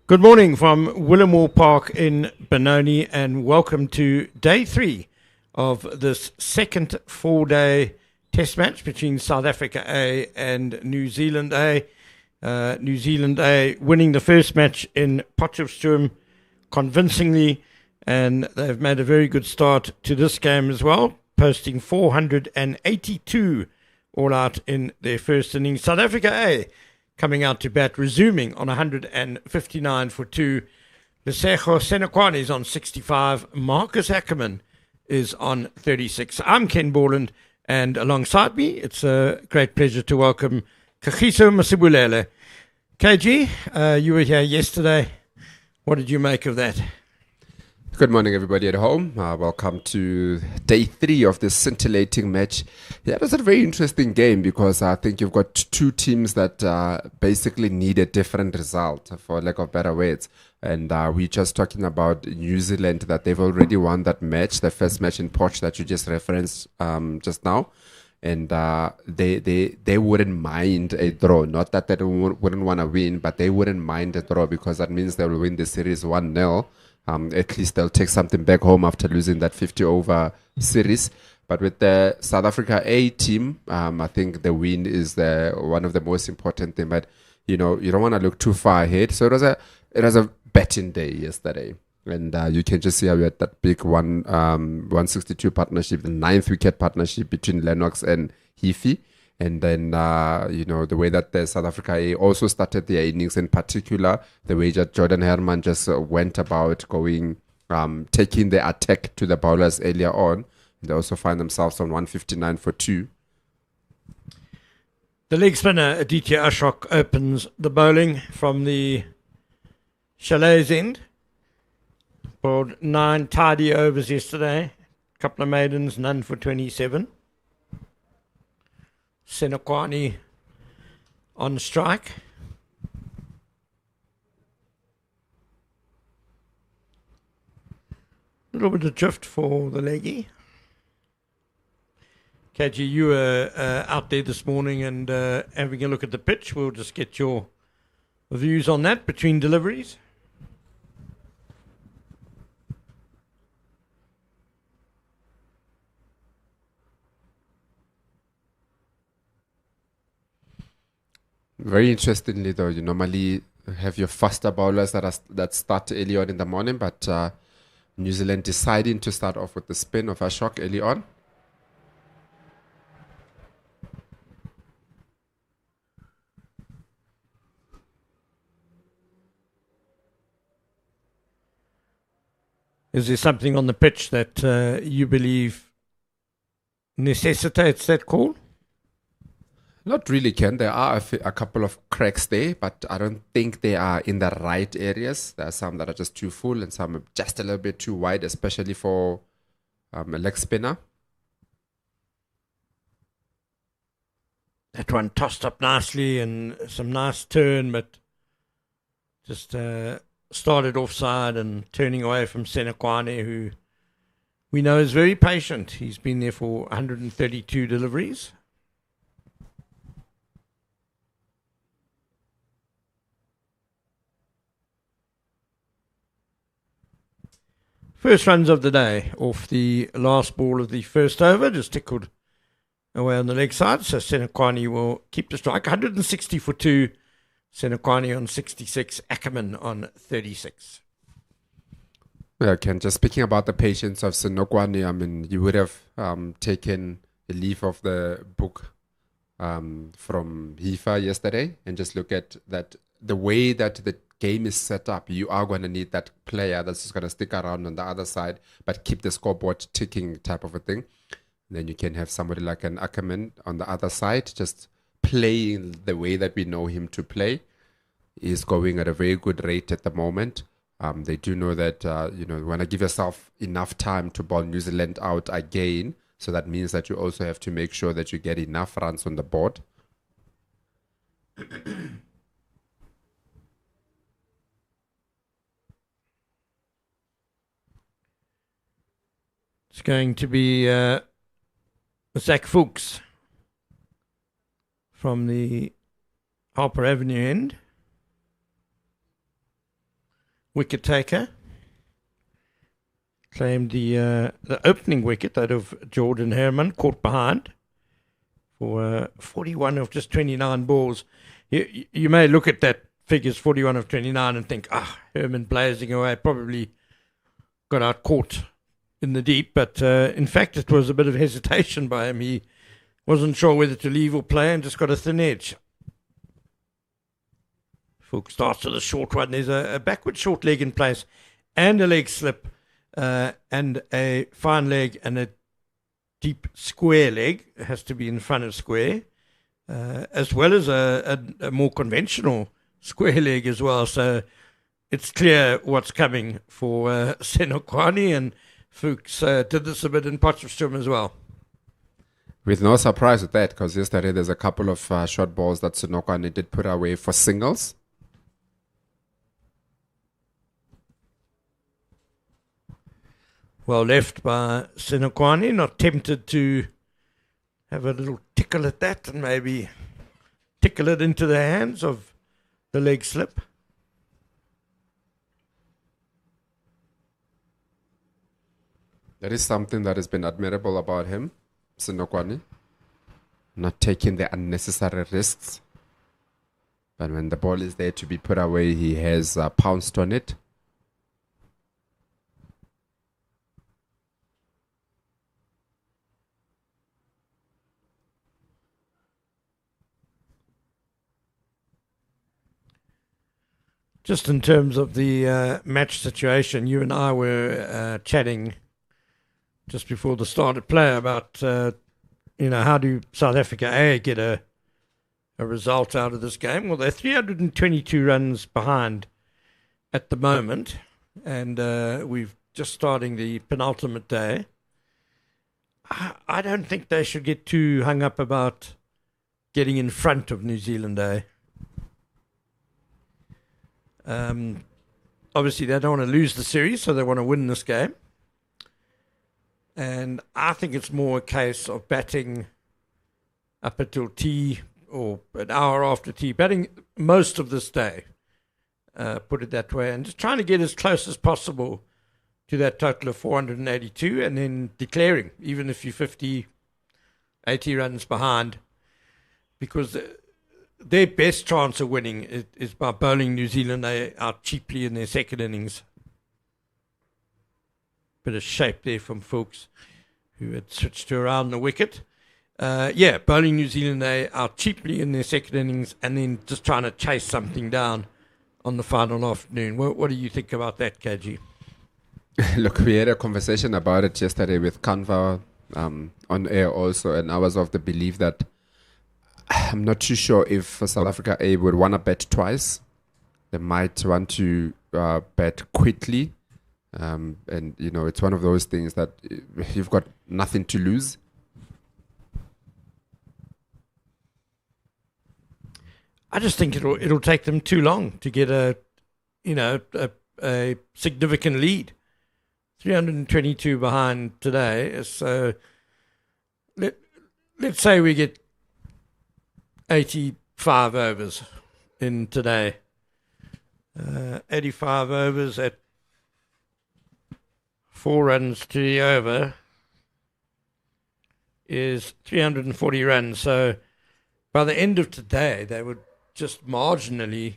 Good morning from Willamore Park in Benoni, and welcome to day 3 of this second 4-day test match between South Africa A and New Zealand A. New Zealand A winning the first match in Potchefstroom convincingly, and they've made a very good start to this game as well, posting 482 all out in their first innings. South Africa A coming out to bat, resuming on 159 for 2. Lesego Senuani is on 65. Marcus Akerman is on 36. I'm Ken Borland, and alongside me, it's a great pleasure to welcome Kagiso Masibulele. KG, you were here yesterday. What did you make of that? Good morning, everybody at home. Welcome to day 3 of this scintillating match. Yeah, it was a very interesting game because I think you've got two teams that basically need a different result, for lack of better words. And we're just talking about New Zealand, that they've already won that match, the first match in Poch that you just referenced just now. And they wouldn't mind a draw. Not that they wouldn't want to win, but they wouldn't mind a draw because that means they'll win the series 1-0. At least they'll take something back home after losing that 50-over series. But with the South Africa A team, I think the win is one of the most important things. But you don't want to look too far ahead. So it was a betting day yesterday, and you can just see how we had that big 162 partnership, the 9th wicket partnership between Lennox and Heafy. And then, the way that the South Africa A also started their innings, in particular, the way that Jordan Herman just went about taking the attack to the bowlers earlier on. They also find themselves on 159 for 2. The leg spinner, Aditya Ashok, opens the bowling from the Chalet's end. Bowled 9 tidy overs yesterday. A couple of maidens, none for 27. Senuani on strike. A little bit of drift for the leggy. KG, you were out there this morning and having a look at the pitch. We'll just get your views on that between deliveries. Very interestingly, though, you normally have your faster bowlers that start early on in the morning, but New Zealand deciding to start off with the spin of Ashok early on. Is there something on the pitch that you believe necessitates that call? Not really, Ken. There are a couple of cracks there, but I don't think they are in the right areas. There are some that are just too full and some just a little bit too wide, especially for a leg spinner. That one tossed up nicely and some nice turn, but just started offside and turning away from Senuani, who we know is very patient. He's been there for 132 deliveries. First runs of the day off the last ball of the first over, just tickled away on the leg side. So Senuani will keep the strike. 160 for 2. Senuani on 66. Akerman on 36. Yeah, Ken, just speaking about the patience of Senuani, I mean, you would have taken a leaf of the book from Hifa yesterday and just look at that, the way that the game is set up. You are going to need that player that's just going to stick around on the other side but keep the scoreboard ticking, type of a thing. And then you can have somebody like an Akerman on the other side just playing the way that we know him to play. He's going at a very good rate at the moment. They do know that you want to give yourself enough time to bowl New Zealand out again, so that means that you also have to make sure that you get enough runs on the board. It's going to be Zach Fuchs from the Harper Avenue end. wicket taker. Claimed the opening wicket, that of Jordan Herman, caught behind for 41 of just 29 balls. You may look at that figures 41 of 29 and think, Herman blazing away, probably got out caught in the deep, but in fact it was a bit of hesitation by him. He wasn't sure whether to leave or play and just got a thin edge. Fulk starts with a short one. There's a backward short leg in place and a leg slip and a fine leg and a deep square leg. It has to be in front of square, as well as a more conventional square leg as well. So it's clear what's coming for Senuani, and Fuchs did this a bit in Potchefstroom as well. With no surprise with that, because yesterday there's a couple of short balls that Senuani did put away for singles. Well left by Senuani, not tempted to have a little tickle at that and maybe tickle it into the hands of the leg slip. That is something that has been admirable about him, Senuani. Not taking the unnecessary risks. But when the ball is there to be put away, he has pounced on it. Just in terms of the match situation, you and I were chatting just before the start of play about, how do South Africa A get a result out of this game? Well, they're 322 runs behind at the moment, and we've just starting the penultimate day. I don't think they should get too hung up about getting in front of New Zealand A. Obviously, they don't want to lose the series, so they want to win this game. And I think it's more a case of batting up until tea or an hour after tea, batting most of this day, put it that way, and just trying to get as close as possible to that total of 482 and then declaring, even if you're 50, 80 runs behind, because their best chance of winning is by bowling New Zealand out cheaply in their second innings. Bit of shape there from Fuchs, who had switched to around the wicket. Bowling New Zealand out cheaply in their second innings and then just trying to chase something down on the final afternoon. What do you think about that, KG? Look, we had a conversation about it yesterday with Kanva on air also, and I was of the belief that I'm not too sure if South Africa A would want to bet twice. They might want to bet quickly. And, it's one of those things that you've got nothing to lose. I just think it'll take them too long to get a significant lead. 322 behind today. So let's say we get 85 overs in today. 85 overs at 4 runs to the over is 340 runs. So by the end of today, they would just marginally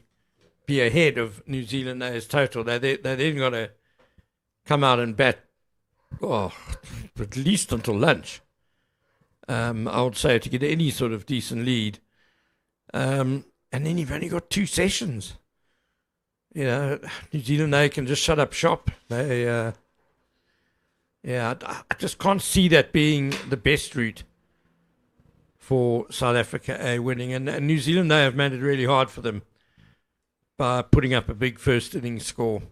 be ahead of New Zealand A's total. They then got to come out and bat at least until lunch, I would say, to get any sort of decent lead. And then you've only got 2 sessions. New Zealand A can just shut up shop. I just can't see that being the best route for South Africa A winning. And New Zealand A have made it really hard for them by putting up a big first innings score.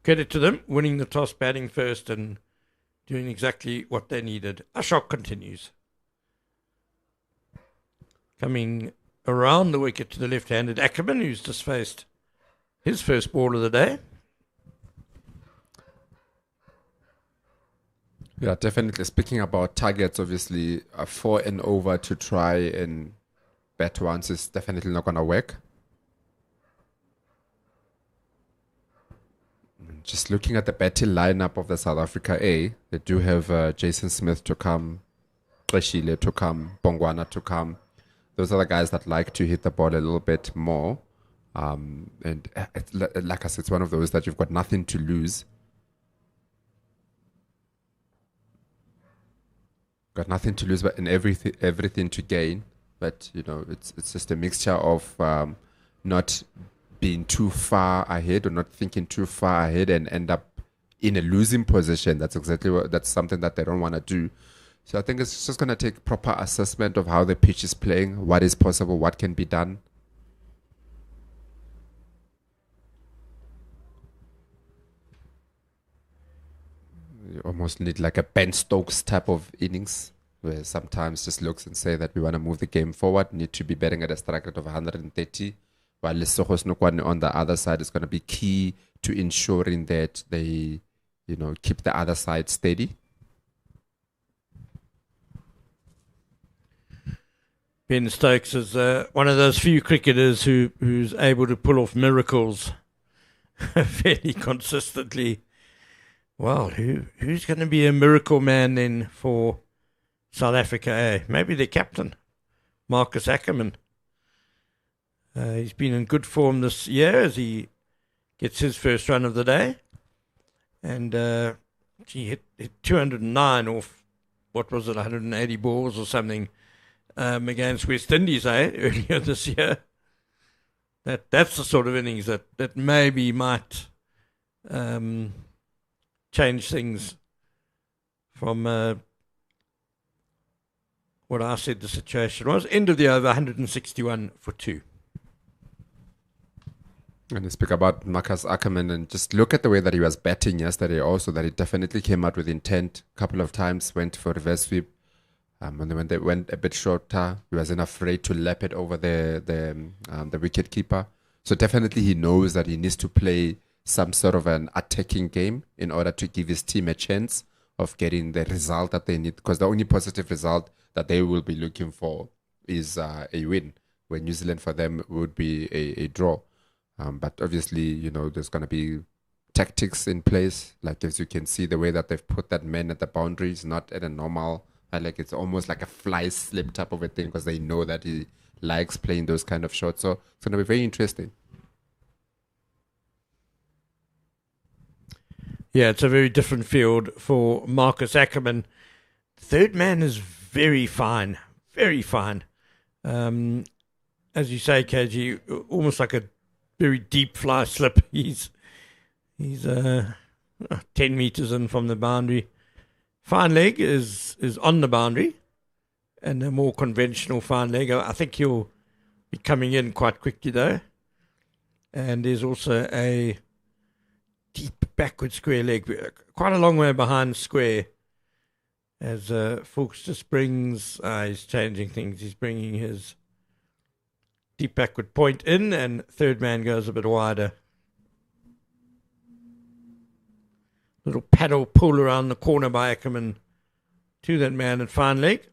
Credit to them, winning the toss, batting first, and doing exactly what they needed. Ashok continues. Coming around the wicket to the left-handed Akerman, who's just faced his first ball of the day. Yeah, definitely. Speaking about targets, obviously, 4 and over to try and bat once is definitely not going to work. Just looking at the batting lineup of the South Africa A, they do have Jason Smith to come, Reshile to come, Bongwana to come. Those are the guys that like to hit the ball a little bit more. Like I said, it's one of those that you've got nothing to lose. Got nothing to lose, but everything to gain. But it's just a mixture of not being too far ahead or not thinking too far ahead and end up in a losing position. That's something that they don't want to do. So I think it's just going to take proper assessment of how the pitch is playing, what is possible, what can be done. You almost need like a Ben Stokes type of innings, where sometimes just looks and say that we want to move the game forward, need to be betting at a strike rate of 130, while Lesotho Senuani on the other side is going to be key to ensuring that they, keep the other side steady. Ben Stokes is one of those few cricketers who's able to pull off miracles fairly consistently. Well, who's going to be a miracle man then for South Africa? Maybe their captain, Marcus Akerman. He's been in good form this year as he gets his first run of the day. And he hit 209 off, 180 balls or something against West Indies earlier this year. That's the sort of innings that maybe might change things from what I said the situation was. End of the over, 161 for 2. And you speak about Marcus Akerman and just look at the way that he was batting yesterday also, that he definitely came out with intent a couple of times, went for reverse sweep. When they went a bit shorter, he wasn't afraid to lap it over the wicket keeper. So definitely he knows that he needs to play some sort of an attacking game in order to give his team a chance of getting the result that they need. Because the only positive result that they will be looking for is a win, where New Zealand for them would be a draw. But obviously, there's going to be tactics in place. Like as you can see, the way that they've put that man at the boundaries, not at a normal, like it's almost like a fly slip type of a thing, because they know that he likes playing those kind of shots. So it's going to be very interesting. Yeah, it's a very different field for Marcus Akerman. Third man is very fine, very fine. As you say, KG, almost like a very deep fly slip. He's 10 meters in from the boundary. Fine leg is on the boundary, and a more conventional fine leg. I think he'll be coming in quite quickly though. And there's also a deep backward square leg, quite a long way behind square. As Fuchs just brings, he's changing things. He's bringing his deep backward point in, and third man goes a bit wider. Little paddle pull around the corner by Akerman to that man at fine leg.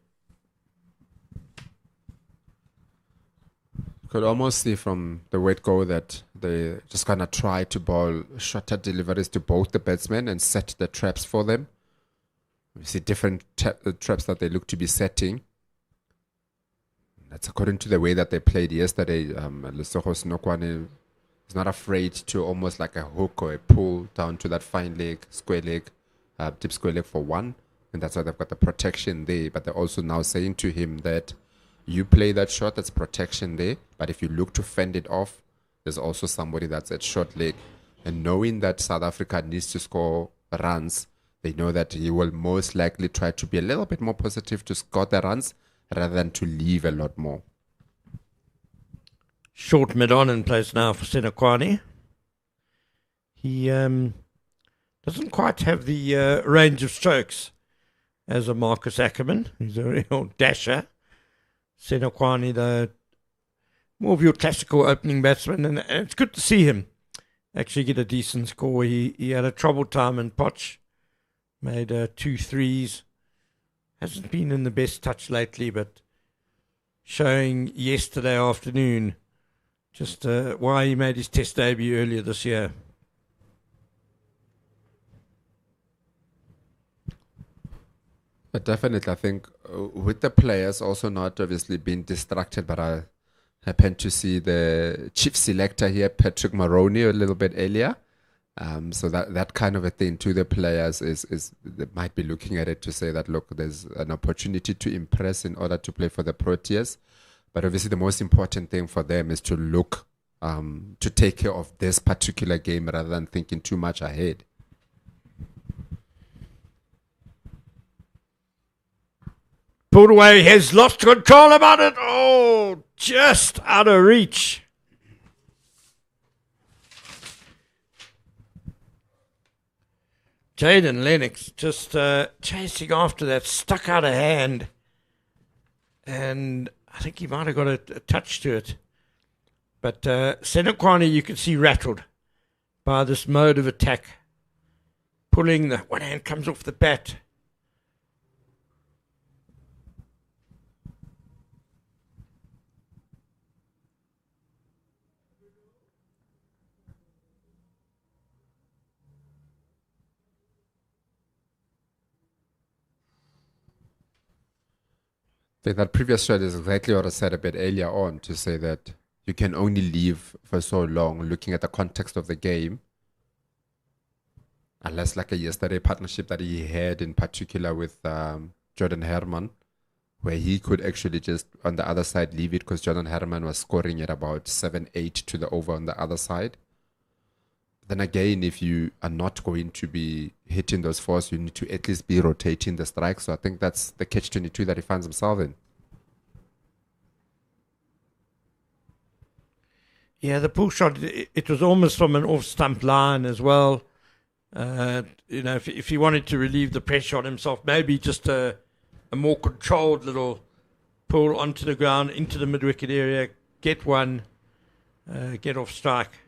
Could almost see from the word go that they're just going to try to bowl shorter deliveries to both the batsmen and set the traps for them. We see different traps that they look to be setting. That's according to the way that they played yesterday. Lesotho Senuani is not afraid to almost like a hook or a pull down to that fine leg, square leg, deep square leg for one. And that's why they've got the protection there. But they're also now saying to him that you play that shot, that's protection there. But if you look to fend it off, there's also somebody that's at short leg. And knowing that South Africa needs to score runs, they know that he will most likely try to be a little bit more positive to score the runs rather than to leave a lot more. Short mid-on in place now for Senuani. He doesn't quite have the range of strokes as a Marcus Akerman. He's a real dasher. Senuani, though, more of your classical opening batsman, and it's good to see him actually get a decent score. He had a troubled time in Poch, made 2 threes. Hasn't been in the best touch lately, but showing yesterday afternoon just why he made his test debut earlier this year. But definitely, I think with the players also not obviously being distracted, but I happened to see the chief selector here, Patrick Maroney, a little bit earlier. So that kind of a thing to the players is they might be looking at it to say that look, there's an opportunity to impress in order to play for the Proteas, but obviously the most important thing for them is to look to take care of this particular game rather than thinking too much ahead. Pulled away, has lost control about it. Oh, just out of reach. Jaden Lennox just chasing after that, stuck out of hand. And I think he might have got a touch to it. But Senuani, you can see rattled by this mode of attack. Pulling, the one hand comes off the bat. I think that previous shot is exactly what I said a bit earlier on to say that you can only leave for so long looking at the context of the game. Unless like a yesterday partnership that he had in particular with Jordan Herman, where he could actually just on the other side leave it because Jordan Herman was scoring at about 7-8 to the over on the other side. Then again, if you are not going to be hitting those fours, you need to at least be rotating the strikes. So I think that's the catch-22 that he finds himself in. Yeah, the pull shot, it was almost from an off-stump line as well. If he wanted to relieve the pressure on himself, maybe just a more controlled little pull onto the ground, into the mid-wicket area, get one, get off strike.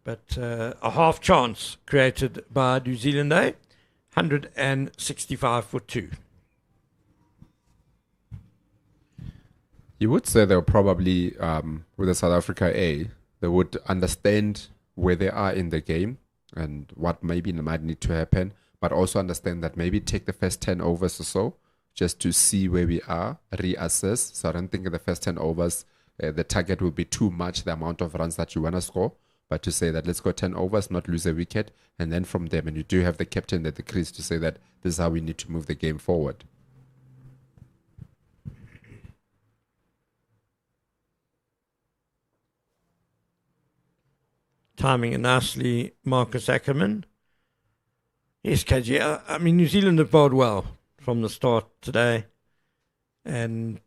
But a half chance created by New Zealand, 165 for 2. You would say they'll probably, with the South Africa A, they would understand where they are in the game and what maybe might need to happen, but also understand that maybe take the first 10 overs or so just to see where we are, reassess. So I don't think in the first 10 overs, the target will be too much, the amount of runs that you want to score. But to say that let's go 10 overs, not lose a wicket, and then from there, and you do have the captain at the crease to say that this is how we need to move the game forward. Timing it nicely, Marcus Akerman. Yes, KG. I mean, New Zealand have bowled well from the start today. And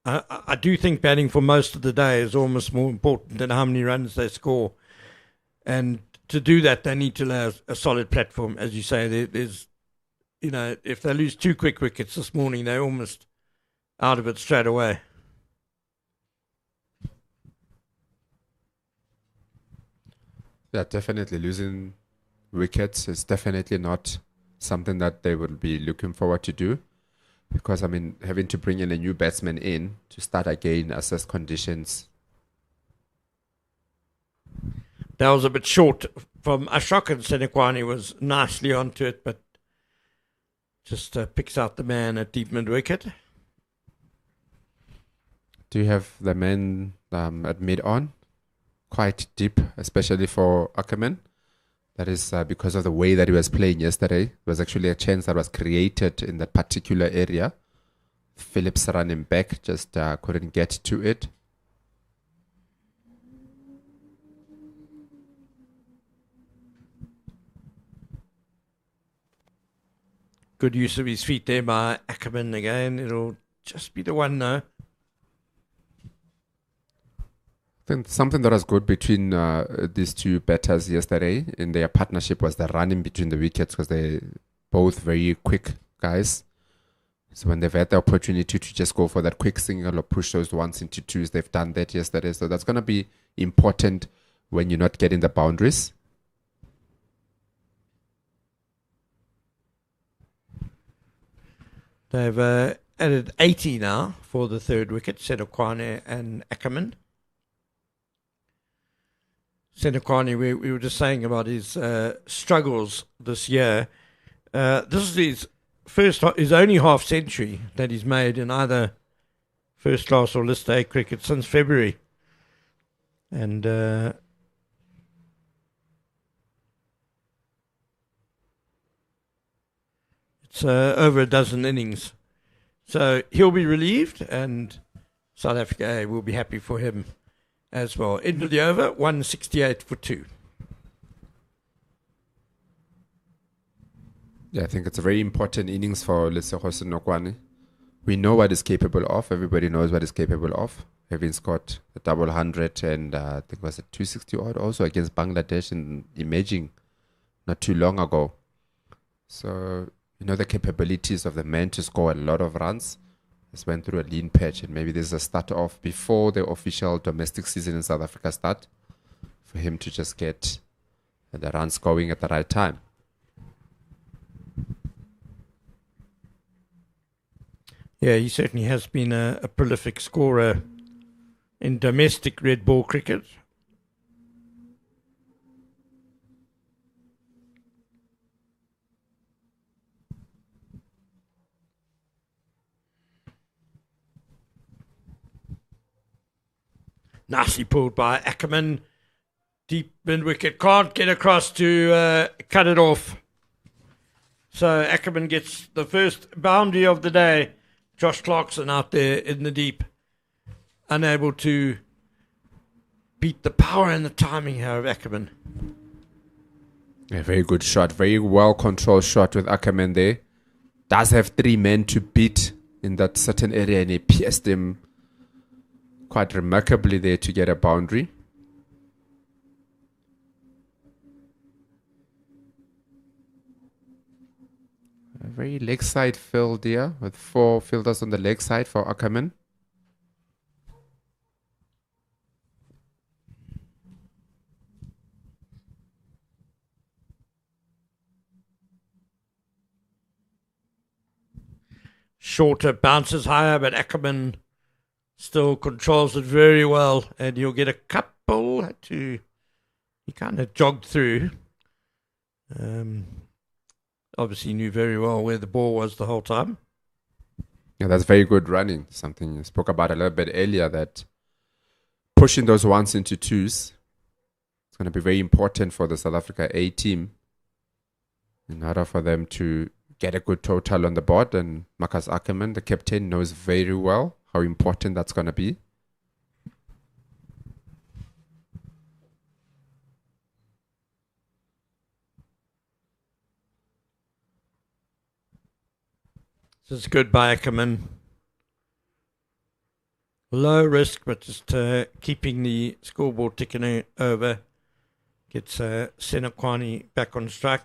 I do think batting for most of the day is almost more important than how many runs they score. And to do that, they need to lay a solid platform. As you say, there's, if they lose 2 quick wickets this morning, they're almost out of it straight away. Yeah, definitely losing wickets is definitely not something that they will be looking forward to do. Because, I mean, having to bring in a new batsman in to start again, assess conditions. That was a bit short from Ashok, and Senuani was nicely onto it, but just picks out the man at deep mid-wicket. Do you have the man at mid-on? Quite deep, especially for Akerman. That is because of the way that he was playing yesterday. There was actually a chance that was created in that particular area. Phillips running back, just couldn't get to it. Good use of his feet there by Akerman again. It'll just be the one now. I think something that was good between these two batters yesterday in their partnership was the running between the wickets, because they're both very quick guys. So when they've had the opportunity to just go for that quick single or push those ones into twos, they've done that yesterday. So that's going to be important when you're not getting the boundaries. They've added 80 now for the third wicket, Senuani and Akerman. Senuani, we were just saying about his struggles this year. This is his only half century that he's made in either first class or List A cricket since February. And it's over a dozen innings. So he'll be relieved, and South Africa A will be happy for him as well. End of the over, 168 for 2. Yeah, I think it's a very important innings for Senuani. We know what he's capable of. Everybody knows what he's capable of. Having scored a double 100 and I think it was a 260 odd also against Bangladesh in emerging not too long ago. So you know the capabilities of the man to score a lot of runs. Just went through a lean patch, and maybe this is a start off before the official domestic season in South Africa start for him to just get the runs going at the right time. Yeah, he certainly has been a prolific scorer in domestic red ball cricket. Nicely pulled by Akerman. Deep mid wicket. Can't get across to cut it off. So Akerman gets the first boundary of the day. Josh Clarkson out there in the deep. Unable to beat the power and the timing here of Akerman. A very good shot. Very well controlled shot with Akerman there. Does have 3 men to beat in that certain area, and he pierced him quite remarkably there to get a boundary. A very leg side field here with 4 fielders on the leg side for Akerman. Shorter, bounces higher, but Akerman still controls it very well, and you'll get a couple he kind of jogged through. Obviously knew very well where the ball was the whole time. Yeah, that's very good running. Something you spoke about a little bit earlier, that pushing those ones into twos is going to be very important for the South Africa A team in order for them to get a good total on the board. And Marcus Akerman, the captain, knows very well how important that's going to be. This is good by Akerman. Low risk, but just keeping the scoreboard ticking over. Gets Senuani back on strike.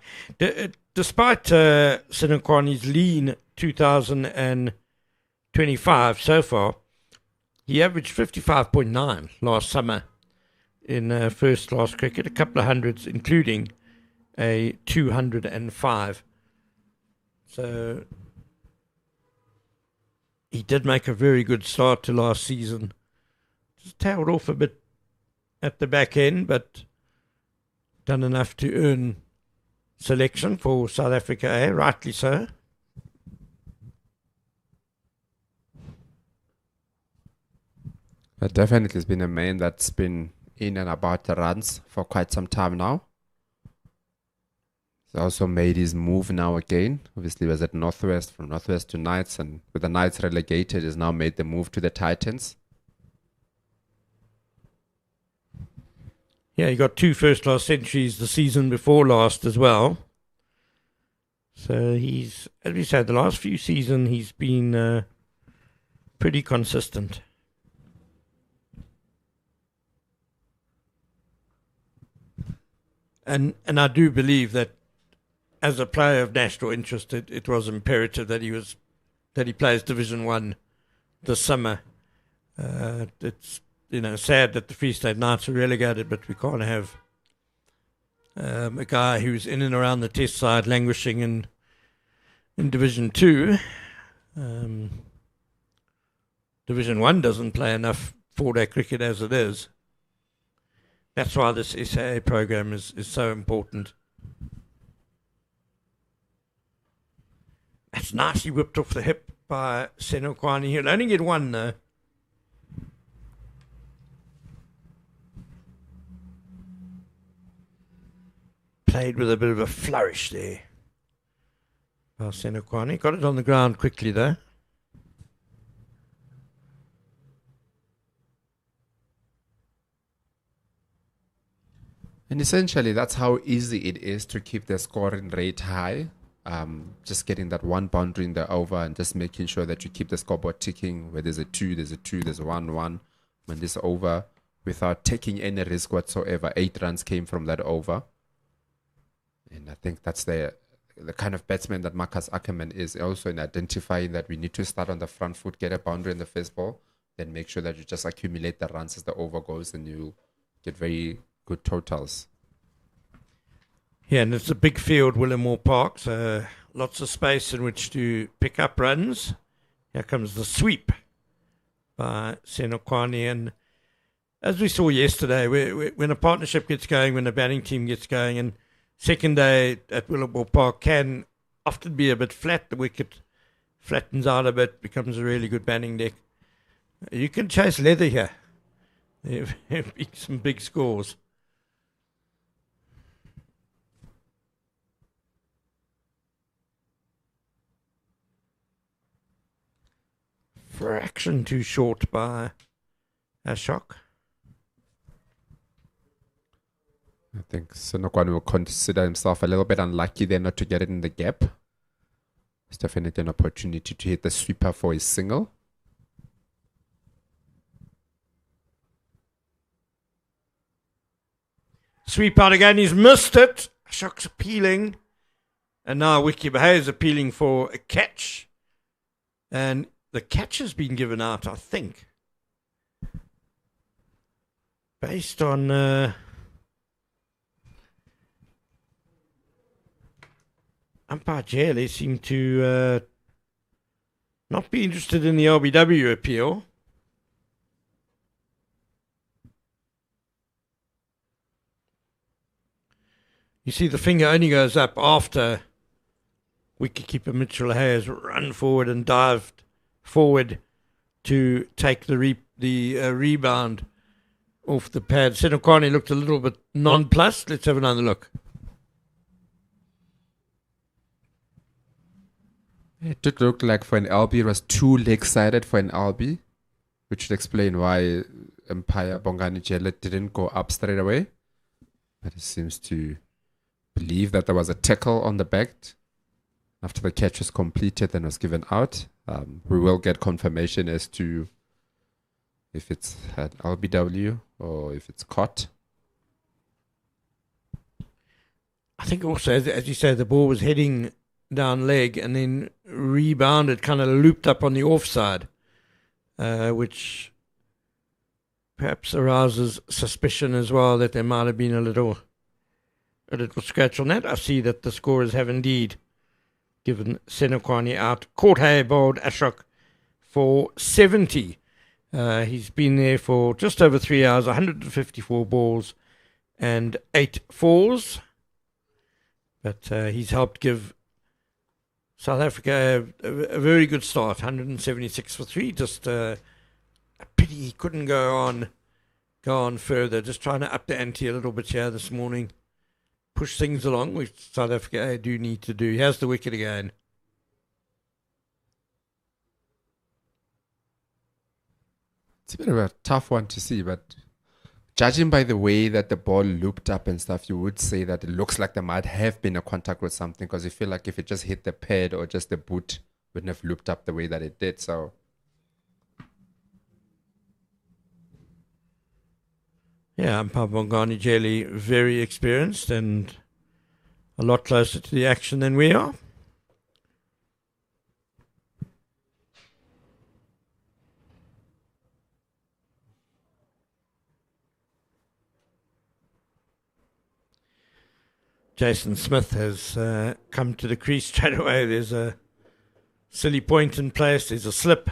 Despite Senuani's lean 2025 so far, he averaged 55.9 last summer in first class cricket, a couple of hundreds, including a 205. So he did make a very good start to last season. Just tailed off a bit at the back end, but done enough to earn selection for South Africa A, rightly so. It definitely has been a man that's been in and about the runs for quite some time now. He's also made his move now again. Obviously, he was at Northwest, from Northwest to Knights, and with the Knights relegated, he's now made the move to the Titans. Yeah, he got 2 first-class centuries the season before last as well. So he's, as we said, the last few seasons he's been pretty consistent. And I do believe that as a player of national interest, it was imperative that he plays Division 1 this summer. It's sad that the Free State Knights are relegated, but we can't have a guy who's in and around the Test side languishing in Division 2. Division 1 doesn't play enough 4-day cricket as it is. That's why this SAA program is so important. That's nicely whipped off the hip by Senuani. He'll only get one, though. Played with a bit of a flourish there by Senuani. Got it on the ground quickly, though. And essentially, that's how easy it is to keep the scoring rate high. Just getting that one boundary in the over and just making sure that you keep the scoreboard ticking. Where there's a 2, there's a 2, there's a 1-1. When this over, without taking any risk whatsoever, 8 runs came from that over. And I think that's the kind of batsman that Marcus Akerman is, also in identifying that we need to start on the front foot, get a boundary in the first ball, then make sure that you just accumulate the runs as the over goes, and you get very good totals. Yeah, and it's a big field, Willamore Park, so lots of space in which to pick up runs. Here comes the sweep by Senuani, and as we saw yesterday, when a partnership gets going, when a batting team gets going, and second day at Willamore Park can often be a bit flat, the wicket flattens out a bit, becomes a really good batting deck. You can chase leather here. There have been some big scores. Fraction too short by Ashok. I think Senuani will consider himself a little bit unlucky there not to get it in the gap. It's definitely an opportunity to hit the sweeper for his single. Sweep out again, he's missed it. Ashok's appealing. And now Wiki Bahay's appealing for a catch. And the catch has been given out, I think. Based on umpire Jelly seemed to not be interested in the LBW appeal. You see the finger only goes up after wicketkeeper Mitchell Hayes run forward and dived forward to take the rebound off the pad. Senuani looked a little bit nonplussed. Let's have another look. It did look like for an LB, it was too leg-sided for an LB, which would explain why umpire Bongani Jele didn't go up straight away. But he seems to believe that there was a tackle on the back after the catch was completed and was given out. We will get confirmation as to if it's an LBW or if it's caught. I think also, as you say, the ball was heading down leg and then rebounded, kind of looped up on the offside, which perhaps arouses suspicion as well that there might have been a little scratch on that. I see that the scorers have indeed given Senuani out. Court Hay bowled Ashok for 70. He's been there for just over 3 hours, 154 balls and 8 fours. But he's helped give South Africa a very good start, 176 for 3. Just a pity he couldn't go on further. Just trying to up the ante a little bit here this morning. Push things along, which South Africa do need to do. Here's the wicket again. It's a bit of a tough one to see, but judging by the way that the ball looped up and stuff, you would say that it looks like there might have been a contact with something, because you feel like if it just hit the pad or just the boot, it wouldn't have looped up the way that it did. So yeah, umpire Bongani Jelly, very experienced and a lot closer to the action than we are. Jason Smith has come to the crease straight away. There's a silly point in place. There's a slip.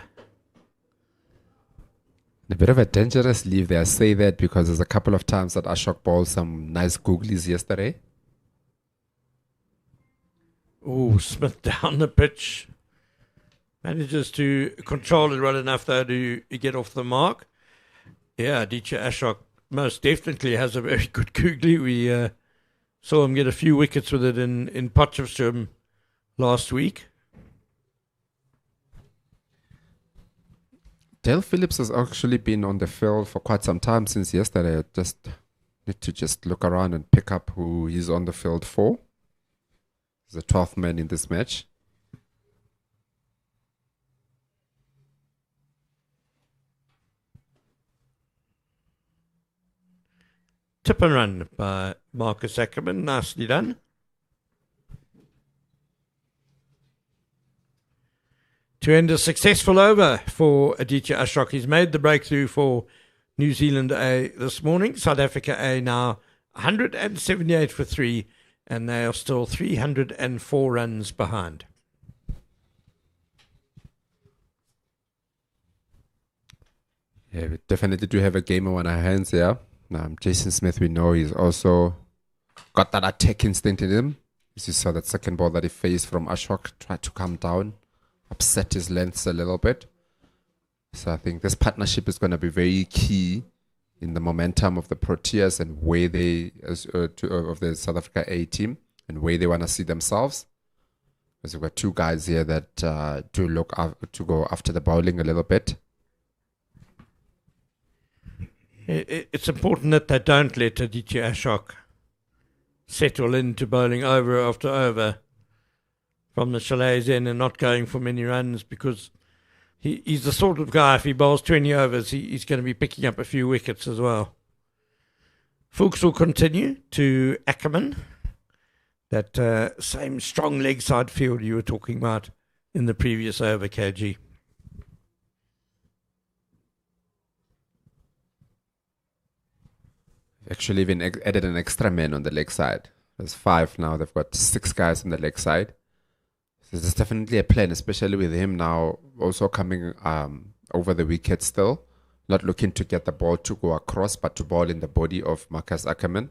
a bit of a dangerous leave there. I say that because there's a couple of times that Ashok bowled some nice googlies yesterday. Oh, Smith down the pitch. Manages to control it well enough, though, to get off the mark. Yeah, Aditya Ashok most definitely has a very good googly. We saw him get a few wickets with it in Potchefstroom last week. Dale Phillips has actually been on the field for quite some time since yesterday. I just need to just look around and pick up who he's on the field for. He's the 12th man in this match. Tip and run by Marcus Akerman. Nicely done. To end a successful over for Aditya Ashok. He's made the breakthrough for New Zealand A this morning. South Africa A now 178 for 3, and they are still 304 runs behind. Yeah, we definitely do have a gamer on our hands here. Jason Smith, we know he's also got that attack instinct in him. As you saw that second ball that he faced from Ashok, tried to come down, upset his lengths a little bit. So I think this partnership is going to be very key in the momentum of the Proteas and where they, of the South Africa A team, and where they want to see themselves. Because we've got two guys here that do look to go after the bowling a little bit. It's important that they don't let Aditya Ashok settle into bowling over after over from the chalets in and not going for many runs, because he's the sort of guy, if he bowls 20 overs, he's going to be picking up a few wickets as well. Fuchs will continue to Akerman, that same strong leg side field you were talking about in the previous over, KG. Actually even added an extra man on the leg side. There's 5 now. They've got 6 guys on the leg side. So there's definitely a plan, especially with him now also coming over the wicket still. Not looking to get the ball to go across, but to ball in the body of Marcus Akerman.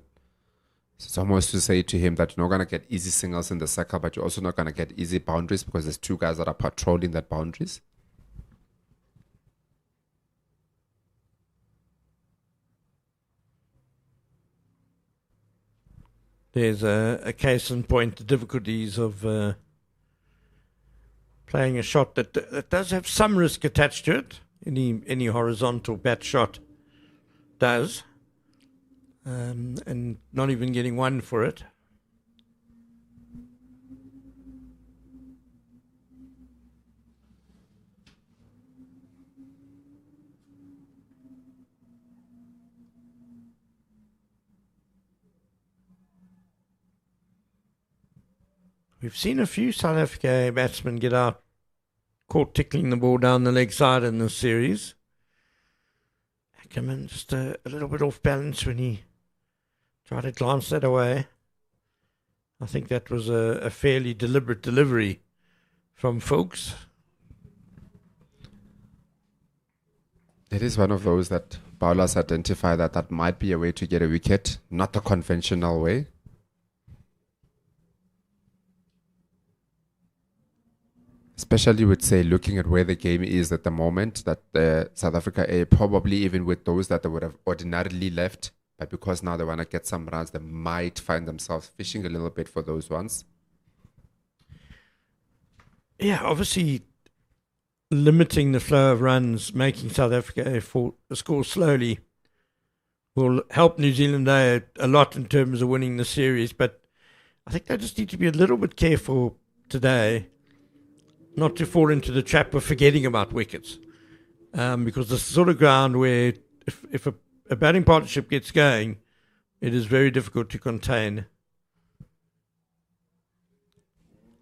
So it's almost to say to him that you're not going to get easy singles in the circle, but you're also not going to get easy boundaries, because there's 2 guys that are patrolling that boundaries. There's a case in point, the difficulties of playing a shot that does have some risk attached to it. Any horizontal bat shot does. And not even getting one for it. We've seen a few South Africa batsmen get out, caught tickling the ball down the leg side in this series. Akerman just a little bit off balance when he tried to glance that away. I think that was a fairly deliberate delivery from Fuchs. It is one of those that bowlers identify that might be a way to get a wicket, not the conventional way. Especially with, say, looking at where the game is at the moment, that South Africa A, probably even with those that they would have ordinarily left, but because now they want to get some runs, they might find themselves fishing a little bit for those ones. Yeah, obviously limiting the flow of runs, making South Africa A score slowly will help New Zealand A a lot in terms of winning the series, but I think they just need to be a little bit careful today not to fall into the trap of forgetting about wickets, because this is the sort of ground where if a batting partnership gets going, it is very difficult to contain.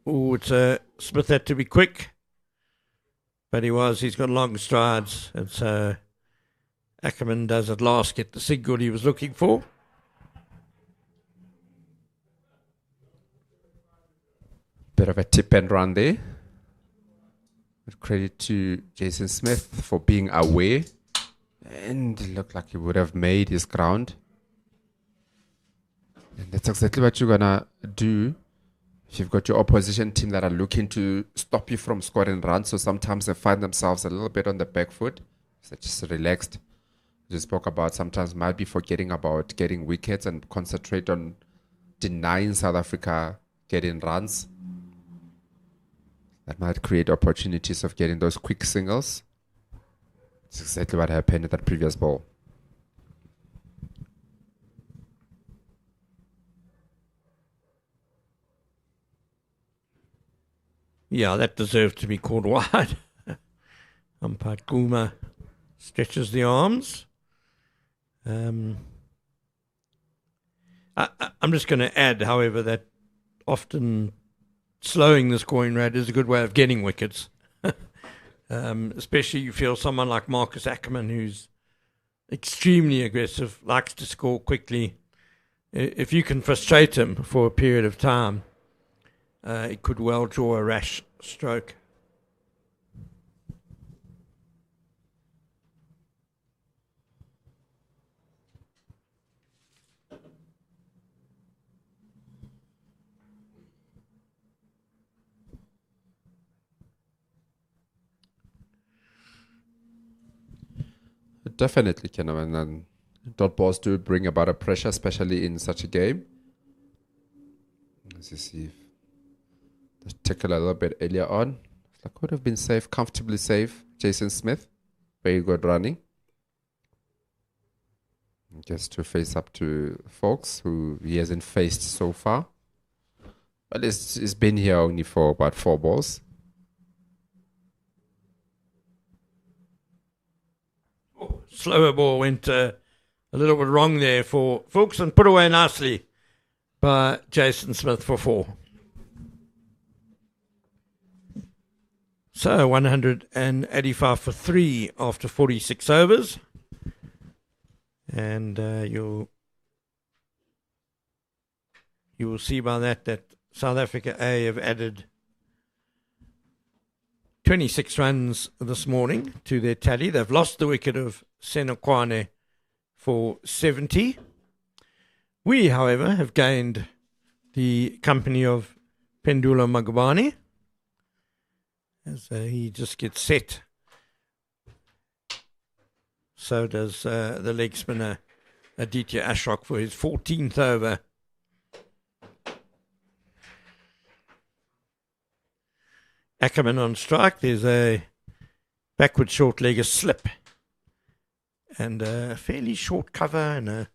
Oh, Smith had to be quick, but he's got long strides, and so Akerman does at last get the signal he was looking for. Bit of a tip and run there. But credit to Jason Smith for being aware, and it looked like he would have made his ground. And that's exactly what you're gonna do if you've got your opposition team that are looking to stop you from scoring runs, so sometimes they find themselves a little bit on the back foot, so just relaxed. We spoke about sometimes might be forgetting about getting wickets and concentrate on denying South Africa getting runs. That might create opportunities of getting those quick singles. It's exactly what happened at that previous ball. Yeah, that deserved to be called wide. Umpire Kuma stretches the arms. I'm just going to add, however, that often slowing the scoring rate is a good way of getting wickets. Especially you feel someone like Marcus Akerman, who's extremely aggressive, likes to score quickly. If you can frustrate him for a period of time, it could well draw a rash stroke. Definitely, and dot balls do bring about a pressure, especially in such a game. Let's see if the tackle a little bit earlier on. That could have been safe, comfortably safe. Jason Smith, very good running. Gets to face up to Fox, who he hasn't faced so far. But it's been here only for about 4 balls. Slower ball went a little bit wrong there for Fox and put away nicely by Jason Smith for 4. So 185 for 3 after 46 overs. And you will see by that South Africa A have added 26 runs this morning to their tally. They've lost the wicket of Senuani for 70. We, however, have gained the company of Pendulo Magubane as he just gets set. So does the leg spinner Aditya Ashok for his 14th over. Akerman on strike. There's a backward short leg, a slip, and a fairly short cover, and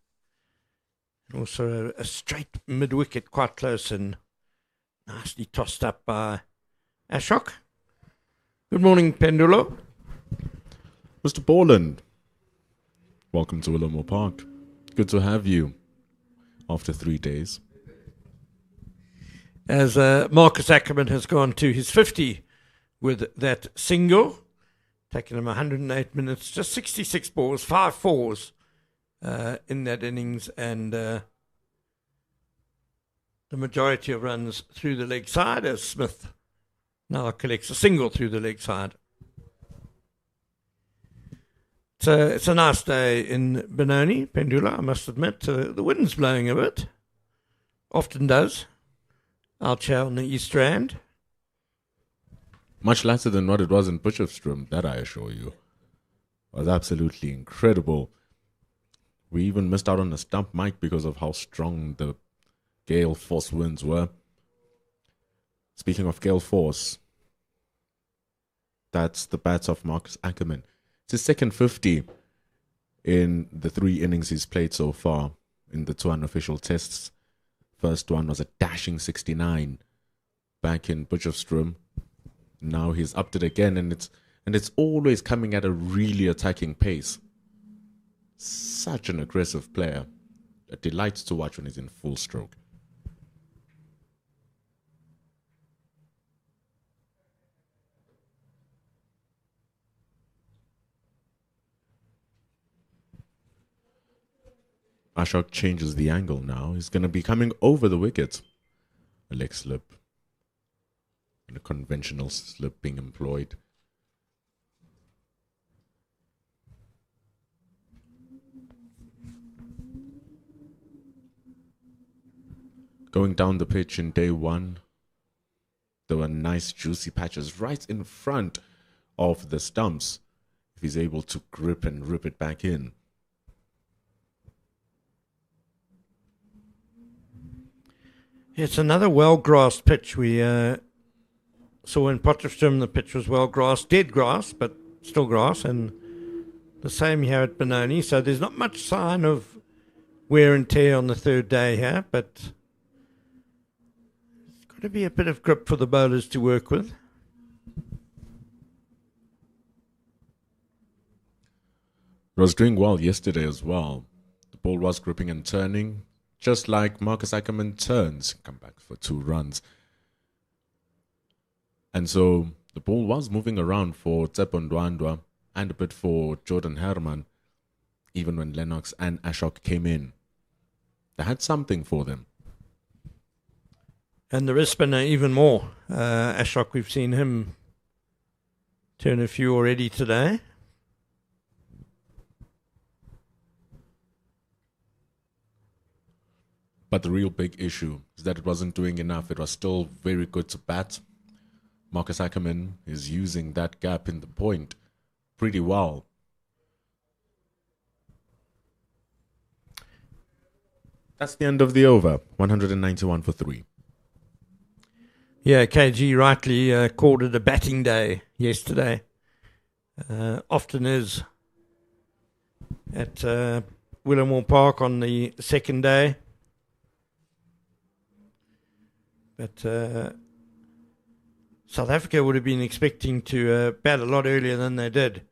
also a straight mid wicket, quite close and nicely tossed up by Ashok. Good morning, Pendulo. Mr. Borland, welcome to Willowmore Park. Good to have you after 3 days. As Marcus Akerman has gone to his 50 with that single, taking him 108 minutes, just 66 balls, 5 fours in that innings, and the majority of runs through the leg side as Smith now collects a single through the leg side. So it's a nice day in Benoni, Pendula, I must admit. The wind's blowing a bit, often does. Out here on the East Rand. Much lighter than what it was in Potchefstroom, that I assure you. It was absolutely incredible. We even missed out on a stump mic because of how strong the gale force winds were. Speaking of gale force, that's the bats of Marcus Akerman. It's his second 50 in the 3 innings he's played so far in the 2 unofficial tests. First one was a dashing 69 back in Potchefstroom. Now he's upped it again, and it's always coming at a really attacking pace. Such an aggressive player. A delight to watch when he's in full stroke. Ashok changes the angle now. He's going to be coming over the wicket. A leg slip. And a conventional slip being employed. Going down the pitch in day 1 There were nice juicy patches right in front of the stumps. If he's able to grip and rip it back in. It's another well-grassed pitch. We saw in Potchefstroom the pitch was well-grassed, dead grass, but still grass, and the same here at Benoni. So there's not much sign of wear and tear on the third day here, but it's got to be a bit of grip for the bowlers to work with. It was doing well yesterday as well. The ball was gripping and turning, just like Marcus Akerman turns, come back for 2 runs. And so the ball was moving around for Tsepo Ndwandwe and a bit for Jordan Herman, even when Lennox and Ashok came in. They had something for them. And the wrist spinner even more. Ashok, we've seen him turn a few already today. But the real big issue is that it wasn't doing enough. It was still very good to bat. Marcus Akerman is using that gap in the point pretty well. That's the end of the over. 191 for 3. Yeah, KG rightly called it a batting day yesterday. Often is at Willamore Park on the second day. But South Africa would have been expecting to bat a lot earlier than they did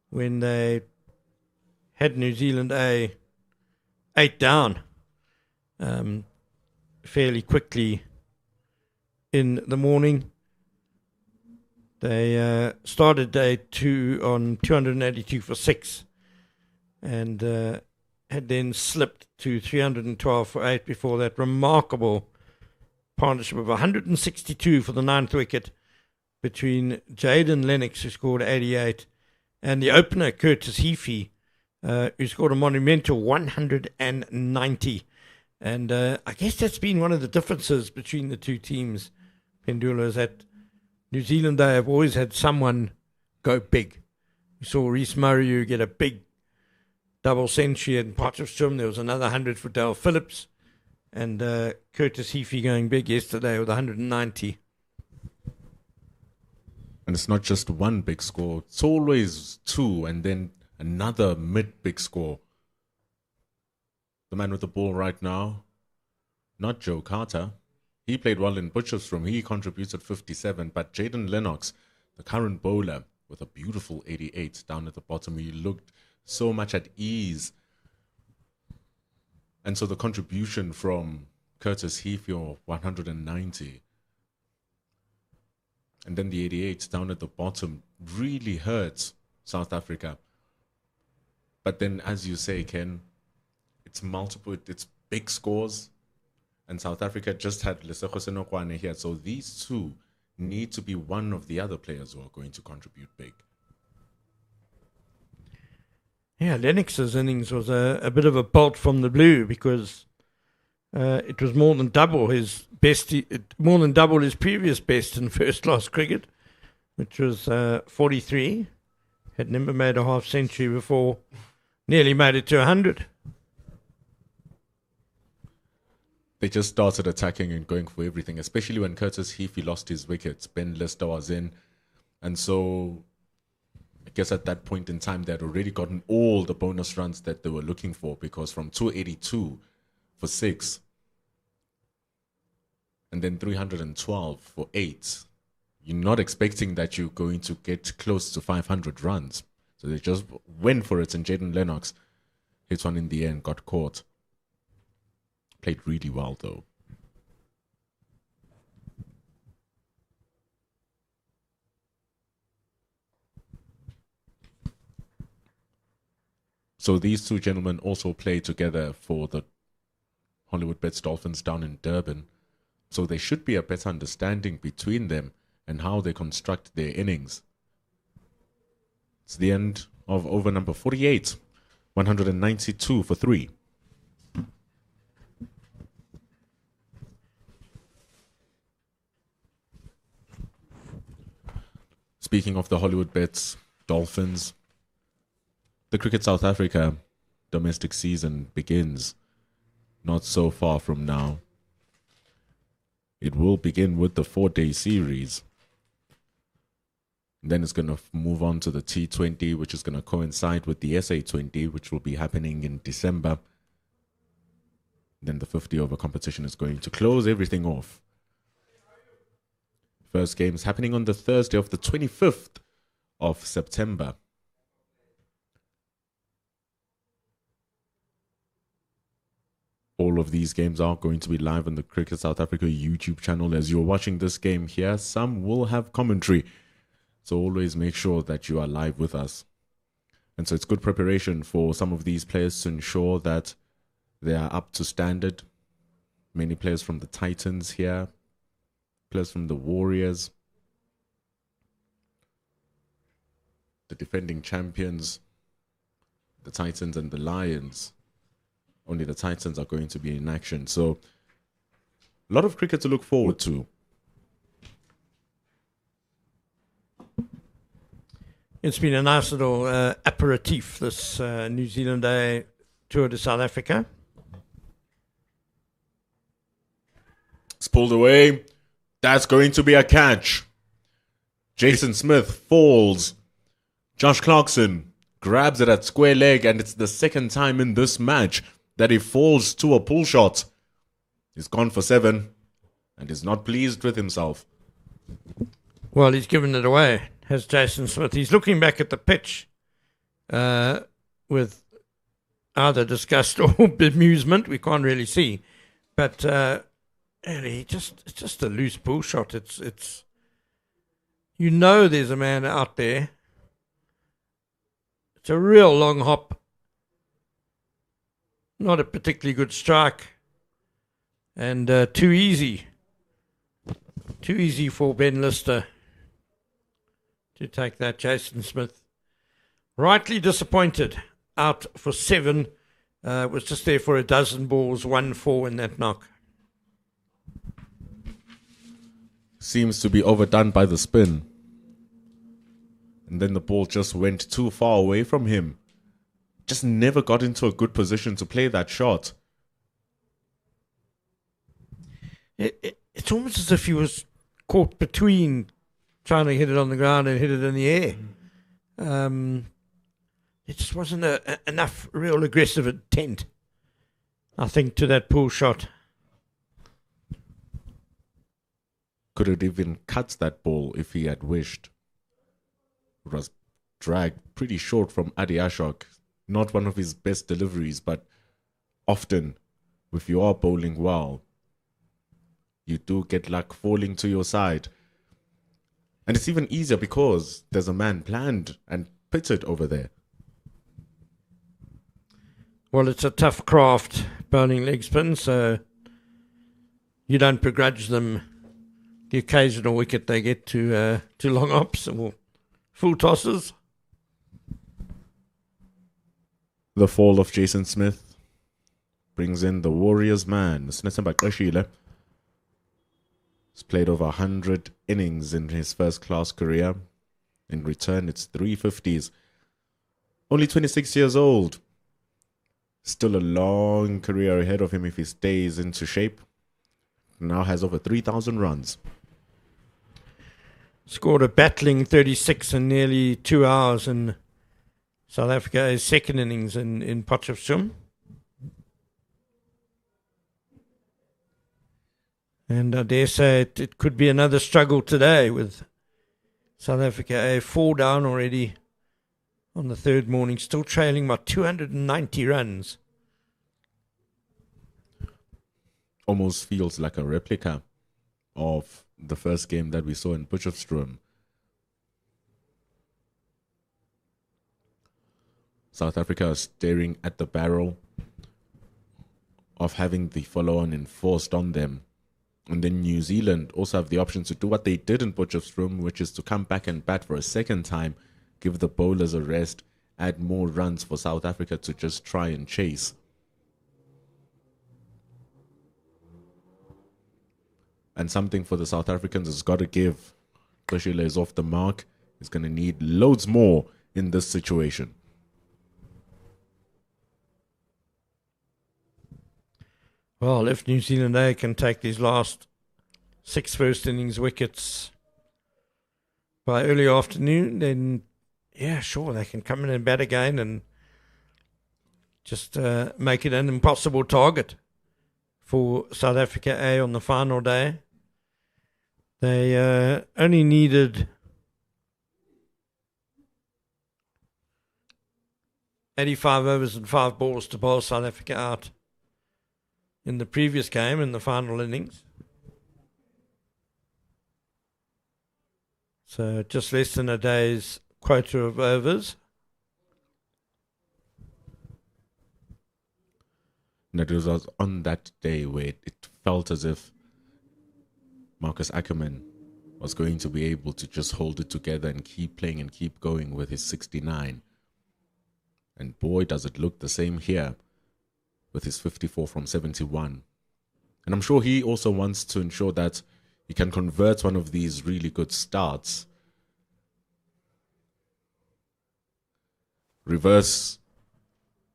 when they had New Zealand 8 down fairly quickly in the morning. They started day 2 on 282 for 6 and had then slipped to 312 for 8 before that remarkable partnership of 162 for the 9th wicket between Jaden Lennox, who scored 88, and the opener, Curtis Heafy, who scored a monumental 190. And I guess that's been one of the differences between the two teams, Pendula, is that New Zealand, they have always had someone go big. We saw Reece Murray get a big double century in Potchefstroom. There was another 100 for Dale Phillips. And Curtis Heafy going big yesterday with 190. And it's not just one big score. It's always 2 and then another mid-big score. The man with the ball right now, not Joe Carter. He played well in Potchefstroom. He contributed 57. But Jaden Lennox, the current bowler, with a beautiful 88 down at the bottom. He looked so much at ease. And so the contribution from Curtis Heafy, 190, and then the 88 down at the bottom really hurts South Africa. But then, as you say, Ken, it's multiple, it's big scores, and South Africa just had Lesego Senokwane here. So these two need to be one of the other players who are going to contribute big. Yeah, Lennox's innings was a bit of a bolt from the blue because it was more than double his best, more than double his previous best in first-class cricket, which was 43. Had never made a half century before, nearly made it to 100. They just started attacking and going for everything, especially when Curtis Heafy lost his wickets. Ben Lister was in, and so I guess at that point in time, they had already gotten all the bonus runs that they were looking for, because from 282 for 6 and then 312 for 8, you're not expecting that you're going to get close to 500 runs. So they just went for it, and Jaden Lennox hit one in the end, got caught. Played really well, though. So these two gentlemen also play together for the Hollywood Bets Dolphins down in Durban. So there should be a better understanding between them and how they construct their innings. It's the end of over number 48, 192 for 3. Speaking of the Hollywood bets, Dolphins, the Cricket South Africa domestic season begins not so far from now. It will begin with the 4-day series. Then it's going to move on to the T20, which is going to coincide with the SA20, which will be happening in December. Then the 50-over competition is going to close everything off. First game's happening on the Thursday of the 25th of September. All of these games are going to be live on the Cricket South Africa YouTube channel. As you're watching this game here, some will have commentary. So always make sure that you are live with us. And so it's good preparation for some of these players to ensure that they are up to standard. Many players from the Titans here, players from the Warriors, the defending champions, the Titans and the Lions. Only the Titans are going to be in action. So a lot of cricket to look forward to. It's been a nice little aperitif, this New Zealand Day tour to South Africa. It's pulled away. That's going to be a catch. Jason Smith falls. Josh Clarkson grabs it at square leg, and it's the second time in this match that he falls to a pull shot. He's gone for 7 and is not pleased with himself. Well, he's given it away, has Jason Smith. He's looking back at the pitch with either disgust or bemusement. We can't really see. But really, it's just a loose pull shot. It's you know there's a man out there. It's a real long hop. Not a particularly good strike. And too easy. Too easy for Ben Lister to take that. Jason Smith, rightly disappointed, out for 7. Was just there for a dozen balls, 1-4 in that knock. Seems to be overdone by the spin. And then the ball just went too far away from him. Just never got into a good position to play that shot. It's almost as if he was caught between trying to hit it on the ground and hit it in the air. It just wasn't enough real aggressive intent, I think, to that pull shot. Could have even cut that ball if he had wished. It was dragged pretty short from Adi Ashok. Not one of his best deliveries, but often, if you are bowling well, you do get luck falling to your side. And it's even easier because there's a man planned and pitted over there. Well, it's a tough craft, bowling leg spin, so you don't begrudge them the occasional wicket they get to long hops or full tosses. The fall of Jason Smith brings in the Warriors man, Snetemba Qashile. He's played over 100 innings in his first-class career. In return, it's 350s. Only 26 years old. Still a long career ahead of him if he stays into shape. Now has over 3,000 runs. Scored a battling 36 in nearly 2 hours in South Africa's second innings in Potchefstroom. And I dare say it could be another struggle today with South Africa 4 down already on the third morning, still trailing by 290 runs. Almost feels like a replica of the first game that we saw in Potchefstroom. South Africa is staring at the barrel of having the follow-on enforced on them. And then New Zealand also have the option to do what they did in Potchefstroom, which is to come back and bat for a second time, give the bowlers a rest, add more runs for South Africa to just try and chase. And something for the South Africans has got to give. Qashile is off the mark. is going to need loads more in this situation. Well, if New Zealand A can take these last 6 first innings wickets by early afternoon, then yeah, sure, they can come in and bat again and just make it an impossible target for South Africa A on the final day. They only needed 85 overs and 5 balls to bowl South Africa out in the previous game, in the final innings. So just less than a day's quota of overs. And it was on that day where it felt as if Marcus Akerman was going to be able to just hold it together and keep playing and keep going with his 69. And boy, does it look the same here with his 54 from 71. And I'm sure he also wants to ensure that he can convert one of these really good starts. Reverse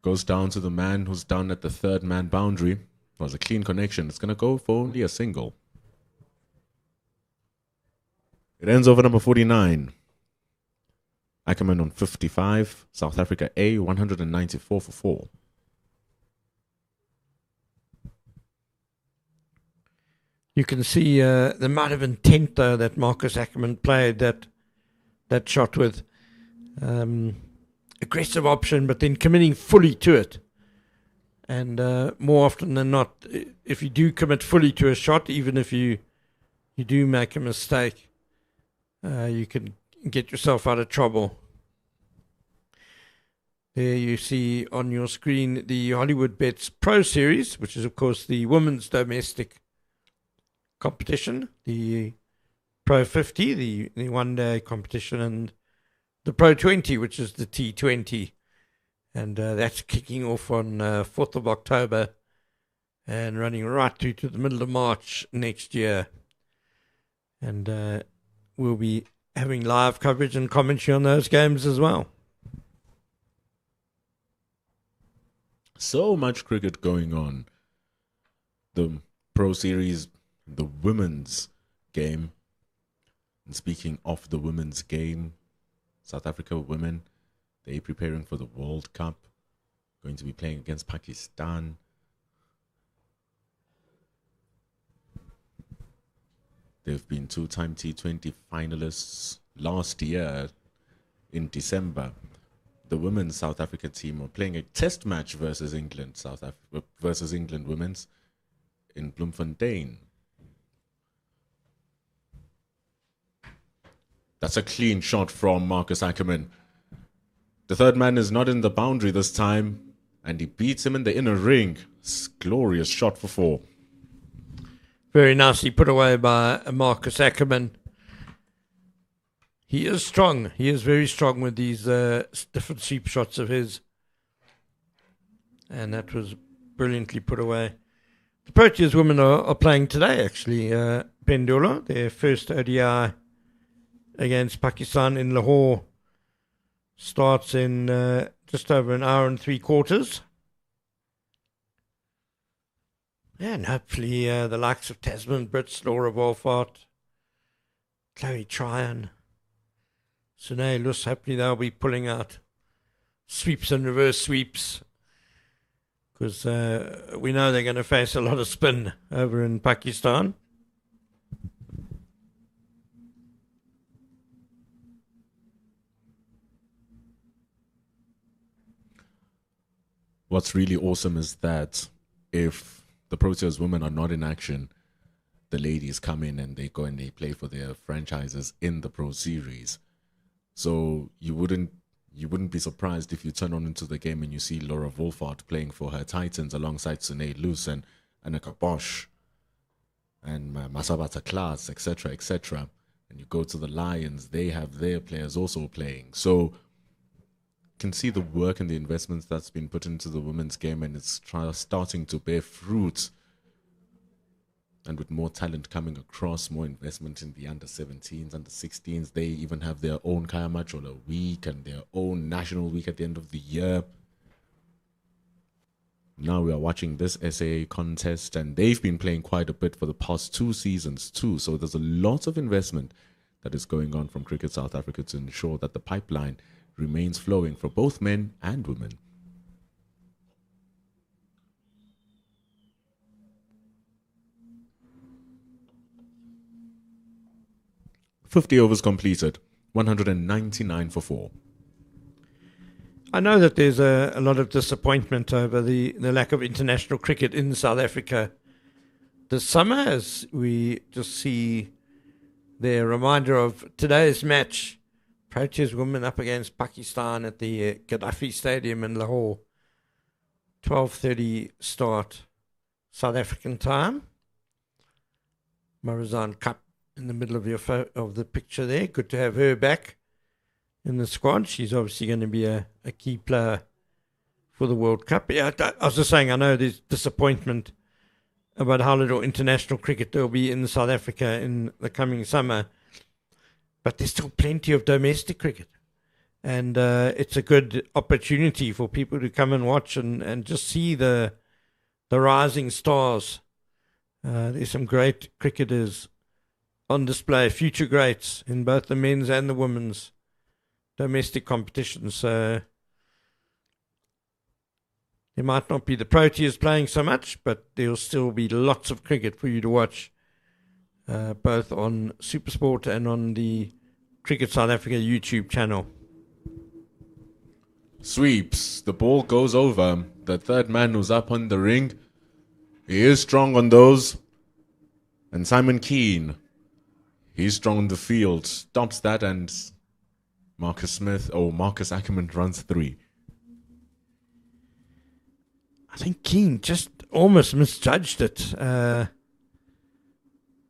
goes down to the man who's down at the third man boundary. It was a clean connection. It's going to go for only a single. It ends over number 49. Akerman on 55. South Africa A, 194 for 4. You can see the amount of intent, though, that Marcus Akerman played that shot with. Aggressive option, but then committing fully to it. And more often than not, if you do commit fully to a shot, even if you do make a mistake, you can get yourself out of trouble. There you see on your screen the Hollywood Bets Pro Series, which is, of course, the women's domestic competition, the Pro 50, the one-day competition, and the Pro 20, which is the T20. And that's kicking off on 4th of October and running right through to the middle of March next year. And we'll be having live coverage and commentary on those games as well. So much cricket going on. The Pro Series, the women's game. And speaking of the women's game, South Africa women, they're preparing for the World Cup. Going to be playing against Pakistan. They've been two-time T20 finalists last year in December. The women's South Africa team are playing a test match versus England, versus England women's in Bloemfontein. That's a clean shot from Marcus Akerman. The third man is not in the boundary this time, and he beats him in the inner ring. Glorious shot for 4. Very nicely put away by Marcus Akerman. He is strong. He is very strong with these different sweep shots of his. And that was brilliantly put away. The Proteas women are playing today, actually. Pendula, their first ODI against Pakistan in Lahore, starts in just over an hour and 3/4. Yeah, and hopefully the likes of Tasman Brits, Laura Wolfart, Chloe Tryon, Sune Lus, hopefully they'll be pulling out sweeps and reverse sweeps, because we know they're going to face a lot of spin over in Pakistan. What's really awesome is that if the Proteas women are not in action, the ladies come in and they go and they play for their franchises in the Pro Series. So you wouldn't be surprised if you turn on into the game and you see Laura Wolfart playing for her Titans alongside Sune Lus and Annika Bosch and Masabata Klaas, etc., etc. And you go to the Lions, they have their players also playing. So you can see the work and the investments that's been put into the women's game, and it's starting to bear fruit. And with more talent coming across, more investment in the under-17s, under-16s, they even have their own Kaya Machola week and their own national week at the end of the year. Now we are watching this SAA contest, and they've been playing quite a bit for the past 2 seasons too. So there's a lot of investment that is going on from Cricket South Africa to ensure that the pipeline remains flowing for both men and women. 50 overs completed, 199 for 4. I know that there's a lot of disappointment over the lack of international cricket in South Africa this summer, as we just see the reminder of today's match, Proteas women up against Pakistan at the Gaddafi Stadium in Lahore. 12:30 start South African time. Marizan Cup in the middle of of the picture there. Good to have her back in the squad. She's obviously going to be a key player for the World Cup. Yeah, I was just saying, I know there's disappointment about how little international cricket there will be in South Africa in the coming summer, but there's still plenty of domestic cricket. And it's a good opportunity for people to come and watch and just see the rising stars. There's some great cricketers on display, future greats in both the men's and the women's domestic competitions. So there might not be the Proteas playing so much, but there'll still be lots of cricket for you to watch, both on SuperSport and on the Cricket South Africa YouTube channel. Sweeps. The ball goes over. The third man who's up on the ring, he is strong on those. And Simon Keane, he's strong on the field. Stops that, and Marcus Akerman runs 3. I think Keane just almost misjudged it.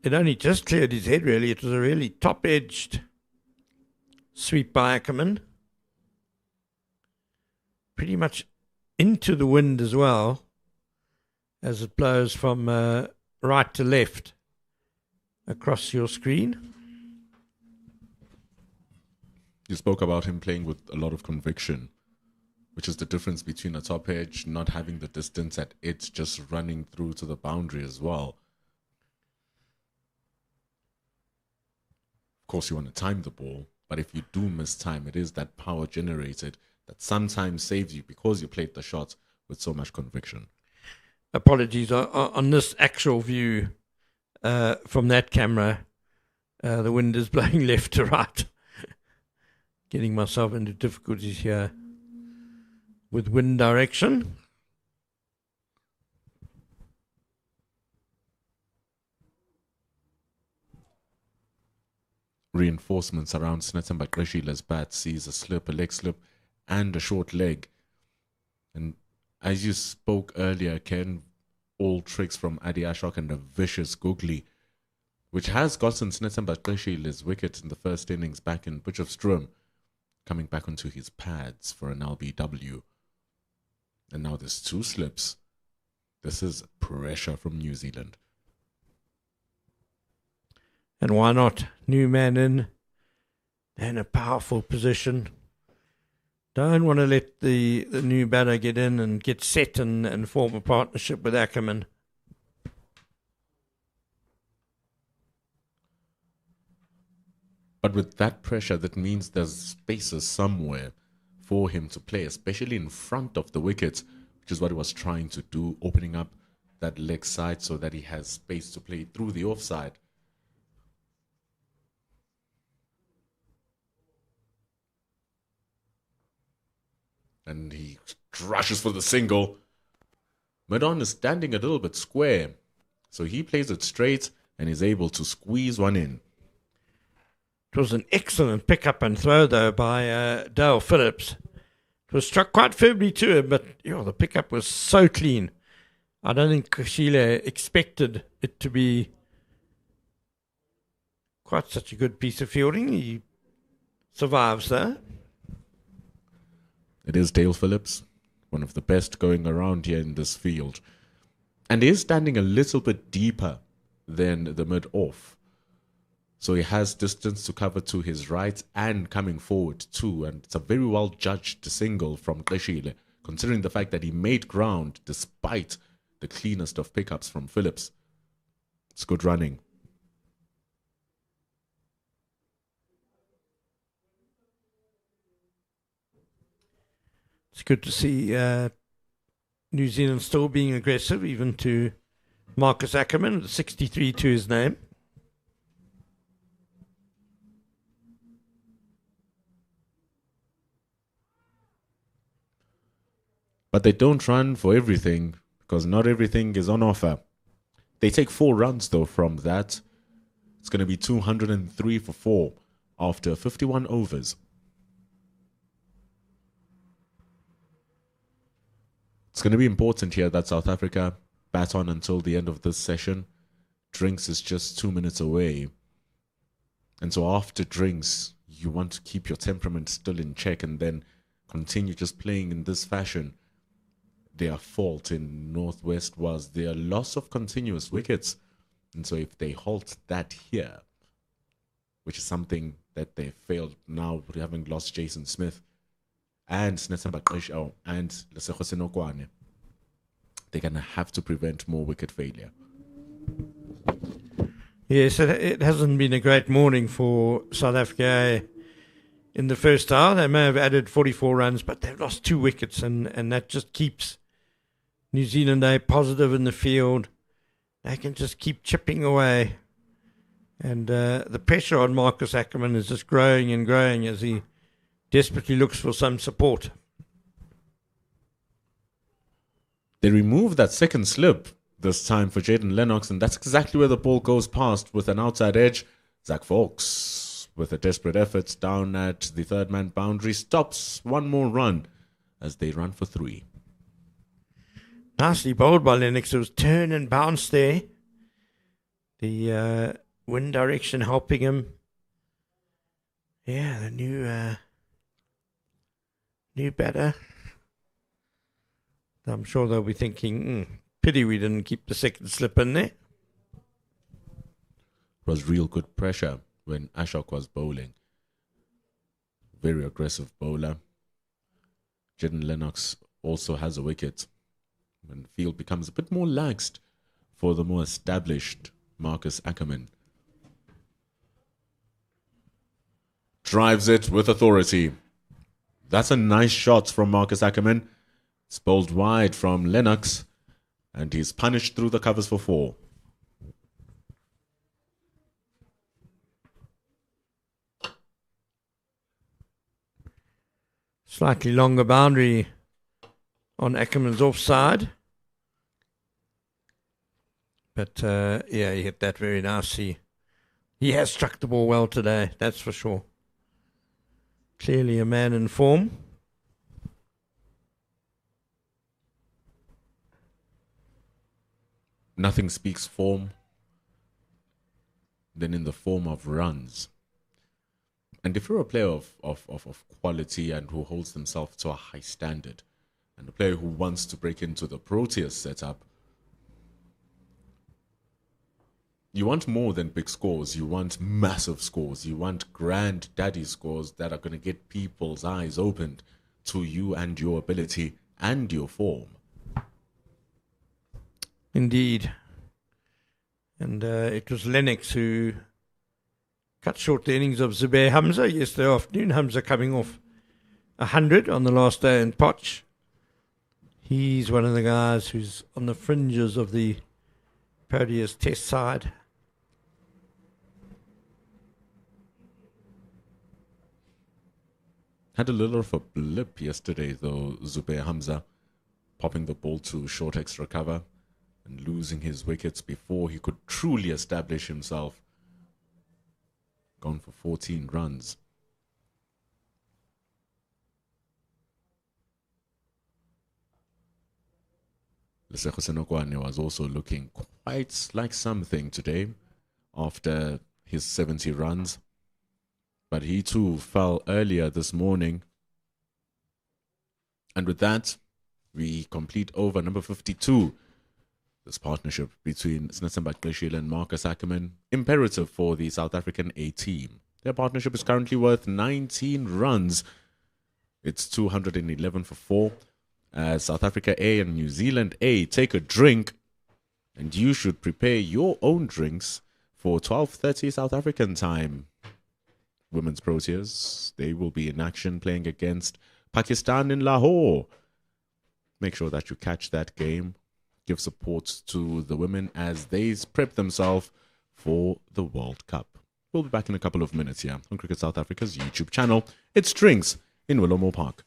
It only just cleared his head, really. It was a really top-edged sweep by Akerman. Pretty much into the wind as well, as it blows from right to left across your screen. You spoke about him playing with a lot of conviction, which is the difference between a top edge not having the distance at it, just running through to the boundary as well. Of course, you want to time the ball, but if you do miss time, it is that power generated that sometimes saves you because you played the shot with so much conviction. Apologies, on this actual view from that camera, the wind is blowing left to right. Getting myself into difficulties here with wind direction. Reinforcements around Snetamba Greshila's bat sees a slip, a leg slip, and a short leg. And as you spoke earlier, Ken, all tricks from Adi Ashok and a vicious googly, which has gotten Snetamba Greshila's wicket in the first innings back in Potchefstroom, coming back onto his pads for an LBW. And now there's 2 slips. This is pressure from New Zealand. And why not? New man in a powerful position. Don't want to let the new batter get in and get set and form a partnership with Akerman. But with that pressure, that means there's spaces somewhere for him to play, especially in front of the wickets, which is what he was trying to do, opening up that leg side so that he has space to play through the offside. And he rushes for the single. Madon is standing a little bit square, so he plays it straight and is able to squeeze one in. It was an excellent pick-up and throw, though, by Dale Phillips. It was struck quite firmly to him, but the pickup was so clean. I don't think Sheila expected it to be quite such a good piece of fielding. He survives, though. It is Dale Phillips, one of the best going around here in this field. And he is standing a little bit deeper than the mid-off. So he has distance to cover to his right and coming forward too. And it's a very well judged single from Qeshile, considering the fact that he made ground despite the cleanest of pickups from Phillips. It's good running. It's good to see New Zealand still being aggressive, even to Marcus Akerman, 63 to his name. But they don't run for everything, because not everything is on offer. They take 4 runs, though, from that. It's going to be 203 for 4 after 51 overs. It's going to be important here that South Africa bat on until the end of this session. Drinks is just 2 minutes away. And so after drinks, you want to keep your temperament still in check and then continue just playing in this fashion. Their fault in Northwest was their loss of continuous wickets. And so if they halt that here, which is something that they failed now, having lost Jason Smith and Snetsamba Qesho and Lesego Senokwane, they're going to have to prevent more wicket failure. Yes, it hasn't been a great morning for South Africa in the first hour. They may have added 44 runs, but they've lost 2 wickets, and that just keeps New Zealand positive in the field. They can just keep chipping away. And the pressure on Marcus Akerman is just growing and growing as he desperately looks for some support. They remove that second slip this time for Jaden Lennox, and that's exactly where the ball goes past with an outside edge. Zach Fawkes, with a desperate effort down at the third man boundary, stops one more run as they run for 3. Nicely bowled by Lennox. It was turn and bounce there. The wind direction helping him. Yeah, the new batter. I'm sure they'll be thinking, pity we didn't keep the second slip in there. It was real good pressure when Ashok was bowling. Very aggressive bowler. Jaden Lennox also has a wicket. And the field becomes a bit more laxed for the more established Marcus Akerman. Drives it with authority. That's a nice shot from Marcus Akerman. It's bowled wide from Lennox, and he's punished through the covers for 4. Slightly longer boundary on Ackerman's offside. But, yeah, he hit that very nicely. He has struck the ball well today, that's for sure. Clearly a man in form. Nothing speaks form than in the form of runs. And if you're a player of quality and who holds himself to a high standard, and a player who wants to break into the Proteas setup, you want more than big scores. You want massive scores. You want granddaddy scores that are going to get people's eyes opened to you and your ability and your form. Indeed. And it was Lennox who cut short the innings of Zubair Hamza yesterday afternoon. Hamza coming off 100 on the last day in Poch. He's one of the guys who's on the fringes of the Proteas Test side. Had a little of a blip yesterday, though, Zubair Hamza, popping the ball to short extra cover and losing his wickets before he could truly establish himself. Gone for 14 runs. Lesego Senokwane was also looking quite like something today after his 70 runs. But he too fell earlier this morning. And with that, we complete over number 52. This partnership between Snitsenbach Glishil and Marcus Akerman, imperative for the South African A team. Their partnership is currently worth 19 runs. It's 211 for 4. As South Africa A and New Zealand A take a drink, and you should prepare your own drinks for 12:30 South African time. Women's Proteas, they will be in action playing against Pakistan in Lahore. Make sure that you catch that game. Give support to the women as they prep themselves for the World Cup. We'll be back in a couple of minutes here on Cricket South Africa's YouTube channel. It's Drinks in Willowmore Park.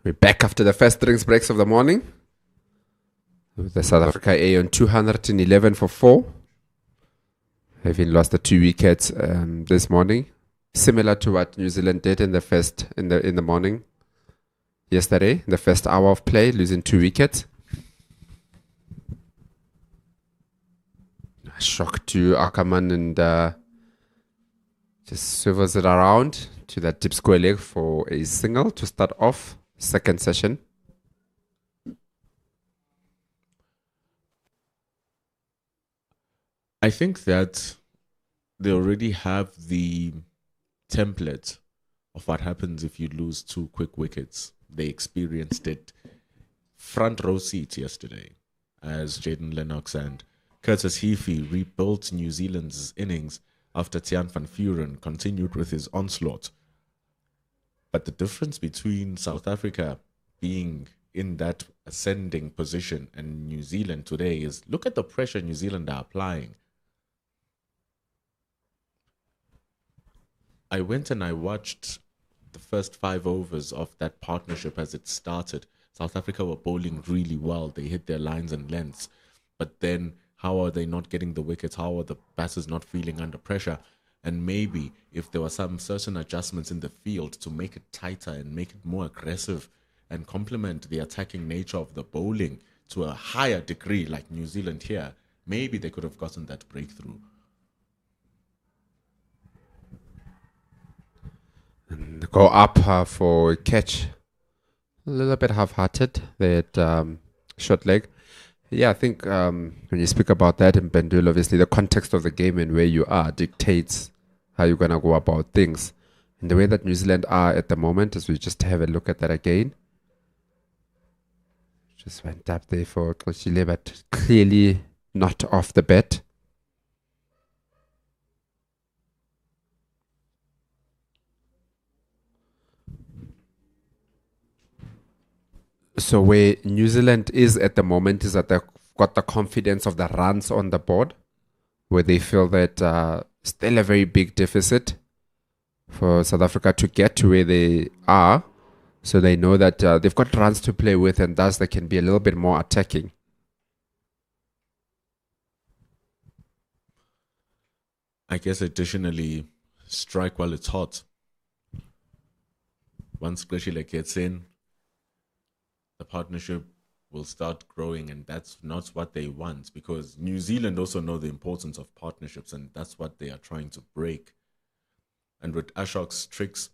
We're back after the first drinks breaks of the morning. With the South Africa A on 211 for 4. having lost the 2 wickets this morning, similar to what New Zealand did in the morning yesterday, the first hour of play, losing 2 wickets. Shock to Akerman and just swivels it around to that deep square leg for a single to start off second session. I think that they already have the template of what happens if you lose 2 quick wickets. They experienced it front row seat yesterday as Jaden Lennox and Curtis Heafy rebuilt New Zealand's innings after Tiaan van Vuren continued with his onslaught. But the difference between South Africa being in that ascending position and New Zealand today is look at the pressure New Zealand are applying. I went and I watched the first 5 overs of that partnership as it started. South Africa were bowling really well. They hit their lines and lengths. But then how are they not getting the wickets? How are the batters not feeling under pressure? And maybe if there were some certain adjustments in the field to make it tighter and make it more aggressive and complement the attacking nature of the bowling to a higher degree like New Zealand here, maybe they could have gotten that breakthrough. And go up for a catch. A little bit half-hearted, that short leg. Yeah, I think when you speak about that in Bandul, obviously the context of the game and where you are dictates how you're going to go about things. And the way that New Zealand are at the moment, as we just have a look at that again. Just went up there for Kloshile, but clearly not off the bet. So where New Zealand is at the moment is that they've got the confidence of the runs on the board, where they feel that still a very big deficit for South Africa to get to where they are. So they know that they've got runs to play with, and thus they can be a little bit more attacking. I guess additionally, strike while it's hot. Once Kloshile gets in, the partnership will start growing, and that's not what they want, because New Zealand also know the importance of partnerships, and that's what they are trying to break. And with Ashok's tricks,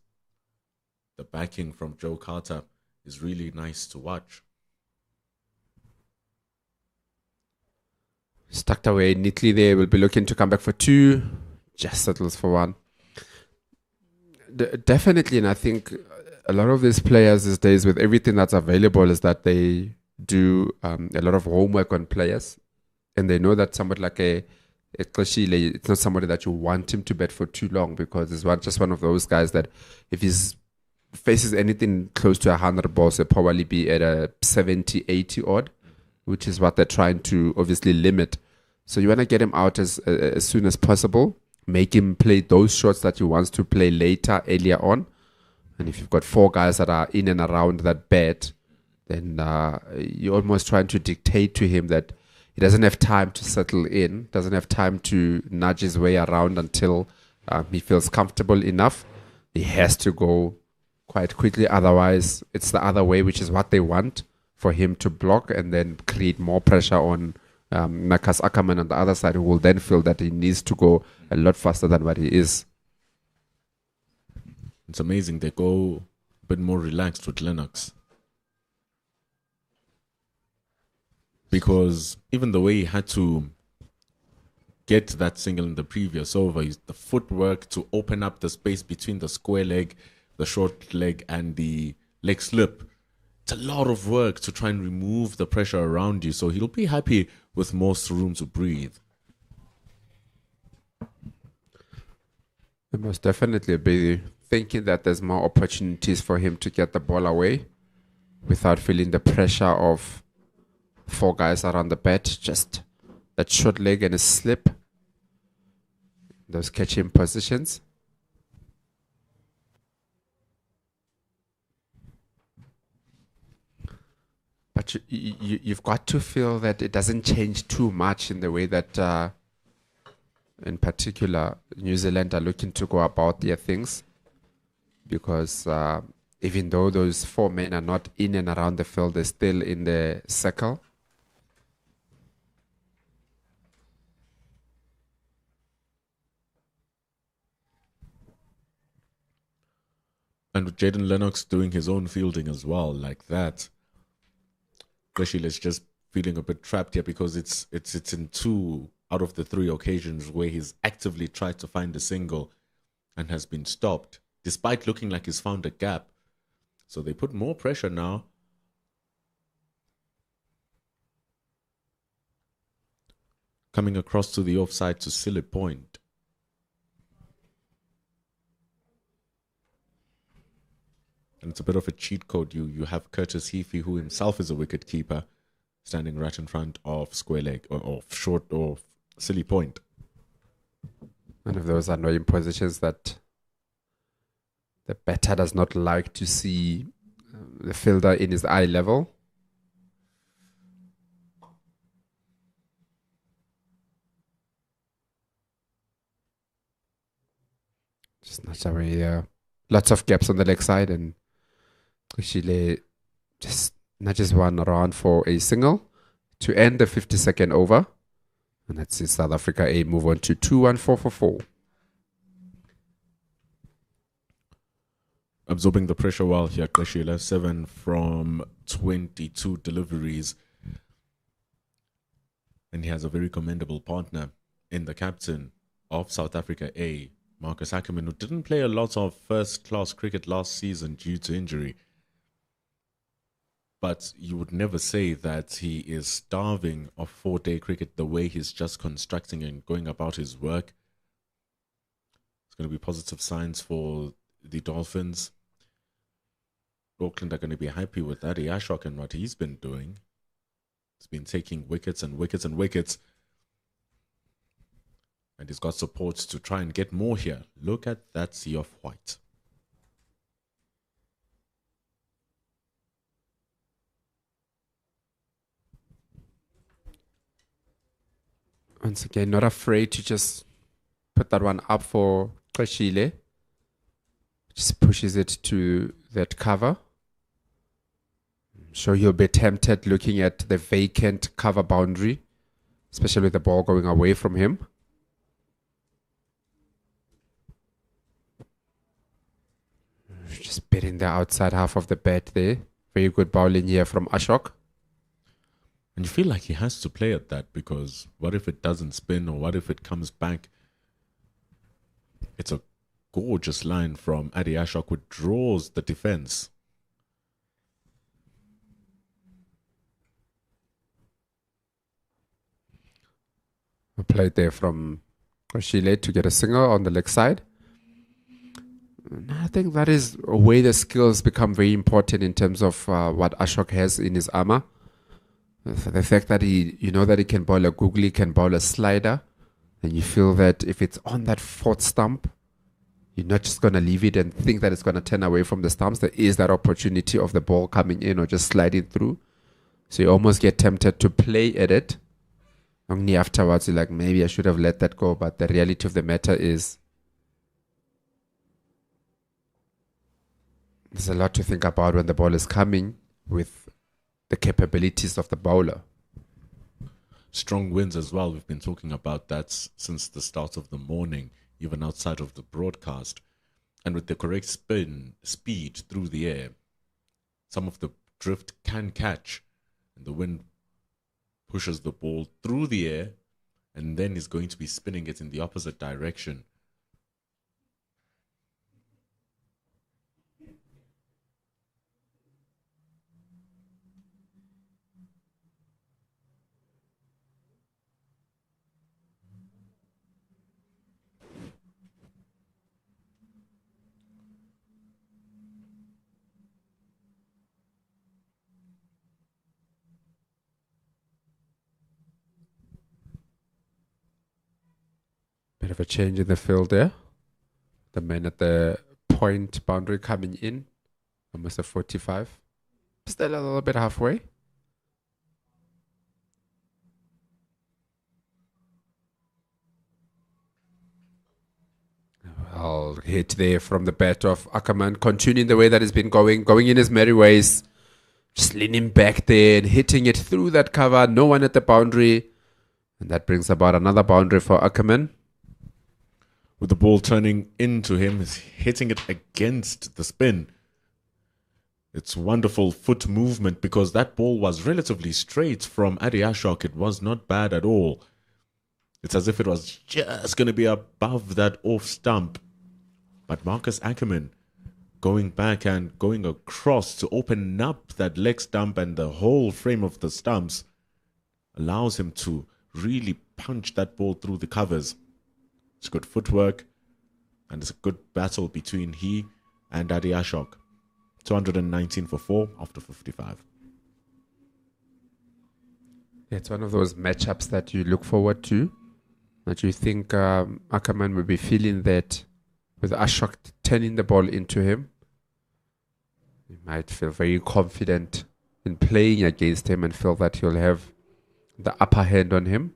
the backing from Joe Carter is really nice to watch. Stuck away neatly there. Will be looking to come back for 2. Just settles for 1. Definitely, and I think a lot of these players these days, with everything that's available, is that they do a lot of homework on players, and they know that somebody like a Kloshile, it's not somebody that you want him to bat for too long, because it's just one of those guys that if he faces anything close to 100 balls, he'll probably be at a 70, 80 odd, which is what they're trying to obviously limit. So you want to get him out as soon as possible, make him play those shots that he wants to play later, earlier on. And if you've got 4 guys that are in and around that bat, then you're almost trying to dictate to him that he doesn't have time to settle in, doesn't have time to nudge his way around until he feels comfortable enough. He has to go quite quickly. Otherwise, it's the other way, which is what they want, for him to block and then create more pressure on Marcus Akerman on the other side, who will then feel that he needs to go a lot faster than what he is. It's amazing. They go a bit more relaxed with Lennox. Because even the way he had to get that single in the previous over, the footwork to open up the space between the square leg, the short leg, and the leg slip. It's a lot of work to try and remove the pressure around you. So he'll be happy with most room to breathe. He must definitely be thinking that there's more opportunities for him to get the ball away without feeling the pressure of 4 guys around the bat. Just that short leg and a slip, those catching positions. But you've got to feel that it doesn't change too much in the way that in particular, New Zealand are looking to go about their things because even though those 4 men are not in and around the field, they're still in the circle. And with Jaden Lennox doing his own fielding as well, like that, Rashil is just feeling a bit trapped here because it's in 2 out of the 3 occasions where he's actively tried to find a single and has been stopped, despite looking like he's found a gap. So they put more pressure now. Coming across to the offside to seal a point. And it's a bit of a cheat code. You have Curtis Heafy, who himself is a wicket keeper, standing right in front of square leg or short or silly point. One of those annoying positions that the batter does not like to see the fielder in his eye level. Just not away there. Lots of gaps on the leg side, and Chile just nudges one around for a single to end the 52nd over. And that's it. South Africa A move on to 2-1-4-4-4. Absorbing the pressure well here, Kashila. 7 from 22 deliveries. And he has a very commendable partner in the captain of South Africa A, Marcus Akerman, who didn't play a lot of first-class cricket last season due to injury. But you would never say that he is starving of 4-day cricket the way he's just constructing and going about his work. It's going to be positive signs for the Dolphins. Auckland are going to be happy with Adi Ashok and what he's been doing. He's been taking wickets and wickets and wickets. And he's got support to try and get more here. Look at that sea of white. Once again, not afraid to just put that one up for Kashile. Just pushes it to that cover. I'm sure he'll be tempted looking at the vacant cover boundary, especially with the ball going away from him. Just betting the outside half of the bat there. Very good bowling here from Ashok. And you feel like he has to play at that because what if it doesn't spin or what if it comes back? It's a gorgeous line from Adi Ashok, which draws the defense. A play there from Chile to get a single on the leg side. And I think that is where the skills become very important in terms of what Ashok has in his armor. The fact that he can bowl a googly, can bowl a slider, and you feel that if it's on that 4th stump, you're not just going to leave it and think that it's going to turn away from the stumps. There is that opportunity of the ball coming in or just sliding through. So you almost get tempted to play at it. Only afterwards, you're like, maybe I should have let that go. But the reality of the matter is, there's a lot to think about when the ball is coming with the capabilities of the bowler. Strong winds as well. We've been talking about that since the start of the morning, even outside of the broadcast. And with the correct speed through the air, some of the drift can catch. And the wind pushes the ball through the air and then is going to be spinning it in the opposite direction. Bit of a change in the field there. The man at the point boundary coming in, almost a 45. Still a little bit halfway. hit there from the bat of Akerman, continuing the way that it's been going in his merry ways. Just leaning back there and hitting it through that cover. No one at the boundary. And that brings about another boundary for Akerman. With the ball turning into him, he's hitting it against the spin. It's wonderful foot movement because that ball was relatively straight from Adi Ashok. It was not bad at all. It's as if it was just going to be above that off stump. But Marcus Akerman going back and going across to open up that leg stump and the whole frame of the stumps allows him to really punch that ball through the covers. It's good footwork and it's a good battle between he and Adi Ashok. 219 for 4 after 55. It's one of those matchups that you look forward to. That you think Akerman will be feeling that with Ashok turning the ball into him. He might feel very confident in playing against him and feel that he'll have the upper hand on him.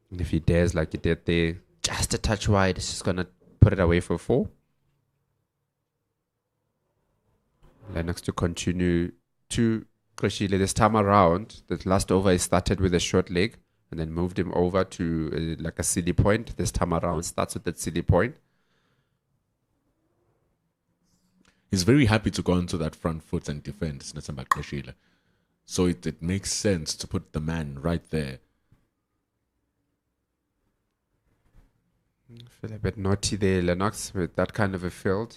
And if he dares like he did there, just a touch wide, he's just going to put it away for 4. Lennox to continue to Kreshile. This time around, the last over he started with a short leg and then moved him over to like a silly point. This time around starts with that silly point. He's very happy to go into that front foot and defend Snetsamba Kreshile. So it makes sense to put the man right there. I feel a bit naughty there, Lennox, with that kind of a field.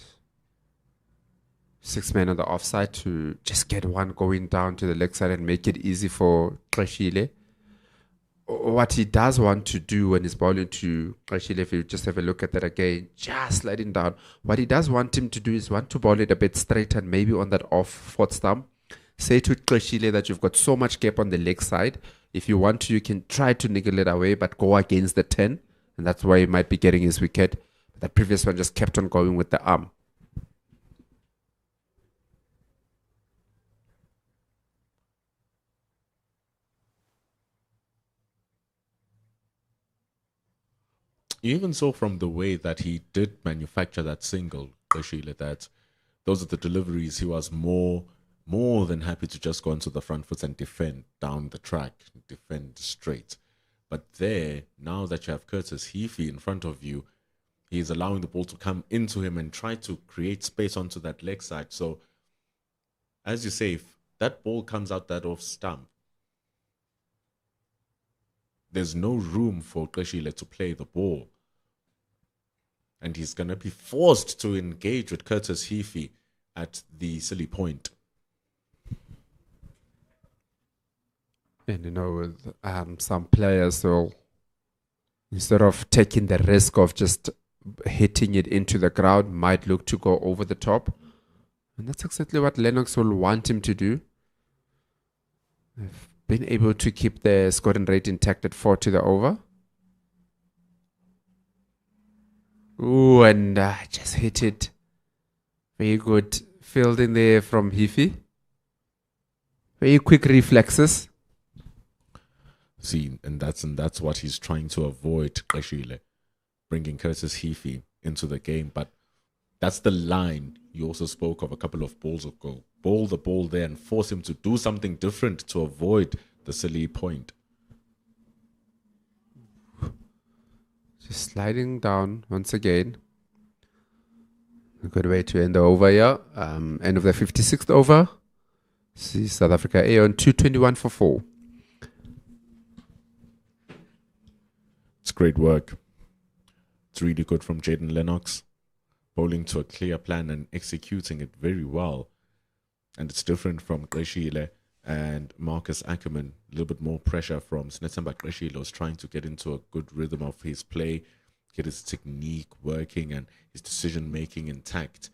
6 men on the offside to just get one going down to the leg side and make it easy for Kreshile. What he does want to do when he's bowling to Kreshile, if you just have a look at that again, just sliding down. What he does want him to do is want to bowl it a bit straight and maybe on that off foot stump. Say to Kreshile that you've got so much gap on the leg side. If you want to, you can try to niggle it away, but go against the 10. And that's why he might be getting his wicket. But the previous one just kept on going with the arm. You even saw from the way that he did manufacture that single, Kreshile, that those are the deliveries. He was more than happy to just go onto the front foot and defend down the track, defend straight. But there, now that you have Curtis Heafy in front of you, he's allowing the ball to come into him and try to create space onto that leg side. So, as you say, if that ball comes out that off stump, there's no room for Kreshile to play the ball. And he's going to be forced to engage with Curtis Heafy at the silly point. And you know, with some players will, instead of taking the risk of just hitting it into the ground, might look to go over the top. And that's exactly what Lennox will want him to do. They've been able to keep the scoring rate intact at 4 to the over. Ooh, and just hit it. Very good fielding there from Heafy. Very quick reflexes. See, and that's what he's trying to avoid, Kreshile, bringing Curtis Heafy into the game. But that's the line you also spoke of a couple of balls ago. Bowl the ball there and force him to do something different to avoid the silly point. Just sliding down once again. A good way to end the over here. End of the 56th over. See South Africa A on 221 for 4. It's great work. It's really good from Jaden Lennox. Bowling to a clear plan and executing it very well. And it's different from Kreshile and Marcus Akerman. A little bit more pressure from Snetsamba Kreshile, who's trying to get into a good rhythm of his play, get his technique working and his decision making intact.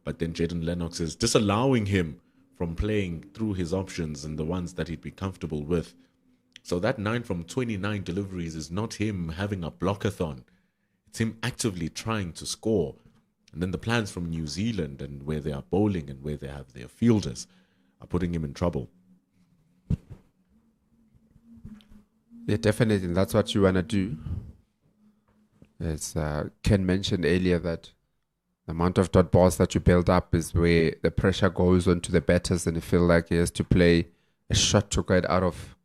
But then Jaden Lennox is disallowing him from playing through his options and the ones that he'd be comfortable with. So that 9 from 29 deliveries is not him having a blockathon. It's him actively trying to score. And then the plans from New Zealand and where they are bowling and where they have their fielders are putting him in trouble. Yeah, definitely. That's what you want to do. As Ken mentioned earlier, that the amount of dot balls that you build up is where the pressure goes onto the batters, and you feel like he has to play a shot to get out of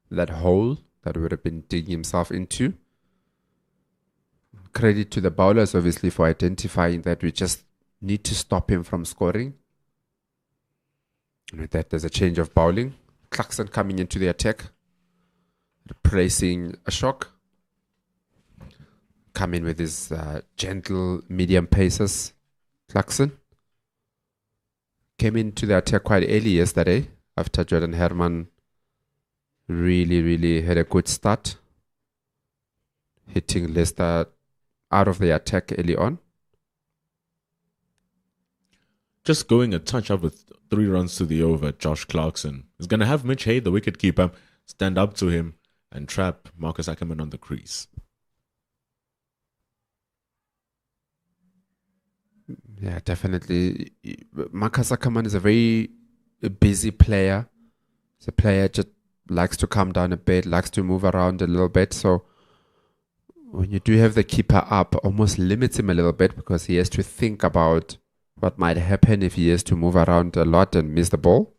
that hole that would have been digging himself into. Credit to the bowlers, obviously, for identifying that we just need to stop him from scoring. And with that, there's a change of bowling. Clarkson coming into the attack, replacing Ashok. Come in with his gentle medium paces. Clarkson came into the attack quite early yesterday after Jordan Herman really had a good start, hitting Leicester out of the attack early on. Just going a touch up with 3 runs to the over, Josh Clarkson is going to have Mitch Hay, the wicketkeeper, stand up to him and trap Marcus Akerman on the crease. Yeah, definitely. Marcus Akerman is a very busy player. He's a player just likes to calm down a bit, likes to move around a little bit. So when you do have the keeper up, almost limits him a little bit because he has to think about what might happen if he has to move around a lot and miss the ball.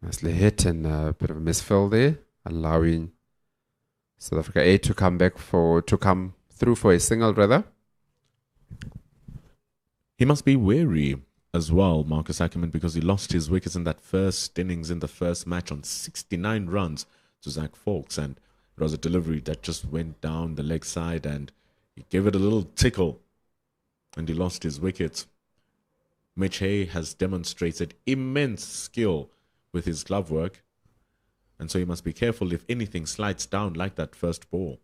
Nicely hit and a bit of a misfill there, allowing South Africa A to come through for a single rather. He must be wary as well, Marcus Akerman, because he lost his wickets in that first innings in the first match on 69 runs to Zach Fawkes, and it was a delivery that just went down the leg side and he gave it a little tickle and he lost his wicket. Mitch Hay has demonstrated immense skill with his glove work, and so he must be careful if anything slides down like that first ball.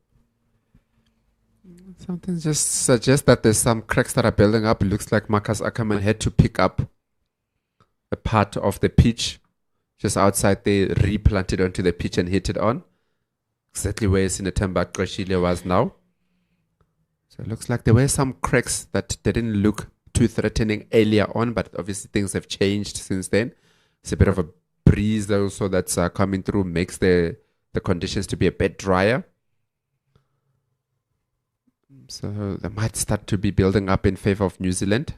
Something just suggests that there's some cracks that are building up. It looks like Marcus Akerman had to pick up a part of the pitch just outside there, replant it onto the pitch and hit it on. Exactly where Sinetemba Qeshile was now. So it looks like there were some cracks that didn't look too threatening earlier on, but obviously things have changed since then. It's a bit of a breeze also that's coming through, makes the conditions to be a bit drier. So they might start to be building up in favor of New Zealand.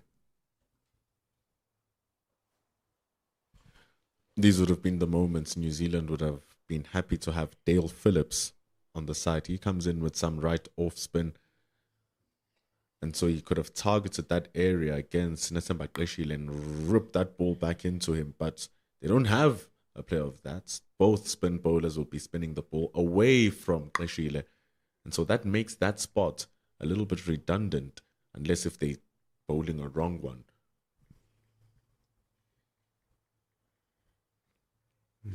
These would have been the moments New Zealand would have been happy to have Dale Phillips on the side. He comes in with some right off spin, and so he could have targeted that area against Sinetemba Qeshile and ripped that ball back into him. But they don't have a player of that. Both spin bowlers will be spinning the ball away from Qeshile, and so that makes that spot a little bit redundant, unless if they're bowling a wrong one.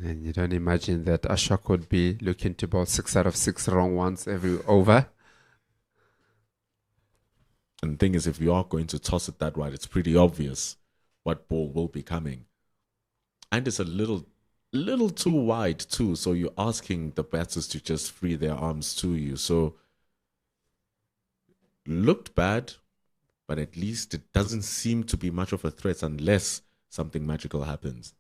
And you don't imagine that Ashok would be looking to bowl 6 out of 6 wrong ones every over. And the thing is, if you are going to toss it that wide, it's pretty obvious what ball will be coming. And it's a little too wide too, so you're asking the batters to just free their arms to you. So looked bad, but at least it doesn't seem to be much of a threat unless something magical happens.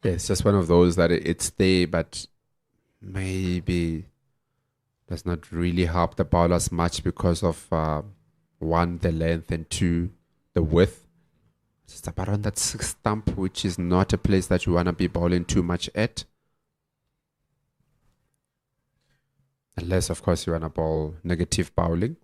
Yeah, it's just one of those that it's there, but maybe does not really help the bowlers much because of 1, the length, and 2, the width. It's about on that 6th stump, which is not a place that you want to be bowling too much at. Unless, of course, you want to bowl negative bowling.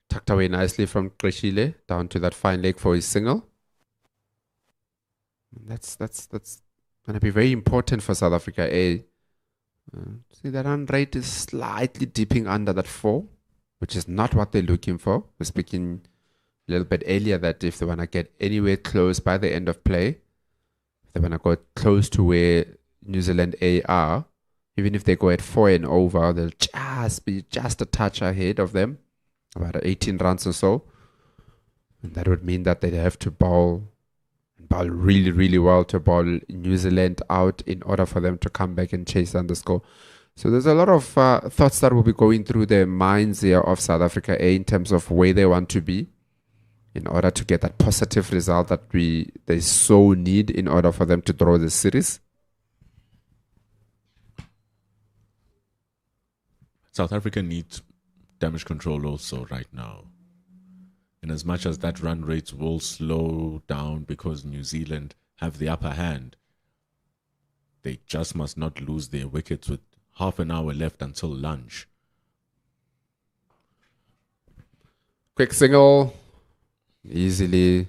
Tucked away nicely from Qeshile down to that fine leg for his single. That's going to be very important for South Africa A. See, the run rate is slightly dipping under that 4, which is not what they're looking for. We're speaking a little bit earlier that if they want to get anywhere close by the end of play, if they want to go close to where New Zealand A are, even if they go at 4 and over, they'll just be just a touch ahead of them, about 18 runs or so. And that would mean that they'd have to bowl really well to bowl New Zealand out in order for them to come back and chase down the score. So there's a lot of thoughts that will be going through the minds here of South Africa A in terms of where they want to be in order to get that positive result that they so need in order for them to draw the series. South Africa needs damage control also right now. In as much as that run rate will slow down because New Zealand have the upper hand, they just must not lose their wickets with half an hour left until lunch. Quick single, easily in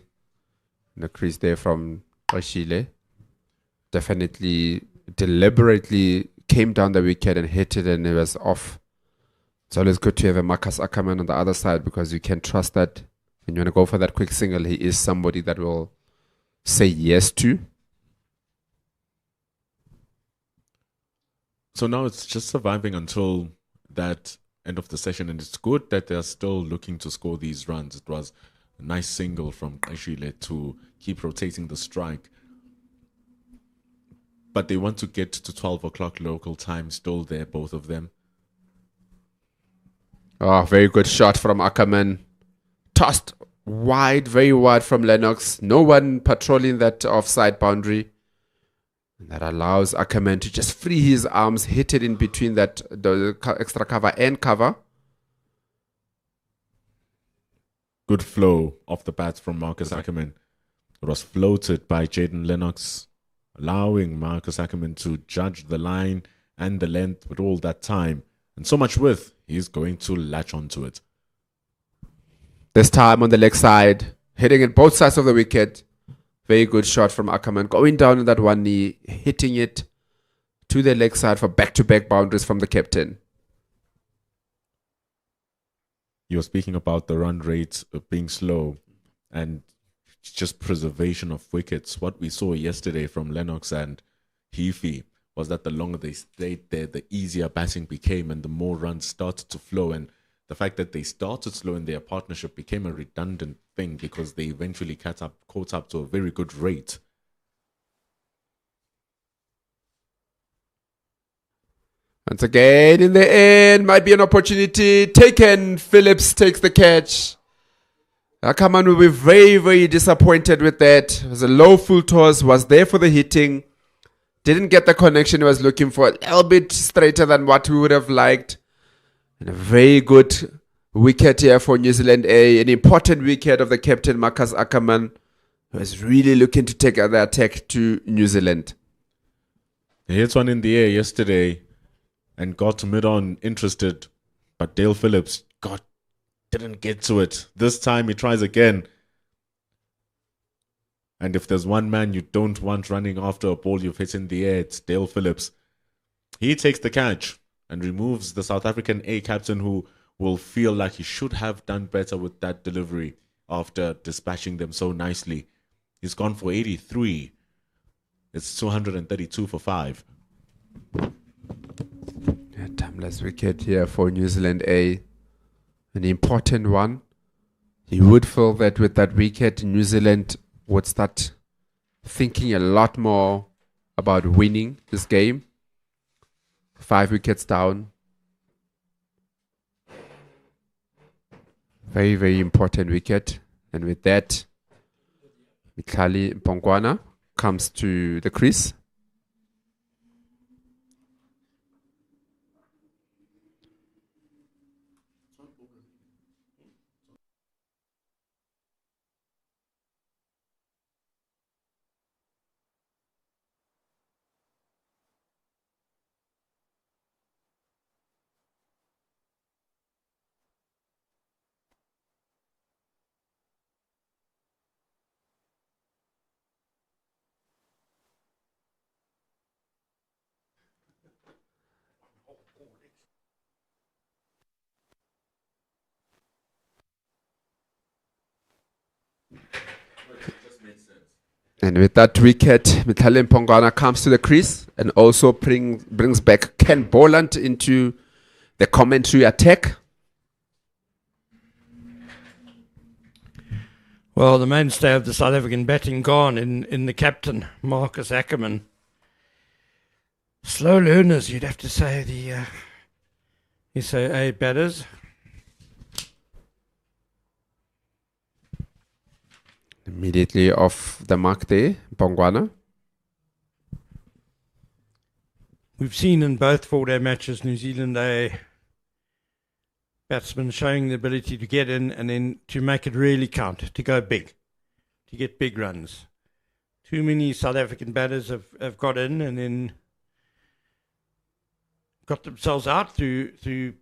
the crease there from Rashile. Definitely, deliberately came down the wicket and hit it, and it was off. It's always good to have a Marcus Akerman on the other side because you can trust that when you want to go for that quick single, he is somebody that will say yes to. So now it's just surviving until that end of the session, and it's good that they're still looking to score these runs. It was a nice single from Kashile to keep rotating the strike. But they want to get to 12 o'clock local time, still there, both of them. Oh, very good shot from Akerman. Tossed wide, very wide from Lennox. No one patrolling that offside boundary. And that allows Akerman to just free his arms, hit it in between the extra cover and cover. Good flow off the bat from Marcus Akerman. It was floated by Jaden Lennox, allowing Marcus Akerman to judge the line and the length with all that time. And so much width, he's going to latch onto it. This time on the leg side, hitting it both sides of the wicket. Very good shot from Akerman, going down on that one knee, hitting it to the leg side for back-to-back boundaries from the captain. You're speaking about the run rate being slow and just preservation of wickets. What we saw yesterday from Lennox and Heafy was that the longer they stayed there, the easier batting became and the more runs started to flow. And the fact that they started slow in their partnership became a redundant thing because they eventually caught up to a very good rate. Once again, in the end, might be an opportunity taken. Phillips takes the catch. Akerman will be very, very disappointed with that. It was a low full toss, was there for the hitting. Didn't get the connection he was looking for. A little bit straighter than what we would have liked. And a very good wicket here for New Zealand A. An important wicket of the captain, Marcus Akerman, who is really looking to take the attack to New Zealand. He hit one in the air yesterday and got mid-on interested, but Dale Phillips didn't get to it. This time he tries again. And if there's one man you don't want running after a ball you've hit in the air, it's Dale Phillips. He takes the catch and removes the South African A captain, who will feel like he should have done better with that delivery after dispatching them so nicely. He's gone for 83. It's 232 for 5. A timeless wicket here for New Zealand A. An important one. You would feel that with that wicket, New Zealand would start thinking a lot more about winning this game. 5 wickets down. Very, very important wicket. And with that, Mikali Mpongwana comes to the crease. And with that wicket, Mikali Mpongwana comes to the crease and also brings back Ken Boland into the commentary attack. Well, the mainstay of the South African batting gone in the captain, Marcus Akerman. slow learners, you'd have to say, the SAA batters. Immediately off the mark there, Bongwana. We've seen in both four-day matches New Zealand batsmen showing the ability to get in and then to make it really count, to go big, to get big runs. Too many South African batters have got in and then got themselves out through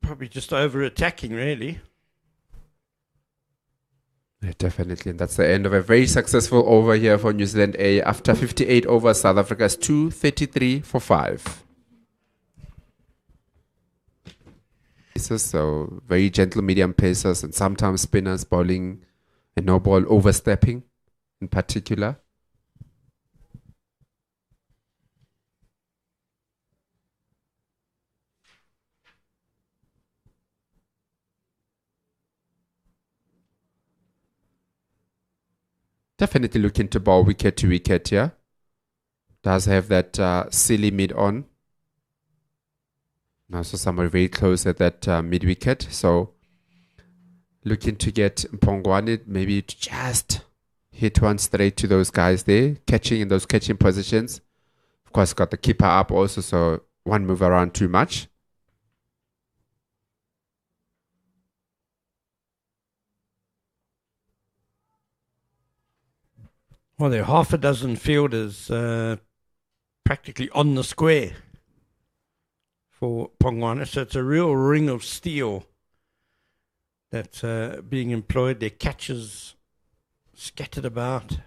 probably just over-attacking, really. Yeah, definitely. And that's the end of a very successful over here for New Zealand A. After 58 overs, South Africa's 233 for 5. So very gentle medium pacers and sometimes spinners bowling a no ball overstepping in particular. Definitely looking to bowl wicket to wicket here. Does have that silly mid on. Now, so somewhere very close at that mid wicket. So looking to get Mpongwane maybe to just hit one straight to those guys there, catching in those catching positions. Of course, got the keeper up also, so one move around too much. Well, there are half a dozen fielders practically on the square for Pongwana, so it's a real ring of steel that's being employed. Their catches scattered about.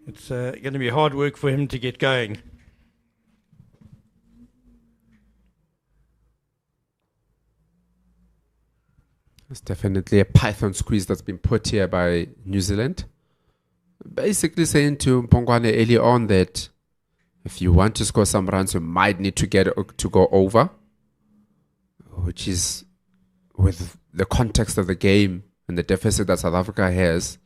It's going to be hard work for him to get going. It's definitely a python squeeze that's been put here by New Zealand. Basically saying to Mpongwane early on that if you want to score some runs, you might need to go over, which is with the context of the game and the deficit that South Africa has.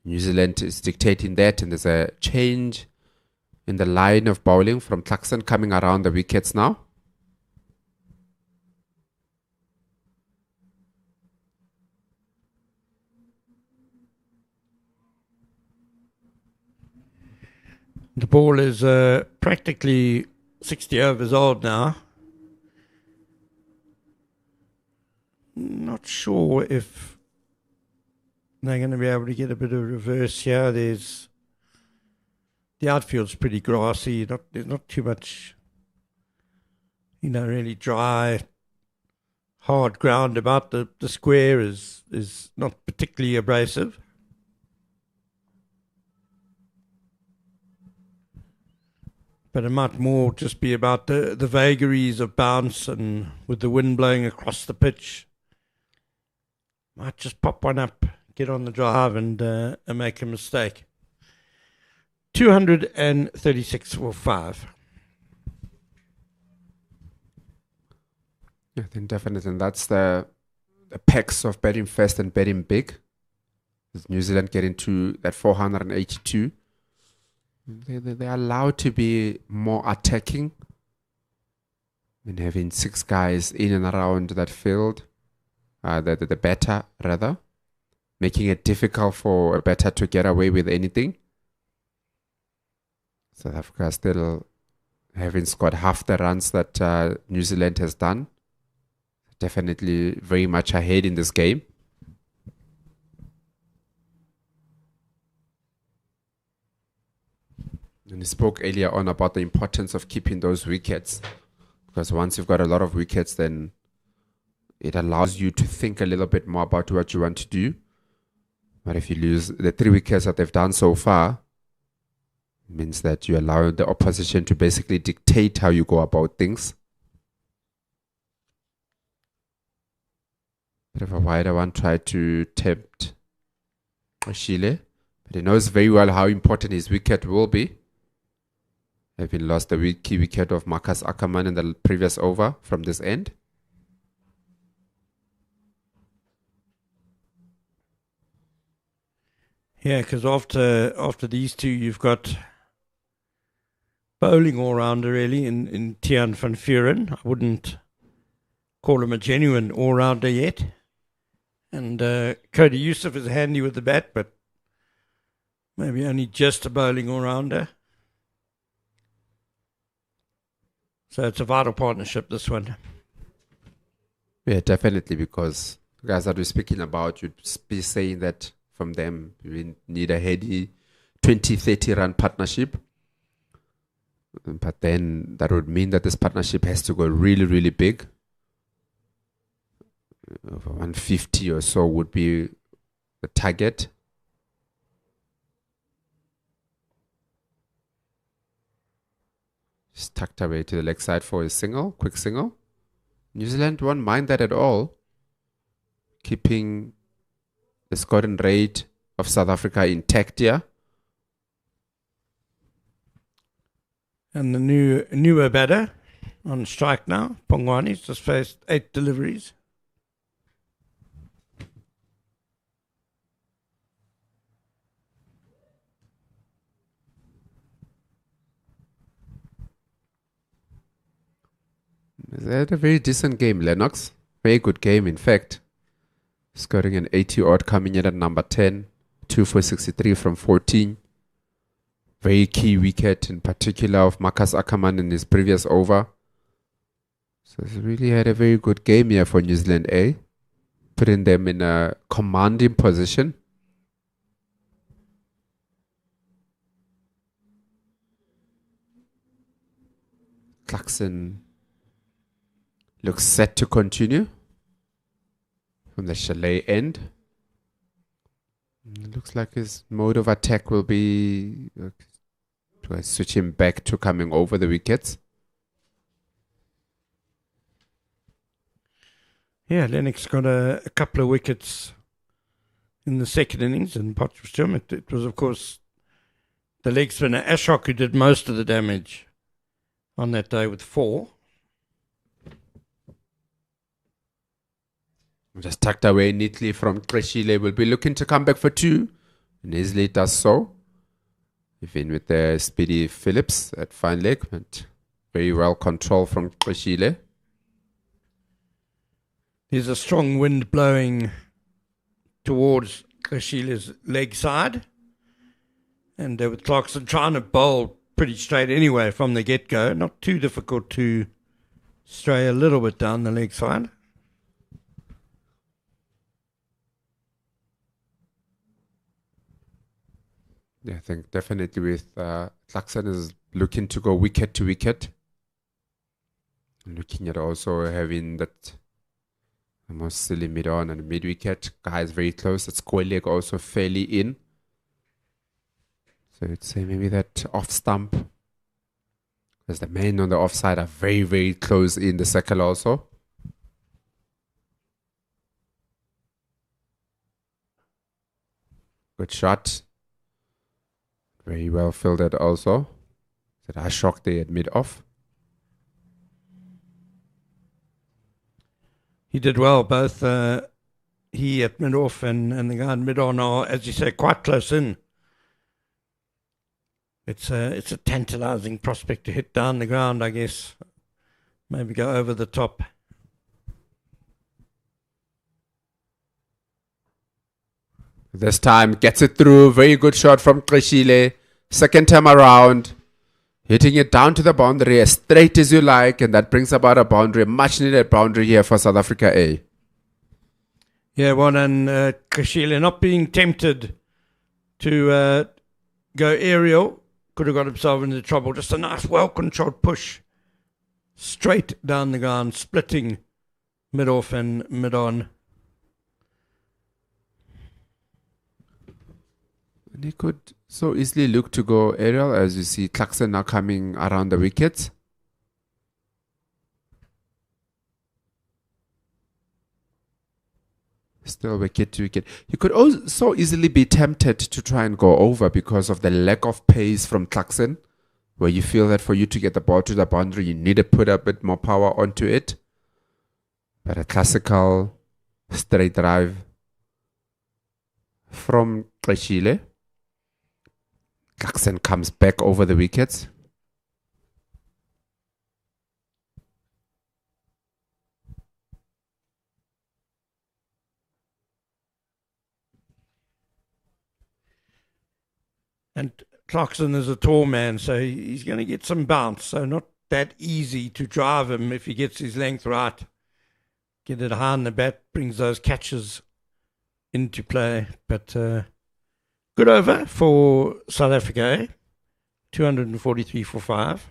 New Zealand is dictating that, and there's a change in the line of bowling from Clarkson coming around the wickets now. The ball is practically 60 overs old now. Not sure if they're going to be able to get a bit of reverse here. The outfield's pretty grassy. There's not too much, really dry, hard ground about. The square is not particularly abrasive. But it might more just be about the vagaries of bounce and with the wind blowing across the pitch. Might just pop one up, get on the drive and make a mistake. 236 for 5. I think definitely, and that's the pecs of betting first and betting big. With New Zealand getting to that 482. They're allowed to be more attacking and having 6 guys in and around that field, the batter rather, making it difficult for a batter to get away with anything. South Africa still having scored half the runs that New Zealand has done. Definitely very much ahead in this game. And he spoke earlier on about the importance of keeping those wickets, because once you've got a lot of wickets, then it allows you to think a little bit more about what you want to do. But if you lose the 3 wickets that they've done so far, it means that you allow the opposition to basically dictate how you go about things. Bit of a wider one, tried to tempt Ashile, but he knows very well how important his wicket will be. Having lost the key wicket of Marcus Akerman in the previous over from this end. Yeah, because after these two, you've got bowling all-rounder, really, in Tian van Vuren. I wouldn't call him a genuine all-rounder yet. And Cody Youssef is handy with the bat, but maybe only just a bowling all-rounder. So it's a vital partnership, this one. Yeah, definitely, because the guys that we're speaking about, you'd be saying that from them, we need a heady 20, 30 run partnership. But then that would mean that this partnership has to go really, really big. 150 or so would be the target. Just tucked away to the leg side for a single, quick single. New Zealand won't mind that at all. Keeping the scoring rate of South Africa intact here. And the newer batter on strike now, Pongwani's just faced 8 deliveries. They had a very decent game, Lennox. Very good game, in fact. Scoring an 80 odd coming in at number 10. 2 for 63 from 14. Very key wicket, in particular, of Marcus Akerman in his previous over. So he really had a very good game here for New Zealand A. Putting them in a commanding position. Clarkson looks set to continue from the chalet end. It looks like his mode of attack will be switch him back to coming over the wickets. Yeah, Lennox got a couple of wickets in the second innings in Potchefstroom. It was, of course, the leg spinner Ashok who did most of the damage on that day with 4. Just tucked away neatly from Kreshile. Will be looking to come back for 2. And easily does so. Even with the speedy Phillips at fine leg. But very well controlled from Kreshile. There's a strong wind blowing towards Kreshile's leg side. And with Clarkson trying to bowl pretty straight anyway from the get-go. Not too difficult to stray a little bit down the leg side. Yeah, I think definitely with Clarkson is looking to go wicket to wicket. Looking at also having that almost silly mid-on and mid-wicket. Guys very close. That square leg also fairly in. So I'd say maybe that off stump. Because the men on the offside are very, very close in the circle also. Good shot. Very well fielded also. That Ashok they at mid-off. He did well. Both he at mid-off and the guy at mid-on are, as you say, quite close in. It's a tantalising prospect to hit down the ground, I guess. Maybe go over the top. This time gets it through. Very good shot from Kreshile. Second time around. Hitting it down to the boundary as straight as you like. And that brings about a boundary. Much needed boundary here for South Africa A. Yeah, well, and Kreshile not being tempted to go aerial. Could have got himself into trouble. Just a nice, well-controlled push. Straight down the ground. Splitting mid-off and mid-on. And he could so easily look to go aerial, as you see Clarkson now coming around the wickets. Still wicket to wicket. You could also so easily be tempted to try and go over because of the lack of pace from Clarkson, where you feel that for you to get the ball to the boundary, you need to put a bit more power onto it. But a classical straight drive from Kreshile. Jackson comes back over the wickets. And Clarkson is a tall man, so he's going to get some bounce. So not that easy to drive him if he gets his length right. Get it high on the bat, brings those catches into play. But good over for South Africa, eh? 243 for 5.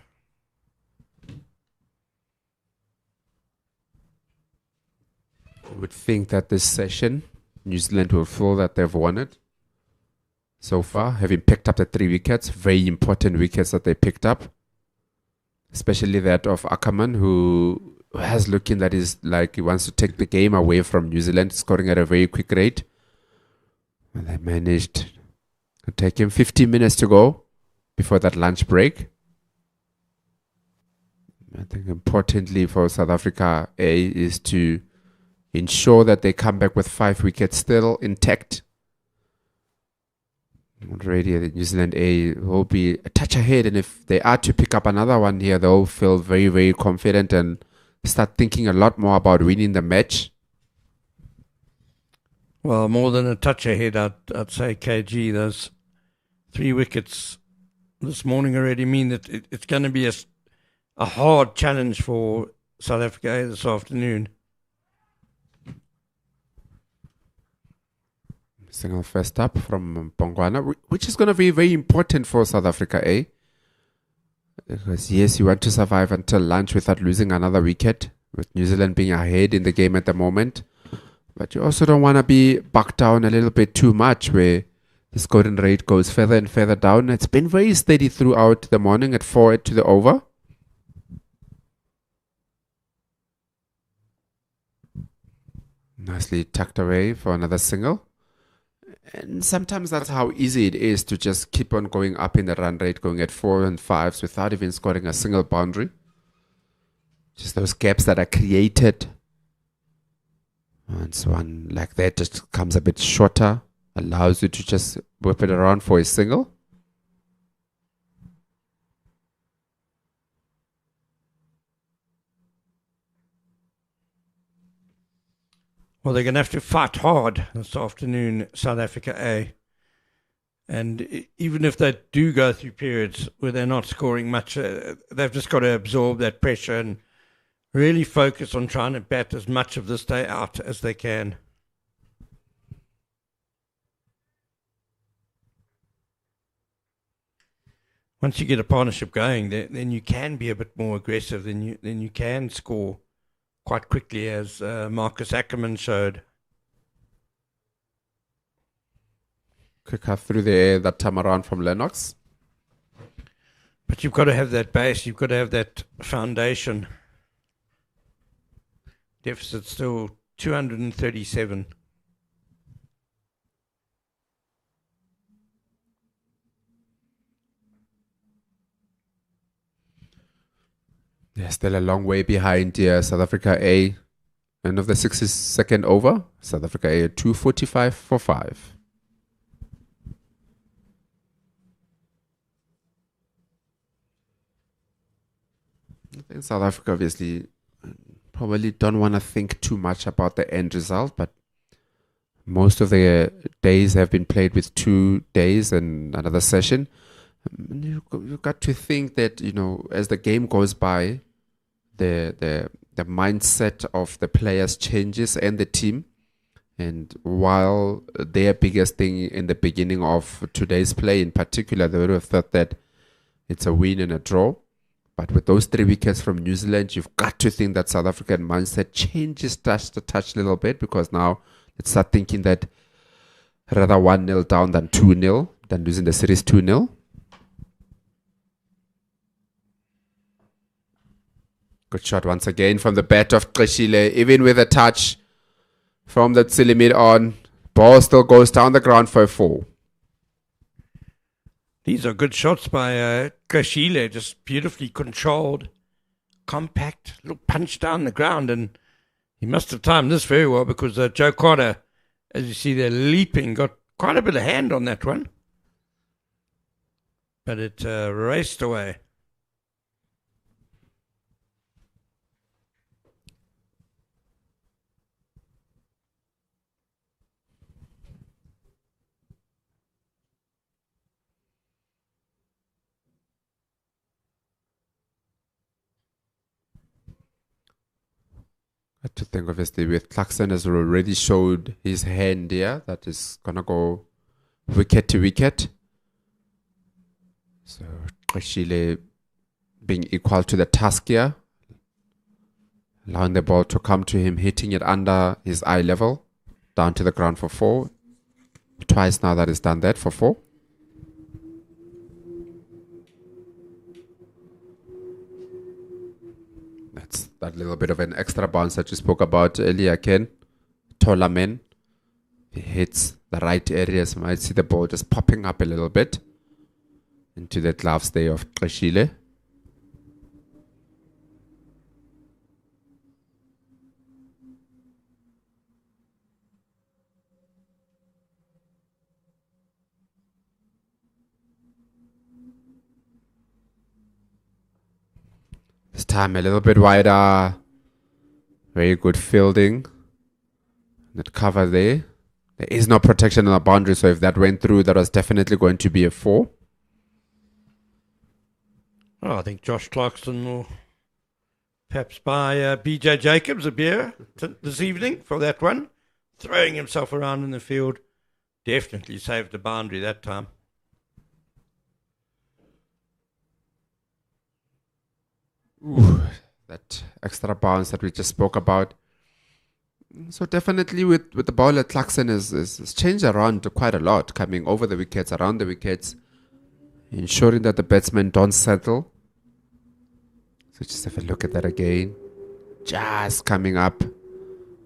I would think that this session, New Zealand will feel that they've won it so far, having picked up the 3 wickets, very important wickets that they picked up, especially that of Akerman, who has looking that is like he wants to take the game away from New Zealand, scoring at a very quick rate. And they managed to take him 15 minutes to go before that lunch break. I think importantly for South Africa A is to ensure that they come back with 5 wickets still intact. Already the New Zealand A will be a touch ahead, and if they are to pick up another one here, they'll feel very, very confident and start thinking a lot more about winning the match. Well, more than a touch ahead, I'd say, KG. Those 3 wickets this morning already mean that it's going to be a hard challenge for South Africa this afternoon. Single first up from Pongwana, which is going to be very important for South Africa A. Because yes, you want to survive until lunch without losing another wicket, with New Zealand being ahead in the game at the moment. But you also don't want to be backed down a little bit too much, where the scoring rate goes further and further down. It's been very steady throughout the morning at 4 to the over. Nicely tucked away for another single. And sometimes that's how easy it is to just keep on going up in the run rate, going at 4 and 5s without even scoring a single boundary. Just those gaps that are created. Once one like that just comes a bit shorter, allows you to just whip it around for a single. Well, they're going to have to fight hard this afternoon, South Africa A. And even if they do go through periods where they're not scoring much, they've just got to absorb that pressure and really focus on trying to bat as much of this day out as they can. Once you get a partnership going, then you can be a bit more aggressive. Then you can score quite quickly, as Marcus Akerman showed. Quick cut through the air that time around from Lennox. But you've got to have that base. You've got to have that foundation. Deficit still 237. They're still a long way behind here. South Africa A, end of the 62nd over. South Africa A 245 for 5. I think South Africa obviously probably don't want to think too much about the end result, but most of the days have been played with 2 days and another session. You've got to think that, you know, as the game goes by, the mindset of the players changes and the team. And while their biggest thing in the beginning of today's play in particular, they would have thought that it's a win and a draw. But with those 3 wickets from New Zealand, you've got to think that South African mindset changes touch to touch a little bit, because now let's start thinking that rather 1-0 down than 2-0, than losing the series 2-0. Good shot once again from the bat of Qeshile, even with a touch from that silly mid on. Ball still goes down the ground for a 4. These are good shots by Qeshile, just beautifully controlled, compact, little punch down the ground. And he must have timed this very well, because Joe Carter, as you see there, leaping, got quite a bit of hand on that one. but it raced away. I have to think, obviously, with Clarkson has already showed his hand here. That is going to go wicket to wicket. So, Trishile being equal to the task here. Allowing the ball to come to him, hitting it under his eye level. Down to the ground for 4. Twice now that he's done that for 4. That's that little bit of an extra bounce that you spoke about earlier, Ken. Taller man. He hits the right areas. You might see the ball just popping up a little bit into the gloves there of Trishile. This time a little bit wider. Very good fielding. That cover there. There is no protection on the boundary, so if that went through, that was definitely going to be a 4. Oh, I think Josh Clarkson will perhaps buy BJ Jacobs a beer this evening for that one. Throwing himself around in the field. Definitely saved the boundary that time. Ooh, that extra bounce that we just spoke about. So definitely with the bowler, Clarkson is changed around quite a lot, coming over the wickets, around the wickets, ensuring that the batsmen don't settle. So just have a look at that again. Just coming up a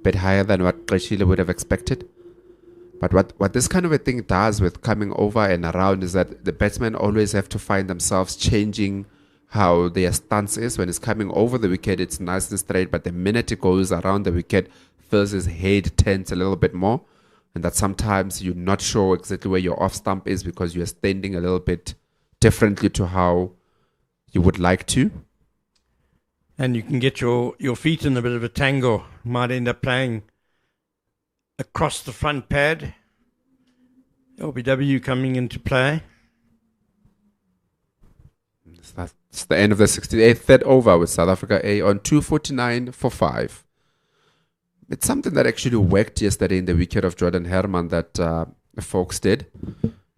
bit higher than what Trishile would have expected. But what this kind of a thing does with coming over and around is that the batsmen always have to find themselves changing how their stance is. When it's coming over the wicket, it's nice and straight, but the minute it goes around the wicket, feels his head tense a little bit more, and that sometimes you're not sure exactly where your off stump is because you're standing a little bit differently to how you would like to. And you can get your feet in a bit of a tangle. Might end up playing across the front pad. LBW coming into play. That's the end of the 68th third over with South Africa A on 249 for 5. It's something that actually worked yesterday in the wicket of Jordan Herman that the folks did.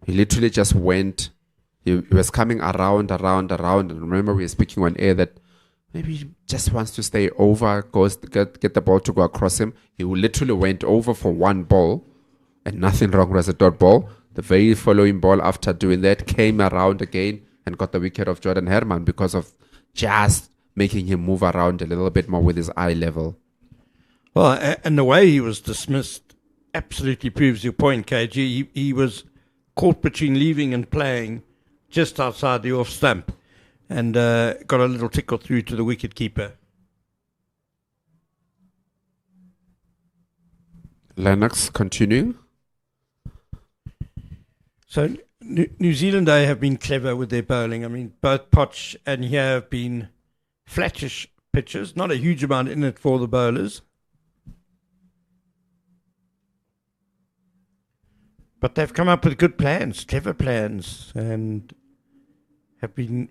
He literally just went, he was coming around. And remember we were speaking on air that maybe he just wants to stay over, goes to get the ball to go across him. He literally went over for one ball and nothing wrong with a dot ball. The very following ball after doing that came around again and got the wicket of Jordan Herman because of just making him move around a little bit more with his eye level. Well, and the way he was dismissed absolutely proves your point, KG. He was caught between leaving and playing just outside the off stump and got a little tickle through to the wicket keeper. Lennox continuing. So New Zealand have been clever with their bowling. I mean, both Potch and here have been flattish pitches, not a huge amount in it for the bowlers. But they've come up with good plans, clever plans, and have been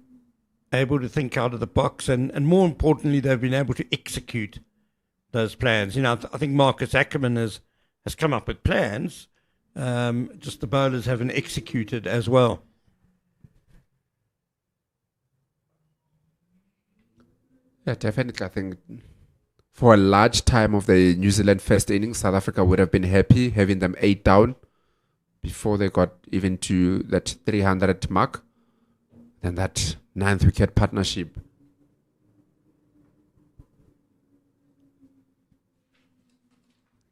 able to think out of the box. And more importantly, they've been able to execute those plans. You know, I think Marcus Akerman has come up with plans. Just the bowlers haven't executed as well. Yeah, definitely. I think for a large time of the New Zealand first innings, South Africa would have been happy having them 8 down before they got even to that 300 mark. Then that 9th wicket partnership.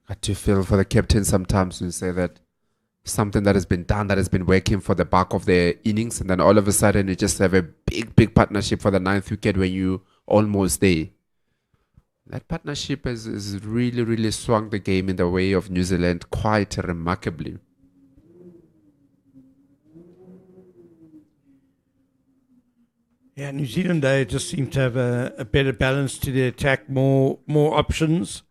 I do feel for the captain sometimes when you say that something that has been done, that has been working for the back of the innings, and then all of a sudden you just have a big partnership for the 9th wicket when you almost there. That partnership has really swung the game in the way of New Zealand quite remarkably. Yeah, New Zealand, they just seem to have a better balance to their attack, more options.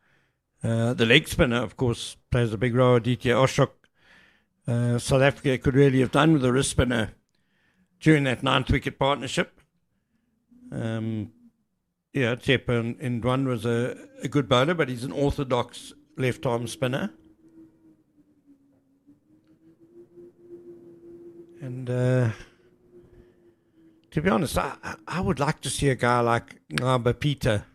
The leg spinner, of course, plays a big role. Aditya Ashok. South Africa could really have done with a wrist spinner during that 9th-wicket partnership. Tsepa Ndwan was a good bowler, but he's an orthodox left-arm spinner. And to be honest, I would like to see a guy like Ngaba Peter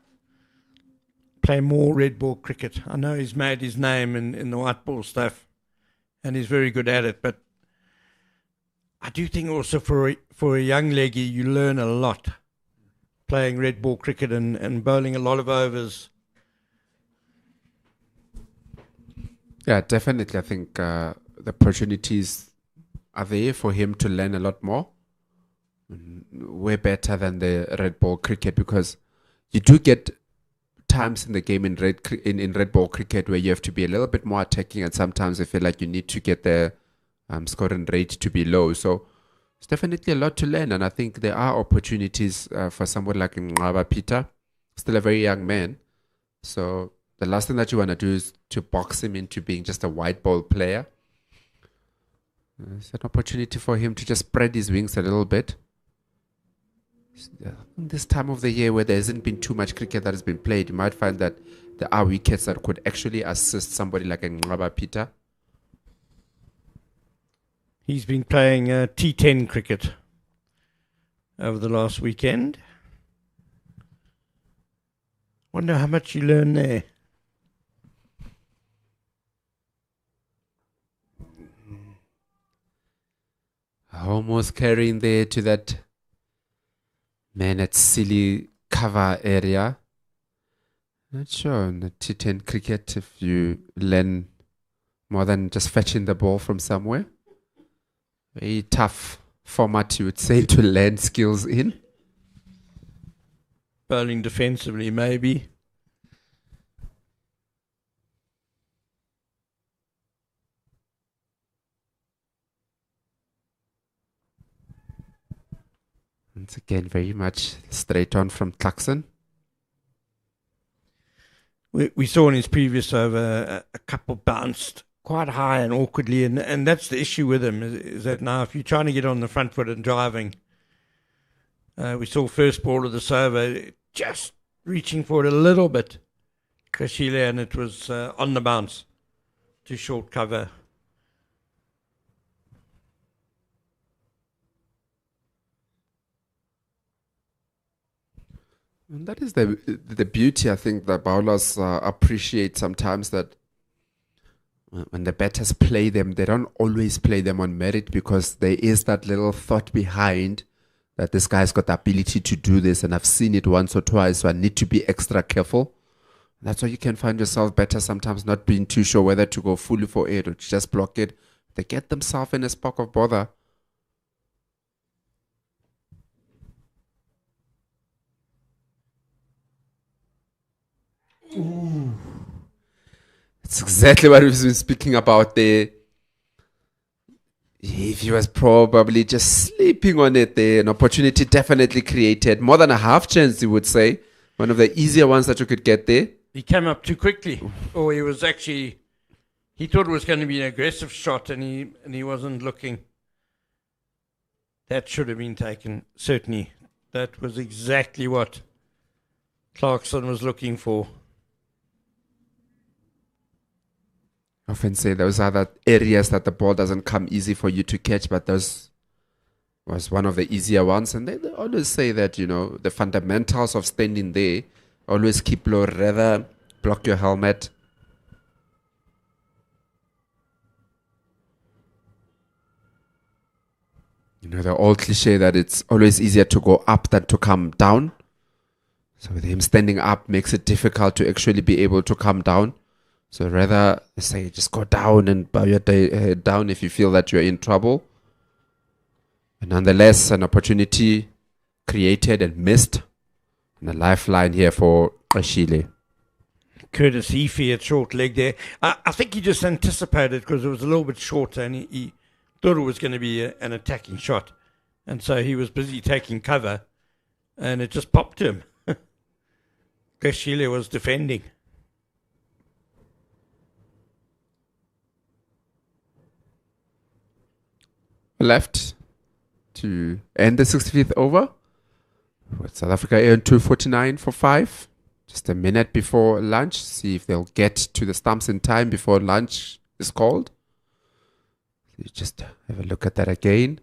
play more red ball cricket. I know he's made his name in the white ball stuff, and he's very good at it. But I do think also for a young leggy, you learn a lot playing red ball cricket and bowling a lot of overs. Yeah, definitely. I think the opportunities are there for him to learn a lot more. Way better than the red ball cricket, because you do get times in the game in red ball cricket where you have to be a little bit more attacking, and sometimes I feel like you need to get the scoring rate to be low. So it's definitely a lot to learn, and I think there are opportunities for someone like Ngaba Peter, still a very young man. So the last thing that you want to do is to box him into being just a white ball player. It's an opportunity for him to just spread his wings a little bit. This time of the year where there hasn't been too much cricket that has been played, you might find that there are wickets that could actually assist somebody like a Ngaba Peter. He's been playing T10 cricket over the last weekend. Wonder how much you learn there. Almost carrying there to that silly cover area. Not sure on the T10 cricket if you learn more than just fetching the ball from somewhere. Very tough format, you would say, to learn skills in. Bowling defensively, maybe. Once again, very much straight on from Clarkson. We saw in his previous over a couple bounced quite high and awkwardly, and that's the issue with him, is that now if you're trying to get on the front foot and driving, we saw first ball of the over just reaching for it a little bit, Kashile, and it was on the bounce, too short cover. And that is the beauty, I think, that bowlers appreciate sometimes, that when the batters play them, they don't always play them on merit, because there is that little thought behind that this guy's got the ability to do this, and I've seen it once or twice, so I need to be extra careful. That's why you can find yourself better sometimes not being too sure whether to go fully for it or to just block it. They get themselves in a spot of bother. Ooh. It's exactly what we've been speaking about there. If he was probably just sleeping on it there, an opportunity definitely created. More than a half chance, you would say. One of the easier ones that you could get there. He came up too quickly. Or he was actually, he thought it was going to be an aggressive shot, and he wasn't looking. That should have been taken, certainly. That was exactly what Clarkson was looking for. I often say those are the areas that the ball doesn't come easy for you to catch, but those was one of the easier ones. And they always say that, the fundamentals of standing there, always keep low, rather block your helmet. The old cliche that it's always easier to go up than to come down. So with him standing up makes it difficult to actually be able to come down. So rather say just go down and bow your head down if you feel that you're in trouble. But nonetheless, an opportunity created and missed. And a lifeline here for Ashile. Curtis Heafy at short leg there. I think he just anticipated, because it was a little bit shorter, and he thought it was going to be an attacking shot. And so he was busy taking cover. and it just popped to him. Kashile was defending. Left to end the 65th over. With South Africa earned 249 for 5. Just a minute before lunch. See if they'll get to the stumps in time before lunch is called. So just have a look at that again.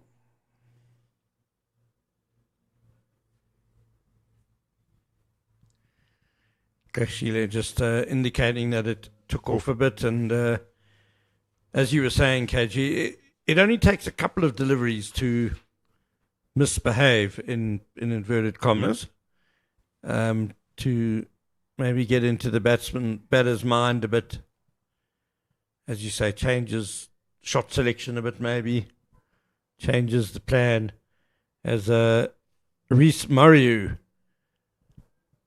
Kashile just indicating that it took off a bit, and as you were saying, KG, it only takes a couple of deliveries to misbehave, in inverted commas, to maybe get into the batter's mind a bit, as you say, changes shot selection a bit, maybe changes the plan, as Reece Murray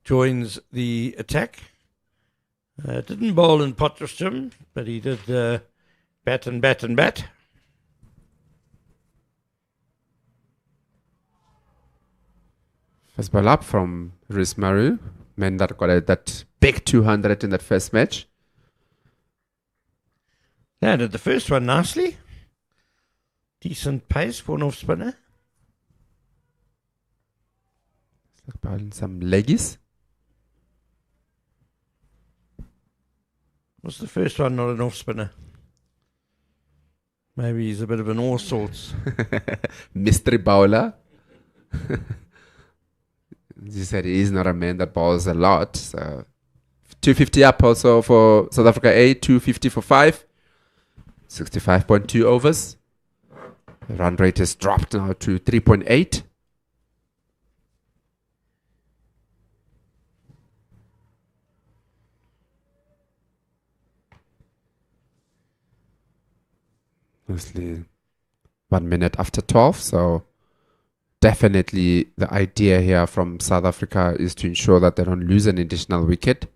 joins the attack. Didn't bowl in Potchefstroom, but he did bat and bat and bat. First ball up from Reece Murray. Man that got that big 200 in that first match. Landed the first one nicely. Decent pace for an off spinner. Bowling some leggies. Was the first one not an off spinner? Maybe he's a bit of an all sorts. Mystery bowler. He said he's not a man that bowls a lot. So 250 up also for South Africa A, 250 for 5. 65.2 overs. The run rate has dropped now to 3.8. Mostly 1 minute after 12, so definitely the idea here from South Africa is to ensure that they don't lose an additional wicket.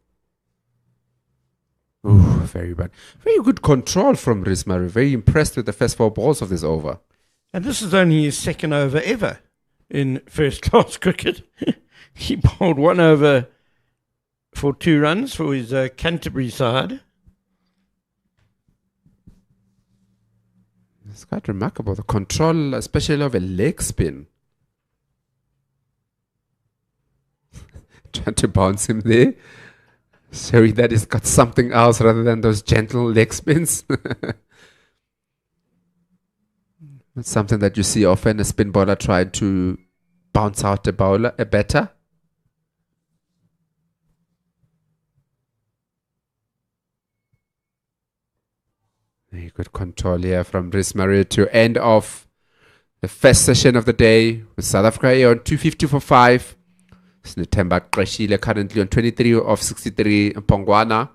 Ooh, very bad. Very good control from Reece Murray. Very impressed with the first 4 balls of this over. And this is only his second over ever in first class cricket. He bowled 1 over for 2 runs for his Canterbury side. It's quite remarkable. The control, especially of a leg spin. Trying to bounce him there. Showing that he's got something else rather than those gentle leg spins. It's something that you see often, a spin bowler trying to bounce out a batter. Very good control here from Reece Murray to end off the first session of the day with South Africa on 250 for 5. Snetemba Qeshile currently on 23 of 63. Pongwana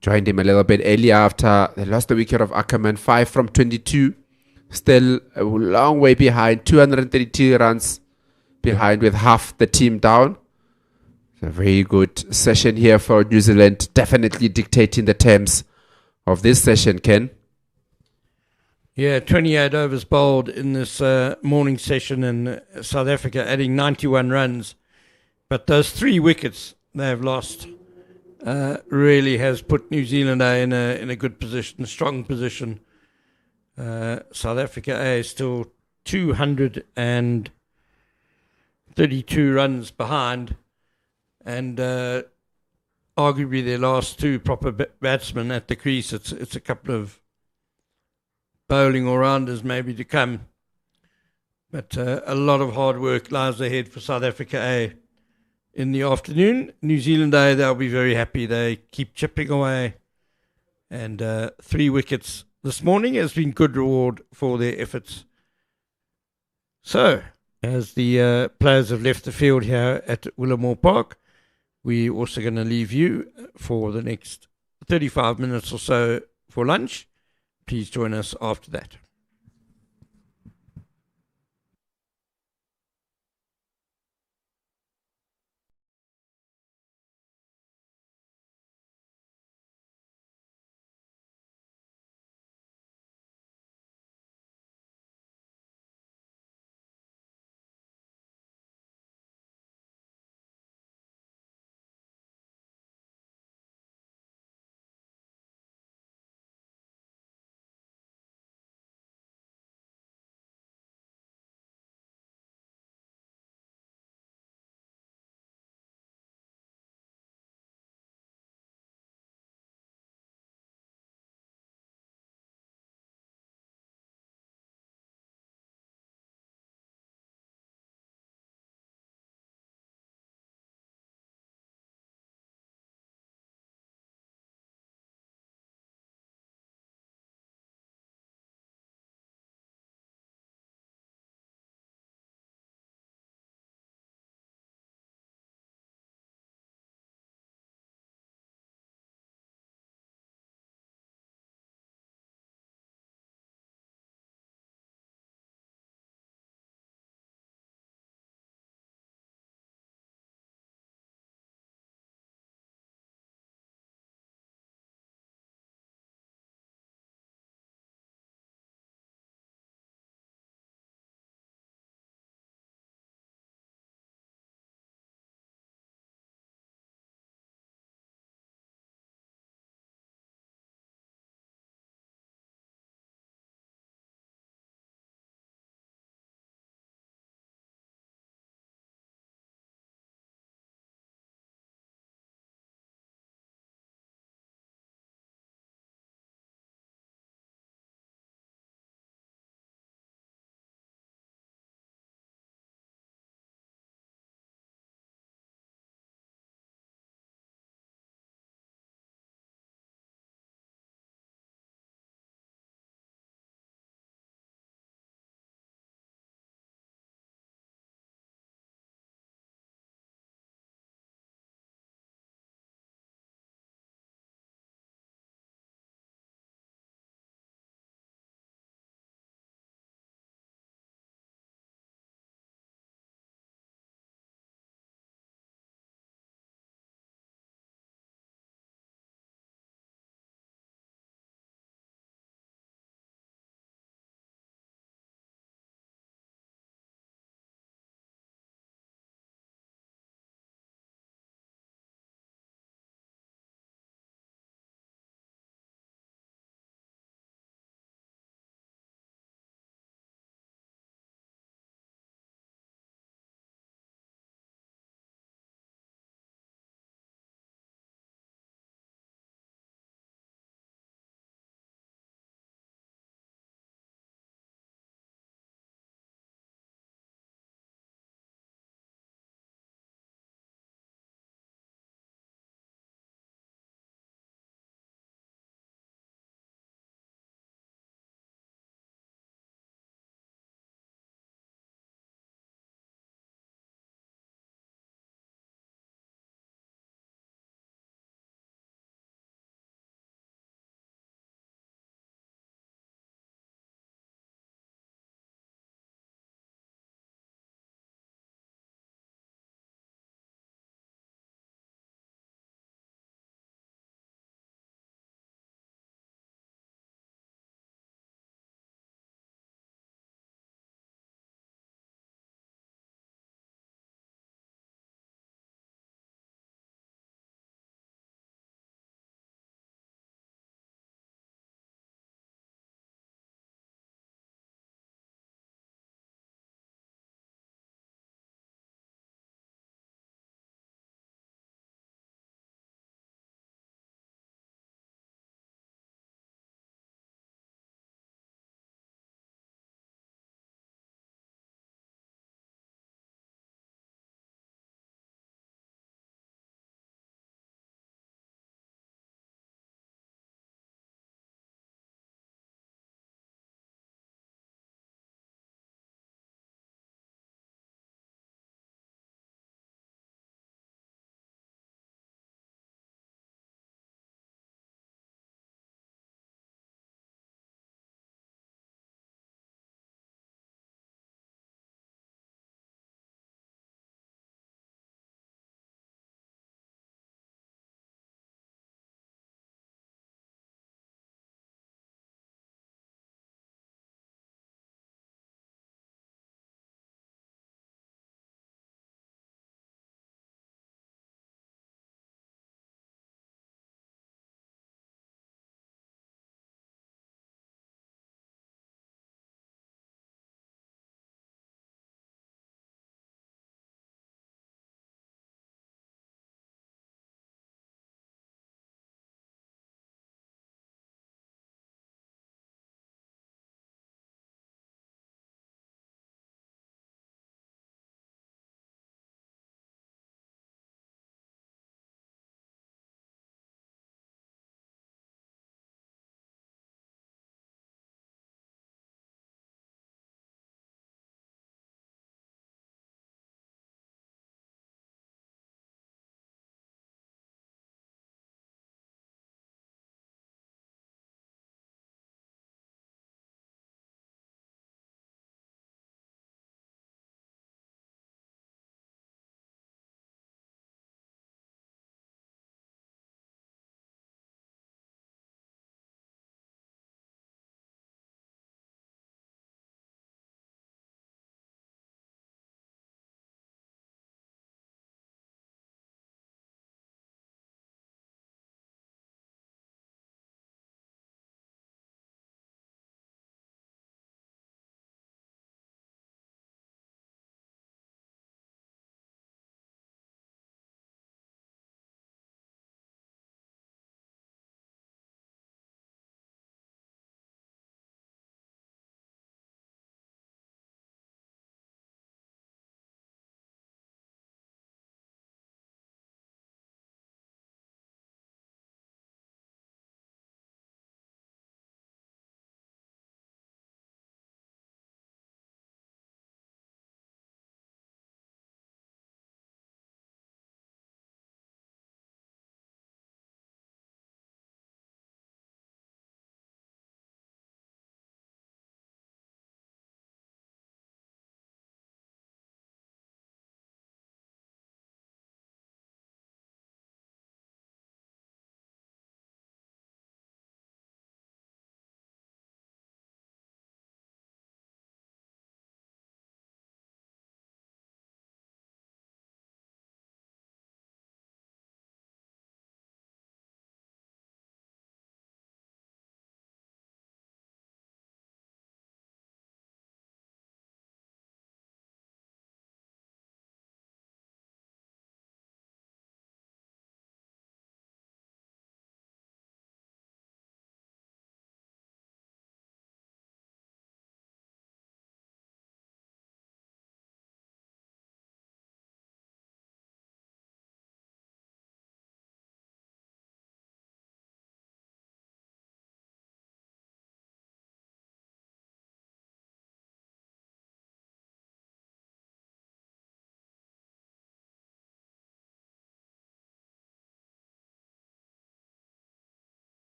joined him a little bit earlier after they lost the wicket of Akerman, 5 from 22. Still a long way behind, 232 runs behind with half the team down. It's a very good session here for New Zealand, definitely dictating the terms of this session, Ken. Yeah, 28 overs bowled in this morning session in South Africa, adding 91 runs. But those 3 wickets they've lost really has put New Zealand A in a good position, a strong position. South Africa A is still 232 runs behind, and arguably their last 2 proper batsmen at the crease. It's a couple of bowling all-rounders maybe to come. But a lot of hard work lies ahead for South Africa A in the afternoon. New Zealand A, they'll be very happy. They keep chipping away. And 3 wickets this morning has been good reward for their efforts. So, as the players have left the field here at Willamore Park, we're also going to leave you for the next 35 minutes or so for lunch. Please join us after that.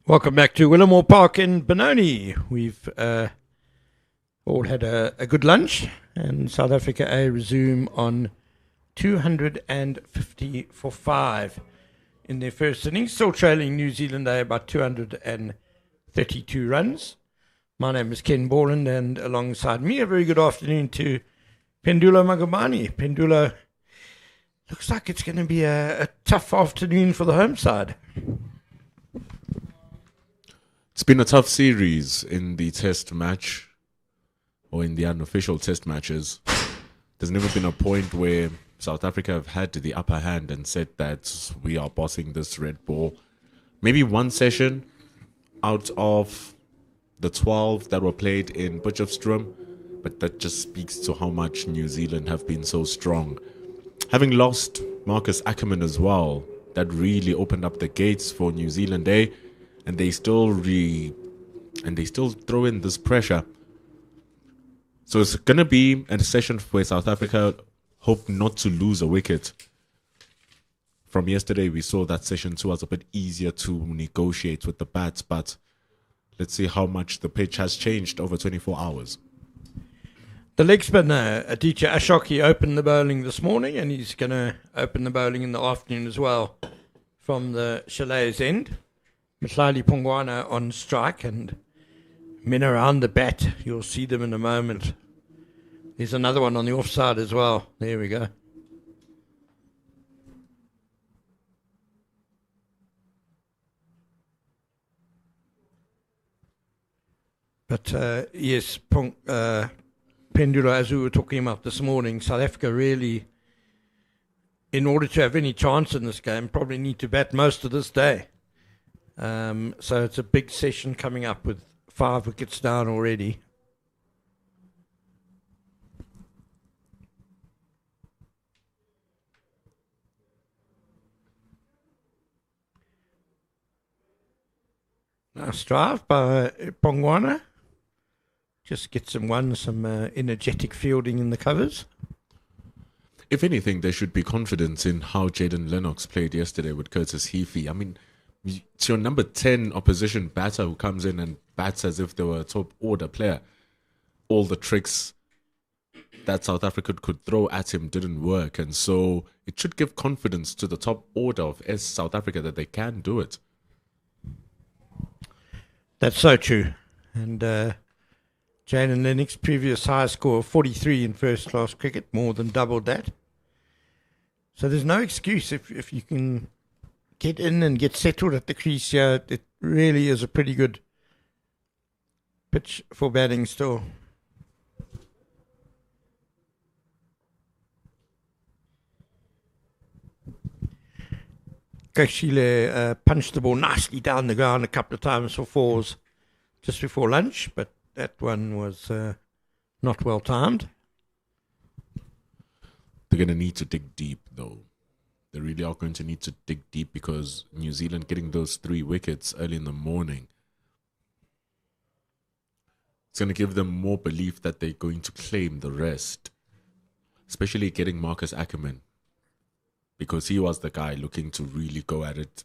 Welcome back to Willamore Park in Benoni. We've all had a good lunch, and South Africa A resume on 250 for 5 in their first innings, still trailing New Zealand A by 232 runs. My name is Ken Borland, and alongside me, a very good afternoon to Pendulo Magumani. Pendulo, looks like it's going to be a tough afternoon for the home side. It's been a tough series in the test match, or in the unofficial test matches. There's never been a point where South Africa have had the upper hand and said that we are bossing this red ball. Maybe one session out of the 12 that were played in Potchefstroom, but that just speaks to how much New Zealand have been so strong. Having lost Marcus Akerman as well, that really opened up the gates for New Zealand A, and they still throw in this pressure. So it's going to be a session where South Africa hope not to lose a wicket. From yesterday, we saw that session 2 was a bit easier to negotiate with the bats, but let's see how much the pitch has changed over 24 hours. The leg spinner, Aditya Ashok, he opened the bowling this morning, and he's going to open the bowling in the afternoon as well from the Chalet's end. Mhlali Pongwana on strike, and men around the bat. You'll see them in a moment. There's another one on the offside as well. There we go. But yes, Pendulo, as we were talking about this morning, South Africa really, in order to have any chance in this game, probably need to bat most of this day. So it's a big session coming up with 5 wickets down already. Nice drive by Pongwana. Just get some energetic fielding in the covers. If anything, there should be confidence in how Jaden Lennox played yesterday with Curtis Heafy. I mean, it's your number 10 opposition batter who comes in and bats as if they were a top order player. All the tricks that South Africa could throw at him didn't work, and so it should give confidence to the top order of South Africa that they can do it. That's so true. And Jaden Lennox, previous high score of 43 in first class cricket, more than doubled that. So there's no excuse if you can get in and get settled at the crease here. It really is a pretty good pitch for batting still. Kashile punched the ball nicely down the ground a couple of times for 4s just before lunch, but that one was not well timed. They're going to need to dig deep, though. They really are going to need to dig deep, because New Zealand getting those 3 wickets early in the morning, it's going to give them more belief that they're going to claim the rest, especially getting Marcus Akerman, because he was the guy looking to really go at it.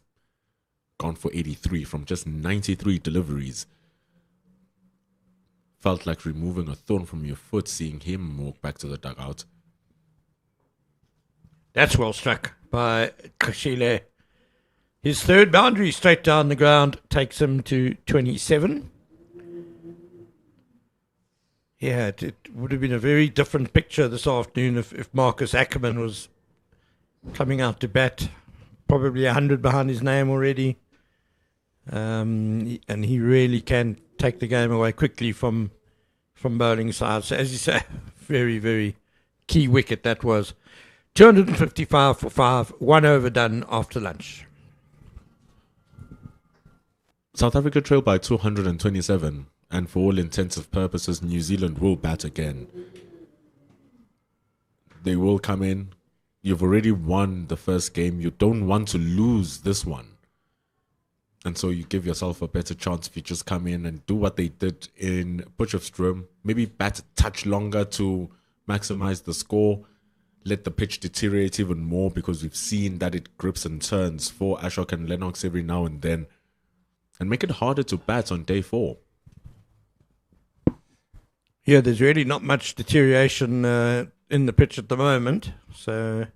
Gone for 83 from just 93 deliveries. Felt like removing a thorn from your foot seeing him walk back to the dugout. That's well struck by Kashile. His 3rd boundary straight down the ground takes him to 27. Yeah, it would have been a very different picture this afternoon if Marcus Akerman was coming out to bat. Probably 100 behind his name already. And he really can take the game away quickly from bowling side. So as you say, very, very key wicket that was. 255 for 5, 1 over done after lunch. South Africa trailed by 227, and for all intents and purposes, New Zealand will bat again. They will come in. You've already won the first game. You don't want to lose this one. And so you give yourself a better chance if you just come in and do what they did in Potchefstroom. Maybe bat a touch longer to maximize the score. Let the pitch deteriorate even more, because we've seen that it grips and turns for Ashok and Lennox every now and then. and make it harder to bat on day 4. Yeah, there's really not much deterioration in the pitch at the moment, so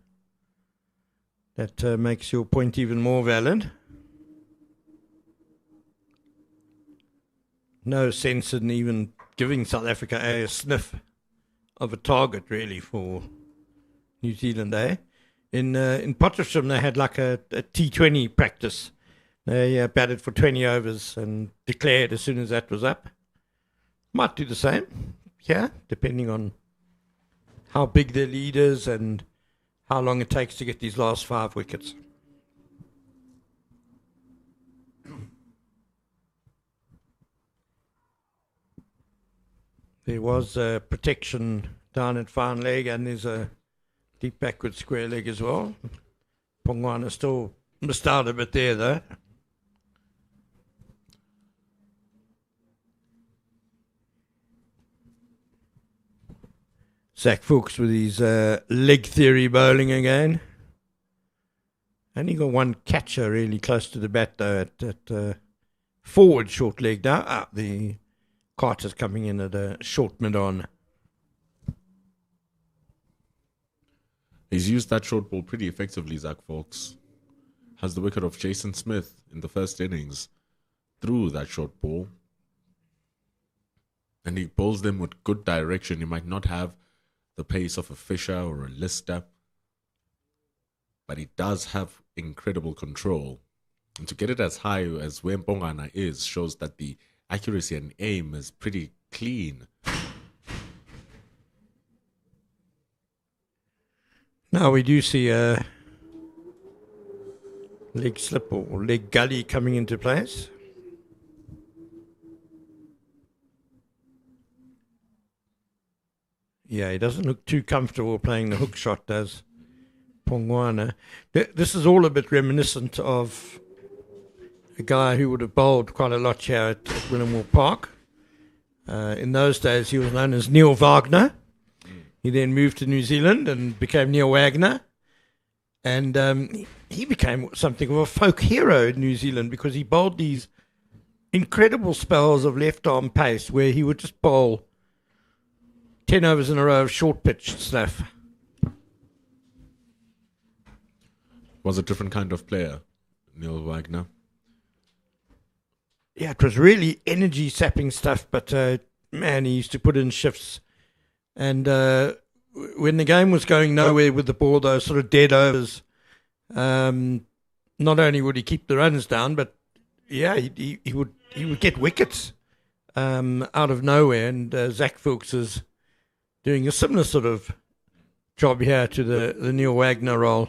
that makes your point even more valid. No sense in even giving South Africa a sniff of a target, really, for New Zealand, eh? In Potchefstroom, they had like a T20 practice. They batted for 20 overs and declared as soon as that was up. Might do the same, yeah, depending on how big their lead is and how long it takes to get these last 5 wickets. There was protection down at fine leg, and there's a deep backward square leg as well. Pongwana still missed out a bit there, though. Zach Fuchs with his leg theory bowling again. Only got one catcher really close to the bat, though, at forward short leg now. The Carter's coming in at a short mid-on. He's used that short ball pretty effectively, Zach Fuchs. Has the wicket of Jason Smith in the first innings through that short ball. And he bowls them with good direction. He might not have the pace of a Fisher or a Lister, but he does have incredible control. And to get it as high as where Pongwana is shows that the accuracy and aim is pretty clean. Now we do see a leg slip or leg gully coming into place. Yeah, he doesn't look too comfortable playing the hook shot, does Pongwana. This is all a bit reminiscent of a guy who would have bowled quite a lot here at Willemore Park. In those days, he was known as Neil Wagner. He then moved to New Zealand and became Neil Wagner. And he became something of a folk hero in New Zealand because he bowled these incredible spells of left-arm pace where he would just bowl 10 overs in a row of short-pitch stuff. Was a different kind of player, Neil Wagner. Yeah, it was really energy-sapping stuff, but man, he used to put in shifts. And when the game was going nowhere with the ball, those sort of dead overs, not only would he keep the runs down, but yeah, he would get wickets out of nowhere. And Zach Fuchs is doing a similar sort of job here to the Neil Wagner role.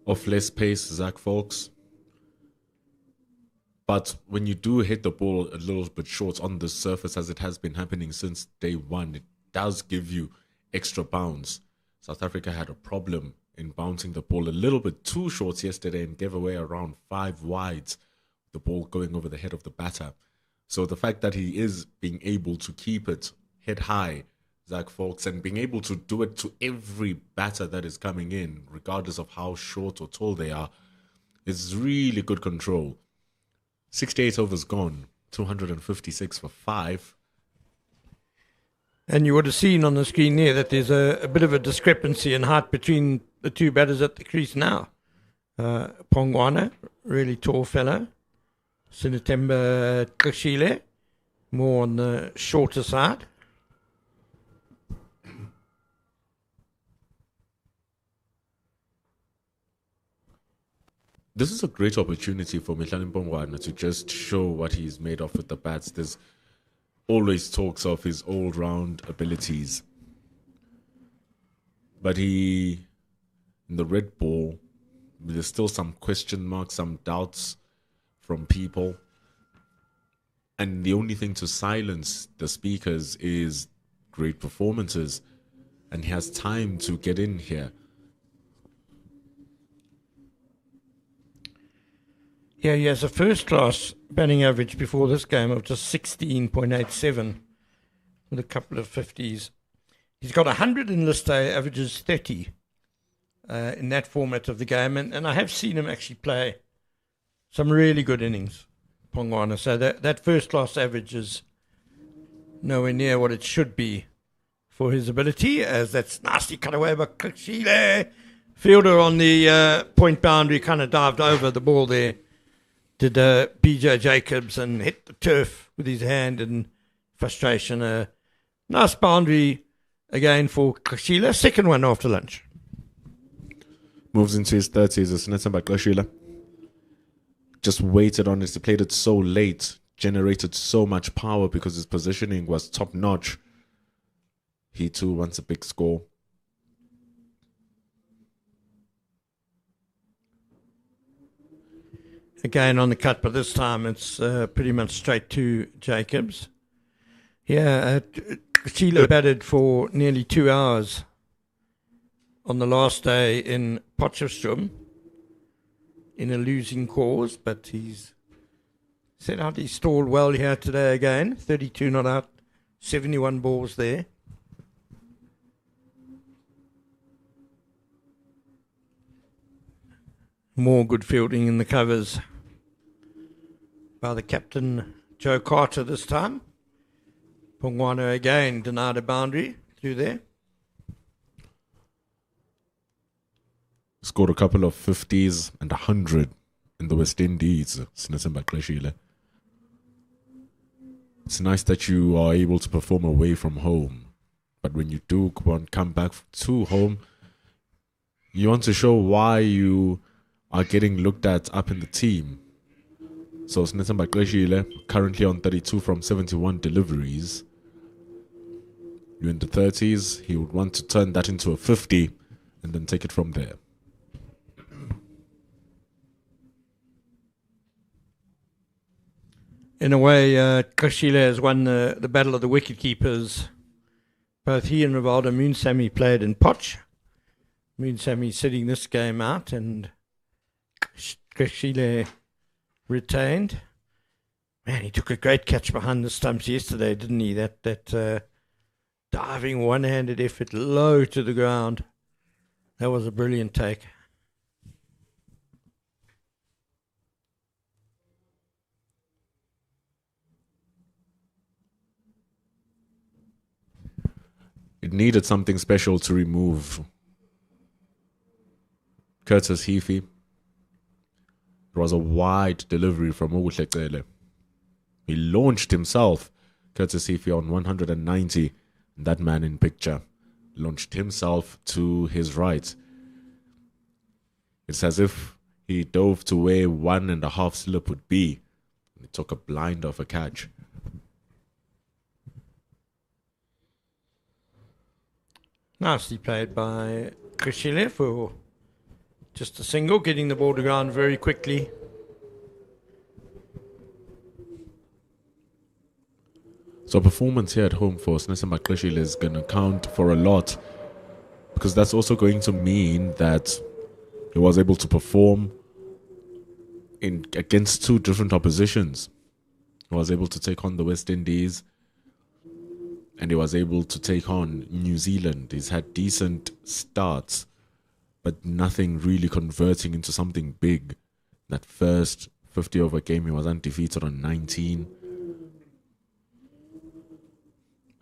Of less pace, Zach Fuchs. But when you do hit the ball a little bit short on the surface, as it has been happening since day one, it does give you extra bounce. South Africa had a problem in bouncing the ball a little bit too short yesterday and gave away around 5 wides, the ball going over the head of the batter. So the fact that he is being able to keep it head high, Zach Fuchs, and being able to do it to every batter that is coming in, regardless of how short or tall they are, is really good control. 68 overs gone, 256 for 5. And you would have seen on the screen there that there's a bit of a discrepancy in height between the two batters at the crease now. Pongwana, really tall fellow. Sinetemba Kashile, more on the shorter side. This is a great opportunity for Mehlani Pongwana to just show what he's made of with the bats. There's always talks of his all-round abilities. But in the red ball, there's still some question marks, some doubts from people. And the only thing to silence the speakers is great performances. And he has time to get in here. Yeah, he has a first-class batting average before this game of just 16.87 with a couple of 50s. He's got 100 in this day, averages 30 in that format of the game. And I have seen him actually play some really good innings, Pongwana. So that first-class average is nowhere near what it should be for his ability, as that's nasty cut away by Kashile. Fielder on the point boundary kind of dived over the ball there. Did BJ Jacobs and hit the turf with his hand in frustration. A nice boundary again for Kashile. Second one after lunch. Moves into his 30s. It's nothing but Kashile. Just waited on it. He played it so late. Generated so much power because his positioning was top notch. He too wants a big score. Again on the cut, but this time it's pretty much straight to Jacobs. Yeah, Sheila batted for nearly 2 hours on the last day in Potchefstroom in a losing cause, but he's set out, he stalled well here today again. 32 not out, 71 balls there. More good fielding in the covers by the captain, Joe Carter, this time. Pongwana again denied a boundary through there. Scored a couple of 50s and 100 in the West Indies. It's nice that you are able to perform away from home. But when you do come back to home, you want to show why you are getting looked at up in the team. So Snetemba Kleshile, currently on 32 from 71 deliveries. You're in the 30s. He would want to turn that into a 50 and then take it from there. In a way, Kashile has won the battle of the wicket keepers. Both he and Rivaldo Moonsamy played in Potch. Moonsamy sitting this game out, and Kashile retained. Man, he took a great catch behind the stumps yesterday, didn't he? That diving one-handed effort low to the ground. That was a brilliant take. It needed something special to remove Curtis Heafy. It was a wide delivery from Ogutlekele. He launched himself, Curtis Heafy, on 190. And that man in picture launched himself to his right. It's as if he dove to where 1.5 slip would be. He took a blind of a catch. Nicely played by Kashile for just a single, getting the ball to ground very quickly. So performance here at home for Snetemba Kleshile is going to count for a lot, because that's also going to mean that he was able to perform against two different oppositions. He was able to take on the West Indies, and he was able to take on New Zealand. He's had decent starts, but nothing really converting into something big. That first 50-over game, he was undefeated on 19.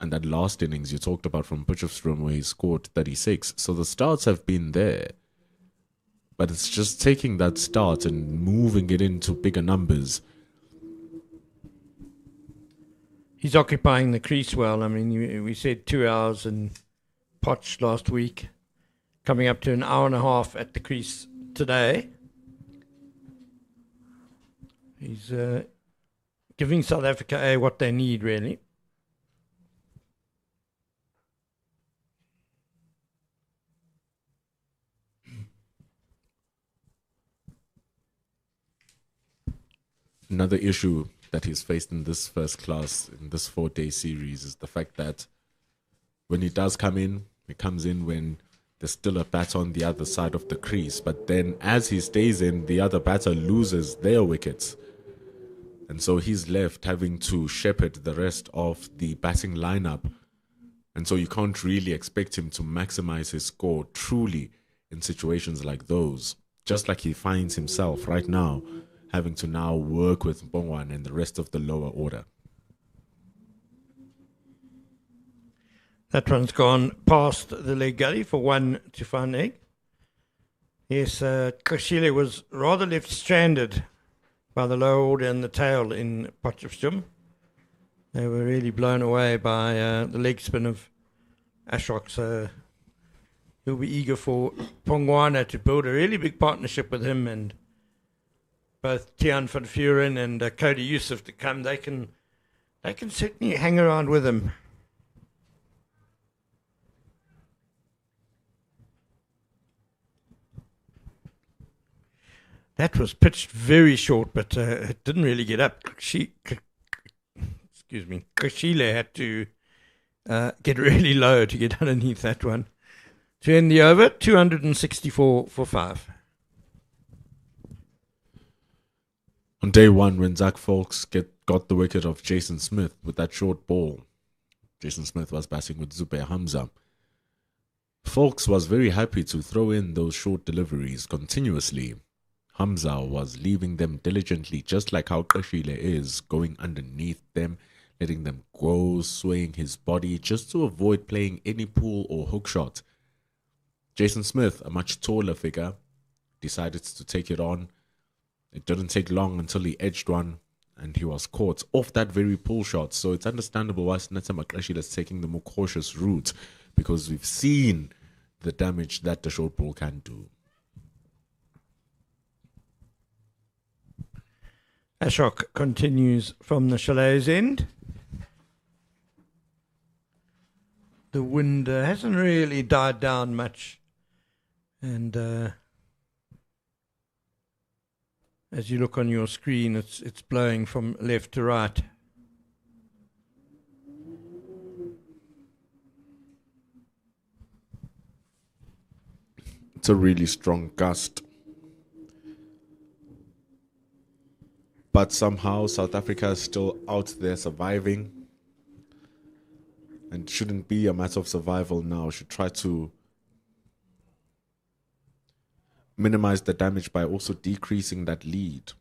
And that last innings you talked about from Potchefstroom, where he scored 36. So the starts have been there. But it's just taking that start and moving it into bigger numbers. He's occupying the crease well. I mean, we said 2 hours in Potch last week, coming up to an hour and a half at the crease today. He's giving South Africa what they need, really. Another issue that he's faced in this first class, in this 4-day series, is the fact that when he does come in, he comes in when there's still a batter on the other side of the crease. But then as he stays in, the other batter loses their wickets. And so he's left having to shepherd the rest of the batting lineup And so you can't really expect him to maximize his score truly in situations like those. Just like he finds himself right now having to now work with Mpongwane and the rest of the lower order. That one's gone past the leg gully for 1 to Van Egg. Yes, Koshile was rather left stranded by the lower order and the tail in Potchefstroom. They were really blown away by the leg spin of Ashok, so he'll be eager for Pongwana to build a really big partnership with him, and both Tian van Vuren and Cody Youssef to come. They can certainly hang around with him. That was pitched very short, but it didn't really get up. Koshile had to get really low to get underneath that one. To end the over, 264 for 5. On day one, when Zach Folks got the wicket of Jason Smith with that short ball, Jason Smith was batting with Zubair Hamza. Folks was very happy to throw in those short deliveries continuously. Hamza was leaving them diligently, just like how Koshile is, going underneath them, letting them go, swaying his body, just to avoid playing any pull or hook shot. Jason Smith, a much taller figure, decided to take it on. It didn't take long until he edged one, and he was caught off that very pull shot. So it's understandable why Snetsa Makrashila is taking the more cautious route, because we've seen the damage that the short ball can do. Ashok continues from the chalet's end. The wind hasn't really died down much, and as you look on your screen, it's blowing from left to right. It's a really strong gust. But somehow South Africa is still out there surviving. And shouldn't be a matter of survival now. Should try to minimize the damage by also decreasing that lead.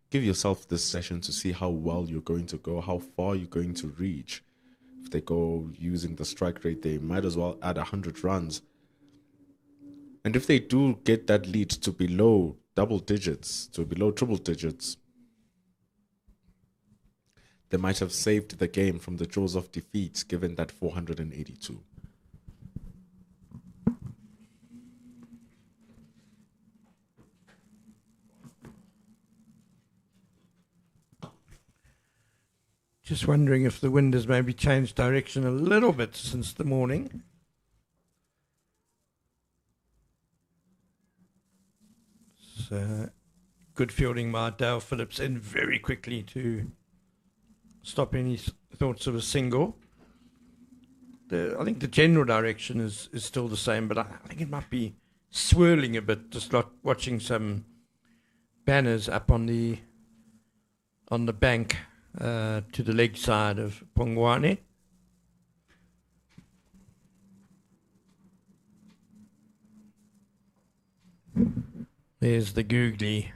Give yourself this session to see how well you're going to go, how far you're going to reach. If they go using the strike rate, they might as well add 100 runs. And if they do get that lead to below double digits, to below triple digits, they might have saved the game from the jaws of defeat, given that 482. Just wondering if the wind has maybe changed direction a little bit since the morning. So, good fielding by Dale Phillips in very quickly to stop any thoughts of a single. I think the general direction is still the same, but I think it might be swirling a bit, just like watching some banners up on the bank to the leg side of Pongwane. There's the googly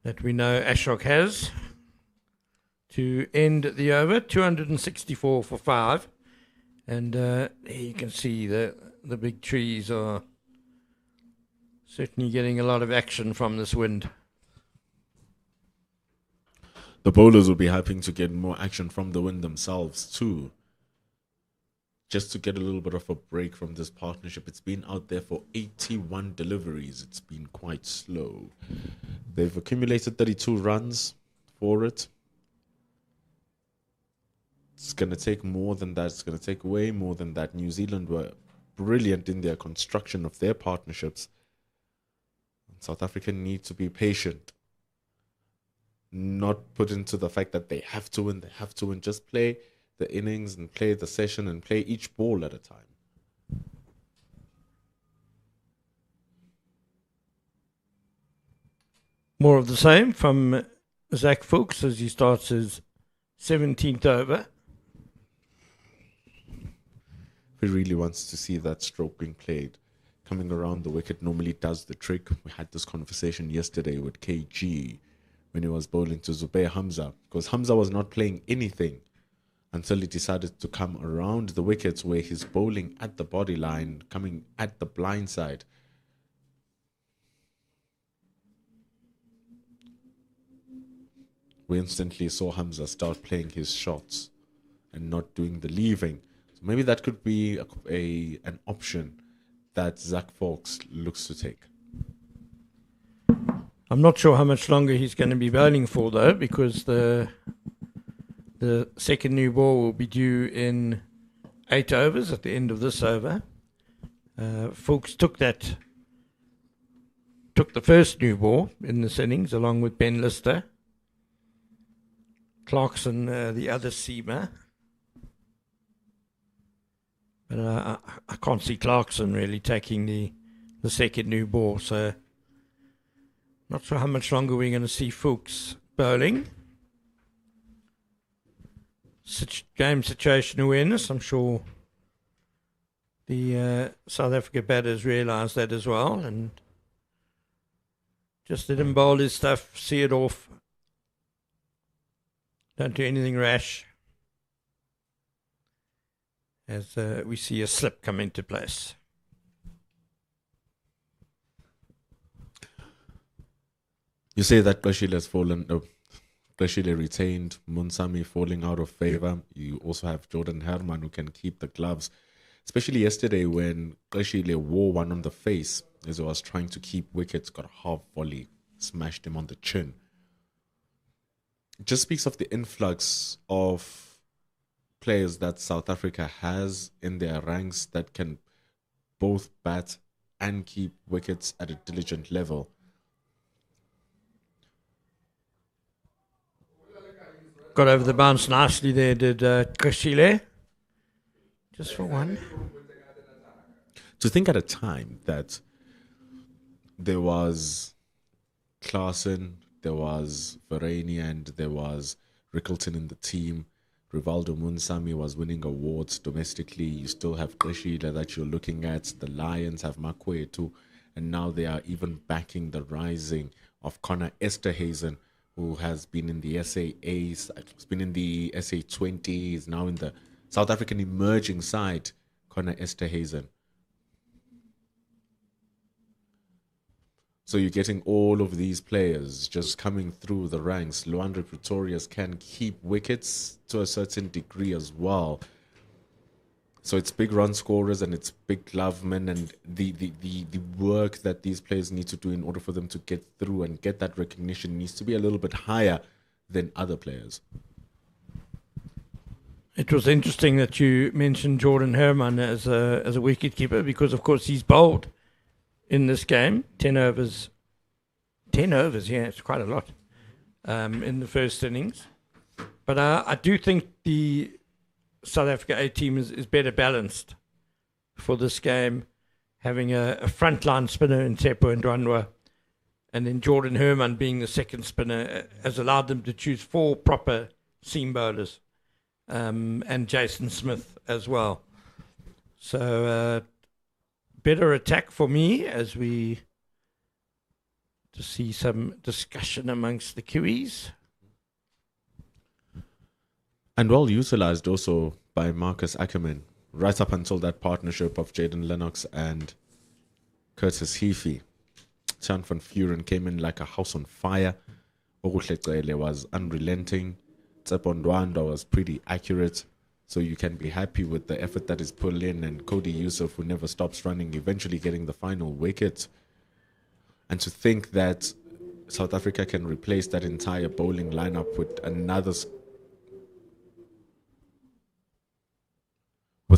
that we know Ashok has to end the over, 264 for 5. And here you can see the big trees are certainly getting a lot of action from this wind. The bowlers will be hoping to get more action from the wind themselves too. Just to get a little bit of a break from this partnership. It's been out there for 81 deliveries. It's been quite slow. They've accumulated 32 runs for it. It's going to take more than that. It's going to take way more than that. New Zealand were brilliant in their construction of their partnerships. South Africa need to be patient. Not put into the fact that they have to win. Just play the innings and play the session and play each ball at a time. More of the same from Zach Fuchs as he starts his 17th over. He really wants to see that stroke being played. Coming around the wicket normally does the trick. We had this conversation yesterday with KG when he was bowling to Zubair Hamza, because Hamza was not playing anything until he decided to come around the wickets where he's bowling at the body line, coming at the blind side. We instantly saw Hamza start playing his shots and not doing the leaving. So maybe that could be an option that Zach Fawkes looks to take. I'm not sure how much longer he's going to be bowling for, though, because the second new ball will be due in 8 overs at the end of this over. Fawkes took the first new ball in this innings along with Ben Lister. Clarkson, the other seamer. But I can't see Clarkson really taking the second new ball, so not sure how much longer we're going to see Fawkes bowling. Game situation awareness, I'm sure the South Africa batters realise that as well, and just let him bowl his stuff, see it off. Don't do anything rash, as we see a slip come into place. You say that Qashile has fallen, Qashile retained, Munsami falling out of favour. You also have Jordan Herman who can keep the gloves, especially yesterday when Qashile wore one on the face as he was trying to keep wickets, got a half volley, smashed him on the chin. It just speaks of the influx of players that South Africa has in their ranks that can both bat and keep wickets at a diligent level. Got over the bounce nicely there, did Qashile. Just for one. To think at a time that there was Klaasen, there was Varane, and there was Rickleton in the team. Rivaldo Munsami was winning awards domestically. You still have Qashile that you're looking at. The Lions have Makwetu, and now they are even backing the rising of Connor Esterhazen, who has been in the SAAs, has been in the SA20, is now in the South African emerging side, Connor Esterhazen. So you're getting all of these players just coming through the ranks. Luandre Pretorius can keep wickets to a certain degree as well. So it's big run scorers and it's big glovemen, and the work that these players need to do in order for them to get through and get that recognition needs to be a little bit higher than other players. It was interesting that you mentioned Jordan Herman as a wicketkeeper, because of course he's bowled in this game. 10 overs. 10 overs, yeah, it's quite a lot in the first innings. But I do think the South Africa A team is better balanced for this game, having a frontline spinner in Tsepo and Ndwandwe, and then Jordan Herman being the second spinner has allowed them to choose 4 proper seam bowlers, and Jason Smith as well. So better attack for me as we to see some discussion amongst the Kiwis. And well utilised also by Marcus Akerman, right up until that partnership of Jaden Lennox and Curtis Heafy. Chan van Vuren came in like a house on fire. Okuhle was unrelenting. Tsepo Ndwandwe was pretty accurate. So you can be happy with the effort that is put in, and Cody Yusuf, who never stops running, eventually getting the final wicket. And to think that South Africa can replace that entire bowling lineup with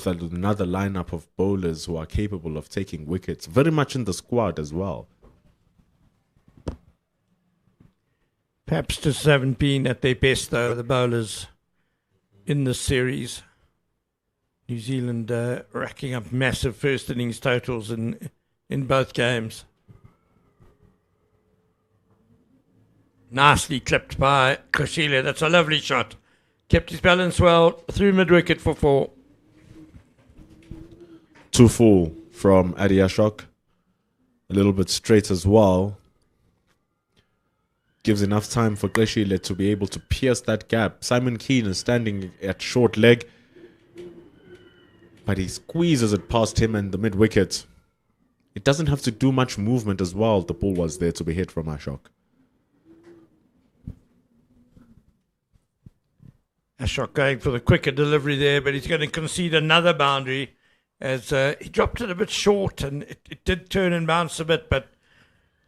another lineup of bowlers who are capable of taking wickets, very much in the squad as well. Perhaps just haven't been at their best, though, the bowlers in this series. New Zealand racking up massive first innings totals in both games. Nicely clipped by Qashile. That's a lovely shot. Kept his balance well, through mid-wicket for 4. Too full from Adiashok. A little bit straight as well. Gives enough time for Kleshile to be able to pierce that gap. Simon Keane is standing at short leg, but he squeezes it past him and the mid-wicket. It doesn't have to do much movement as well. The ball was there to be hit from Ashok. Ashok going for the quicker delivery there, but he's going to concede another boundary as he dropped it a bit short and it did turn and bounce a bit, but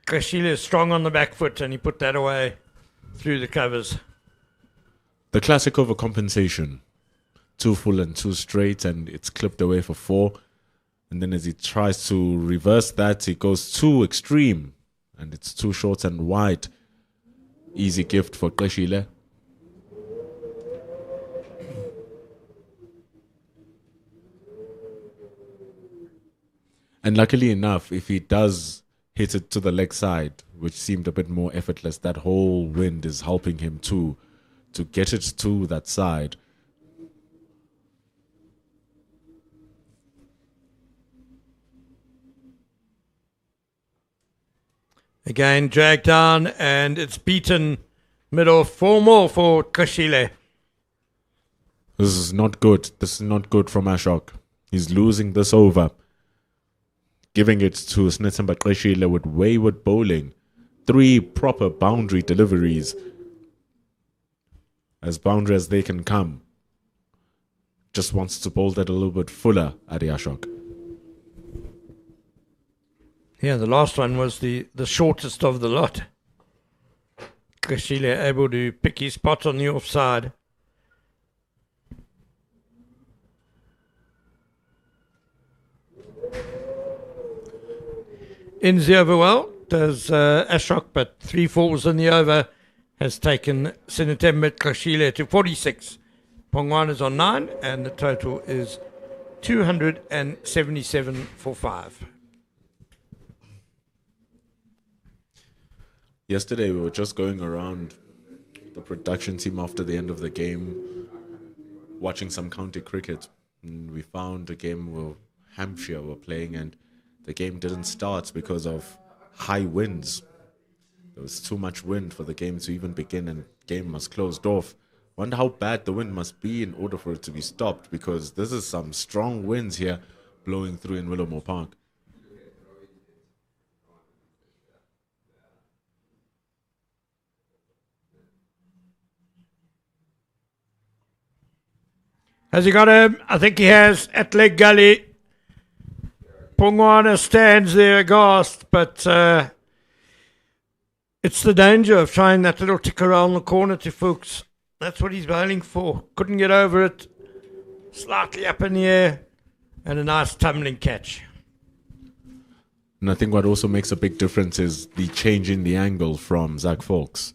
Kleshile is strong on the back foot and he put that away through the covers. The classic overcompensation. Too full and too straight, and it's clipped away for 4. And then as he tries to reverse that, he goes too extreme. And it's too short and wide. Easy gift for Kleshile. And luckily enough, if he does hit it to the leg side, which seemed a bit more effortless, that whole wind is helping him to get it to that side. Again, dragged down, and it's beaten mid-off. 4 more for Kleshile. This is not good. This is not good from Ashok. He's losing this over. Giving it to Snitzenba Kleshile with wayward bowling. 3 proper boundary deliveries. As boundary as they can come. Just wants to bowl that a little bit fuller, Adi Ashok. Yeah, the last one was the shortest of the lot. Kleshile able to pick his spot on the offside. Ends the over well, does Ashok, but 3 falls in the over has taken Senuani Kleshile to 46. Pongwan is on 9, and the total is 277 for 5. Yesterday, we were just going around the production team after the end of the game, watching some county cricket. And we found a game where Hampshire were playing, and the game didn't start because of high winds. There was too much wind for the game to even begin, and the game was closed off. Wonder how bad the wind must be in order for it to be stopped, because this is some strong winds here blowing through in Willowmore Park. Has he got him? I think he has at leg gully. Pongwana stands there aghast, but it's the danger of trying that little tick around the corner to Fuchs. That's what he's bowling for. Couldn't get over it. Slightly up in the air and a nice tumbling catch. And I think what also makes a big difference is the change in the angle from Zach Fawkes.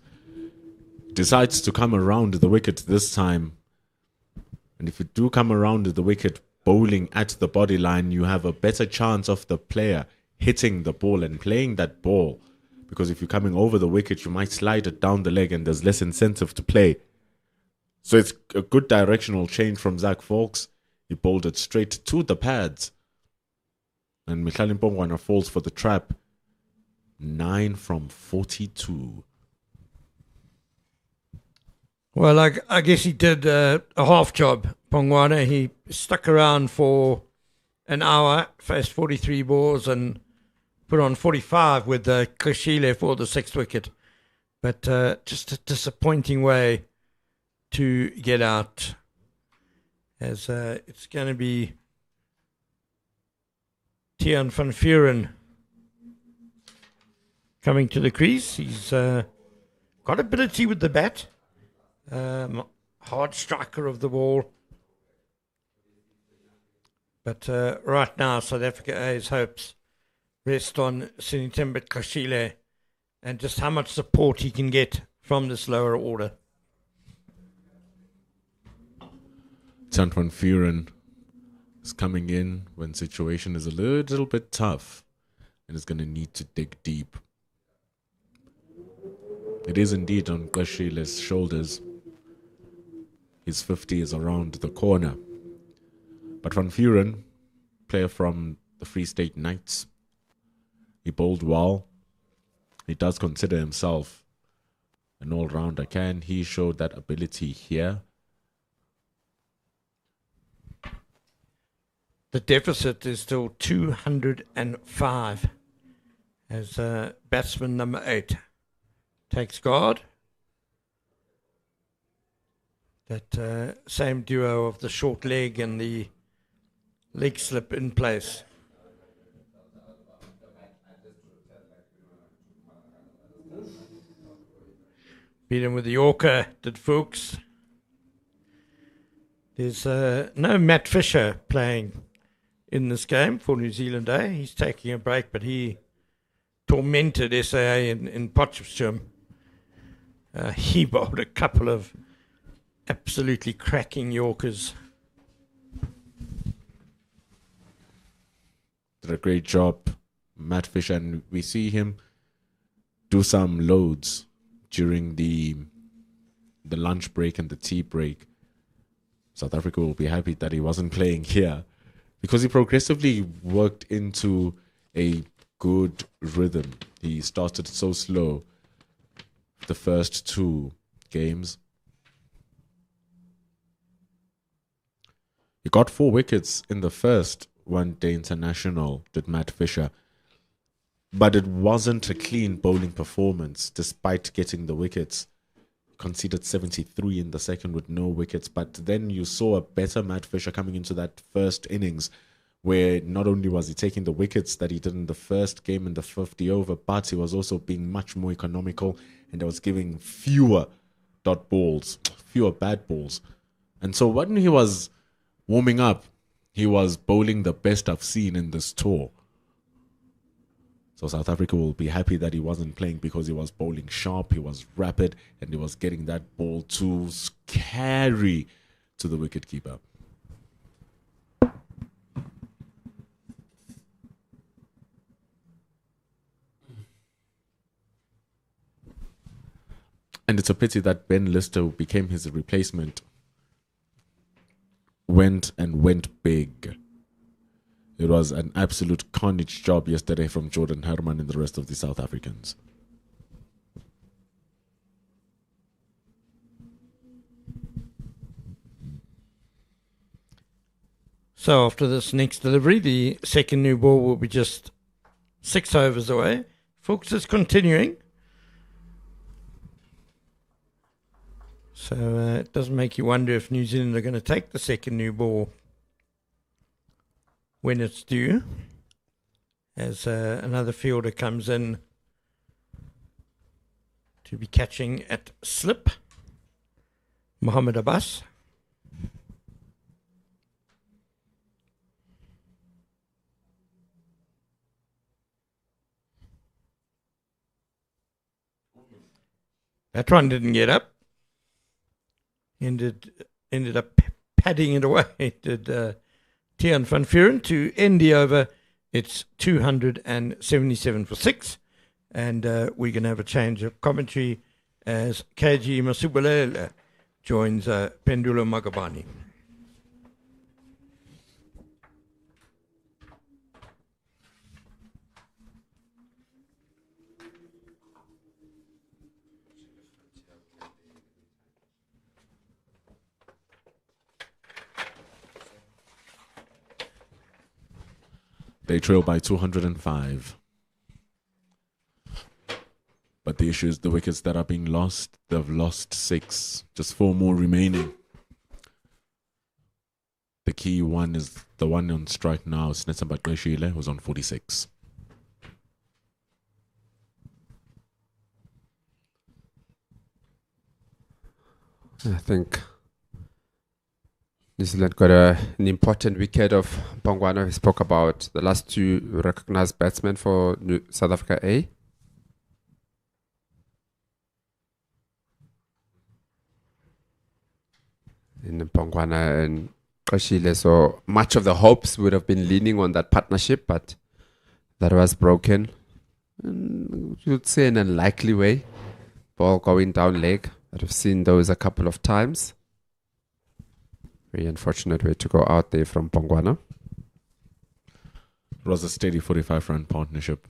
Decides to come around the wicket this time. And if you do come around the wicket bowling at the body line, you have a better chance of the player hitting the ball and playing that ball. Because if you're coming over the wicket, you might slide it down the leg and there's less incentive to play. So it's a good directional change from Zach Fawkes. He bowled it straight to the pads. And Mihlali Mpongwana falls for the trap. 9 from 42. Well, I guess he did a half job, Pongwana. He stuck around for an hour, faced 43 balls and put on 45 with Kleshile for the 6th wicket. But just a disappointing way to get out, as it's going to be Tiaan van Vuren coming to the crease. He's got ability with the bat. Hard striker of the ball. But right now, South Africa A's hopes rest on Senuani Kleshile and just how much support he can get from this lower order. Tiaan van Vuren is coming in when situation is a little bit tough and is going to need to dig deep. It is indeed on Kleshile's shoulders. His 50 is around the corner. But Van Vuren player from the Free State Knights. He bowled well. He does consider himself an all-rounder. Can he show that ability here? The deficit is still 205 as batsman number 8 takes guard. That same duo of the short leg and the leg slip in place. Beat him with the Yorker, did Fuchs. There's no Matt Fisher playing in this game for New Zealand A. He's taking a break, but he tormented SAA in Potchefstroom. He bowled a couple of absolutely cracking Yorkers. Did a great job, Matt Fisher, and we see him do some loads during the lunch break and the tea break. South Africa will be happy that he wasn't playing here because he progressively worked into a good rhythm. He started so slow the first 2 games. He got 4 wickets in the first one-day international, did Matt Fisher. But it wasn't a clean bowling performance despite getting the wickets. Conceded 73 in the second with no wickets. But then you saw a better Matt Fisher coming into that first innings where not only was he taking the wickets that he did in the first game in the 50 over, but he was also being much more economical and was giving fewer dot balls, fewer bad balls. And so when he was warming up, he was bowling the best I've seen in this tour. So South Africa will be happy that he wasn't playing because he was bowling sharp, he was rapid, and he was getting that ball to carry to the wicketkeeper. And it's a pity that Ben Lister, who became his replacement, went big. It was an absolute carnage job yesterday from Jordan Herman and the rest of the South Africans. So after this next delivery, the second new ball will be just 6 overs away. Fuchs is continuing. So it doesn't make you wonder if New Zealand are going to take the second new ball when it's due, as another fielder comes in to be catching at slip. Mohammed Abbas. That one didn't get up. Ended up padding it away. Did Tian van Vuren to end the over. It's 277 for 6. And we're going to have a change of commentary as KG Masubulele joins Pendulo Magabani. They trail by 205. But the issue is the wickets that are being lost, they've lost 6. Just 4 more remaining. The key one is the one on strike now, Snetsa Bakreshile, who's on 46. I think New Zealand got an important wicket of Bongwana. We spoke about the last 2 recognized batsmen for South Africa A. In Bongwana and Kashile. So much of the hopes would have been leaning on that partnership, but that was broken. And you would say in an unlikely way. Ball going down leg. I've seen those a couple of times. Very unfortunate way to go out there from Bongwana. It was a steady 45-run partnership.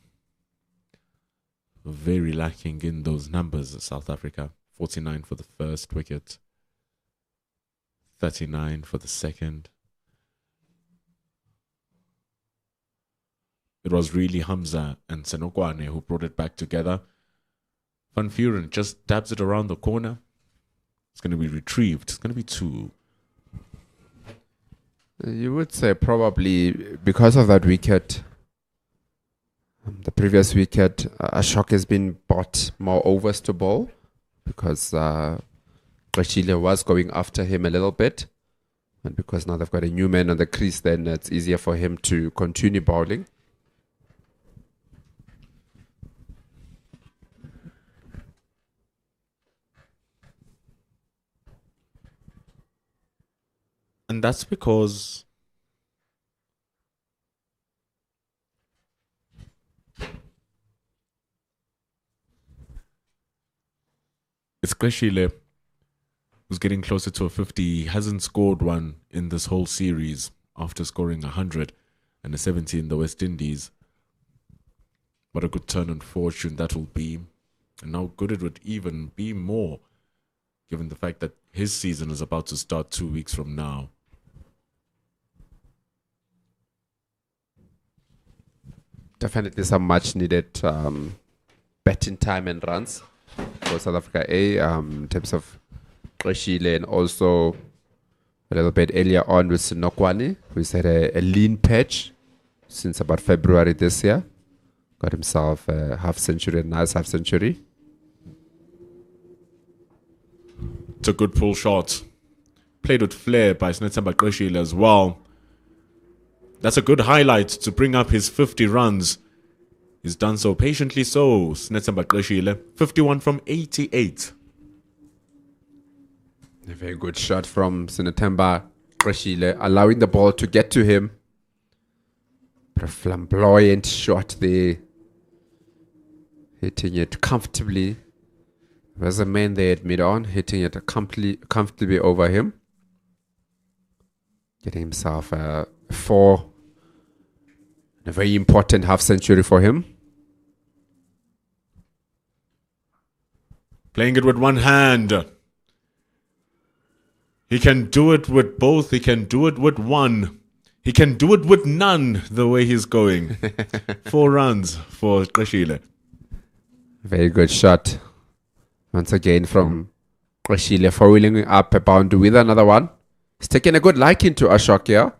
Very lacking in those numbers, South Africa. 49 for the first wicket. 39 for the second. It was really Hamza and Senuani who brought it back together. Van Vuren just dabs it around the corner. It's going to be retrieved. It's going to be 2. You would say probably because of that wicket, the previous wicket, Ashok has been bought more overs to bowl because Rashile was going after him a little bit. And because now they've got a new man on the crease, then it's easier for him to continue bowling. And that's because it's Kreshile who's getting closer to a 50. He hasn't scored one in this whole series after scoring 100 and a 70 in the West Indies. What a good turn on fortune that will be. And how good it would even be more, given the fact that his season is about to start 2 weeks from now. Definitely some much needed betting time and runs for South Africa A in terms of Rashile, and also a little bit earlier on with Senuani, who's had a lean patch since about February this year. Got himself a half century, a nice half century. It's a good pull shot. Played with flair by Snetsamba Rashile as well. That's a good highlight to bring up his 50 runs. He's done so patiently so. Snetsamba Rashile, 51 from 88. A very good shot from Sinetemba Rashile, allowing the ball to get to him. A flamboyant shot there. Hitting it comfortably. There's a man there at mid-on, hitting it comfortably over him. Getting himself a 4. A very important half century for him. Playing it with one hand. He can do it with both. He can do it with one. He can do it with none the way he's going. 4 runs for Rashile. Very good shot. Once again from Rashile, foiling up a boundary with another one. He's taking a good liking to Ashok here.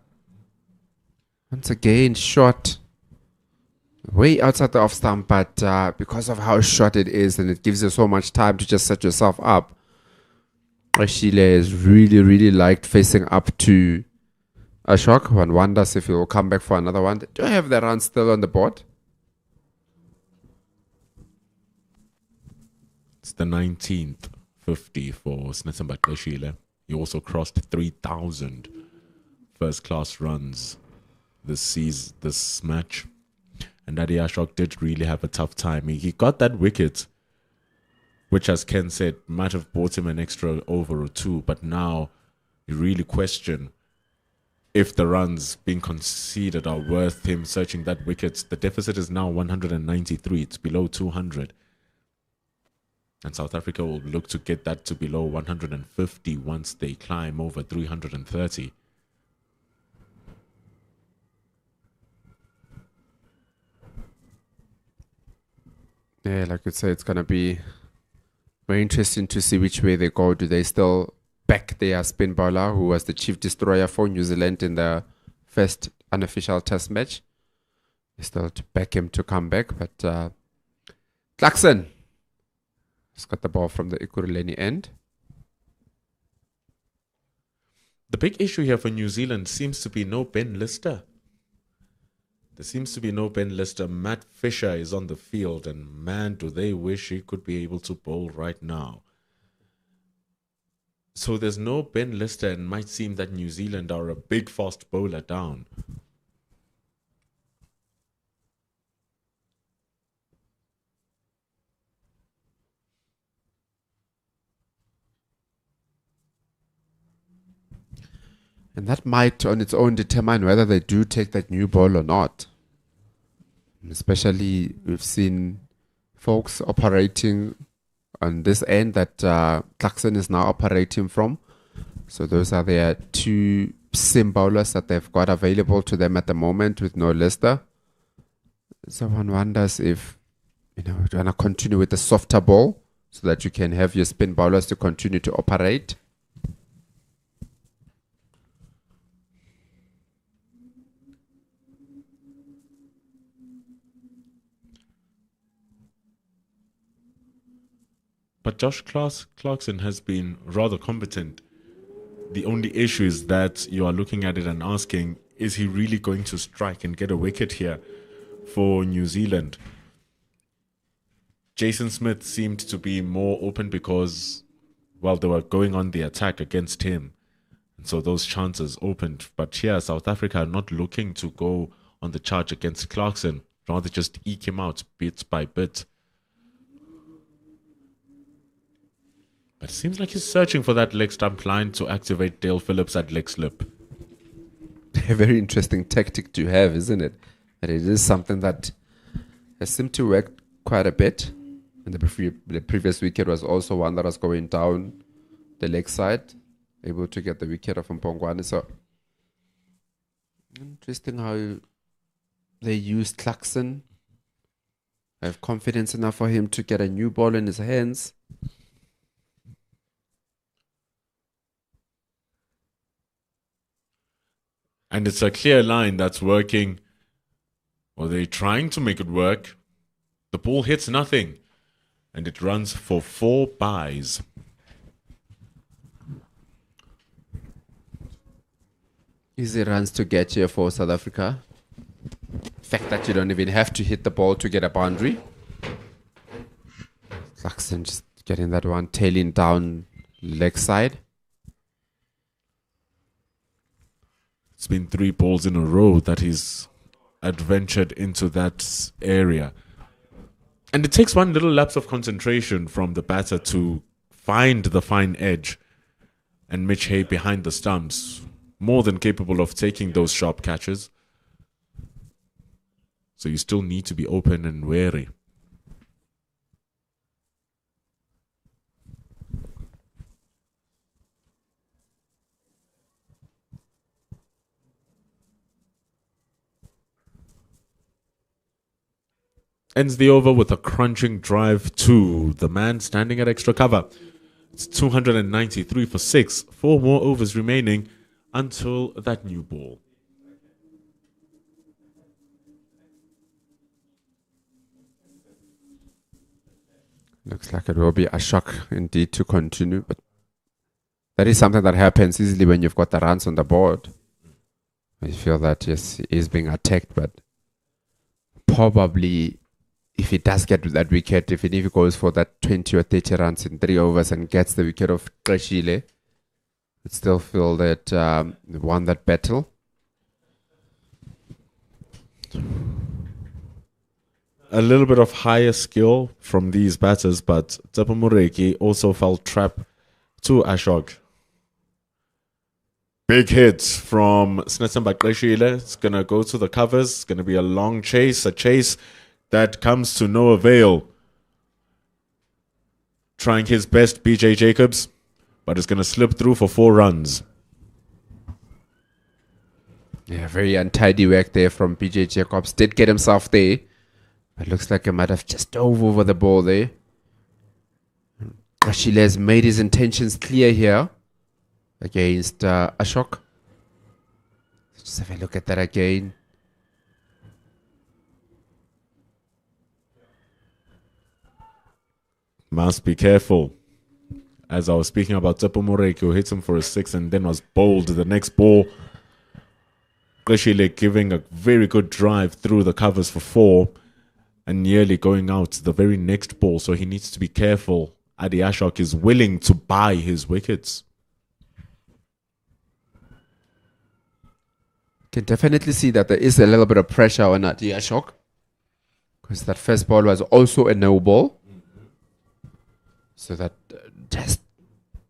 Once again, shot way outside the off stump, but because of how short it is and it gives you so much time to just set yourself up, Rashile has really, really liked facing up to Ashok. One wonders if he will come back for another one. Do I have the run still on the board? It's the 19th 50 for Snetsamba Rashile. He also crossed 3,000 first-class runs this match. And Adi Ashok did really have a tough time. He got that wicket, which, as Ken said, might have bought him an extra over or 2. But now you really question if the runs being conceded are worth him searching that wicket. The deficit is now 193. It's below 200. And South Africa will look to get that to below 150 once they climb over 330. Yeah, like you say, it's going to be very interesting to see which way they go. Do they still back their spin bowler, who was the chief destroyer for New Zealand in the first unofficial test match? They still to back him to come back, but Clarkson has got the ball from the Ekurhuleni end. The big issue here for New Zealand seems to be no Ben Lister. There seems to be no Ben Lister. Matt Fisher is on the field, and man, do they wish he could be able to bowl right now. So there's no Ben Lister, and it might seem that New Zealand are a big fast bowler down. And that might on its own determine whether they do take that new ball or not. Especially we've seen folks operating on this end that Clarkson is now operating from. So those are their two sim bowlers that they've got available to them at the moment with no Lister. So one wonders if, you want to continue with the softer ball so that you can have your spin bowlers to continue to operate. But Josh Clarkson has been rather competent. The only issue is that you are looking at it and asking, is he really going to strike and get a wicket here for New Zealand? Jason Smith seemed to be more open because, well, they were going on the attack against him. And so those chances opened. But here, South Africa are not looking to go on the charge against Clarkson, rather just eke him out bit by bit. But it seems like he's searching for that leg stump line to activate Dale Phillips at leg slip. A very interesting tactic to have, isn't it? And it is something that has seemed to work quite a bit. And the previous wicket was also one that was going down the leg side, able to get the wicket of Mpongwane. So interesting how they used Clarkson. I have confidence enough for him to get a new ball in his hands. And it's a clear line that's working. Or they're trying to make it work. The ball hits nothing. And it runs for 4 byes. Easy runs to get here for South Africa. The fact that you don't even have to hit the ball to get a boundary. Clarkson just getting that one tailing down leg side. It's been 3 balls in a row that he's adventured into that area. And it takes one little lapse of concentration from the batter to find the fine edge. And Mitch Hay behind the stumps, more than capable of taking those sharp catches. So you still need to be open and wary. Ends the over with a crunching drive to the man standing at extra cover. It's 293 for 6. 4 more overs remaining until that new ball. Looks like it will be a shock indeed to continue. But that is something that happens easily when you've got the runs on the board. I feel that, yes, he is being attacked, but probably if he does get that wicket, if he goes for that 20 or 30 runs in 3 overs and gets the wicket of Qeshile, I still feel that they won that battle. A little bit of higher skill from these batters, but Tsepo Moreki also fell trap to Ashok. Big hit from Snetsamba Qeshile. It's going to go to the covers. It's going to be a long chase, a chase that comes to no avail. Trying his best, BJ Jacobs, but it's going to slip through for 4 runs. Yeah, very untidy work there from BJ Jacobs. Did get himself there, but looks like he might have just dove over the ball there. Qeshile has made his intentions clear here against Ashok. Just have a look at that again. Must be careful. As I was speaking about Tsepo Moreki, who hit him for a 6 and then was bowled the next ball. Qeshile giving a very good drive through the covers for 4 and nearly going out the very next ball. So he needs to be careful. Adi Ashok is willing to buy his wickets. Can definitely see that there is a little bit of pressure on Adi Ashok, because that first ball was also a no ball. So that just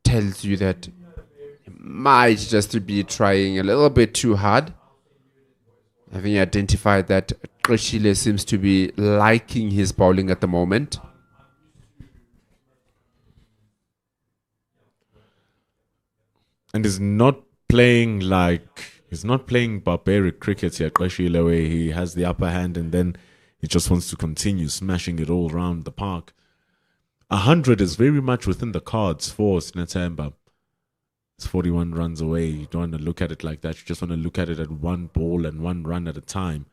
tells you that he might just be trying a little bit too hard. Having identified that Qeshile seems to be liking his bowling at the moment. And he's not playing barbaric cricket here, Qeshile, where he has the upper hand and then he just wants to continue smashing it all around the park. 100 is very much within the cards for Sinatemba. It's 41 runs away. You don't want to look at it like that. You just want to look at it at one ball and one run at a time.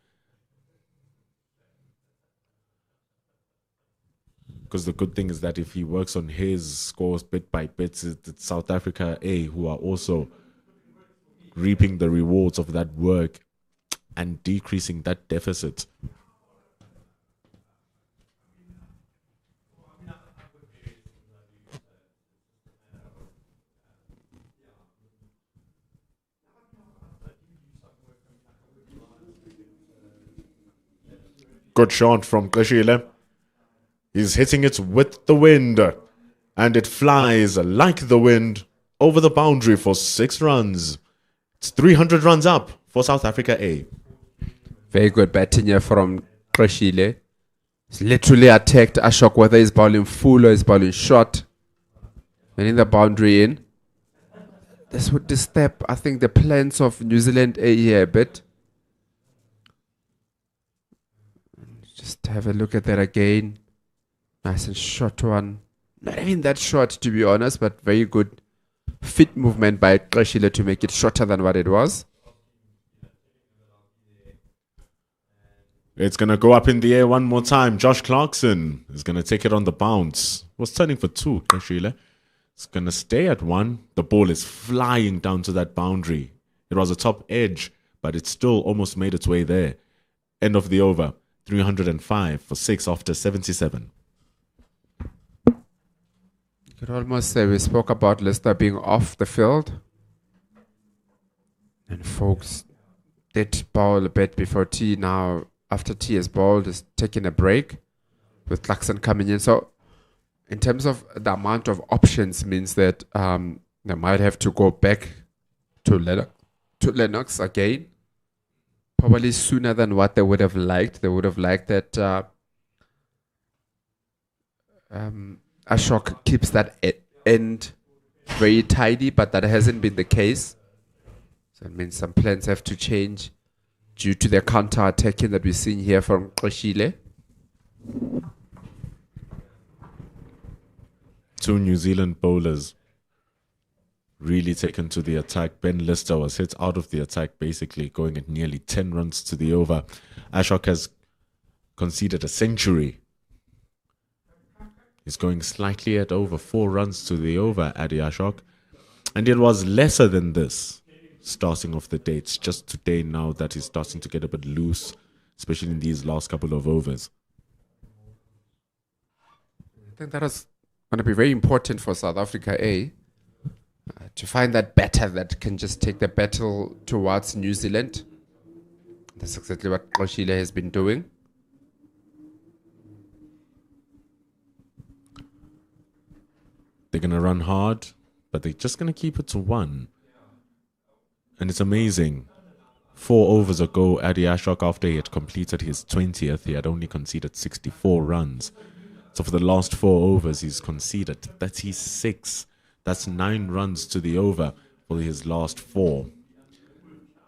Because the good thing is that if he works on his scores bit by bit, it's South Africa A who are also reaping the rewards of that work and decreasing that deficit. Good shot from Qeshile. He's hitting it with the wind. And it flies like the wind over the boundary for 6 runs. It's 300 runs up for South Africa A. Very good batting here from Qeshile. He's literally attacked Ashok, whether he's bowling full or he's bowling short. Getting the boundary in. This would disturb, I think, the plans of New Zealand A here a bit. Just have a look at that again. Nice and short one. Not even that short, to be honest, but very good fit movement by Qeshile to make it shorter than what it was. It's going to go up in the air one more time. Josh Clarkson is going to take it on the bounce. Was turning for 2, Qeshile. It's going to stay at 1. The ball is flying down to that boundary. It was a top edge, but it still almost made its way there. End of the over. 305 for 6 after 77. You could almost say we spoke about Leicester being off the field. And folks did bowl a bit before tea. Now, after tea is bowled, is taking a break with Clarkson coming in. So, in terms of the amount of options, means that they might have to go back to Lennox again. Probably sooner than what they would have liked. They would have liked that Ashok keeps that end very tidy, but that hasn't been the case. So it means some plans have to change due to the counter-attacking that we're seeing here from Qeshile. 2 New Zealand bowlers really taken to the attack. Ben Lister was hit out of the attack, basically going at nearly 10 runs to the over. Ashok has conceded a century. He's going slightly at over 4 runs to the over, Adi Ashok. And it was lesser than this starting off the day. It's just today now that he's starting to get a bit loose, especially in these last couple of overs. I think that was going to be very important for South Africa A. To find that batter that can just take the battle towards New Zealand. That's exactly what Qeshile has been doing. They're going to run hard, but they're just going to keep it to 1. And it's amazing. 4 overs ago, Adi Ashok, after he had completed his 20th, he had only conceded 64 runs. So for the last 4 overs, he's conceded 36. That's 9 runs to the over for his last 4.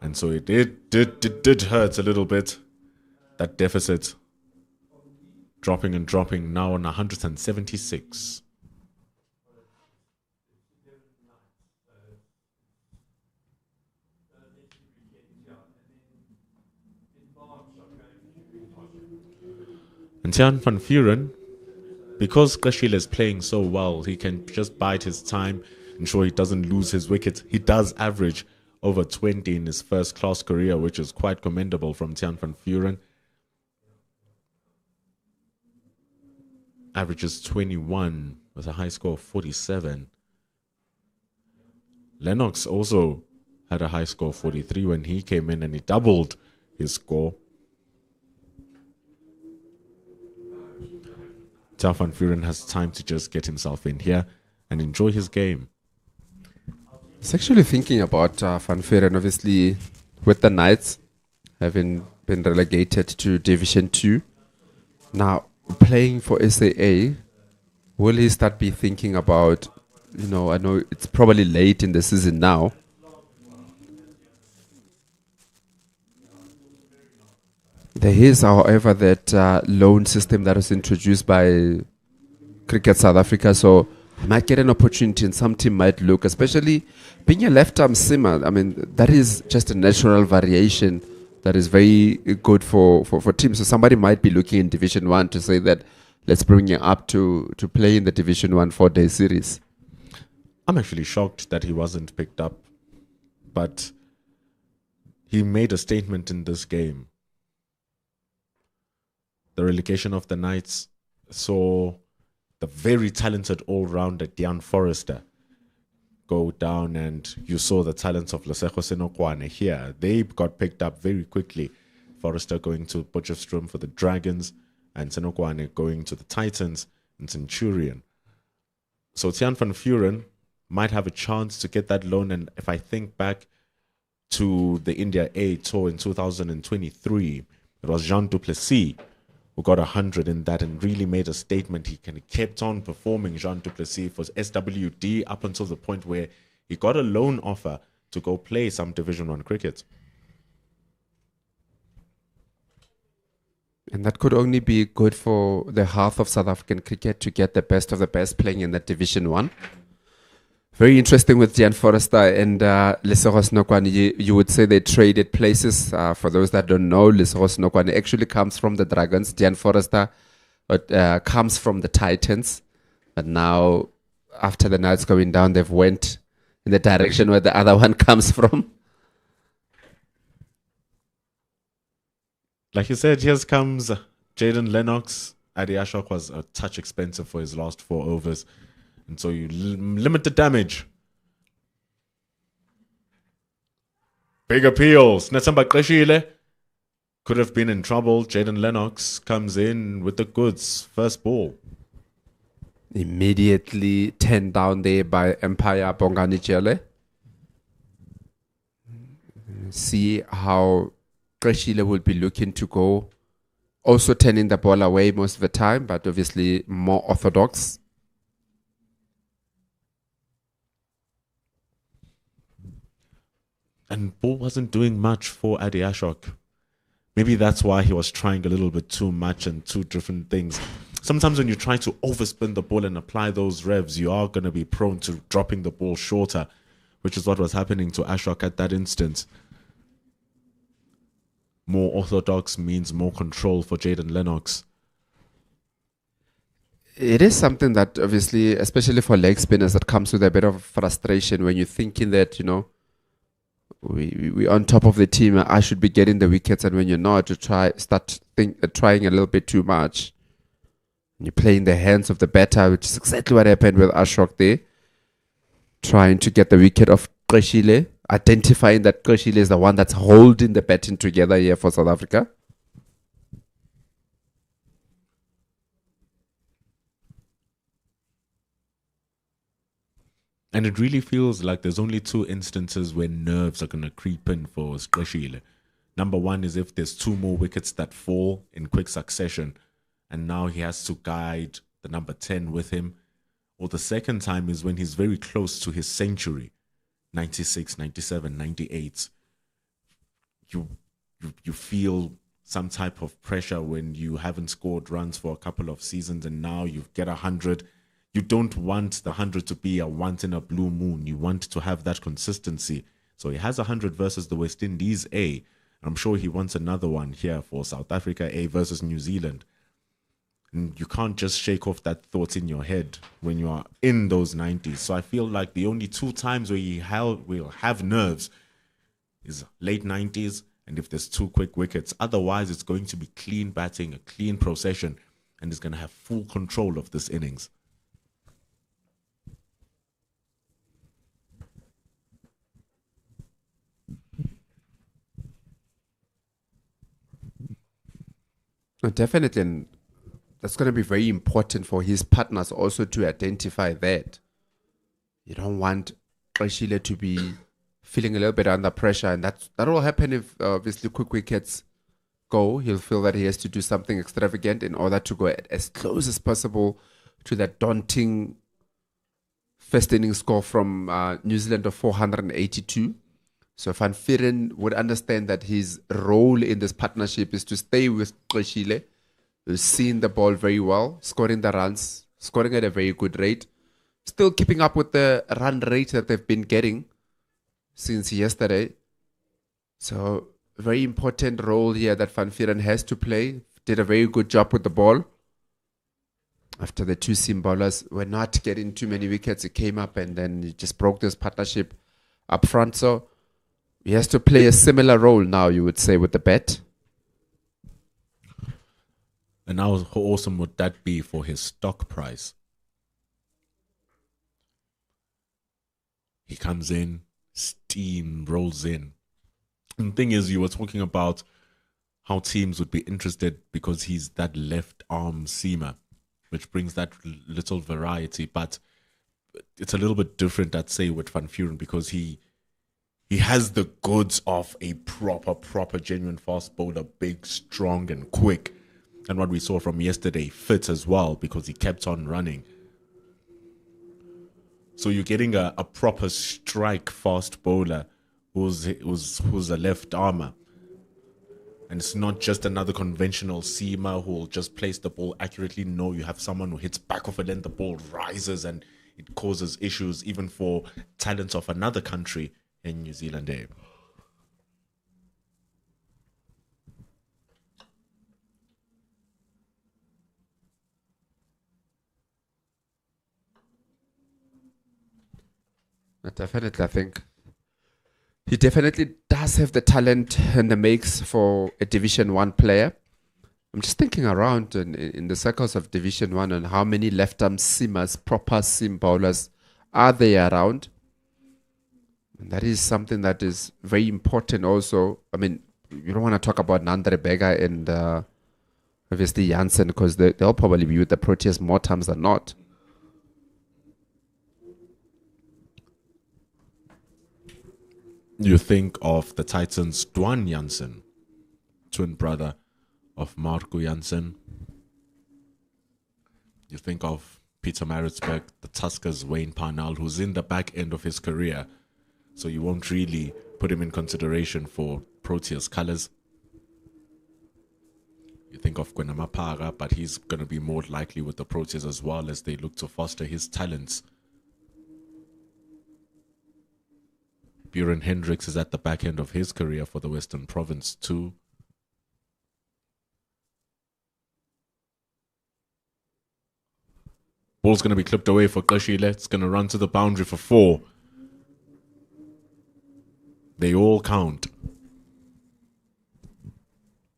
And so it did hurt a little bit. That deficit dropping and dropping, now on 176. And Tiaan van Vuren, because Qeshile is playing so well, he can just bide his time, ensure he doesn't lose his wicket. He does average over 20 in his first-class career, which is quite commendable from Tiaan van Vuren. Averages 21 with a high score of 47. Lennox also had a high score of 43 when he came in, and he doubled his score. Tiaan van Vuren has time to just get himself in here and enjoy his game. I was actually thinking about Van Vuren, obviously, with the Knights having been relegated to Division 2. Now, playing for SAA, will he start be thinking about, I know it's probably late in the season now. There is, however, that loan system that was introduced by Cricket South Africa, so might get an opportunity and some team might look, especially being a left-arm simmer. I mean, that is just a natural variation that is very good for teams. So somebody might be looking in Division 1 to say that let's bring you up to play in the Division 1 4-day series. I'm actually shocked that he wasn't picked up, but he made a statement in this game. The relegation of the Knights saw the very talented all-rounder Dean Forrester go down, and you saw the talents of Lesego Senokwane here. They got picked up very quickly. Forrester going to Potchefstroom for the Dragons, and Senokwane going to the Titans and Centurion. So Tiaan van Vuren might have a chance to get that loan, and if I think back to the India A tour in 2023, it was Jean du Plessis who got 100 in that and really made a statement. He kind of kept on performing, Jean du Plessis, for SWD up until the point where he got a loan offer to go play some Division 1 cricket. And that could only be good for the health of South African cricket to get the best of the best playing in that Division 1. Very interesting with Dean Forrester and Lesego Senokwane. You would say they traded places. For those that don't know, Lesego Senokwane actually comes from the Dragons. Dean Forrester comes from the Titans. But now, after the Knights going down, they've went in the direction where the other one comes from. Like you said, here comes Jaden Lennox. Adi Ashok was a touch expensive for his last 4 overs. And so you limit the damage. Big appeals. Netsamba Qeshile could have been in trouble. Jaden Lennox comes in with the goods. First ball. Immediately turned down there by Empire Bongani Jele. See how Qeshile will be looking to go. Also turning the ball away most of the time, but obviously more orthodox. And ball wasn't doing much for Adi Ashok. Maybe that's why he was trying a little bit too much and two different things. Sometimes when you try to overspin the ball and apply those revs, you are going to be prone to dropping the ball shorter, which is what was happening to Ashok at that instance. More orthodox means more control for Jaden Lennox. It is something that obviously, especially for leg spinners, that comes with a bit of frustration when you're thinking that, we're on top of the team. I should be getting the wickets, and when you're not, you trying a little bit too much. You play in the hands of the batter, which is exactly what happened with Ashok there. Trying to get the wicket of Qeshile, identifying that Qeshile is the one that's holding the batting together here for South Africa. And it really feels like there's only 2 instances where nerves are going to creep in for Qeshile. Number 1 is if there's 2 more wickets that fall in quick succession, and now he has to guide the number 10 with him. Or the second time is when he's very close to his century, 96, 97, 98. You feel some type of pressure when you haven't scored runs for a couple of seasons, and now you get 100. You don't want the 100 to be a once in a blue moon. You want to have that consistency. So he has 100 versus the West Indies A. I'm sure he wants another one here for South Africa A versus New Zealand. And you can't just shake off that thought in your head when you are in those 90s. So I feel like the only 2 times where he will have nerves is late 90s and if there's 2 quick wickets. Otherwise, it's going to be clean batting, a clean procession, and he's going to have full control of this innings. Definitely, and that's going to be very important for his partners also to identify that. You don't want Qeshile to be feeling a little bit under pressure, and that will happen if obviously quick wickets go, he'll feel that he has to do something extravagant in order to go as close as possible to that daunting first inning score from New Zealand of 482. So Van Vieren would understand that his role in this partnership is to stay with Qeshile, who's seen the ball very well, scoring the runs, scoring at a very good rate, still keeping up with the run rate that they've been getting since yesterday. So very important role here that Van Vieren has to play. Did a very good job with the ball. After the two seam bowlers were not getting too many wickets, he came up and then he just broke this partnership up front. So he has to play a similar role now, you would say, with the bat. And how awesome would that be for his stock price? He comes in, steam rolls in. And the thing is, you were talking about how teams would be interested because he's that left arm seamer, which brings that little variety. But it's a little bit different, I'd say, with Van Vieren because he has the goods of a proper, genuine fast bowler, big, strong, and quick. And what we saw from yesterday, fit as well because he kept on running. So you're getting a proper strike fast bowler who's a left armer. And it's not just another conventional seamer who will just place the ball accurately. No, you have someone who hits back of it and the ball rises and it causes issues even for talents of another country in New Zealand. Definitely, I think he definitely does have the talent and the makes for a Division 1 player. I'm just thinking around in the circles of Division 1 and how many left-arm seamers, proper seam bowlers are there around. And that is something that is very important also. I mean, you don't want to talk about Nandre Berger and obviously Janssen because they'll probably be with the Proteas more times than not. You think of the Titans' Dwan Janssen, twin brother of Marco Janssen. You think of Peter Maritzburg, the Tuskers' Wayne Parnell, who's in the back end of his career. So you won't really put him in consideration for Proteas colours. You think of Gwenamapaga, but he's going to be more likely with the Proteas as well as they look to foster his talents. Buren Hendricks is at the back end of his career for the Western Province too. Ball's going to be clipped away for Qeshile. It's going to run to the boundary for 4. They all count.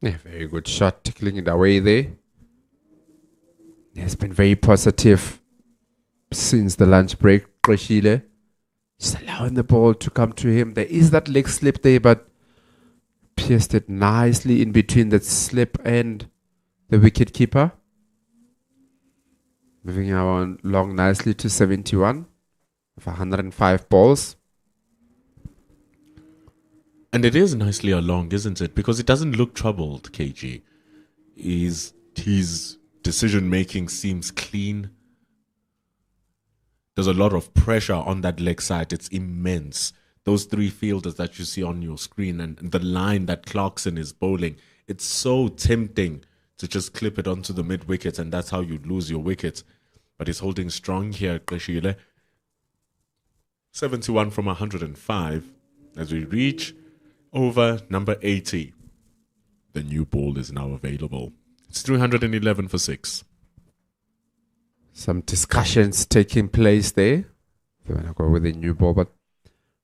Yeah, very good shot, tickling it away there. It's been very positive since the lunch break, Qeshile. Just allowing the ball to come to him. There is that leg slip there, but pierced it nicely in between that slip and the wicket keeper. Moving on long nicely to 71 of 105 balls. And it is nicely along, isn't it? Because it doesn't look troubled, KG. His decision-making seems clean. There's a lot of pressure on that leg side. It's immense. Those 3 fielders that you see on your screen and the line that Clarkson is bowling, it's so tempting to just clip it onto the mid-wicket and that's how you lose your wicket. But he's holding strong here, Qeshile. 71 from 105 as we reach over number 80. The new ball is now available. It's 311 for 6. Some discussions taking place there. They want to go with a new ball, but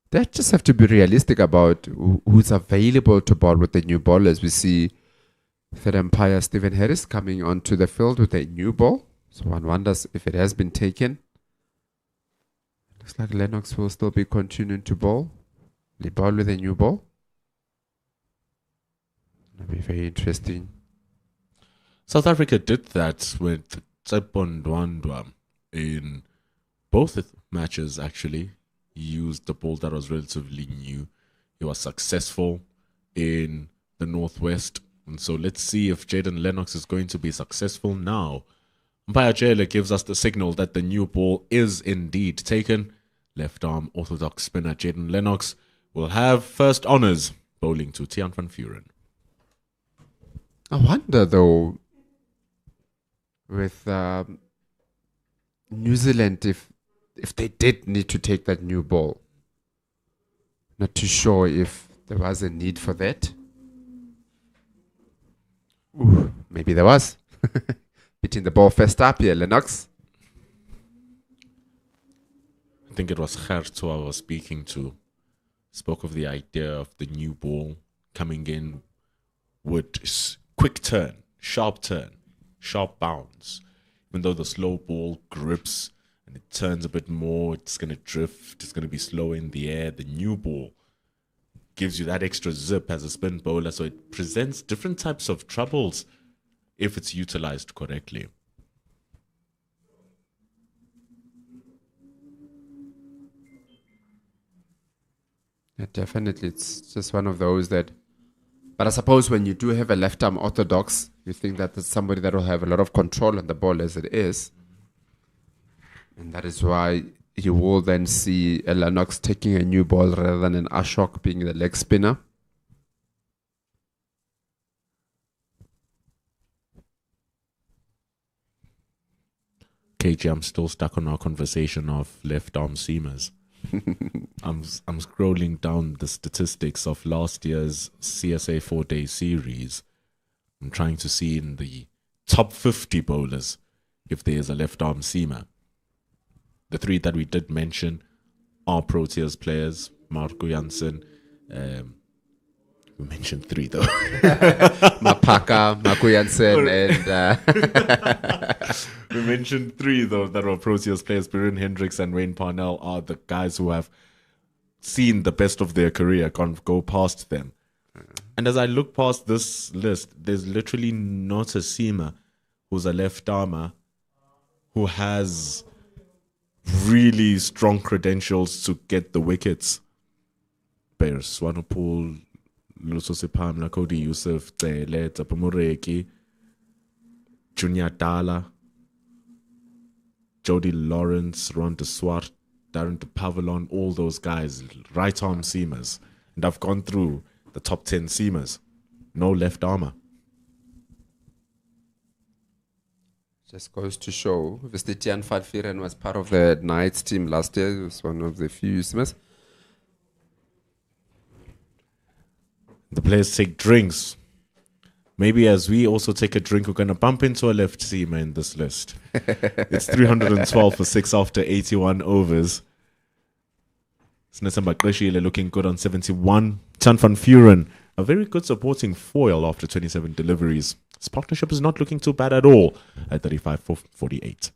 they just have to be realistic about who's available to bowl with the new ball. As we see third umpire Stephen Harris coming onto the field with a new ball. So one wonders if it has been taken. Looks like Lennox will still be continuing to bowl. They bowl with a new ball. That'll be very interesting. South Africa did that with Tsepon Ndwandwe in both matches, actually. He used the ball that was relatively new. He was successful in the Northwest And so let's see if Jaden Lennox is going to be successful now. Umpire Jailer gives us the signal that the new ball is indeed taken. Left arm orthodox spinner Jaden Lennox will have first honours bowling to Tiaan van Vuren. I wonder though, with New Zealand, if they did need to take that new ball. Not too sure if there was a need for that. Ooh, maybe there was. Beating the ball first up here, Lennox. I think it was Gert who I was speaking to. Spoke of the idea of the new ball coming in with quick turn, sharp bounce. Even though the slow ball grips and it turns a bit more, it's going to drift, it's going to be slow in the air. The new ball gives you that extra zip as a spin bowler, so it presents different types of troubles if it's utilized correctly. Yeah, definitely. It's just one of those that. But I suppose when you do have a left arm orthodox, you think that there's somebody that will have a lot of control on the ball as it is. And that is why you will then see a Lennox taking a new ball rather than an Ashok being the leg spinner. KG, I'm still stuck on our conversation of left arm seamers. I'm scrolling down the statistics of last year's CSA 4-day series. I'm trying to see in the top 50 bowlers if there's a left arm seamer. The three that we did mention are Proteas players, Marco Jansen. We mentioned three though. Mapaka, Marco Jansen, and we mentioned three though that were Proteas players. Byron Hendricks and Wayne Parnell are the guys who have seen the best of their career, can't go past them. And as I look past this list, there's literally not a seamer who's a left armer who has really strong credentials to get the wickets. Bears, Swanepoel, Luso Sipamla, Cody Yusuf, Tsele, Tapamureki, Junior Dala, Jody Lawrence, Ron de Swart, Darren de Pavilon, all those guys, right arm seamers. And I've gone through the top 10 seamers. No left armor. just goes to show. Obviously, Tiaan van Vuren was part of the Knights team last year. He was one of the few seamers. The players take drinks. Maybe as we also take a drink, we're going to bump into a left seamer in this list. It's 312 for 6 after 81 overs. Snesemba Kreshile looking good on 71. Tiaan van Vuren, a very good supporting foil after 27 deliveries. His partnership is not looking too bad at all at 35 for 48.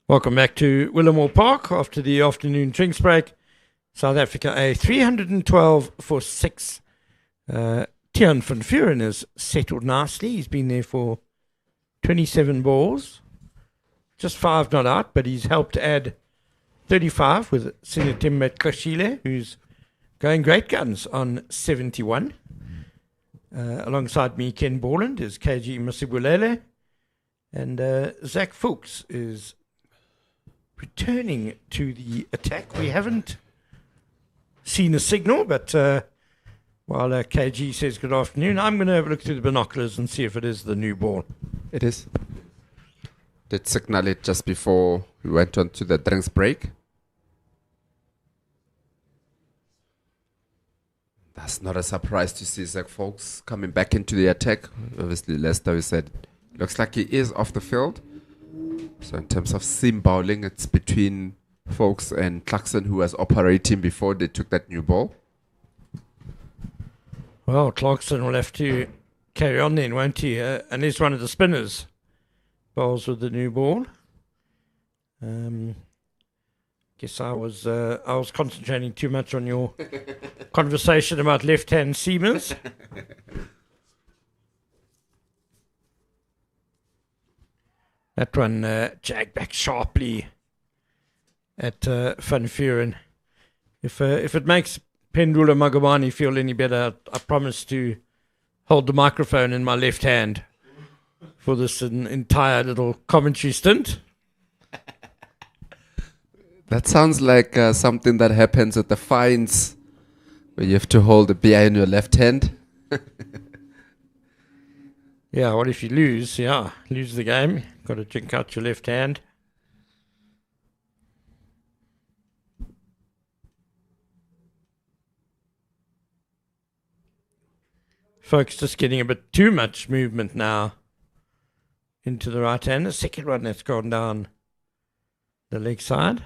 Welcome back to Willamore Park after the afternoon drinks break. South Africa A 312 for 6. Tiaan van Vuuren has settled nicely. He's been there for 27 balls. Just 5 not out, but he's helped add 35 with Sinetembe Kashile, who's going great guns on 71. Alongside me, Ken Borland is KG Masibulele. And Zach Fuchs is returning to the attack. We haven't seen a signal, but while KG says good afternoon, I'm going to have a look through the binoculars and see if it is the new ball. It is. Did signal it just before we went on to the drinks break. That's not a surprise to see Zach Fuchs coming back into the attack. Obviously, Lester, we said, looks like he is off the field. So in terms of seam bowling, it's between Fuchs and Clarkson, who was operating before they took that new ball. Well, Clarkson will have to carry on then, won't he? And he's one of the spinners. Bowls with the new ball. Guess I was concentrating too much on your conversation about left-hand seamers. That one jagged back sharply at Van Vuuren. If it makes Pendula Magabani feel any better, I promise to hold the microphone in my left hand for this entire little commentary stint. That sounds like something that happens at the fines, where you have to hold the beer in your left hand. Yeah, what if you lose? Yeah, lose the game. Got to drink out your left hand. Folks just getting a bit too much movement now into the right hand. The second one that's gone down the leg side.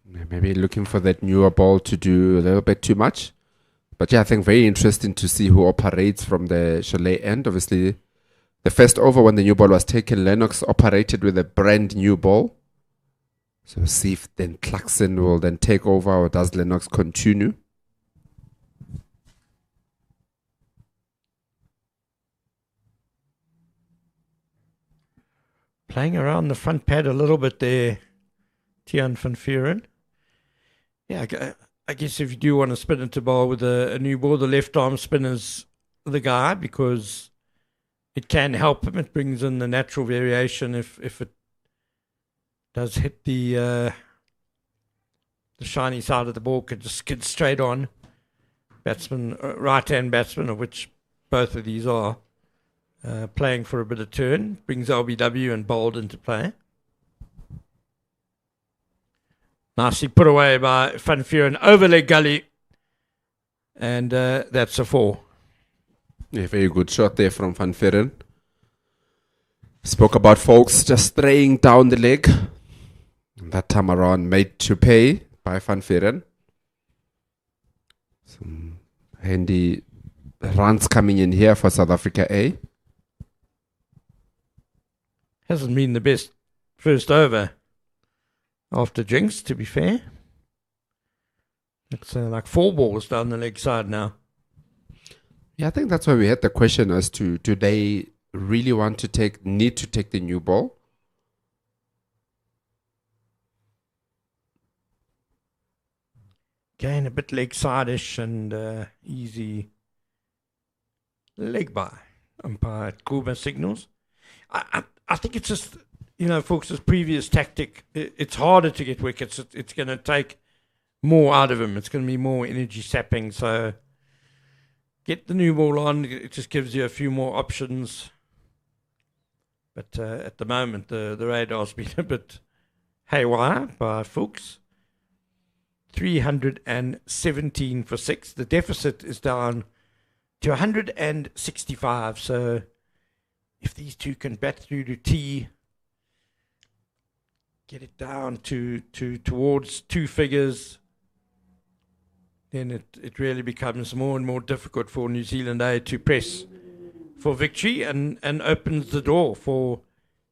Maybe looking for that newer ball to do a little bit too much. But yeah, I think very interesting to see who operates from the Chalet end. Obviously, the first over when the new ball was taken, Lennox operated with a brand new ball. So see if then Clarkson will then take over, or does Lennox continue? Playing around the front pad a little bit there, Tiaan van Vuuren. Yeah, I guess if you do want to spin into ball with a new ball, the left arm spinner's the guy, because it can help him. It brings in the natural variation if it does hit the shiny side of the ball, could just skid straight on. Batsman, right-hand batsman, of which both of these are, playing for a bit of turn, brings LBW and bowled into play. Nicely put away by Van Vuuren over leg gully, and that's a 4. Yeah, very good shot there from Van Vuuren. Spoke about folks just straying down the leg. That time around, made to pay by Van Vuuren. Some handy runs coming in here for South Africa A. Hasn't been the best first over after drinks, to be fair. It's like 4 balls down the leg side now. Yeah, I think that's why we had the question as to, do they really need to take the new ball? Again, a bit leg side-ish and easy leg by umpire Kuba signals. I think it's just, Fuchs' previous tactic, it's harder to get wickets. It's going to take more out of him. It's going to be more energy sapping. So get the new ball on. It just gives you a few more options. But at the moment, the radar's been a bit haywire by Fuchs. 317 for 6. The deficit is down to 165. So if these two can bat through to T, get it down to towards 2 figures, then it really becomes more and more difficult for New Zealand A to press for victory, and opens the door for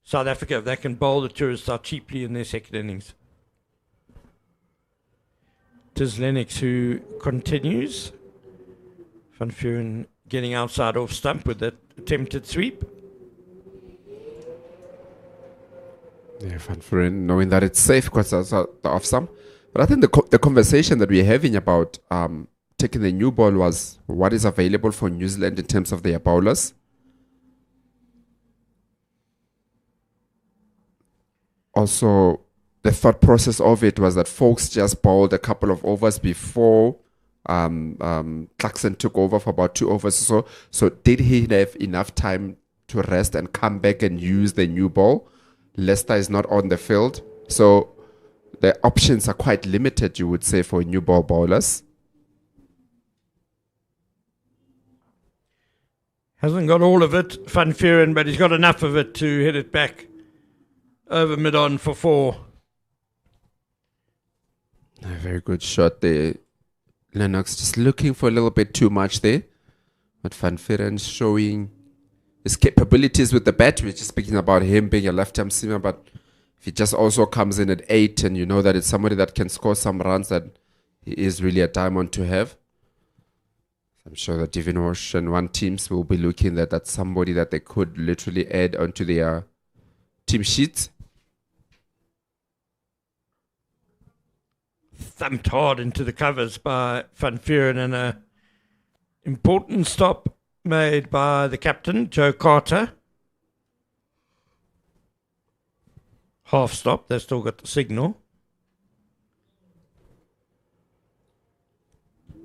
South Africa, if they can bowl the tourists out cheaply in their second innings. It is Lennox who continues. Van Vuren getting outside off stump with that attempted sweep. Yeah, Van Vuren knowing that it's safe because that's the off stump. But I think the conversation that we're having about taking the new ball was what is available for New Zealand in terms of their bowlers. Also, the thought process of it was that folks just bowled a couple of overs before Clarkson took over for about 2 overs or so. So did he have enough time to rest and come back and use the new ball? Leicester is not on the field. So the options are quite limited, you would say, for new ball bowlers. Hasn't got all of it, Van Vuren, but he's got enough of it to hit it back over mid-on for 4. A very good shot there. Lennox just looking for a little bit too much there. But Van Vuren showing his capabilities with the bat. We're just speaking about him being a left-arm seamer, but if he just also comes in at 8 and you know that it's somebody that can score some runs, that he is really a diamond to have. I'm sure that Divin Wash and One teams will be looking at that somebody that they could literally add onto their team sheets. Thumped hard into the covers by Van Vuren, and a important stop made by the captain, Joe Carter. Half stop, they've still got the signal.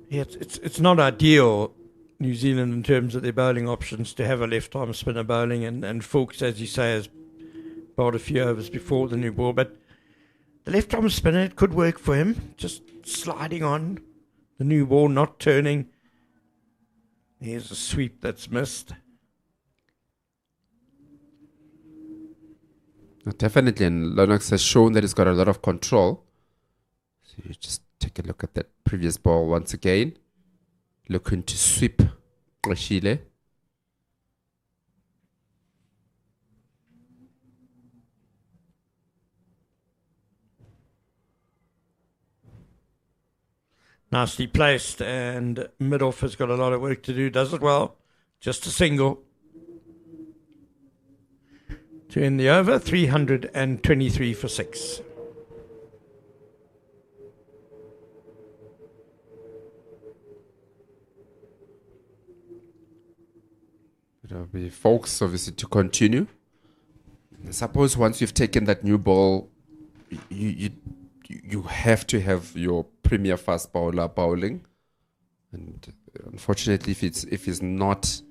Yeah, it's not ideal, New Zealand, in terms of their bowling options, to have a left-arm spinner bowling, and Fuchs, as you say, has bowled a few overs before the new ball, but the left-arm spinner, it could work for him, just sliding on the new ball, not turning. Here's a sweep that's missed. Definitely, and Lennox has shown that he's got a lot of control. So you just take a look at that previous ball once again. Looking to sweep Rashile. Nicely placed, and mid-off has got a lot of work to do. Does it well. Just a single. To end the over, 323 for 6. It'll be folks, obviously, to continue. I suppose once you've taken that new ball, you have to have your premier fast bowler bowling, and unfortunately, if he's not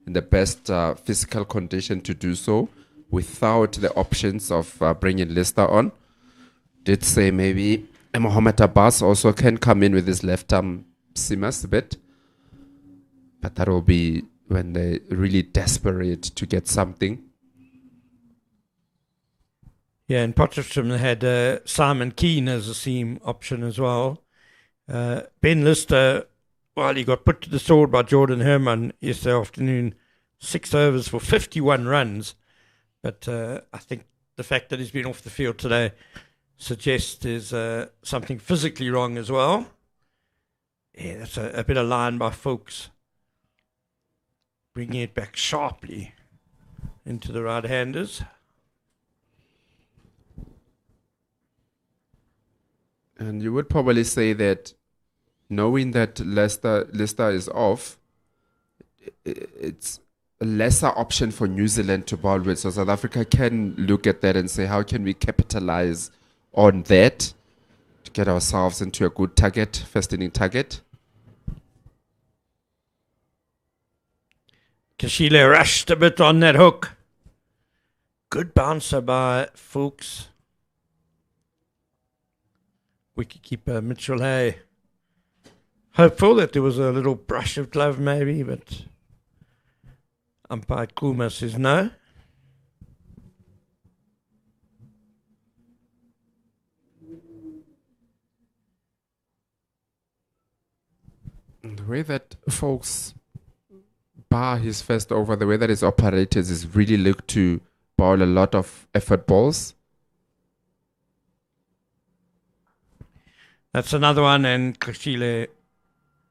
in the best physical condition to do so, without the options of bringing Leicester on, did say maybe Mohamed Abbas also can come in with his left arm seamers a bit, but that will be when they're really desperate to get something. Yeah, and Potchefstroom had Simon Keane as a seam option as well. Ben Lister, well, he got put to the sword by Jordan Herman yesterday afternoon. 6 overs for 51 runs. But I think the fact that he's been off the field today suggests there's something physically wrong as well. Yeah, that's a bit of line by Fuchs. Bringing it back sharply into the right-handers. And you would probably say that knowing that Leicester is off, it's a lesser option for New Zealand to bowl with. So South Africa can look at that and say, how can we capitalize on that to get ourselves into a good target, first inning target? Kashile rushed a bit on that hook. Good bouncer by Fuchs. Wicketkeeper Mitchell Hay. Hopeful that there was a little brush of glove maybe, but umpire Kuma says no. The way that folks bar his first over, the way that his operators is really look to bowl a lot of effort balls. That's another one, and Kashile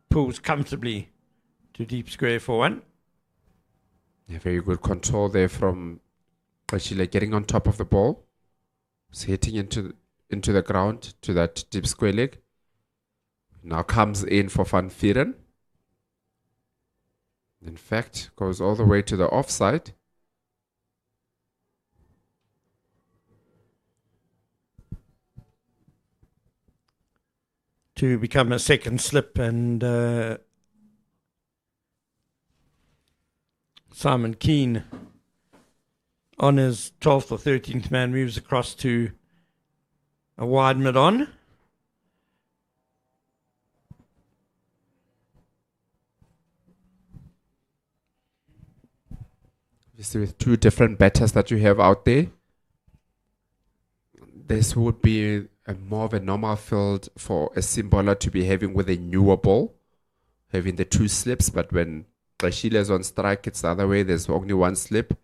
pulls comfortably to deep square for one. Yeah, very good control there from Kashile, getting on top of the ball. It's hitting into the ground to that deep square leg. Now comes in for Van Vieren. In fact, goes all the way to the offside. To become a second slip, and Simon Keane on his 12th or 13th man moves across to a wide mid-on. Obviously, with two different batters that you have out there, this would be more of a normal field for a sim bowler to be having with a newer ball, having the two slips. But when Rashila is on strike, it's the other way. There's only one slip,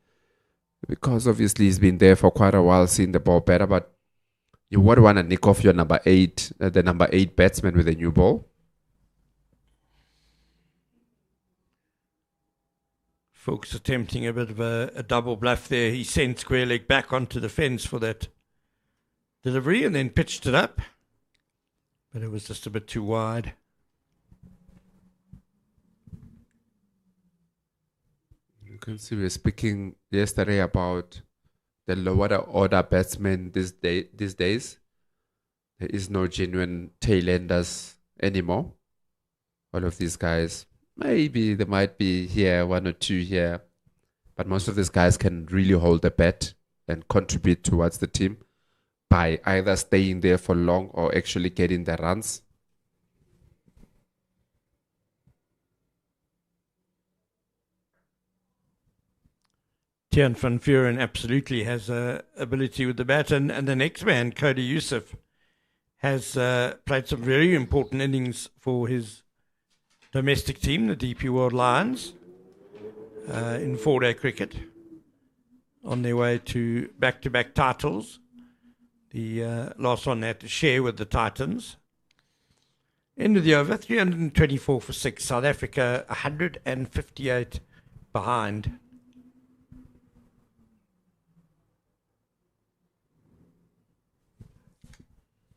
because obviously he's been there for quite a while, seeing the ball better. But you would want to nick off your number 8, the number 8 batsman with a new ball. Folks attempting a bit of a double bluff there. He sent square leg back onto the fence for that delivery and then pitched it up, but it was just a bit too wide. You can see we were speaking yesterday about the lower order batsmen these days. There is no genuine tail-enders anymore. All of these guys, maybe there might be here, one or two here, but most of these guys can really hold the bat and contribute towards the team by either staying there for long or actually getting the runs. Tiaan van Vuren absolutely has ability with the bat, and the next man, Cody Youssef, has played some very important innings for his domestic team, the DP World Lions, in 4-day cricket, on their way to back-to-back titles. The last one they had to share with the Titans. End of the over, 324 for 6. South Africa 158 behind.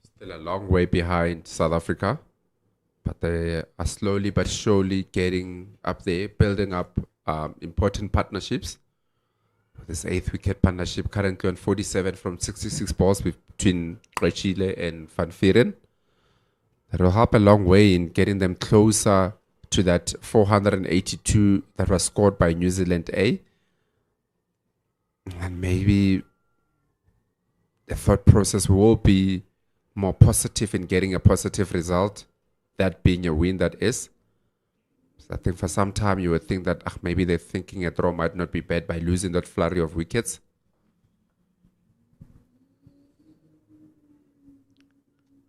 Still a long way behind South Africa, but they are slowly but surely getting up there, building up important partnerships. This 8th wicket partnership currently on 47 from 66 balls between Rechile and Van Vieren. That will help a long way in getting them closer to that 482 that was scored by New Zealand A. And maybe the thought process will be more positive in getting a positive result, that being a win, that is. So I think for some time you would think that maybe they're thinking a draw might not be bad by losing that flurry of wickets.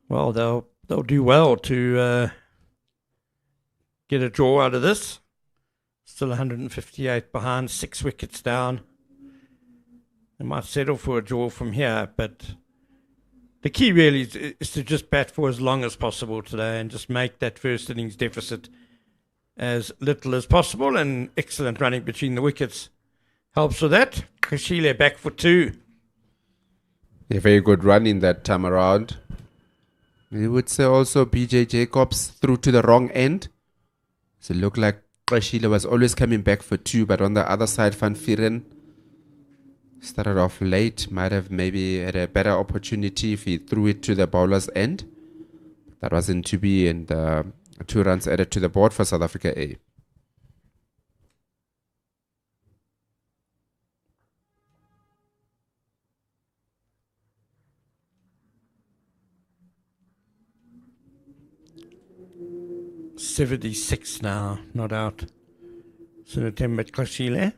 Well, they'll do well to get a draw out of this. Still 158 behind, 6 wickets down. They might settle for a draw from here, but the key really is to just bat for as long as possible today and just make that first innings deficit as little as possible, and excellent running between the wickets helps with that. Kashile back for 2. A very good running that time around. You would say also BJ Jacobs threw to the wrong end. So it looked like Kashile was always coming back for 2, but on the other side, Van Vieren started off late, might have maybe had a better opportunity if he threw it to the bowler's end. That wasn't to be, and 2 runs added to the board for South Africa A. .76 now, not out. Sinutemba Kashile.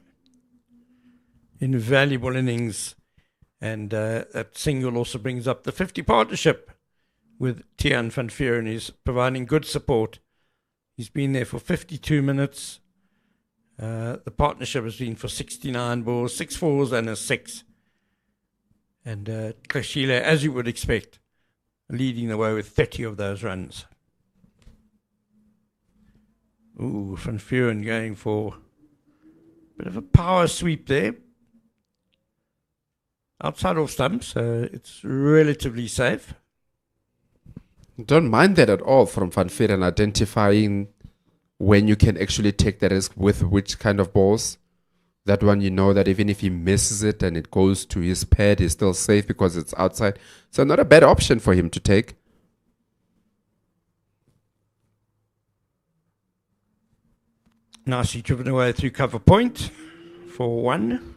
Invaluable innings, and that single also brings up the 50 partnership with Tiaan van Vuren. He's providing good support. He's been there for 52 minutes, The partnership has been for 69 balls, 6 fours and a 6. And Klashile, as you would expect, leading the way with 30 of those runs. Ooh, Van Vuren going for a bit of a power sweep there. Outside off stump, so it's relatively safe. Don't mind that at all from Van Vuren, identifying when you can actually take the risk with which kind of balls. That one, you know that even if he misses it and it goes to his pad, he's still safe because it's outside. So not a bad option for him to take. Nicely driven away through cover point for 1.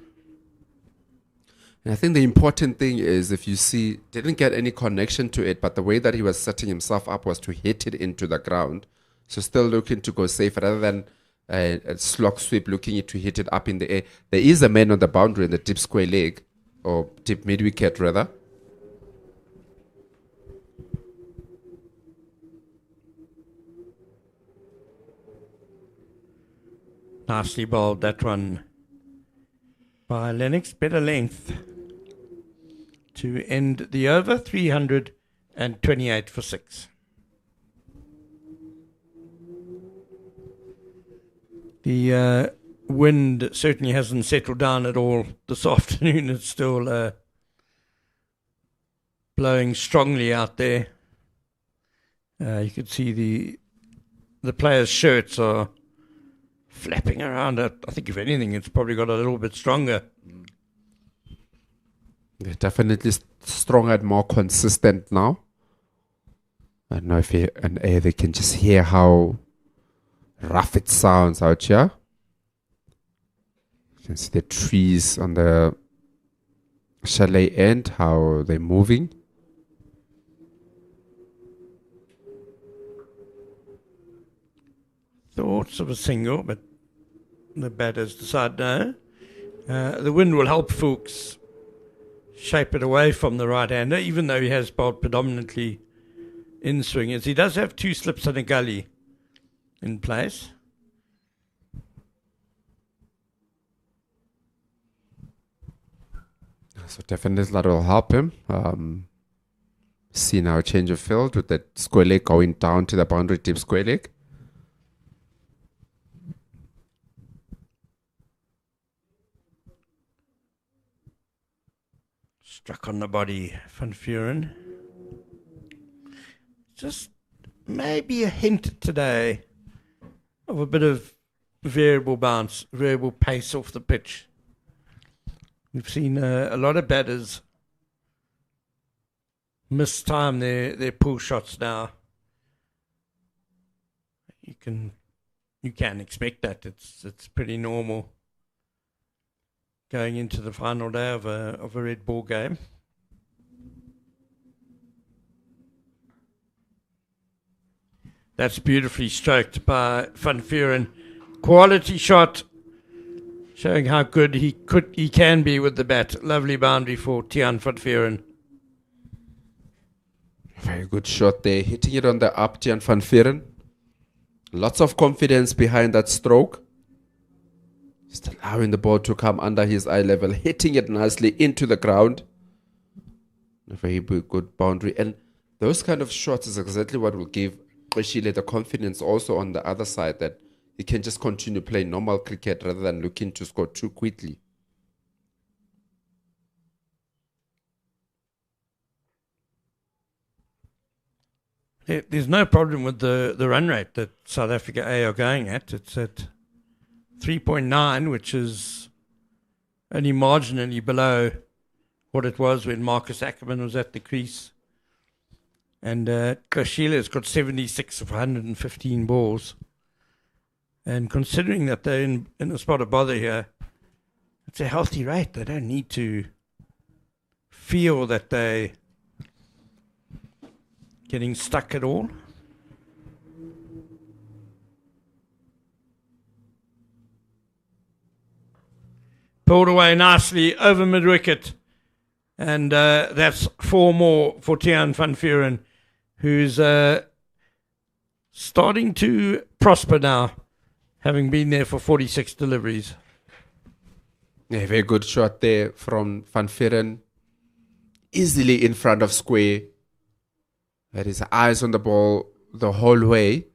And I think the important thing is, if you see, didn't get any connection to it, but the way that he was setting himself up was to hit it into the ground. So still looking to go safe rather than a slog sweep, looking to hit it up in the air. There is a man on the boundary in the deep square leg, or deep mid wicket rather. Nicely bowled, that one by Lennox. Better length to end the over. 328 for 6. The wind certainly hasn't settled down at all this afternoon. It's still blowing strongly out there. You can see the players' shirts are flapping around. I think if anything, it's probably got a little bit stronger. They're definitely stronger and more consistent now. I don't know if they can just hear how rough it sounds out here. You can see the trees on the chalet end, how they're moving. Thoughts of a single, but the batters decide no. The wind will help Fuchs shape it away from the right-hander, even though he has bowled predominantly in swing, as he does have 2 slips and a gully in place. So definitely that will help him. See now a change of field with that square leg going down to the boundary deep square leg. Struck on the body, Van Vuren. Just maybe a hint today of a bit of variable bounce, variable pace off the pitch. We've seen a lot of batters miss time their pull shots now. You can expect that. It's pretty normal going into the final day of a red ball game. That's beautifully stroked by Van Vuren. Quality shot, showing how good he can be with the bat. Lovely boundary for Tiaan Van Vuren. Very good shot there, hitting it on the up, Tiaan Van Vuren. Lots of confidence behind that stroke. Just allowing the ball to come under his eye level, hitting it nicely into the ground. A very good boundary. And those kind of shots is exactly what will give Qeshile the confidence also on the other side, that he can just continue playing normal cricket rather than looking to score too quickly. There's no problem with the run rate that South Africa A are going at. It's at 3.9, which is only marginally below what it was when Marcus Akerman was at the crease. And Qeshile has got 76 of 115 balls. And considering that they're in a spot of bother here, it's a healthy rate. They don't need to feel that they're getting stuck at all. Pulled away nicely over mid-wicket. And that's 4 more for Tiaan Van Vuren, who's starting to prosper now having been there for 46 deliveries. A very good shot there from Van Vieren. Easily in front of square. Had his eyes on the ball the whole way.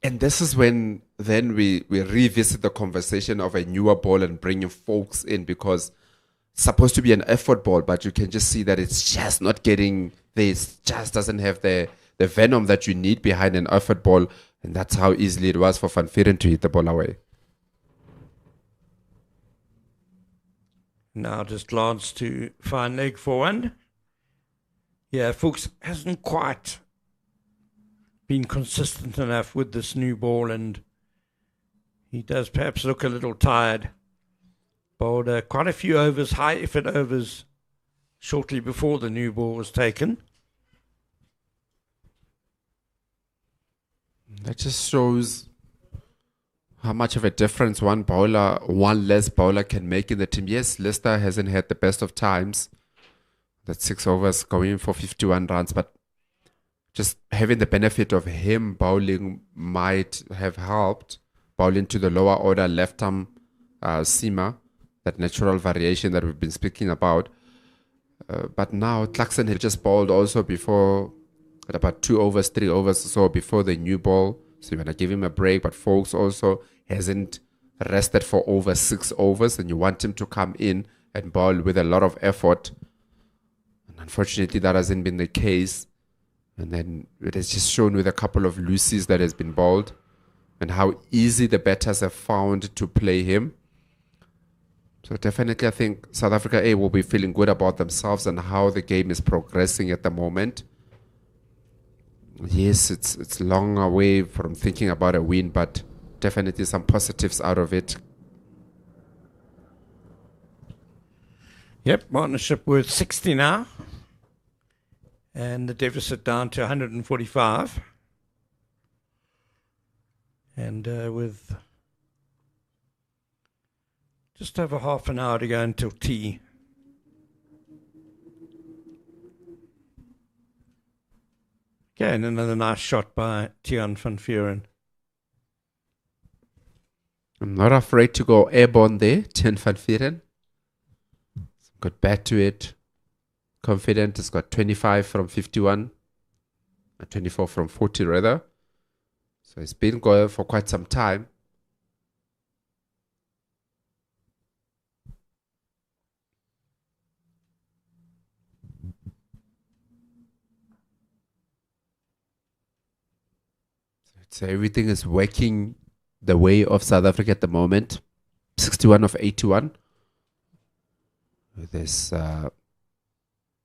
And this is when then we revisit the conversation of a newer ball and bringing folks in, because it's supposed to be an effort ball, but you can just see that it's just not getting this, just doesn't have the venom that you need behind an effort ball. And that's how easily it was for Van Vieren to hit the ball away. Now just Lance to fine leg for one. Yeah, Fuchs hasn't quite been consistent enough with this new ball, and he does perhaps look a little tired. Bowled quite a few overs, high effort overs, shortly before the new ball was taken. That just shows how much of a difference one less bowler can make in the team. Yes, Lister hasn't had the best of times. That 6 overs going for 51 runs, but just having the benefit of him bowling might have helped. Bowling to the lower order left-arm seamer, that natural variation that we've been speaking about. But now Clarkson had just bowled also before, at about 2 overs, 3 overs or so before the new ball. So you want to give him a break, but Folks also hasn't rested for over 6 overs, and you want him to come in and bowl with a lot of effort. And unfortunately, that hasn't been the case. And then it has just shown with a couple of loosies that has been bowled and how easy the batters have found to play him. So definitely I think South Africa A will be feeling good about themselves and how the game is progressing at the moment. Yes, it's long away from thinking about a win, but definitely some positives out of it. Yep, partnership worth 60 now. And the deficit down to 145. And with just over half an hour to go until tea. Okay, and another nice shot by Tiaan van Vuren. I'm not afraid to go airborne there, Tiaan van Vuren. Got back to it. Confident. It's got 25 from 51. 24 from 40 rather. So it's been going for quite some time. So everything is working the way of South Africa at the moment. 61 of 81. With this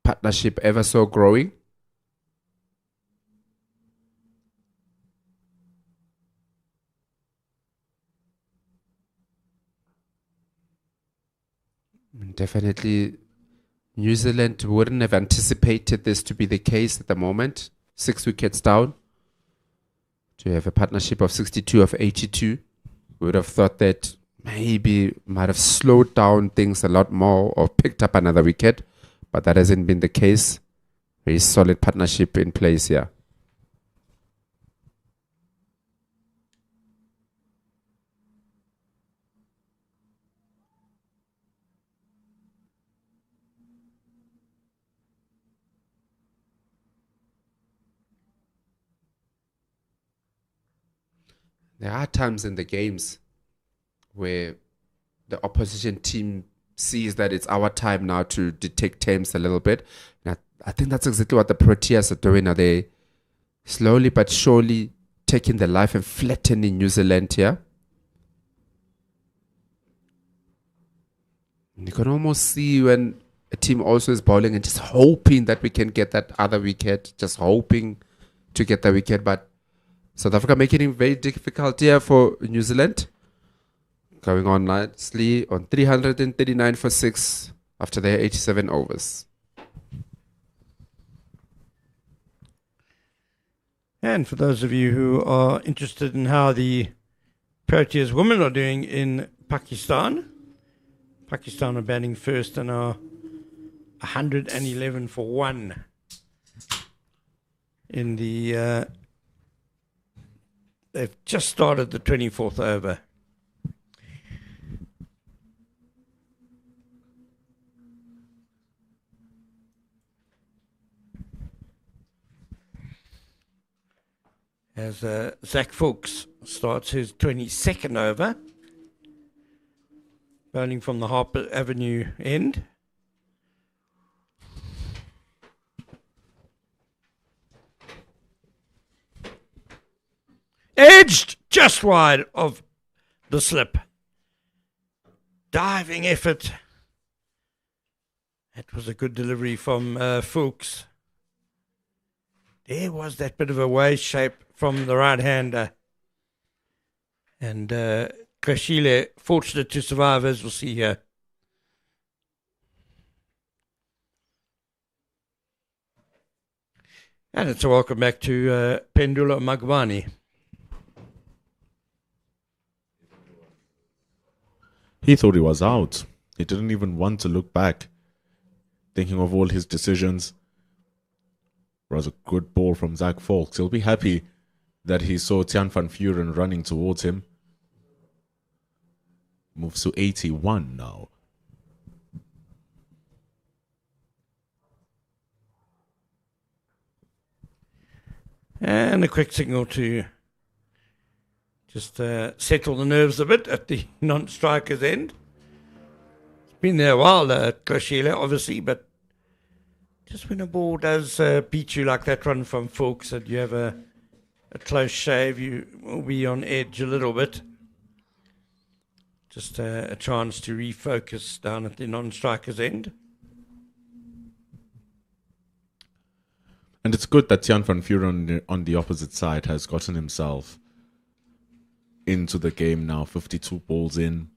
partnership ever so growing. Definitely New Zealand wouldn't have anticipated this to be the case at the moment. 6 wickets down. To have a partnership of 62 of 82. We would have thought that maybe might have slowed down things a lot more or picked up another wicket. But that hasn't been the case. Very solid partnership in place here. There are times in the games where the opposition team sees that it's our time now to detect terms a little bit. And I think that's exactly what the Proteas are doing. Are they slowly but surely taking the life and flattening New Zealand here? And you can almost see when a team also is bowling and just hoping that we can get that other wicket, just hoping to get the wicket. But South Africa making it very difficult here for New Zealand. Going on nicely on 339 for 6 after their 87 overs. And for those of you who are interested in how the Proteas women are doing in Pakistan, Pakistan are batting first and are 111 for 1 in the they've just started the 24th over. As Zach Fuchs starts his 22nd over, bowling from the Harper Avenue end. Edged just wide of the slip. Diving effort. That was a good delivery from Fuchs. There was that bit of a wave shape from the right-hander. And Krashile, fortunate to survive, as we'll see here. And it's a welcome back to Pendula Magwani. He thought he was out. He didn't even want to look back. Thinking of all his decisions. It was a good ball from Zach Fuchs. He'll be happy that he saw Tian van Vuren running towards him. Moves to 81 now. And a quick signal to just settle the nerves a bit at the non-striker's end. It's been there a while, Krashile, obviously, but just when a ball does beat you like that run from Fuchs and you have a close shave, you will be on edge a little bit. Just a chance to refocus down at the non-striker's end. And it's good that Tian van Vuren on the opposite side has gotten himself into the game now. 52 balls in.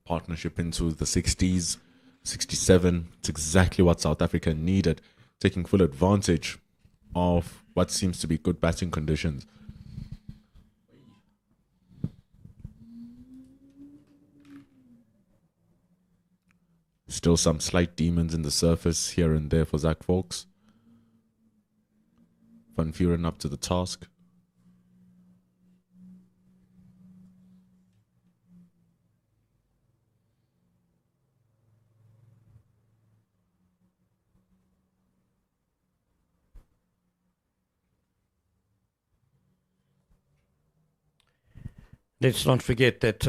Partnership into the 60s. 67. It's exactly what South Africa needed. Taking full advantage of what seems to be good batting conditions. Still some slight demons in the surface here and there for Zach Fuchs. Van Vuren up to the task. Let's not forget that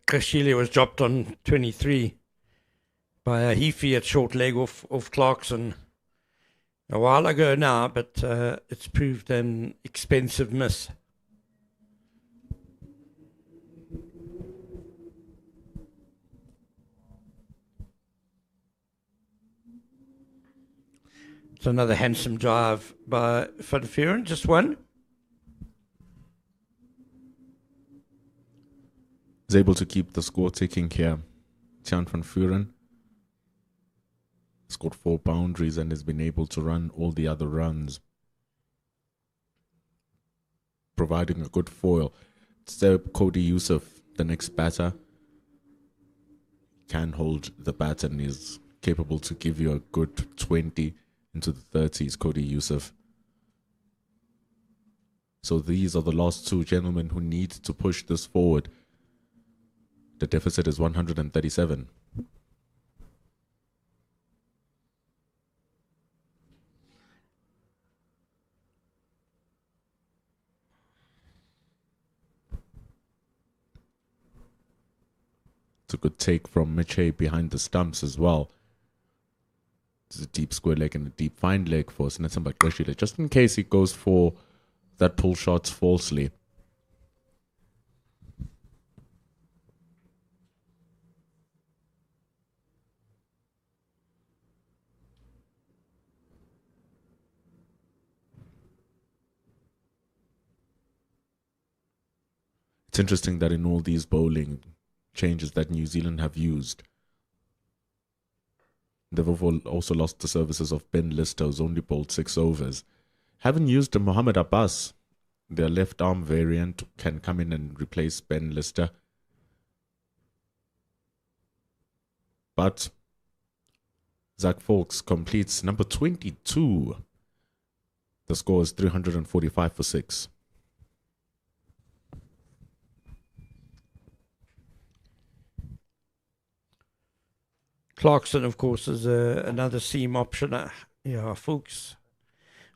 Krashile was dropped on 23 by a Heafy at short leg off Clarkson a while ago now, but it's proved an expensive miss. It's another handsome drive by Van Vuren, just one. Is able to keep the score ticking here. Tian van Vuren scored 4 boundaries and has been able to run all the other runs, providing a good foil. Cody Yusuf, the next batter, can hold the bat and is capable to give you a good 20 into the 30s, Cody Yusuf. So these are the last two gentlemen who need to push this forward. The deficit is 137. It's a good take from Miche behind the stumps as well. It's a deep square leg and a deep fine leg for Senuani Krashile, just in case he goes for that pull shot falsely. It's interesting that in all these bowling changes that New Zealand have used, they've also lost the services of Ben Lister, who's only bowled 6 overs. Haven't used Mohamed Abbas. Their left arm variant can come in and replace Ben Lister. But Zach Fuchs completes number 22. The score is 345 for 6. Clarkson, of course, is another seam option. Fuchs.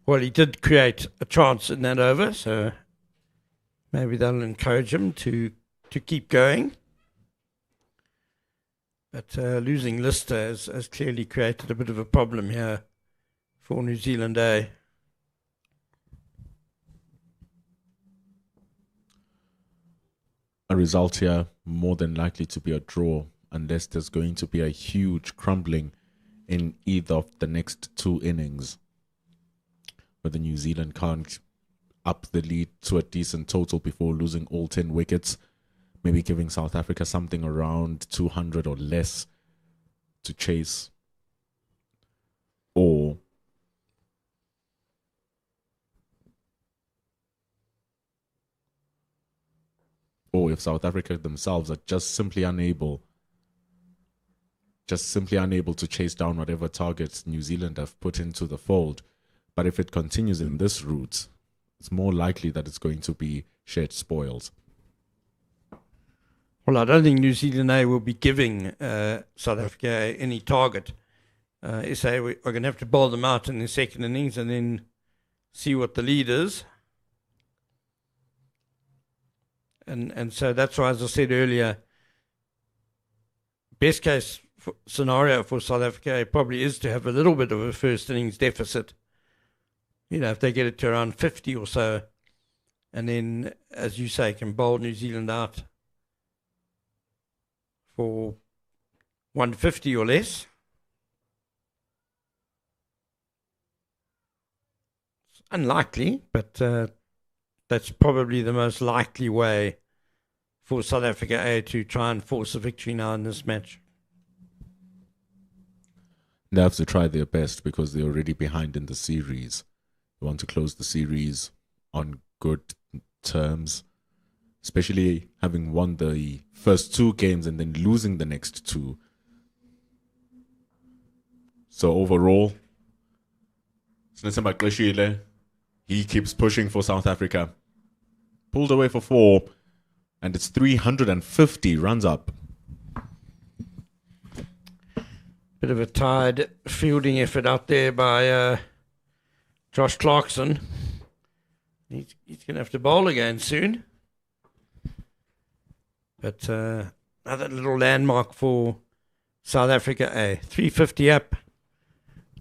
Well, he did create a chance in that over, so maybe that'll encourage him to keep going. But losing Lister has clearly created a bit of a problem here for New Zealand A. A result here more than likely to be a draw, unless there's going to be a huge crumbling in either of the next two innings, whether New Zealand can't up the lead to a decent total before losing all 10 wickets, maybe giving South Africa something around 200 or less to chase, or if South Africa themselves are just simply unable to chase down whatever targets New Zealand have put into the fold. But if it continues in this route, it's more likely that it's going to be shared spoils. Well, I don't think New Zealand A will be giving South Africa any target. SA are going to have to bowl them out in the second innings and then see what the lead is. And so that's why, as I said earlier, best case scenario for South Africa probably is to have a little bit of a first innings deficit. If they get it to around 50 or so, and then, as you say, can bowl New Zealand out for 150 or less. It's unlikely, but that's probably the most likely way for South Africa A to try and force a victory now in this match. They have to try their best because they're already behind in the series. They want to close the series on good terms, especially having won the first two games and then losing the next two. So overall, he keeps pushing for South Africa. Pulled away for 4, and it's 350 runs up. Bit of a tired fielding effort out there by Josh Clarkson. He's going to have to bowl again soon. But another little landmark for South Africa A. 350 up.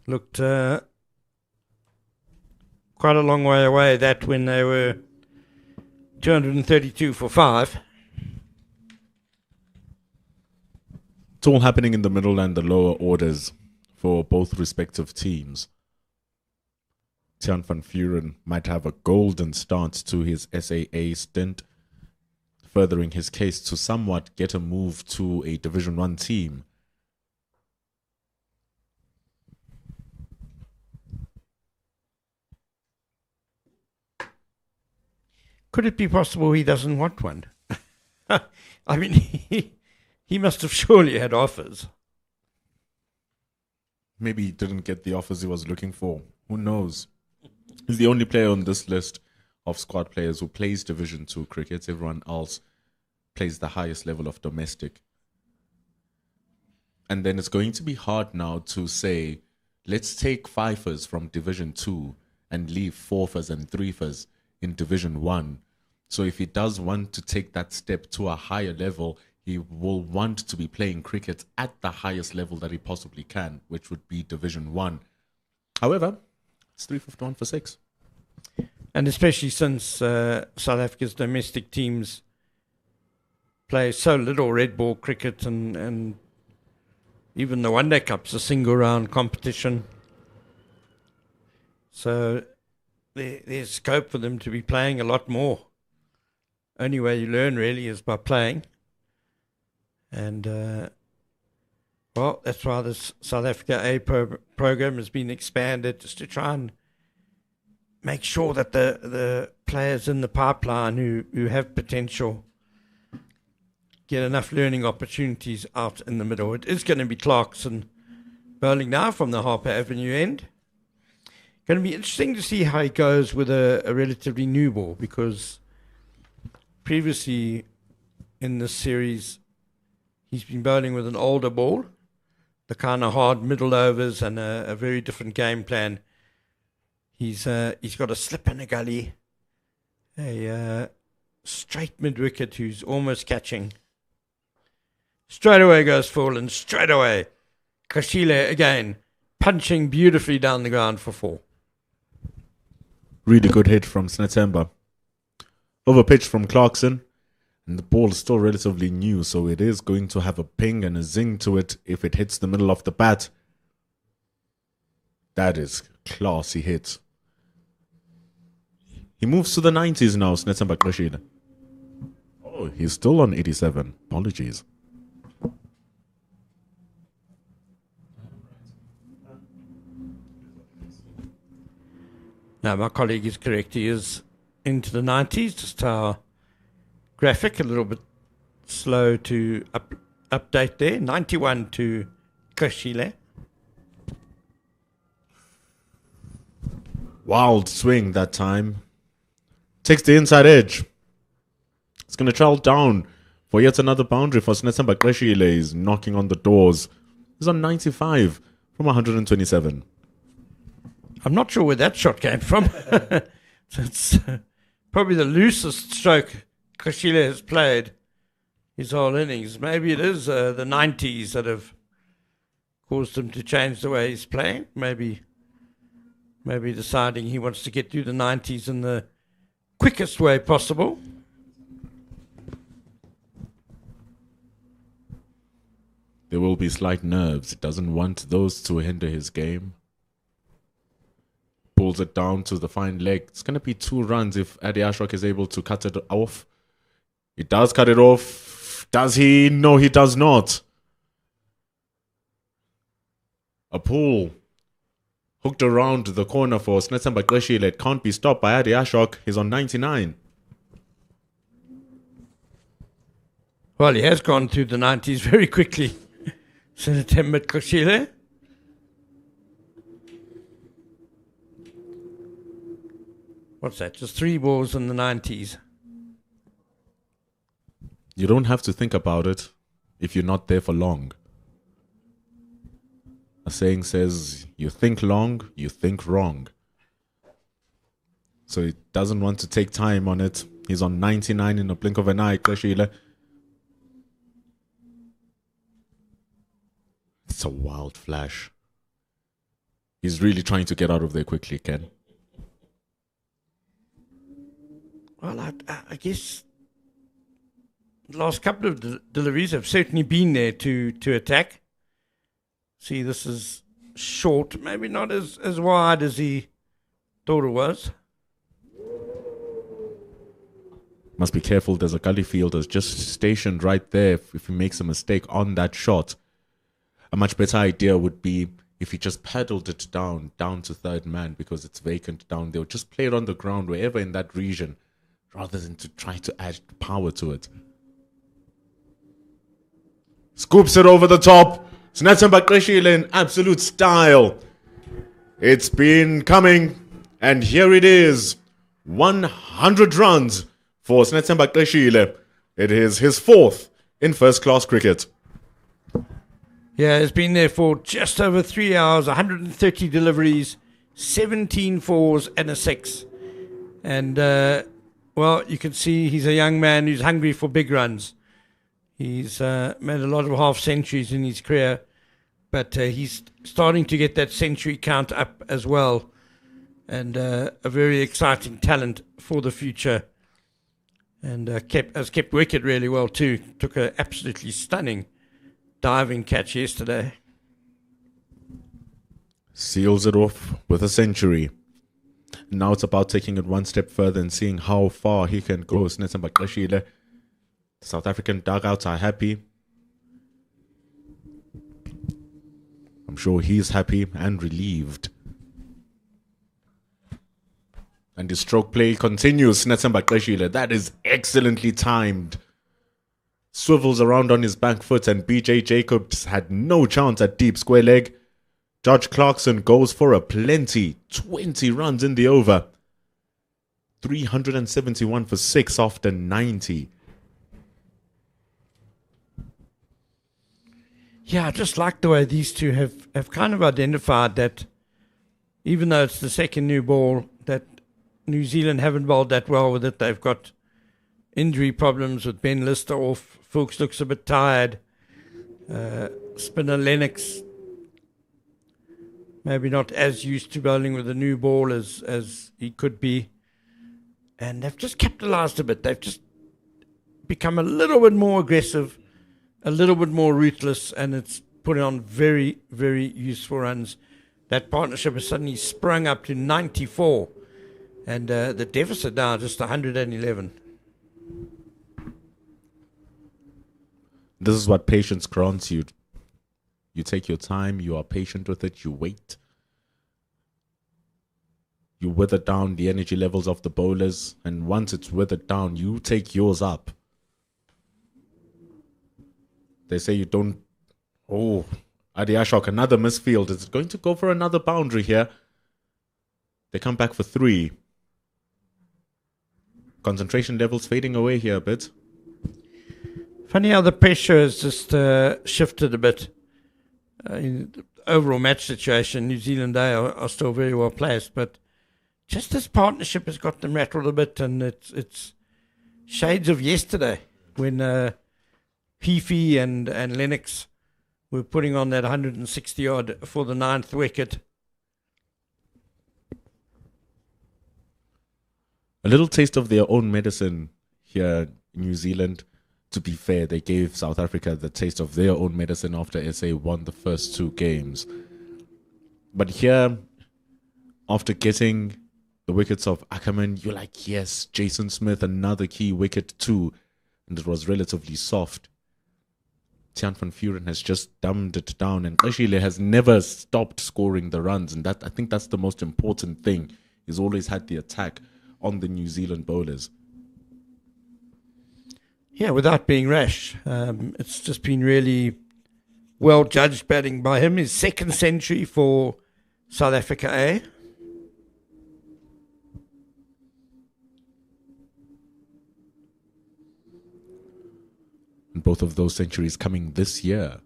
Looked quite a long way away, that when they were 232 for 5. It's all happening in the middle and the lower orders for both respective teams. Tiaan van Vuren might have a golden start to his SAA stint, furthering his case to somewhat get a move to a Division 1 team. Could it be possible he doesn't want one? I mean, he must have surely had offers. Maybe he didn't get the offers he was looking for. Who knows? He's the only player on this list of squad players who plays Division 2 cricket. Everyone else plays the highest level of domestic. And then it's going to be hard now to say, let's take fifers from Division 2 and leave fourfers and threefers in Division 1. So if he does want to take that step to a higher level, he will want to be playing cricket at the highest level that he possibly can, which would be Division 1. However, it's 351 for 6. And especially since South Africa's domestic teams play so little red ball cricket, and even the One Day Cup's a single round competition. So there's scope for them to be playing a lot more. Only way you learn really is by playing. And, well, that's why this South Africa A program has been expanded, just to try and make sure that the players in the pipeline who have potential get enough learning opportunities out in the middle. It is going to be Clarkson bowling now from the Harper Avenue end. Going to be interesting to see how he goes with a relatively new ball, because previously in this series he's been bowling with an older ball, the kind of hard middle overs and a very different game plan. He's got a slip and a gully, a straight mid wicket who's almost catching. Straight away goes full, and straight away Kashile again punching beautifully down the ground for 4. Really good hit from Snetsemba. Over pitch from Clarkson. And the ball is still relatively new, so it is going to have a ping and a zing to it if it hits the middle of the bat. That is classy hit. He moves to the 90s now, Snetsemba Krishida. Oh, he's still on 87. Apologies. No, my colleague is correct. He is into the 90s. Just our graphic a little bit slow to update there. 91 to Kashile. Wild swing that time. Takes the inside edge. It's going to travel down for yet another boundary for Snetsemba Krishile. Is knocking on the doors. He's on 95 from 127. I'm not sure where that shot came from. It's probably the loosest stroke Kashile has played his whole innings. Maybe it is the 90s that have caused him to change the way he's playing. Maybe deciding he wants to get through the 90s in the quickest way possible. There will be slight nerves. He doesn't want those to hinder his game. Pulls it down to the fine leg. It's going to be 2 runs if Adi Ashok is able to cut it off. He does cut it off. Does he? No, he does not. A pull hooked around the corner for Snetsemba Krishile. It can't be stopped by Adi Ashok. He's on 99. Well, he has gone through the 90s very quickly. Snetsemba Krishile. What's that? Just 3 balls in the 90s. You don't have to think about it if you're not there for long. A saying says, you think long, you think wrong. So he doesn't want to take time on it. He's on 99 in a blink of an eye, Krishile. It's a wild flash. He's really trying to get out of there quickly, Ken. Well, I guess the last couple of deliveries have certainly been there to attack. See, this is short, maybe not as wide as he thought it was. Must be careful. There's a gully fielder just stationed right there. If he makes a mistake on that shot, a much better idea would be if he just paddled it down to third man because it's vacant down there. Just play it on the ground wherever in that region rather than to try to add power to it. Scoops it over the top. Snetsemba Krishile in absolute style. It's been coming, and here it is. 100 runs for Snetsemba Krishile. It is his 4th in first-class cricket. Yeah, it's been there for just over 3 hours, 130 deliveries, 17 fours and a 6. And, well, you can see he's a young man who's hungry for big runs. He's made a lot of half centuries in his career, but he's starting to get that century count up as well. And a very exciting talent for the future. And has kept wicket really well too. Took an absolutely stunning diving catch yesterday. Seals it off with a century. Now it's about taking it one step further and seeing how far he can go. Snetsemba Krishile. The South African dugouts are happy. I'm sure he's happy and relieved. And his stroke play continues. Snetsemba Krishile. That is excellently timed. Swivels around on his back foot, and BJ Jacobs had no chance at deep square leg. Judge Clarkson goes for a plenty. 20 runs in the over. 371 for 6 after 90. Yeah, I just like the way these two have kind of identified that even though it's the second new ball, that New Zealand haven't bowled that well with it. They've got injury problems with Ben Lister off. Fuchs looks a bit tired. Spinner Lennox maybe not as used to bowling with a new ball as he could be. And they've just capitalised a bit. They've just become a little bit more aggressive, a little bit more ruthless, and it's putting on very, very useful runs. That partnership has suddenly sprung up to 94, and the deficit now just 111. This is what patience grants you. You take your time, you are patient with it, you wait. You wither down the energy levels of the bowlers, and once it's withered down, you take yours up. They say you don't... Oh, Adi Ashok, another misfield. Is going to go for another boundary here. They come back for 3. Concentration levels fading away here a bit. Funny how the pressure has just shifted a bit. In the overall match situation, New Zealand are still very well placed, but just this partnership has got them rattled a bit, and it's shades of yesterday when Heafy and Lennox were putting on that 160 odd for the 9th wicket. A little taste of their own medicine here in New Zealand. To be fair, they gave South Africa the taste of their own medicine after SA won the first 2 games. But here, after getting the wickets of Akerman, you're like, yes, Jason Smith, another key wicket too. And it was relatively soft. Tiaan van Vuren has just dumbed it down, and Qashile has never stopped scoring the runs. And that, I think that's the most important thing. He's always had the attack on the New Zealand bowlers. Yeah, without being rash. It's just been really well judged batting by him. His 2nd century for South Africa A. And both of those centuries coming this year.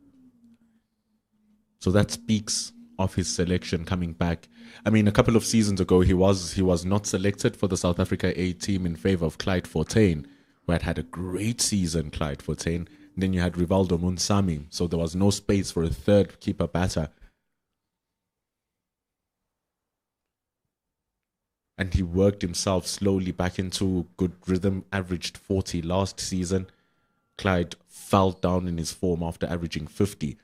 So that speaks of his selection coming back. I mean, a couple of seasons ago, he was not selected for the South Africa A team in favour of Clyde Fortuin, who had a great season, Clyde Fortuin. And then you had Rivaldo Munsami, so there was no space for a third keeper batter. And he worked himself slowly back into good rhythm, averaged 40 last season. Clyde fell down in his form after averaging 50.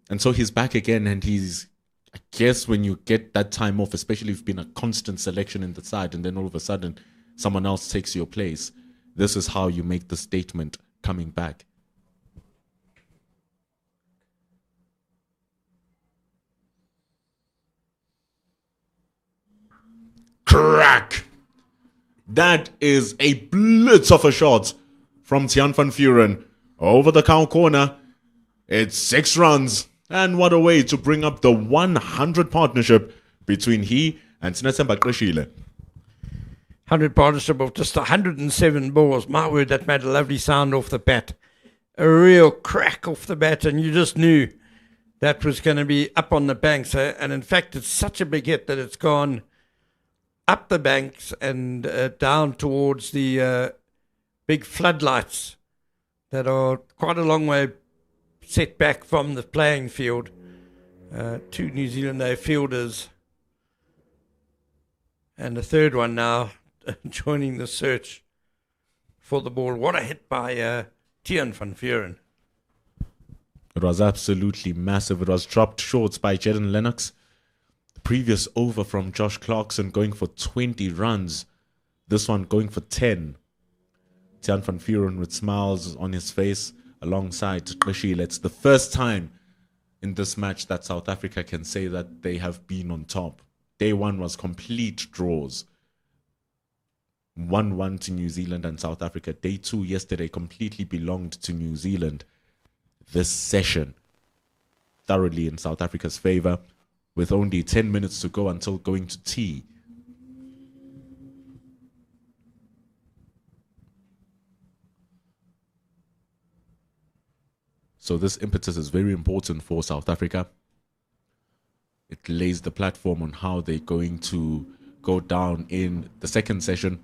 And so he's back again, and he's, I guess when you get that time off, especially if you've been a constant selection in the side, and then all of a sudden someone else takes your place, this is how you make the statement coming back. Crack! That is a blitz of a shot from Tiaan van Vuren over the cow corner. It's 6 runs, and what a way to bring up the 100 partnership between he and Sinathemba Qashile. 100 partnership of just 107 balls. My word, that made a lovely sound off the bat. A real crack off the bat, and you just knew that was going to be up on the banks. And in fact, it's such a big hit that it's gone up the banks and down towards the big floodlights that are quite a long way set back from the playing field. 2 New Zealand A fielders and a third one now joining the search for the ball. What a hit by Tiaan van Vuren. It was absolutely massive. It was dropped short by Jaden Lennox. The previous over from Josh Clarkson going for 20 runs. This one going for 10. Tiaan van Vuren with smiles on his face alongside Qashile. It's the first time in this match that South Africa can say that they have been on top. Day 1 was complete draws. 1-1 to New Zealand and South Africa. Day 2 yesterday completely belonged to New Zealand. This session thoroughly in South Africa's favour, with only 10 minutes to go until going to tea. So this impetus is very important for South Africa. It lays the platform on how they're going to go down in the second session.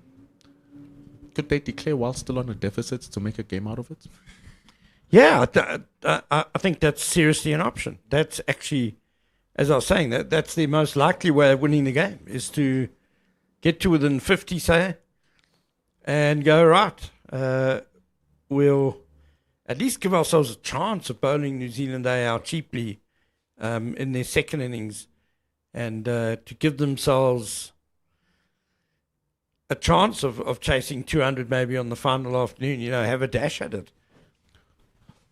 Could they declare while still on a deficit to make a game out of it? Yeah, I think that's seriously an option. That's actually, as I was saying, that's the most likely way of winning the game, is to get to within 50, say, and go, right, we'll at least give ourselves a chance of bowling New Zealand out cheaply in their second innings, and to give themselves a chance of chasing 200 maybe on the final afternoon, have a dash at it.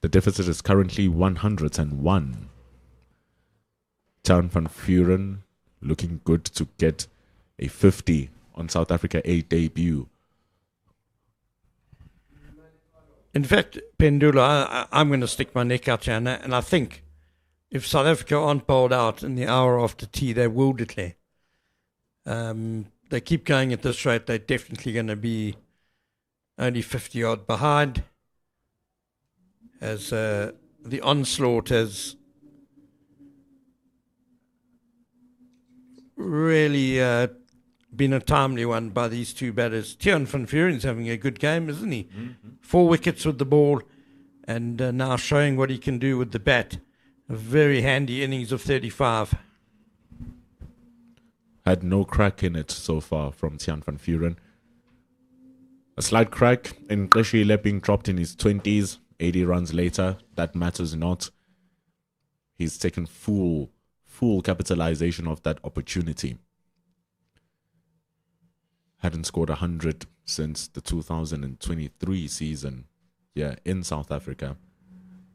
The deficit is currently 101. Tiaan van Vuren looking good to get a 50 on South Africa A debut. In fact, Pendula, I'm going to stick my neck out here, and I think if South Africa aren't bowled out in the hour after tea, they will declare. They keep going at this rate, they're definitely going to be only 50 odd behind, as the onslaught has really been a timely one by these two batters. Tiaan van Vuren's having a good game, isn't he? Mm-hmm. 4 wickets with the ball, and now showing what he can do with the bat. A very handy innings of 35. Had no crack in it so far from Tiaan van Vuren. A slight crack in Qeshile being dropped in his 20s, 80 runs later. That matters not. He's taken full capitalization of that opportunity. Hadn't scored 100 since the 2023 season here in South Africa,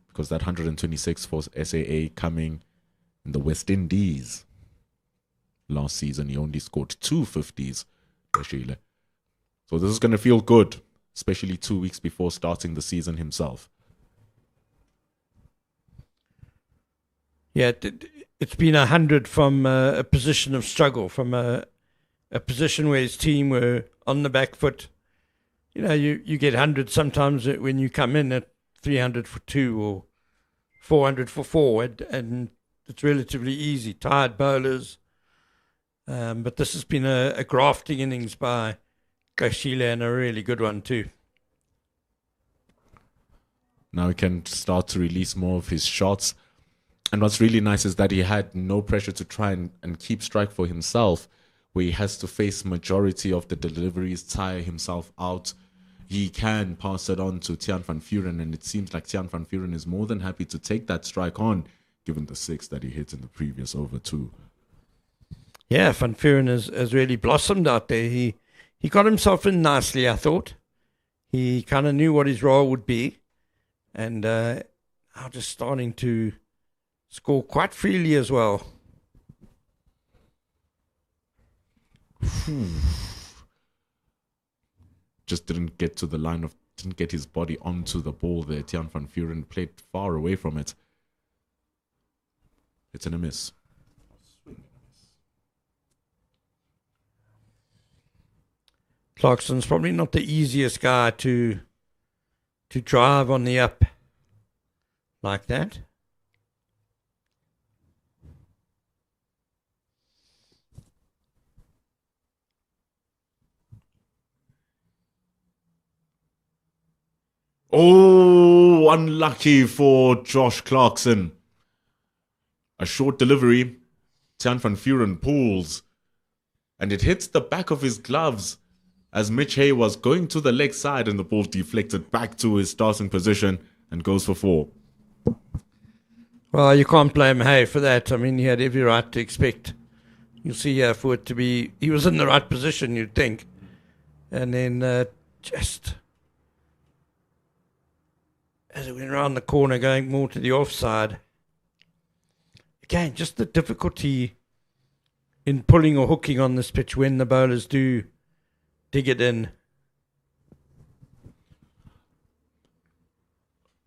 because that 126 for SAA coming in the West Indies. Last season, he only scored 2 50s, Qeshile. So this is going to feel good, especially 2 weeks before starting the season himself. Yeah, it's been 100 from a position of struggle, from a position where his team were on the back foot. You get 100 sometimes when you come in at 300 for 2 or 400 for 4, and it's relatively easy. Tired bowlers. But this has been a grafting innings by Qeshile, and a really good one too. Now he can start to release more of his shots. And what's really nice is that he had no pressure to try and keep strike for himself, where he has to face majority of the deliveries, tire himself out. He can pass it on to Tiaan van Vuren, and it seems like Tiaan van Vuren is more than happy to take that strike on, given the 6 that he hit in the previous over too. Yeah, Van Vuren has really blossomed out there. He got himself in nicely, I thought. He kind of knew what his role would be, and now just starting to score quite freely as well. Just didn't get to the line of, didn't get his body onto the ball there. Tiaan van Vuren played far away from it. It's a miss. Clarkson's probably not the easiest guy to drive on the up like that. Oh, unlucky for Josh Clarkson. A short delivery. Tiaan van Vuren pulls, and it hits the back of his gloves as Mitch Hay was going to the leg side, and the ball deflected back to his starting position and goes for 4. Well, you can't blame Hay for that. I mean, he had every right to expect. You see here for it to be, he was in the right position, you'd think. And then just as it went around the corner, going more to the offside. Again, just the difficulty in pulling or hooking on this pitch when the bowlers do dig it in.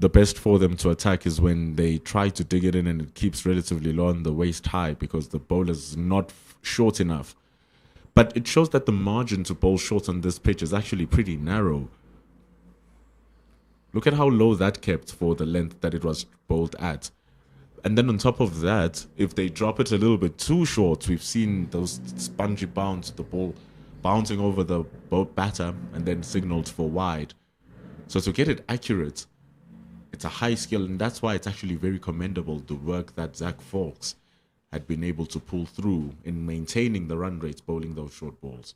The best for them to attack is when they try to dig it in and it keeps relatively low on the waist high, because the bowler's not short enough. But it shows that the margin to bowl short on this pitch is actually pretty narrow. Look at how low that kept for the length that it was bowled at. And then on top of that, if they drop it a little bit too short, we've seen those spongy bounce, the ball bouncing over the batter and then signaled for wide. So to get it accurate, it's a high skill, and that's why it's actually very commendable, the work that Zach Fawkes had been able to pull through in maintaining the run rates bowling those short balls.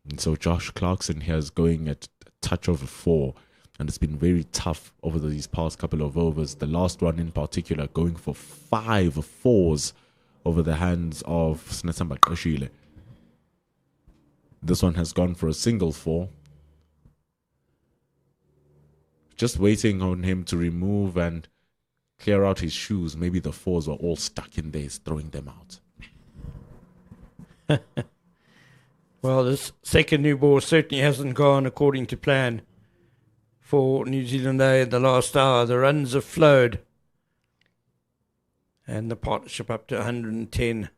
And so Josh Clarkson here is going at a touch over 4, and it's been very tough over these past couple of overs. The last one in particular going for 5 4s over the hands of Snetsamba Qashile. This one has gone for a single 4. Just waiting on him to remove and clear out his shoes. Maybe the 4s were all stuck in there, he's throwing them out. Well, this second new ball certainly hasn't gone according to plan for New Zealand A in the last hour. The runs have flowed, and the partnership up to 110.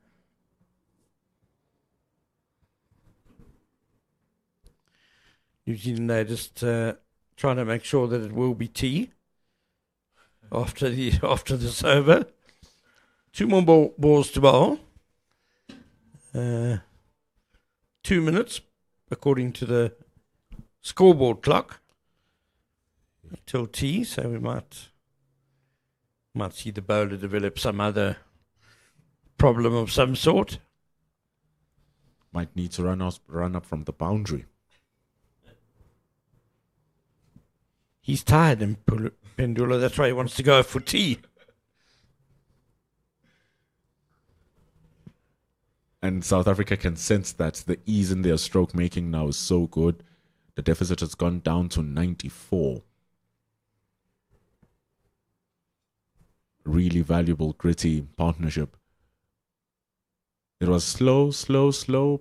New Zealand A just trying to make sure that it will be tea after this over. 2 more balls to bowl. 2 minutes, according to the scoreboard clock, till tea. So we might see the bowler develop some other problem of some sort. Might need to run up from the boundary. He's tired, and Pendula. That's why he wants to go for tea. And South Africa can sense that the ease in their stroke making now is so good. The deficit has gone down to 94. Really valuable, gritty partnership. It was slow,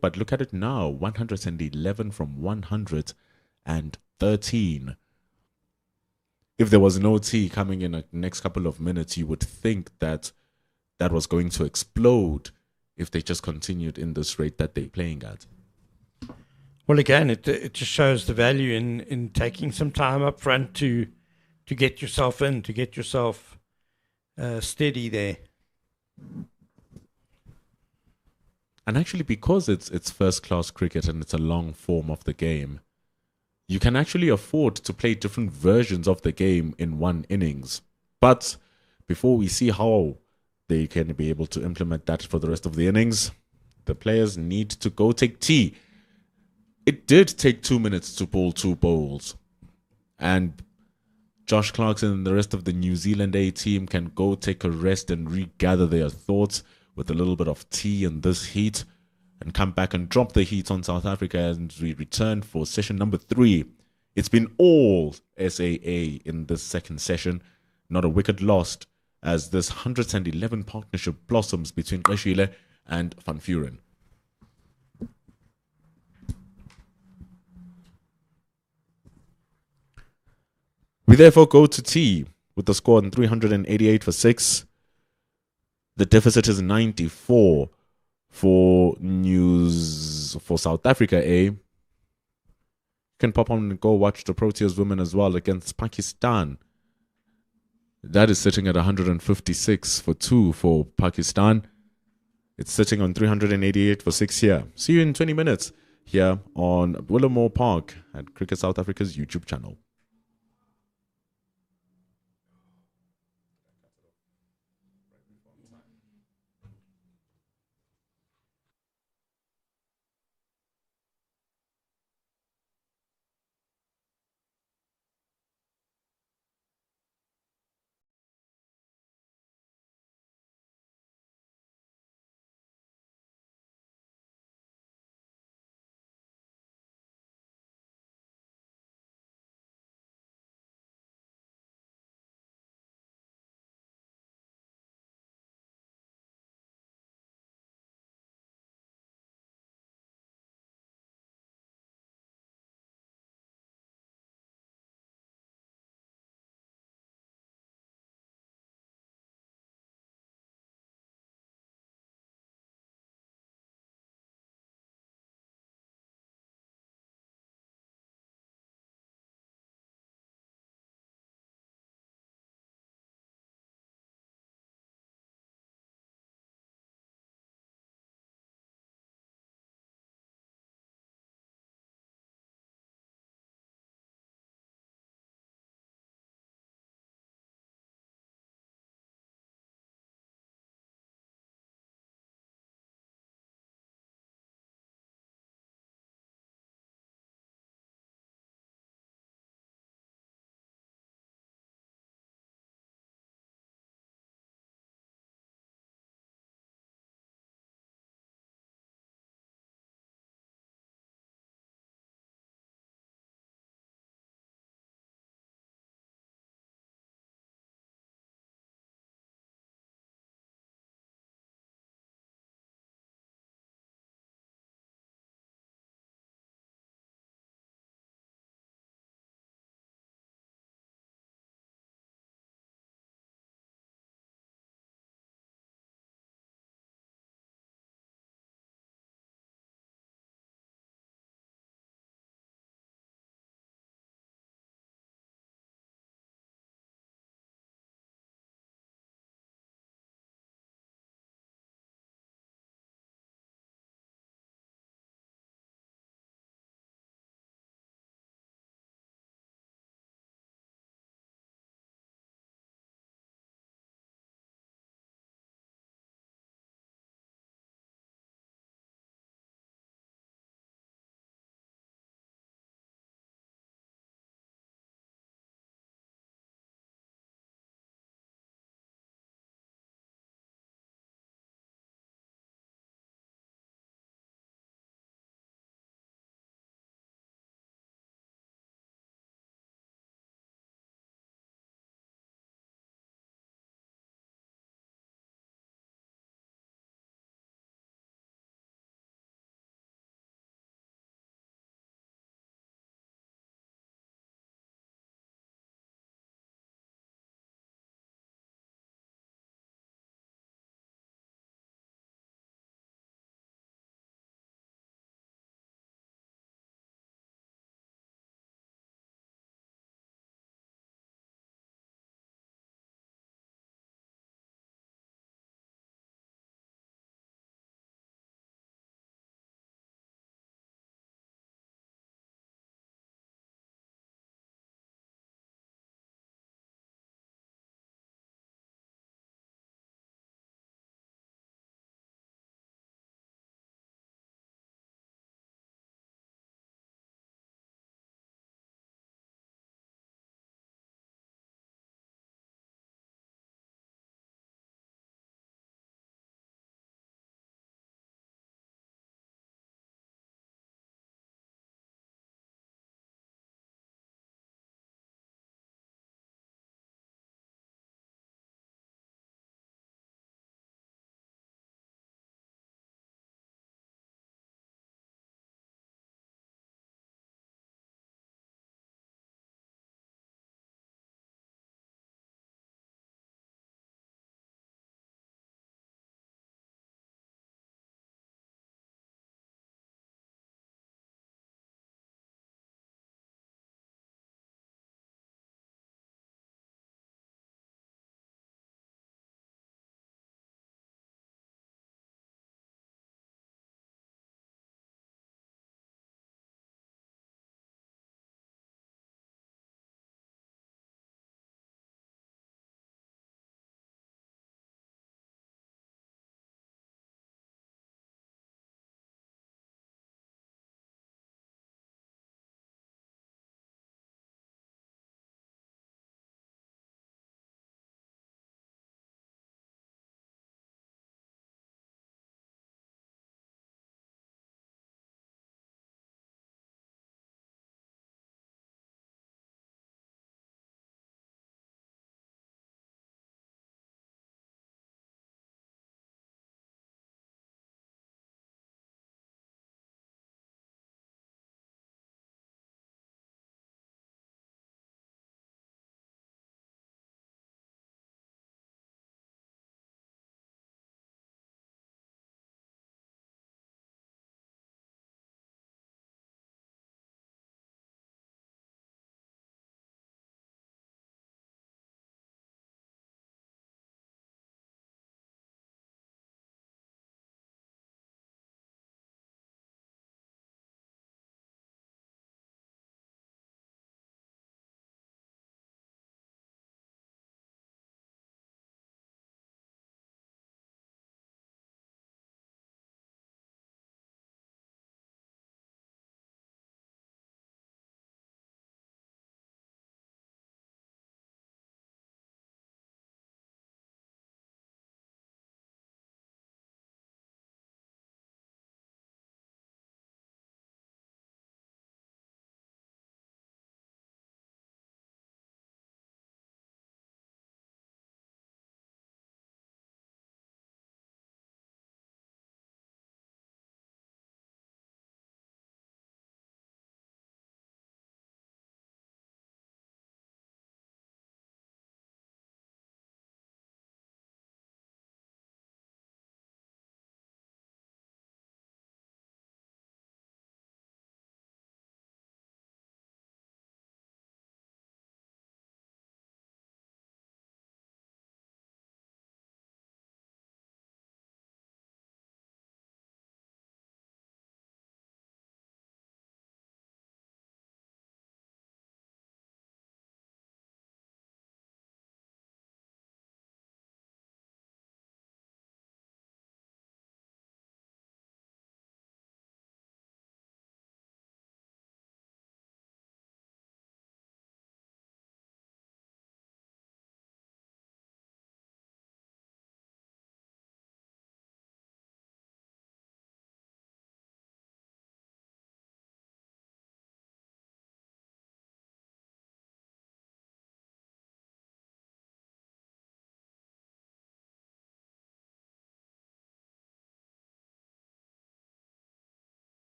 but look at it now. 111 from 113. If there was no tea coming in the next couple of minutes, you would think that that was going to explode if they just continued in this rate that they're playing at. Well, again, it just shows the value in taking some time up front to get yourself in, to get yourself steady there. And actually, because it's first-class cricket and it's a long form of the game, you can actually afford to play different versions of the game in one innings. But before we see how they can be able to implement that for the rest of the innings, the players need to go take tea. It did take 2 minutes to pull 2 bowls. And Josh Clarkson and the rest of the New Zealand A team can go take a rest and regather their thoughts with a little bit of tea in this heat and come back and drop the heat on South Africa as we return for session number 3. It's been all SAA in this second session. Not a wicket lost as this 111 partnership blossoms between Qashile and Van Vuren. We therefore go to tea with the score on 388 for 6. The deficit is 94 for South Africa A. You can pop on and go watch the Proteas women as well against Pakistan. That is sitting at 156 for 2 for Pakistan. It's sitting on 388 for 6 here. See you in 20 minutes here on Willamore Park at Cricket South Africa's YouTube channel.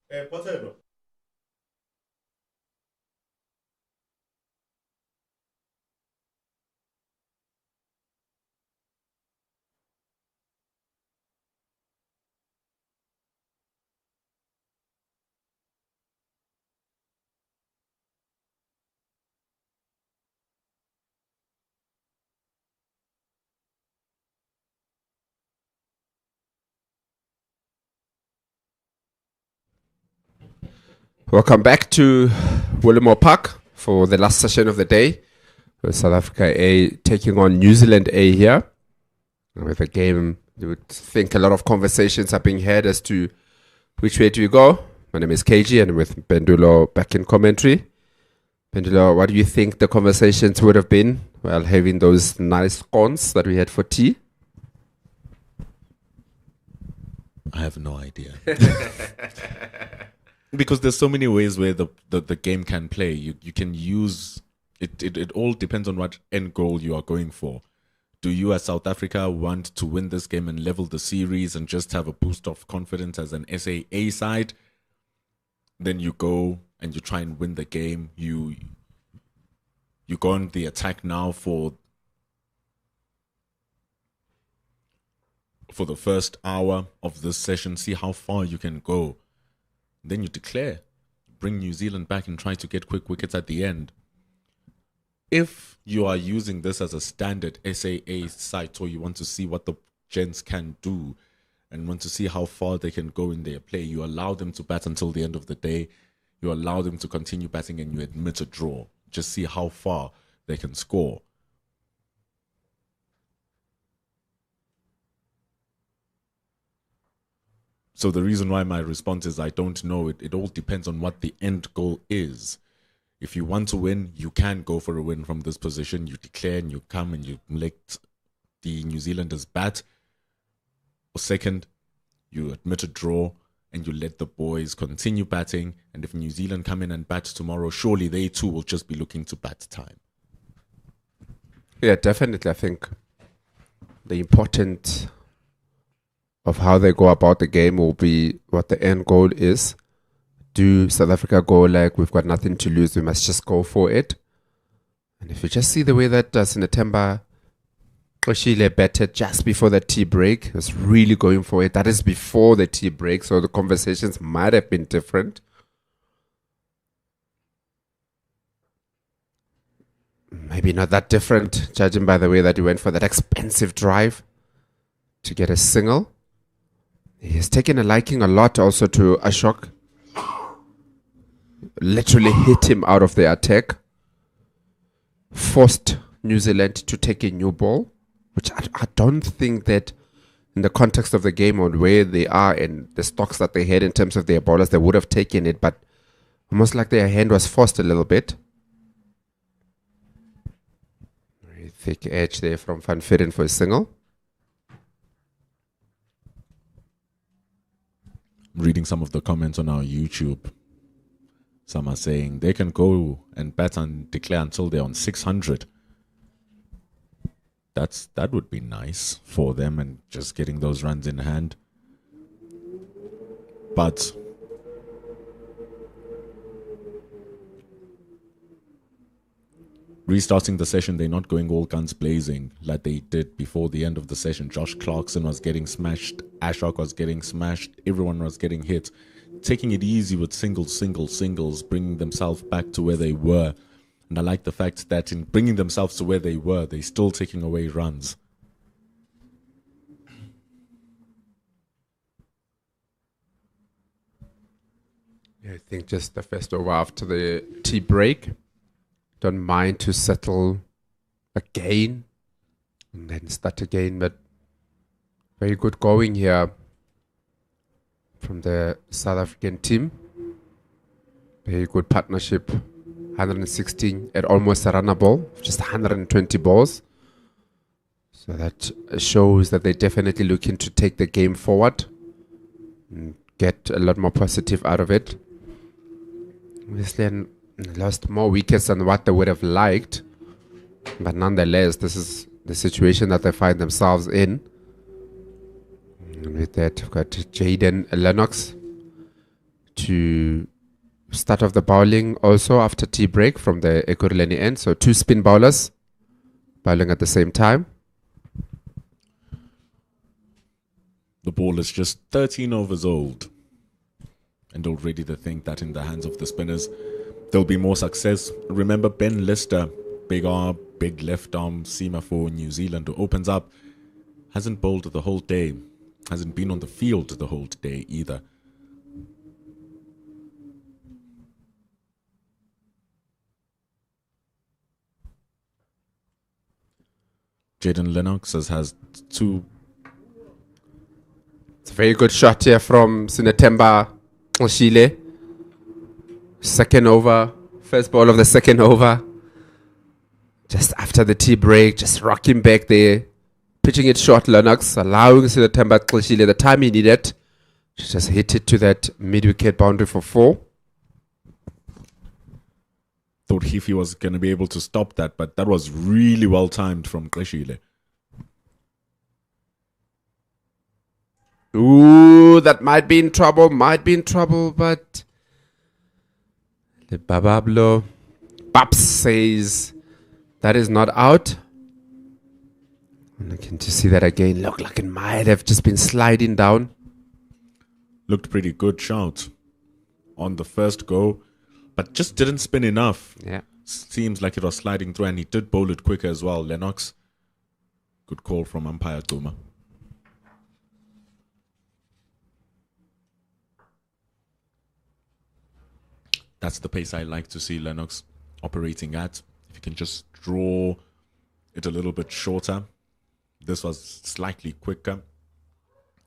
Potato. Welcome back to Willamore Park for the last session of the day. With South Africa A taking on New Zealand A here. With a game, you would think a lot of conversations are being had as to which way do you go. My name is KG and with Bendulo back in commentary. Bendulo, what do you think the conversations would have been while having those nice scones that we had for tea? I have no idea. Because there's so many ways where the game can play. You can use it. It all depends on what end goal you are going for. Do you, as South Africa, want to win this game and level the series and just have a boost of confidence as an SAA side? Then you go and you try and win the game. You go on the attack now for the first hour of this session. See how far you can go. Then you declare, bring New Zealand back and try to get quick wickets at the end. If you are using this as a standard SAA site, or you want to see what the gents can do and want to see how far they can go in their play, you allow them to bat until the end of the day. You allow them to continue batting and you admit a draw. Just see how far they can score. So the reason why my response is I don't know, it all depends on what the end goal is. If you want to win, you can go for a win from this position. You declare and you come and you let the New Zealanders bat. Or second, you admit a draw and you let the boys continue batting. And if New Zealand come in and bat tomorrow, surely they too will just be looking to bat time. Yeah, definitely. I think the important of how they go about the game will be what the end goal is. Do South Africa go like, we've got nothing to lose, we must just go for it? And if you just see the way that Sinetemba Oshile batted just before the tea break, was really going for it. That is before the tea break, so the conversations might have been different. Maybe not that different, judging by the way that he went for that expensive drive to get a single. He has taken a liking a lot also to Ashok. Literally hit him out of the attack. Forced New Zealand to take a new ball, which I don't think that in the context of the game on where they are and the stocks that they had in terms of their bowlers, they would have taken it, but almost like their hand was forced a little bit. Very thick edge there from Van Vieren for a single. Reading some of the comments on our YouTube. Some are saying they can go and bat and declare until they're on 600. That would be nice for them and just getting those runs in hand. But restarting the session, they're not going all guns blazing like they did before the end of the session. Josh Clarkson was getting smashed. Ashok was getting smashed. Everyone was getting hit. Taking it easy with singles, bringing themselves back to where they were. And I like the fact that in bringing themselves to where they were, they're still taking away runs. Yeah, I think just the first over after the tea break. Don't mind to settle again and then start again, but very good going here from the South African team. Very good partnership. 116 at almost a runner ball, just 120 balls. So that shows that they're definitely looking to take the game forward and get a lot more positive out of it. Obviously, lost more wickets than what they would have liked, but nonetheless, this is the situation that they find themselves in. And with that, we've got Jaden Lennox to start off the bowling also after tea break from the Ekurhuleni end. So 2 spin bowlers bowling at the same time. The ball is just 13 overs old. And already they think that in the hands of the spinners, there'll be more success. Remember Ben Lister, big arm, big left arm seamer for New Zealand, who opens up, hasn't bowled the whole day, hasn't been on the field the whole day either. Jaden Lennox has 2. It's a very good shot here from Sinetemba Oshile. Second over, first ball of the second over. Just after the tea break, just rocking back there, pitching it short. Lennox allowing Sinetemba Oshile the time he needed. Just hit it to that mid-wicket boundary for 4. Thought Hifi was going to be able to stop that, but that was really well timed from Kleshile. Ooh, that might be in trouble, but the Babablo Babs says that is not out. And I can just see that again. Look like it might have just been sliding down. Looked pretty good shout on the first go, but just didn't spin enough. Yeah. Seems like it was sliding through, and he did bowl it quicker as well. Lennox, good call from umpire Duma. That's the pace I like to see Lennox operating at. If you can just draw it a little bit shorter. This was slightly quicker.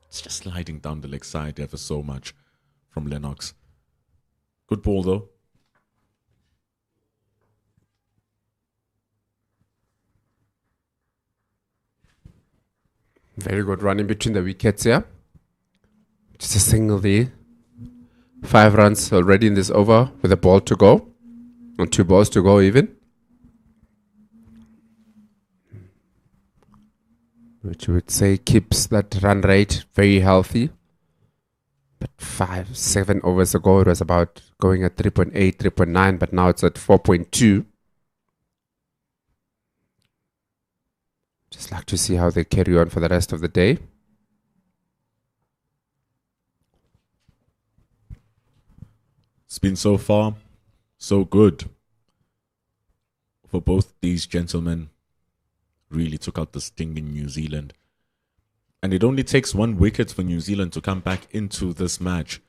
It's just sliding down the leg side ever so much from Lennox. Good ball though. Very good running between the wickets here. Just a single there. 5 runs already in this over with a ball to go. And 2 balls to go even. Which you would say keeps that run rate very healthy. But 7 overs ago it was about going at 3.8, 3.9, but now it's at 4.2. Just like to see how they carry on for the rest of the day. It's been so far so good for both these gentlemen. Really took out the sting in New Zealand. And it only takes 1 wicket for New Zealand to come back into this match.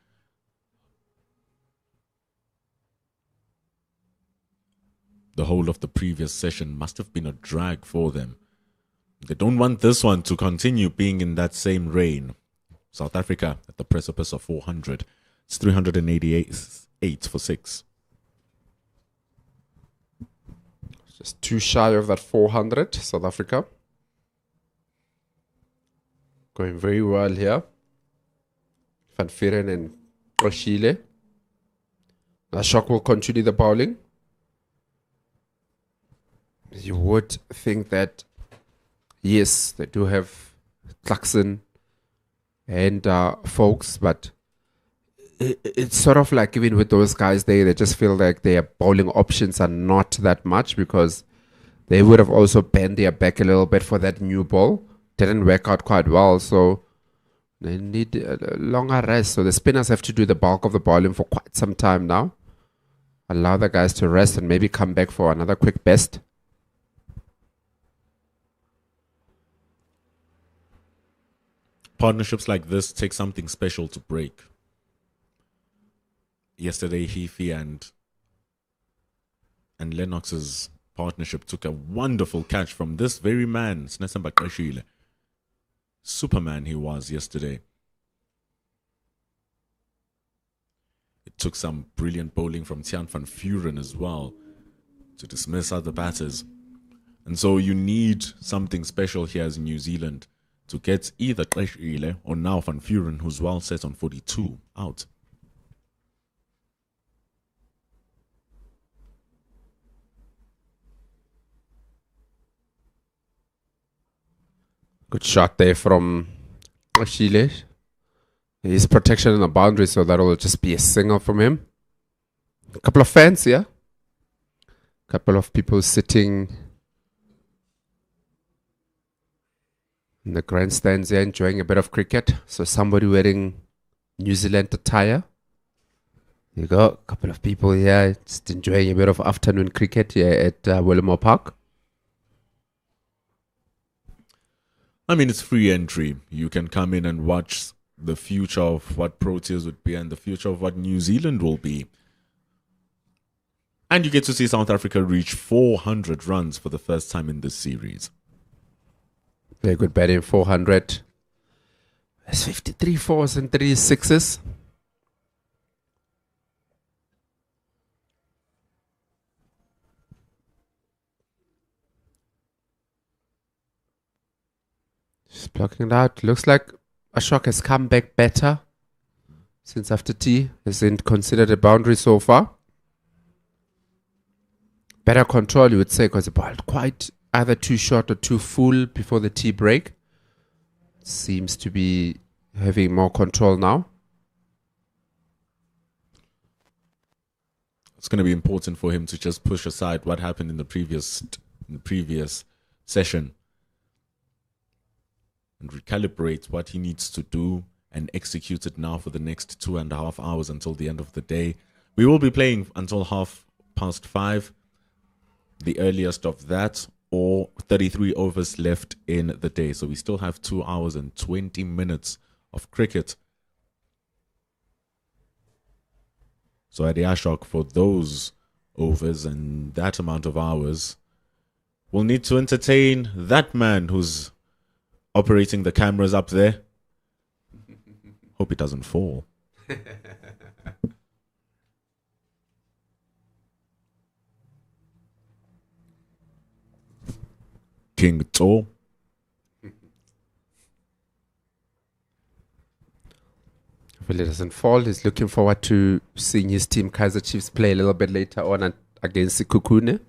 The whole of the previous session must have been a drag for them. They don't want this one to continue being in that same reign. South Africa at the precipice of 400. It's 388 for 6. Just too shy of that 400, South Africa. Going very well here. Van Vieren and Oshile. Ashok will continue the bowling. You would think that, yes, they do have Clarkson and Folks, but it's sort of like even with those guys, they just feel like their bowling options are not that much because they would have also bent their back a little bit for that new ball. Didn't work out quite well, so they need a longer rest. So the spinners have to do the bulk of the bowling for quite some time now. Allow the guys to rest and maybe come back for another quick best. Partnerships like this take something special to break. Yesterday, Hifi and Lennox's partnership took a wonderful catch from this very man, Snesamba Kashile. Superman he was yesterday. It took some brilliant bowling from Tiaan van Vuren as well to dismiss other batters. And so you need something special here as New Zealand to get either Kashile or now van Vuren, who's well set on 42, out. Good shot there from Chile. His protection on the boundary, so that'll just be a single from him. A couple of fans, yeah. A couple of people sitting in the grandstands here enjoying a bit of cricket. So somebody wearing New Zealand attire. You go, a couple of people here just enjoying a bit of afternoon cricket here at Willamore Park. I mean, it's free entry. You can come in and watch the future of what Proteas would be and the future of what New Zealand will be. And you get to see South Africa reach 400 runs for the first time in this series. Very good batting, 400. There's 53 fours and 3 sixes. Just blocking it out. Looks like Ashok has come back better since after tea. Hasn't considered a boundary so far. Better control, you would say, because the ball quite either too short or too full before the tea break. Seems to be having more control now. It's going to be important for him to just push aside what happened in the previous session and recalibrate what he needs to do and execute it now for the next 2.5 hours until the end of the day. We will be playing until 5:30, the earliest of that, or 33 overs left in the day. So we still have 2 hours and 20 minutes of cricket. So at the Ashok, for those overs and that amount of hours, we'll need to entertain that man who's operating the cameras up there. Hope it doesn't fall. King Tso. Hopefully it doesn't fall. He's looking forward to seeing his team Kaizer Chiefs play a little bit later on against Sikukune.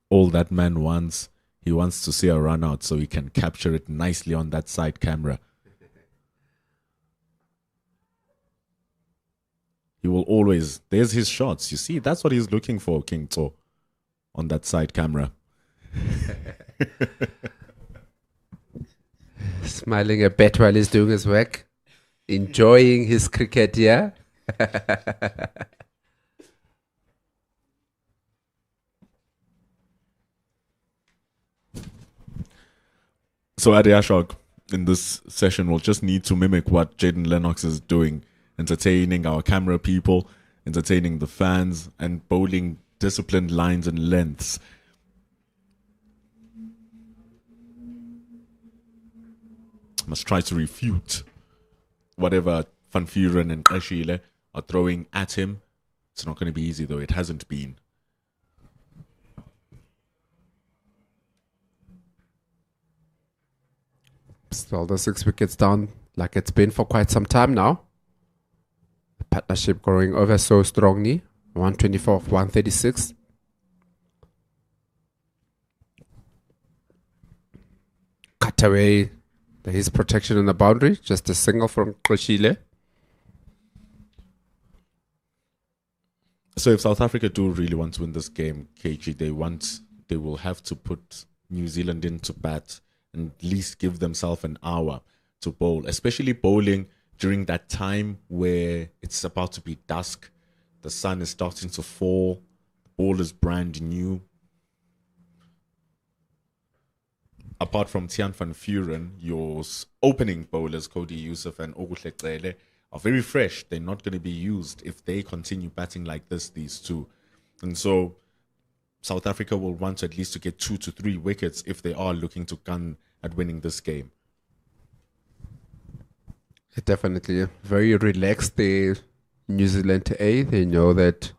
All that man wants, he wants to see a run out so he can capture it nicely on that side camera. He will always, there's his shots. You see, that's what he's looking for, King Tso, on that side camera. Smiling a bit while he's doing his work. Enjoying his cricket, yeah? So at the Ashok, in this session, we'll just need to mimic what Jaden Lennox is doing, entertaining our camera people, entertaining the fans, and bowling disciplined lines and lengths. Must try to refute whatever Van Vuren and Ashile are throwing at him. It's not going to be easy, though. It hasn't been. Still the 6 wickets down like it's been for quite some time now. The partnership growing over so strongly. 124 of 136. Cut away. There is protection on the boundary. Just a single from Koshile. So if South Africa do really want to win this game, KG, they will have to put New Zealand into bat and at least give themselves an hour to bowl, especially bowling during that time where it's about to be dusk. The sun is starting to fall. The ball is brand new. Apart from Tian van Vuren, your opening bowlers, Cody Yusuf and Oguhle Cele, are very fresh. They're not going to be used if they continue batting like this, these two. And so South Africa will want to at least to get 2 to 3 wickets if they are looking to gun at winning this game. Definitely. Very relaxed, the New Zealand A. They know that,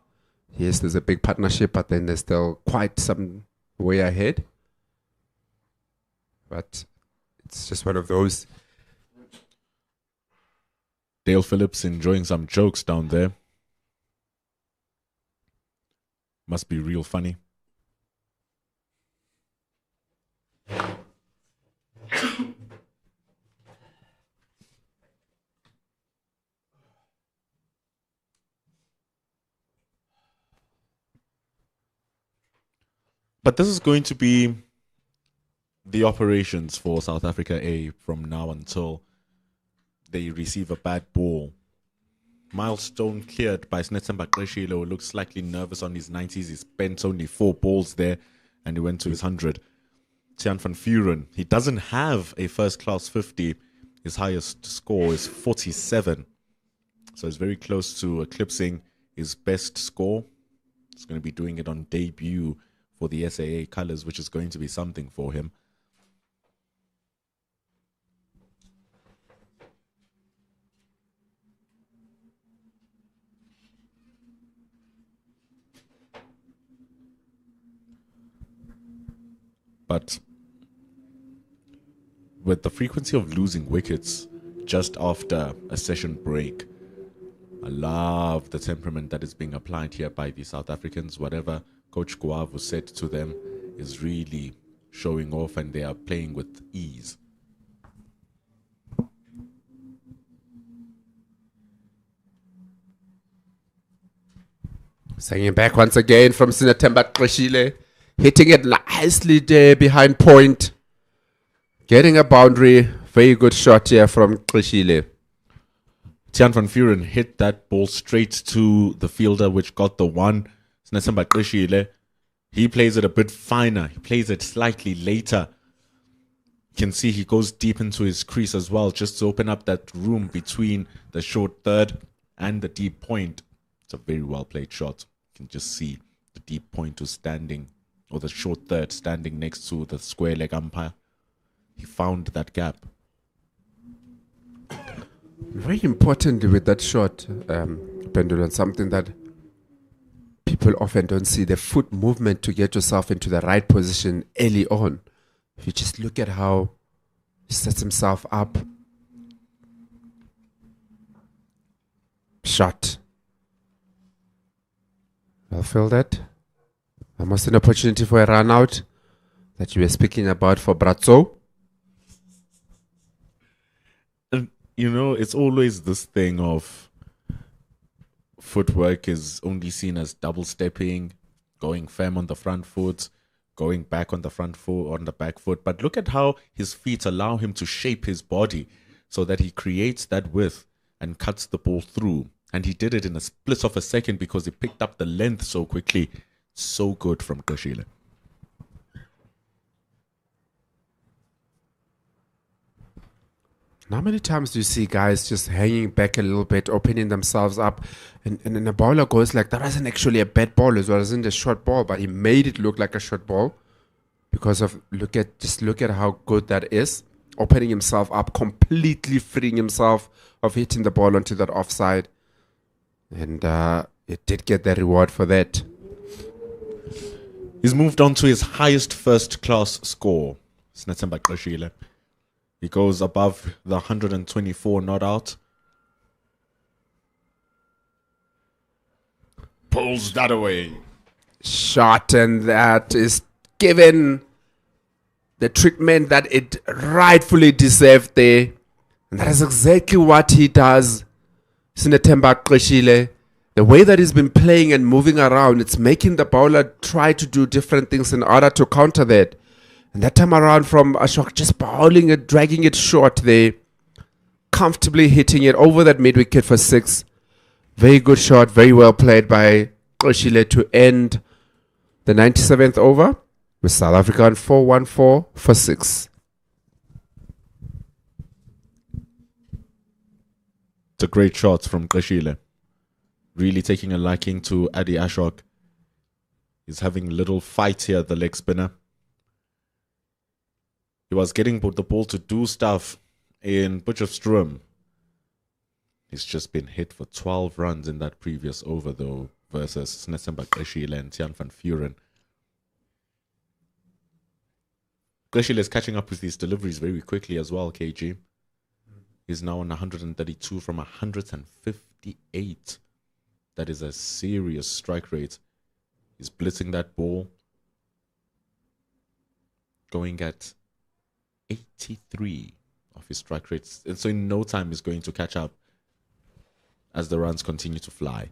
yes, there's a big partnership, but then there's still quite some way ahead. But it's just one of those. Dale Phillips enjoying some jokes down there. Must be real funny. But this is going to be the operations for South Africa A from now until they receive a bad ball. Milestone cleared by Snetsemba Qeshile, who looks slightly nervous on his 90s. He's bent only 4 balls there, and he went to his 100. Tiaan van Vuren, he doesn't have a first-class 50. His highest score is 47. So it's very close to eclipsing his best score. He's going to be doing it on debut for the SAA colours, which is going to be something for him. But with the frequency of losing wickets just after a session break, I love the temperament that is being applied here by the South Africans. Whatever Coach Guavu said to them is really showing off, and they are playing with ease. Singing back once again from Senuani Qeshile, hitting it nicely there behind point, getting a boundary. Very good shot here from Qeshile. Tiaan van Vuren hit that ball straight to the fielder, which got the one. Snetsemba Qeshile, he plays it a bit finer. He plays it slightly later. You can see he goes deep into his crease as well, just to open up that room between the short third and the deep point. It's a very well played shot. You can just see the deep point was standing, or the short third standing next to the square leg umpire. He found that gap. Very important with that shot, Pendulan, something that people often don't see, the foot movement to get yourself into the right position early on. If you just look at how he sets himself up. Shot. Well fielded. Almost an opportunity for a run out that you were speaking about for Bratzo. You know, it's always this thing of footwork is only seen as double stepping, going firm on the front foot, going back on the front foot, on the back foot. But look at how his feet allow him to shape his body so that he creates that width and cuts the ball through. And he did it in a split of a second because he picked up the length so quickly. So good from Qeshile. How many times do you see guys just hanging back a little bit, opening themselves up, and then the bowler goes like, that wasn't actually a bad ball as well, it wasn't a short ball, but he made it look like a short ball because of, look at how good that is, opening himself up, completely freeing himself of hitting the ball onto that offside, and it did get the reward for that. He's moved on to his highest first-class score, Snetsemba Qeshile. He goes above the 124 not out. Pulls that away. Shot, and that is given the treatment that it rightfully deserved there. And that is exactly what he does. Senuani Qeshile. The way that he's been playing and moving around, it's making the bowler try to do different things in order to counter that. And that time around from Ashok, just bowling it, dragging it short there, comfortably hitting it over that mid-wicket for 6. Very good shot, very well played by Qeshile to end the 97th over with South Africa on 4-1-4 for 6. It's a great shot from Qeshile. Really taking a liking to Adi Ashok. He's having a little fight here, the leg spinner. He was getting the ball to do stuff in Potchefstroom. He's just been hit for 12 runs in that previous over, though, versus Snetsemba Qeshile and Tiaan van Vuren. Qeshile is catching up with these deliveries very quickly as well, KG. He's now on 132 from 158. That is a serious strike rate. He's blitzing that ball. Going at 83 of his strike rates. And so in no time he's going to catch up as the runs continue to fly.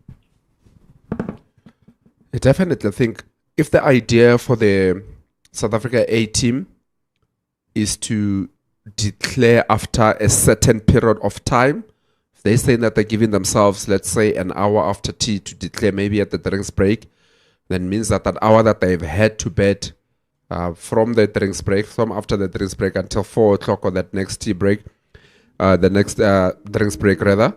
I definitely think if the idea for the South Africa A team is to declare after a certain period of time, if they're saying that they're giving themselves, let's say, an hour after tea to declare, maybe at the drinks break, then means that hour that they've had to bed from the drinks break, from after the drinks break until 4 o'clock or that next tea break, the next drinks break rather,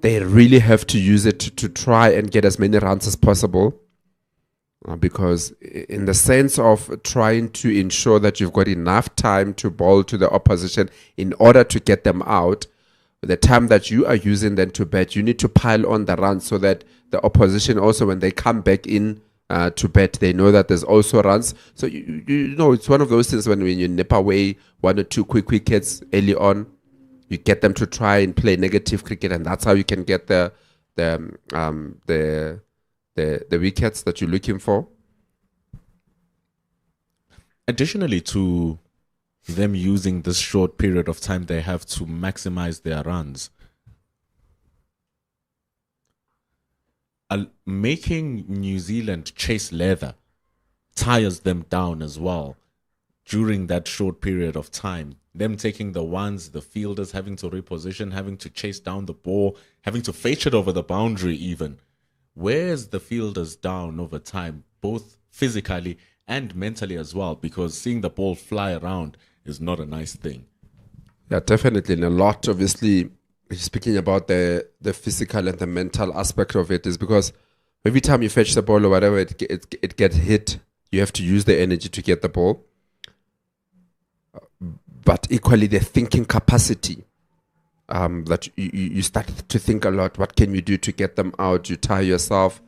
they really have to use it to try and get as many runs as possible. Because in the sense of trying to ensure that you've got enough time to bowl to the opposition in order to get them out, the time that you are using then to bat, you need to pile on the runs so that the opposition also, when they come back in to bat, they know that there's also runs. So you know, it's one of those things when you nip away 1 or 2 quick wickets early on, you get them to try and play negative cricket, and that's how you can get the wickets that you're looking for. Additionally to them using this short period of time they have to maximize their runs, making New Zealand chase leather tires them down as well during that short period of time. Them taking the ones, the fielders having to reposition, having to chase down the ball, having to fetch it over the boundary even. Wears the fielders down over time, both physically and mentally as well, because seeing the ball fly around is not a nice thing. Yeah, definitely. And a lot, obviously, speaking about the physical and the mental aspect of it, is because every time you fetch the ball or whatever, it gets hit, you have to use the energy to get the ball. But equally, the thinking capacity, that you start to think a lot. What can you do to get them out? You tire yourself.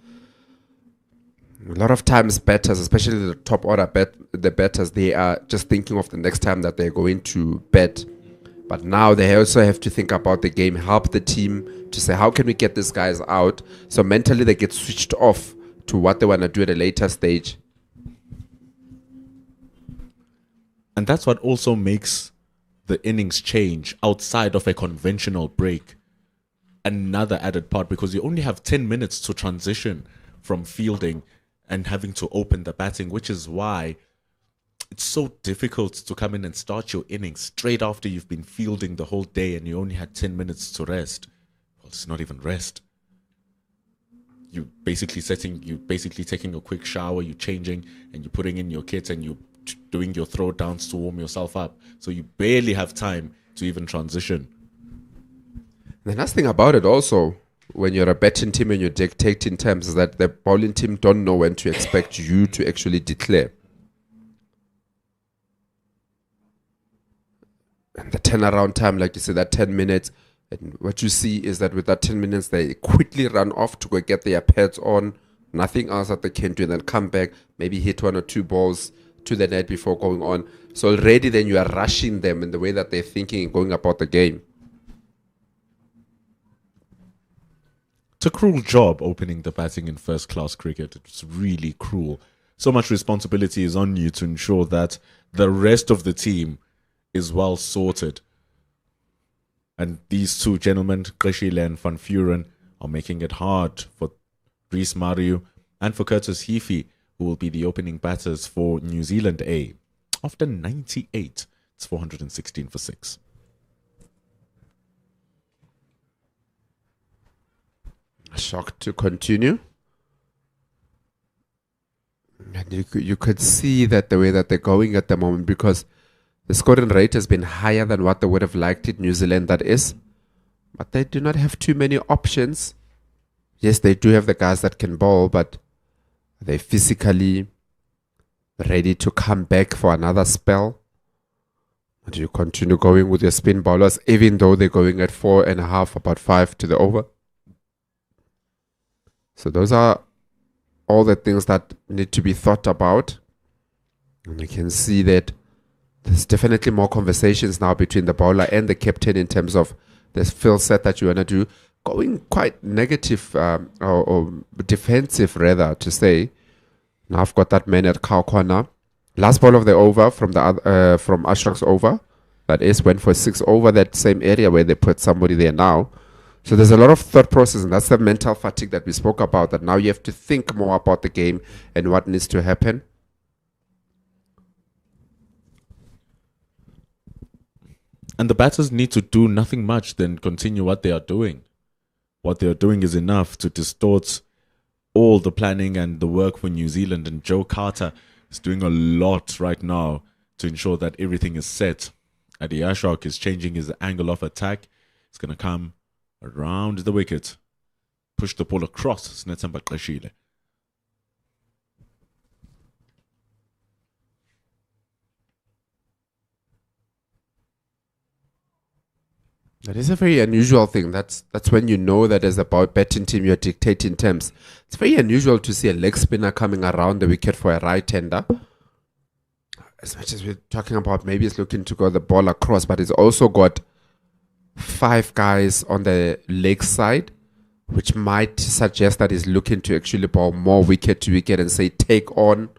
A lot of times batters, especially the top order the batters, they are just thinking of the next time that they're going to bat. But now they also have to think about the game, help the team to say, how can we get these guys out? So mentally they get switched off to what they want to do at a later stage. And that's what also makes the innings change outside of a conventional break another added part, because you only have 10 minutes to transition from fielding and having to open the batting, which is why it's so difficult to come in and start your innings straight after you've been fielding the whole day and you only had 10 minutes to rest. Well, it's not even rest. You're basically taking a quick shower, you're changing, and you're putting in your kit, and you're doing your throwdowns to warm yourself up. So you barely have time to even transition. The nice thing about it also, when you're a batting team and you're dictating terms, is that the bowling team don't know when to expect you to actually declare. And the turnaround time, like you said, that 10 minutes, and what you see is that with that 10 minutes, they quickly run off to go get their pads on, nothing else that they can do, and then come back, maybe hit 1 or 2 balls to the net before going on. So already then you are rushing them in the way that they're thinking and going about the game. It's a cruel job opening the batting in first-class cricket. It's really cruel. So much responsibility is on you to ensure that the rest of the team is well sorted. And these two gentlemen, Qeshile and Van Vuren, are making it hard for Reece Mariu and for Curtis Heafy, who will be the opening batters for New Zealand A. After 98, it's 416 for 6. Shocked to continue. And you could see that the way that they're going at the moment, because the scoring rate has been higher than what they would have liked it, New Zealand that is. But they do not have too many options. Yes, they do have the guys that can bowl, but they're physically ready to come back for another spell. And you continue going with your spin bowlers, even though they're going at 4.5, about 5 to the over. So those are all the things that need to be thought about. And you can see that there's definitely more conversations now between the bowler and the captain in terms of the field set that you want to do. Going quite negative or defensive, rather, to say. Now I've got that man at cow corner. Last ball of the over from from Ashrak's over. That is, went for 6 over that same area where they put somebody there now. So there's a lot of thought process, and that's the mental fatigue that we spoke about, that now you have to think more about the game and what needs to happen. And the batters need to do nothing much than continue what they are doing. What they are doing is enough to distort all the planning and the work for New Zealand. And Joe Carter is doing a lot right now to ensure that everything is set. Adi Ashok is changing his angle of attack. It's going to come around the wicket. Push the ball across. Snetsamba Qashile. That is a very unusual thing. That's when you know that as a batting team you're dictating terms. It's very unusual to see a leg spinner coming around the wicket for a right-hander. As much as we're talking about maybe he's looking to go the ball across, but he's also got 5 guys on the leg side, which might suggest that he's looking to actually bowl more wicket to wicket and say take on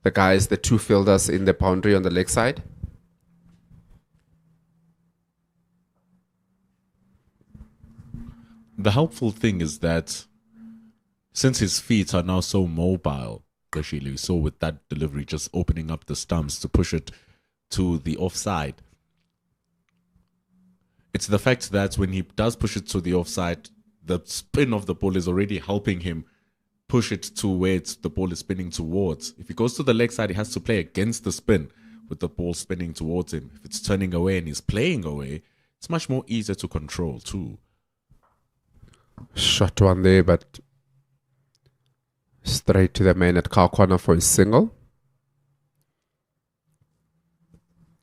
the guys, the 2 fielders in the boundary on the leg side. The helpful thing is that since his feet are now so mobile, especially we saw with that delivery just opening up the stumps to push it to the offside. It's the fact that when he does push it to the offside, the spin of the ball is already helping him push it to where the ball is spinning towards. If he goes to the leg side, he has to play against the spin with the ball spinning towards him. If it's turning away and he's playing away, it's much more easier to control too. Shot one there, but straight to the man at cow corner for his single.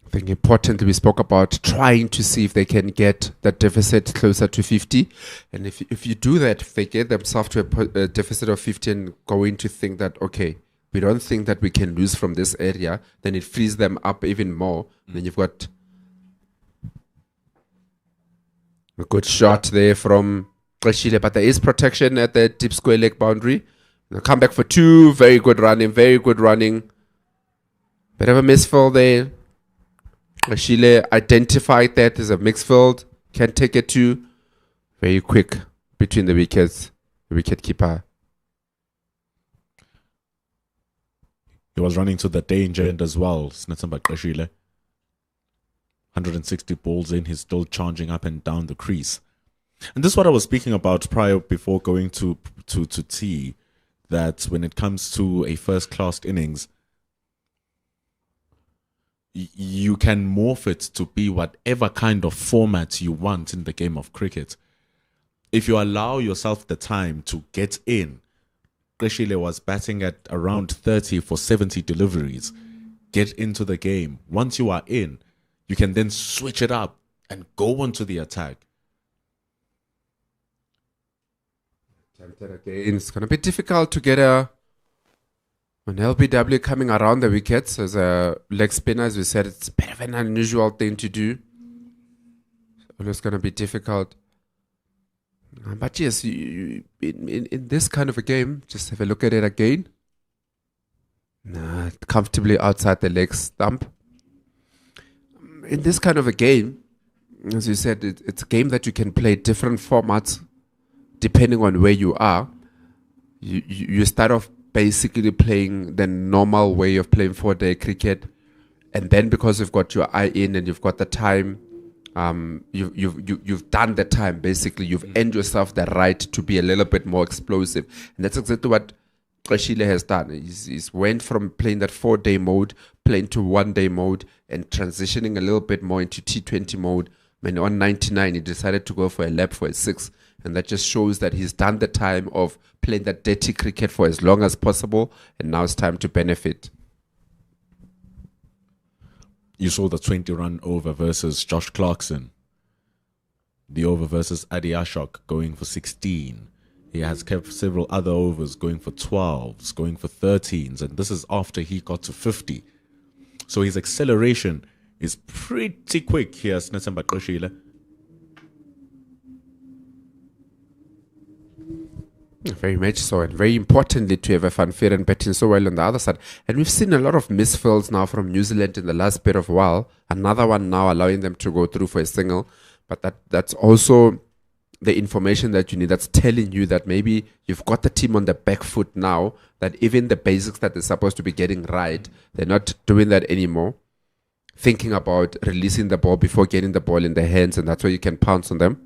I think importantly we spoke about trying to see if they can get that deficit closer to 50. And if you do that, if they get themselves to a deficit of 50 and going to think that, okay, we don't think that we can lose from this area, then it frees them up even more. Then you've got a good shot there from Qashile, but there is protection at the deep square leg boundary. They'll come back for 2. Very good running. Bit of a misfield there. Qashile identified that as a mixed field. Can take it 2. Very quick between the wickets. The wicket keeper. He was running to the danger end as well. Snetsamba Qashile. 160 balls in. He's still charging up and down the crease. And this is what I was speaking about before going to tea, that when it comes to a first-class innings, you can morph it to be whatever kind of format you want in the game of cricket. If you allow yourself the time to get in, Qashile was batting at around 30 for 70 deliveries. Get into the game. Once you are in, you can then switch it up and go on to the attack. Again, it's going to be difficult to get an LBW coming around the wickets as a leg spinner. As we said, it's a bit of an unusual thing to do. It's going to be difficult. But yes, in this kind of a game, just have a look at it again. Comfortably outside the leg stump. In this kind of a game, as you said, it's a game that you can play different formats depending on where you are. You start off basically playing the normal way of playing 4-day cricket, and then because you've got your eye in and you've got the time, you've done the time. Basically, you've earned yourself the right to be a little bit more explosive, and that's exactly what Qashile has done. He's went from playing that 4-day mode, playing to 1-day mode, and transitioning a little bit more into T20 mode. When on 99, he decided to go for a lap for a 6. And that just shows that he's done the time of playing that dirty cricket for as long as possible. And now it's time to benefit. You saw the 20-run over versus Josh Clarkson. The over versus Adi Ashok going for 16. He has kept several other overs going for 12s, going for 13s. And this is after he got to 50. So his acceleration is pretty quick here, Snetsamba Qashile. Very much so, and very importantly to have a fanfare and batting so well on the other side. And we've seen a lot of misfields now from New Zealand in the last bit of while. Another one now allowing them to go through for a single, but that's also the information that you need, that's telling you that maybe you've got the team on the back foot now, that even the basics that they're supposed to be getting right, they're not doing that anymore. Thinking about releasing the ball before getting the ball in their hands, and that's where you can pounce on them.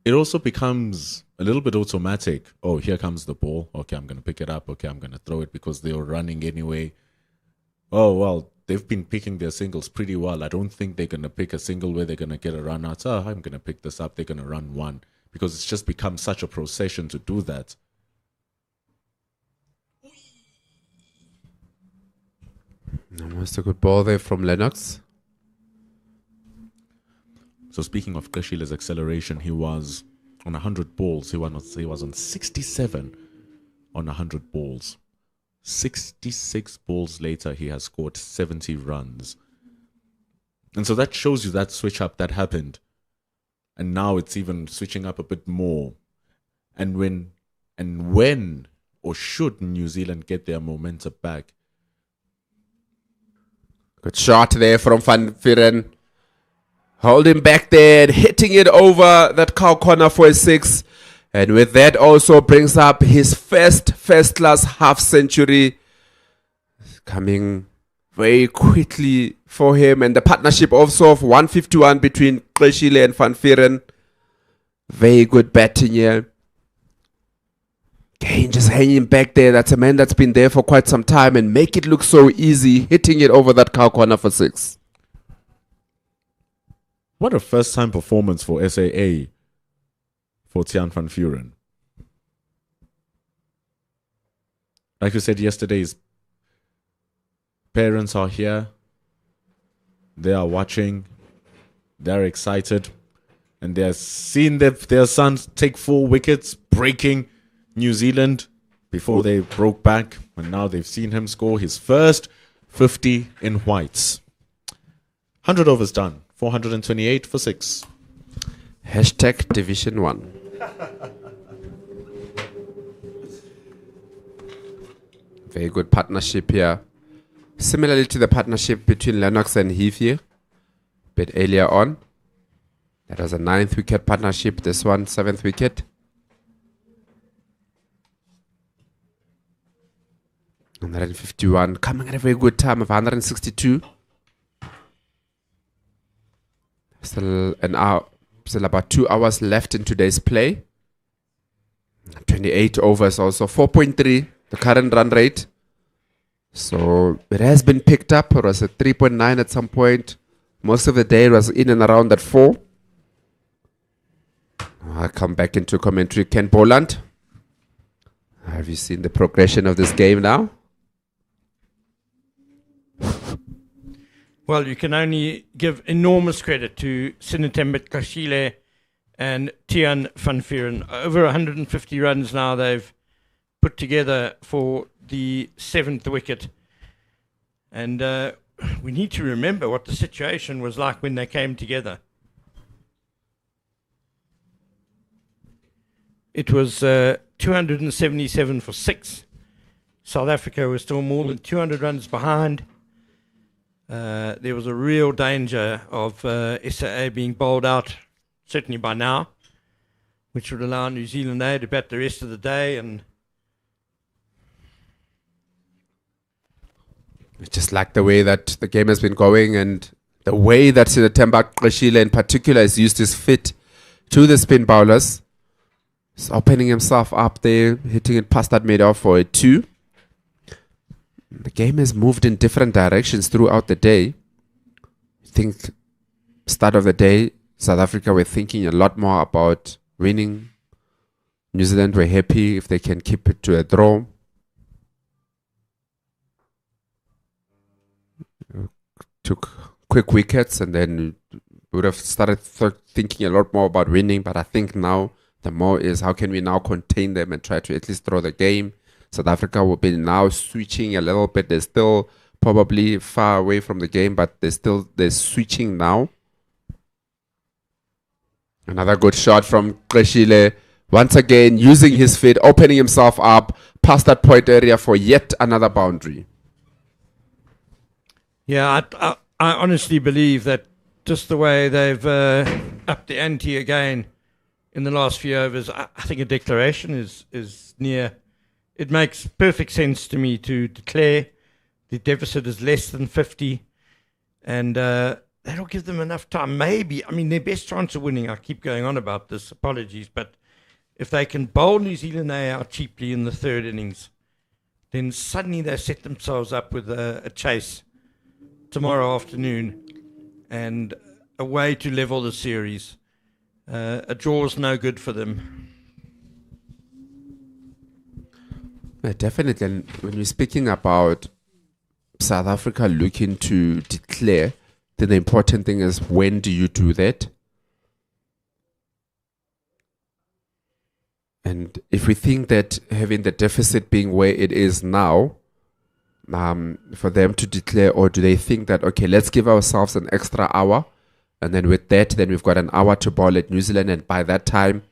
It also becomes a little bit automatic. Oh, here comes the ball. Okay, I'm going to pick it up. Okay, I'm going to throw it because they were running anyway. Oh, well, they've been picking their singles pretty well. I don't think they're going to pick a single where they're going to get a run out. Oh, I'm going to pick this up. They're going to run one, because it's just become such a procession to do that. Almost a good ball there from Lennox. So speaking of Kashila's acceleration, he was on 100 balls. He was on 67 on 100 balls. 66 balls later, he has scored 70 runs. And so that shows you that switch up that happened. And now it's even switching up a bit more. And when or should New Zealand get their momentum back? Good shot there from Van Vieren. Holding back there and hitting it over that cow corner for a 6. And with that also brings up his first class half century. Coming very quickly for him. And the partnership also of 151 between Qeshile and Van Vieren. Very good batting here. Kane just hanging back there. That's a man that's been there for quite some time and make it look so easy, hitting it over that cow corner for 6. What a first-time performance for SAA for Tiaan van Vuren. Like we said yesterday, his parents are here. They are watching. They're excited. And they're seeing their sons take 4 wickets, breaking New Zealand before they broke back. And now they've seen him score his first 50 in whites. 100 overs done. 428 for 6. Hashtag Division 1. Very good partnership here. Similarly to the partnership between Lennox and Heath here. A bit earlier on. That was a 9th wicket partnership. This one, 7th wicket. 151. Coming at a very good time of 162. Still about 2 hours left in today's play. 28 overs also. 4.3, the current run rate. So it has been picked up. It was at 3.9 at some point. Most of the day it was in and around that 4. I come back into commentary. Ken Boland. Have you seen the progression of this game now? Well, you can only give enormous credit to Senuani Qeshile and Tiaan van Vuren. Over 150 runs now they've put together for the 7th wicket. And we need to remember what the situation was like when they came together. It was 277 for 6. South Africa was still more than 200 runs behind. There was a real danger of SAA being bowled out, certainly by now, which would allow New Zealand A to bat the rest of the day. And just like the way that the game has been going and the way that Senuani Qeshile in particular has used his fit to the spin bowlers. He's opening himself up there, hitting it past that mid-off for a 2. The game has moved in different directions throughout the day. I think start of the day, South Africa were thinking a lot more about winning. New Zealand were happy if they can keep it to a draw. Took quick wickets and then would have started thinking a lot more about winning. But I think now the more is how can we now contain them and try to at least throw the game. South Africa will be now switching a little bit. They're still probably far away from the game, but they're switching now. Another good shot from Qeshile. Once again, using his feet, opening himself up past that point area for yet another boundary. yeah, I honestly believe that just the way they've upped the ante again in the last few overs, I think a declaration is near. It makes perfect sense to me to declare the deficit is less than 50, and that'll give them enough time. Maybe, I mean, their best chance of winning, I keep going on about this, apologies, but if they can bowl New Zealand A out cheaply in the third innings, then suddenly they set themselves up with a chase tomorrow afternoon and a way to level the series. A draw's no good for them. Definitely. And when you're speaking about South Africa looking to declare, then the important thing is, when do you do that? And if we think that having the deficit being where it is now, for them to declare, or do they think that, okay, let's give ourselves an extra hour, and then with that, then we've got an hour to bowl at New Zealand, and by that time,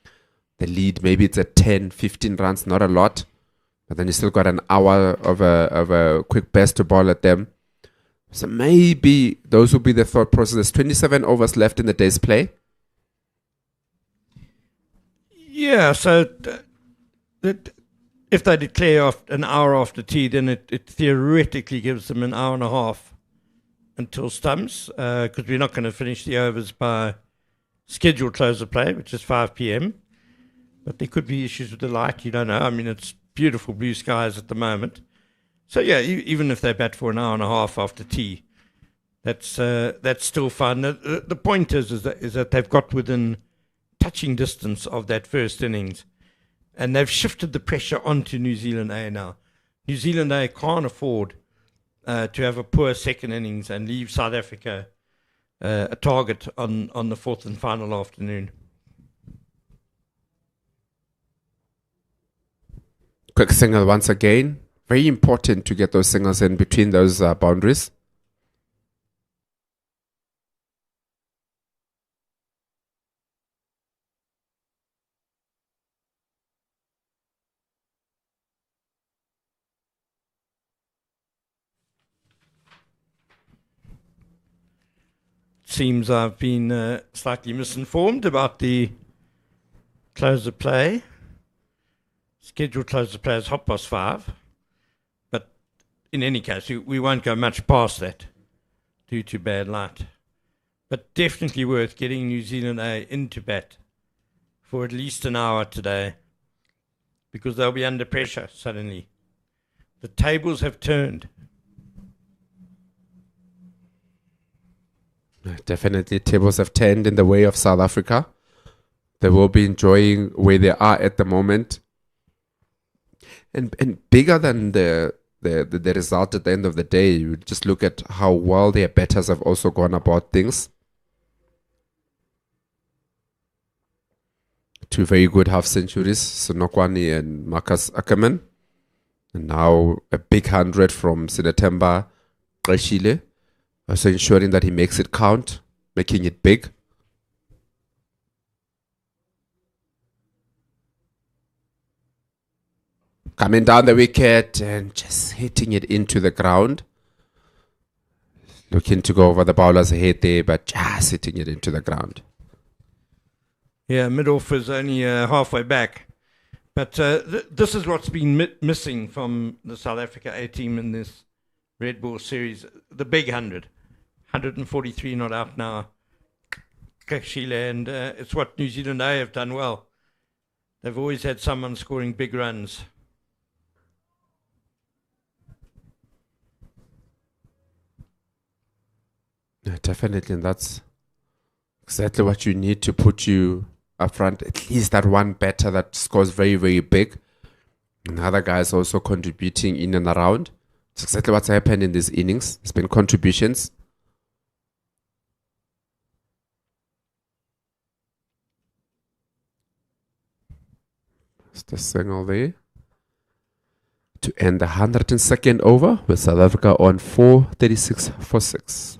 the lead, maybe it's at 10, 15 runs, not a lot, but then you still got an hour of a quick burst to bowl at them. So maybe those will be the thought process. There's 27 overs left in the day's play. Yeah, so if they declare an hour after tea, then it theoretically gives them an hour and a half until stumps, because we're not going to finish the overs by scheduled close of play, which is 5 p.m. But there could be issues with the light, you don't know. I mean, it's beautiful blue skies at the moment. So, yeah, even if they bat for an hour and a half after tea, that's still fun. The point is that they've got within touching distance of that first innings, and they've shifted the pressure onto New Zealand A now. New Zealand A can't afford to have a poor second innings and leave South Africa a target on the fourth and final afternoon. Quick single once again. Very important to get those singles in between those boundaries. Seems I've been slightly misinformed about the close of play. Scheduled close of play is 5:30, but in any case, we won't go much past that due to bad light. But definitely worth getting New Zealand A into bat for at least an hour today, because they'll be under pressure suddenly. The tables have turned. Definitely, tables have turned in the way of South Africa. They will be enjoying where they are at the moment. And bigger than the result at the end of the day, you just look at how well their batters have also gone about things. Two very good half centuries, Senuani and Marcus Akerman. And now a big 100 from Sinetemba Qeshile. Also ensuring that he makes it count, making it big. Coming down the wicket and just hitting it into the ground. Looking to go over the bowler's head there, but just hitting it into the ground. Yeah, mid-off is only halfway back. But this is what's been missing from the South Africa A team in this Red Bull series. The big 100. 143 not out now. Qeshile, and it's what New Zealand A have done well. They've always had someone scoring big runs. Yeah, definitely, and that's exactly what you need to put you up front. At least that one batter that scores very, very big. And other guys also contributing in and around. It's exactly what's happened in these innings. It's been contributions. It's the signal there to end the 102nd over with South Africa on 436 for 6.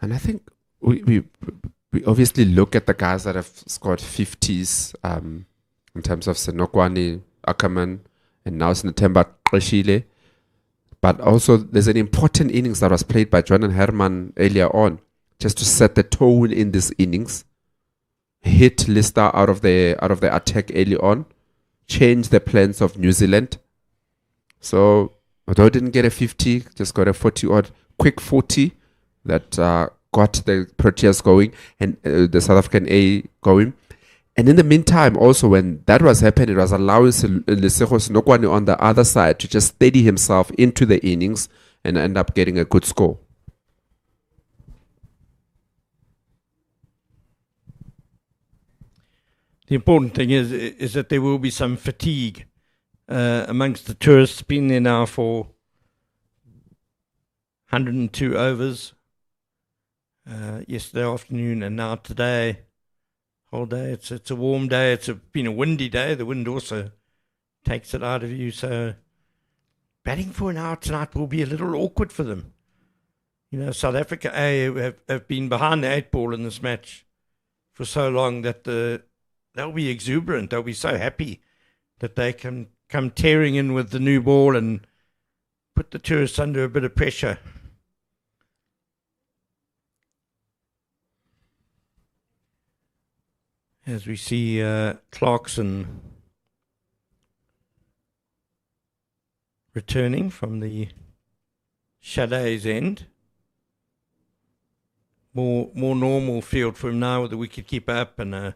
And I think we obviously look at the guys that have scored 50s in terms of Senuani, Akerman, and now Sinetemba Qeshile. But also, there's an important innings that was played by John and Akerman earlier on, just to set the tone in this innings. Hit Lister out of the attack early on, change the plans of New Zealand. So, although I didn't get a 50, just got a 40 odd, quick 40 that got the Proteas going and the South African A going. And in the meantime, also when that was happening, it was allowing Lesego Senuani on the other side to just steady himself into the innings and end up getting a good score. The important thing is that there will be some fatigue amongst the tourists. Been there now for 102 overs. Yesterday afternoon and now today, whole day. It's a warm day. It's been a windy day. The wind also takes it out of you. So batting for an hour tonight will be a little awkward for them. You know, South Africa A have been behind the 8 ball in this match for so long that they'll be exuberant. They'll be so happy that they can come tearing in with the new ball and put the tourists under a bit of pressure. As we see Clarkson returning from the Shaday's end. More normal field for him now with the wicket keeper up and a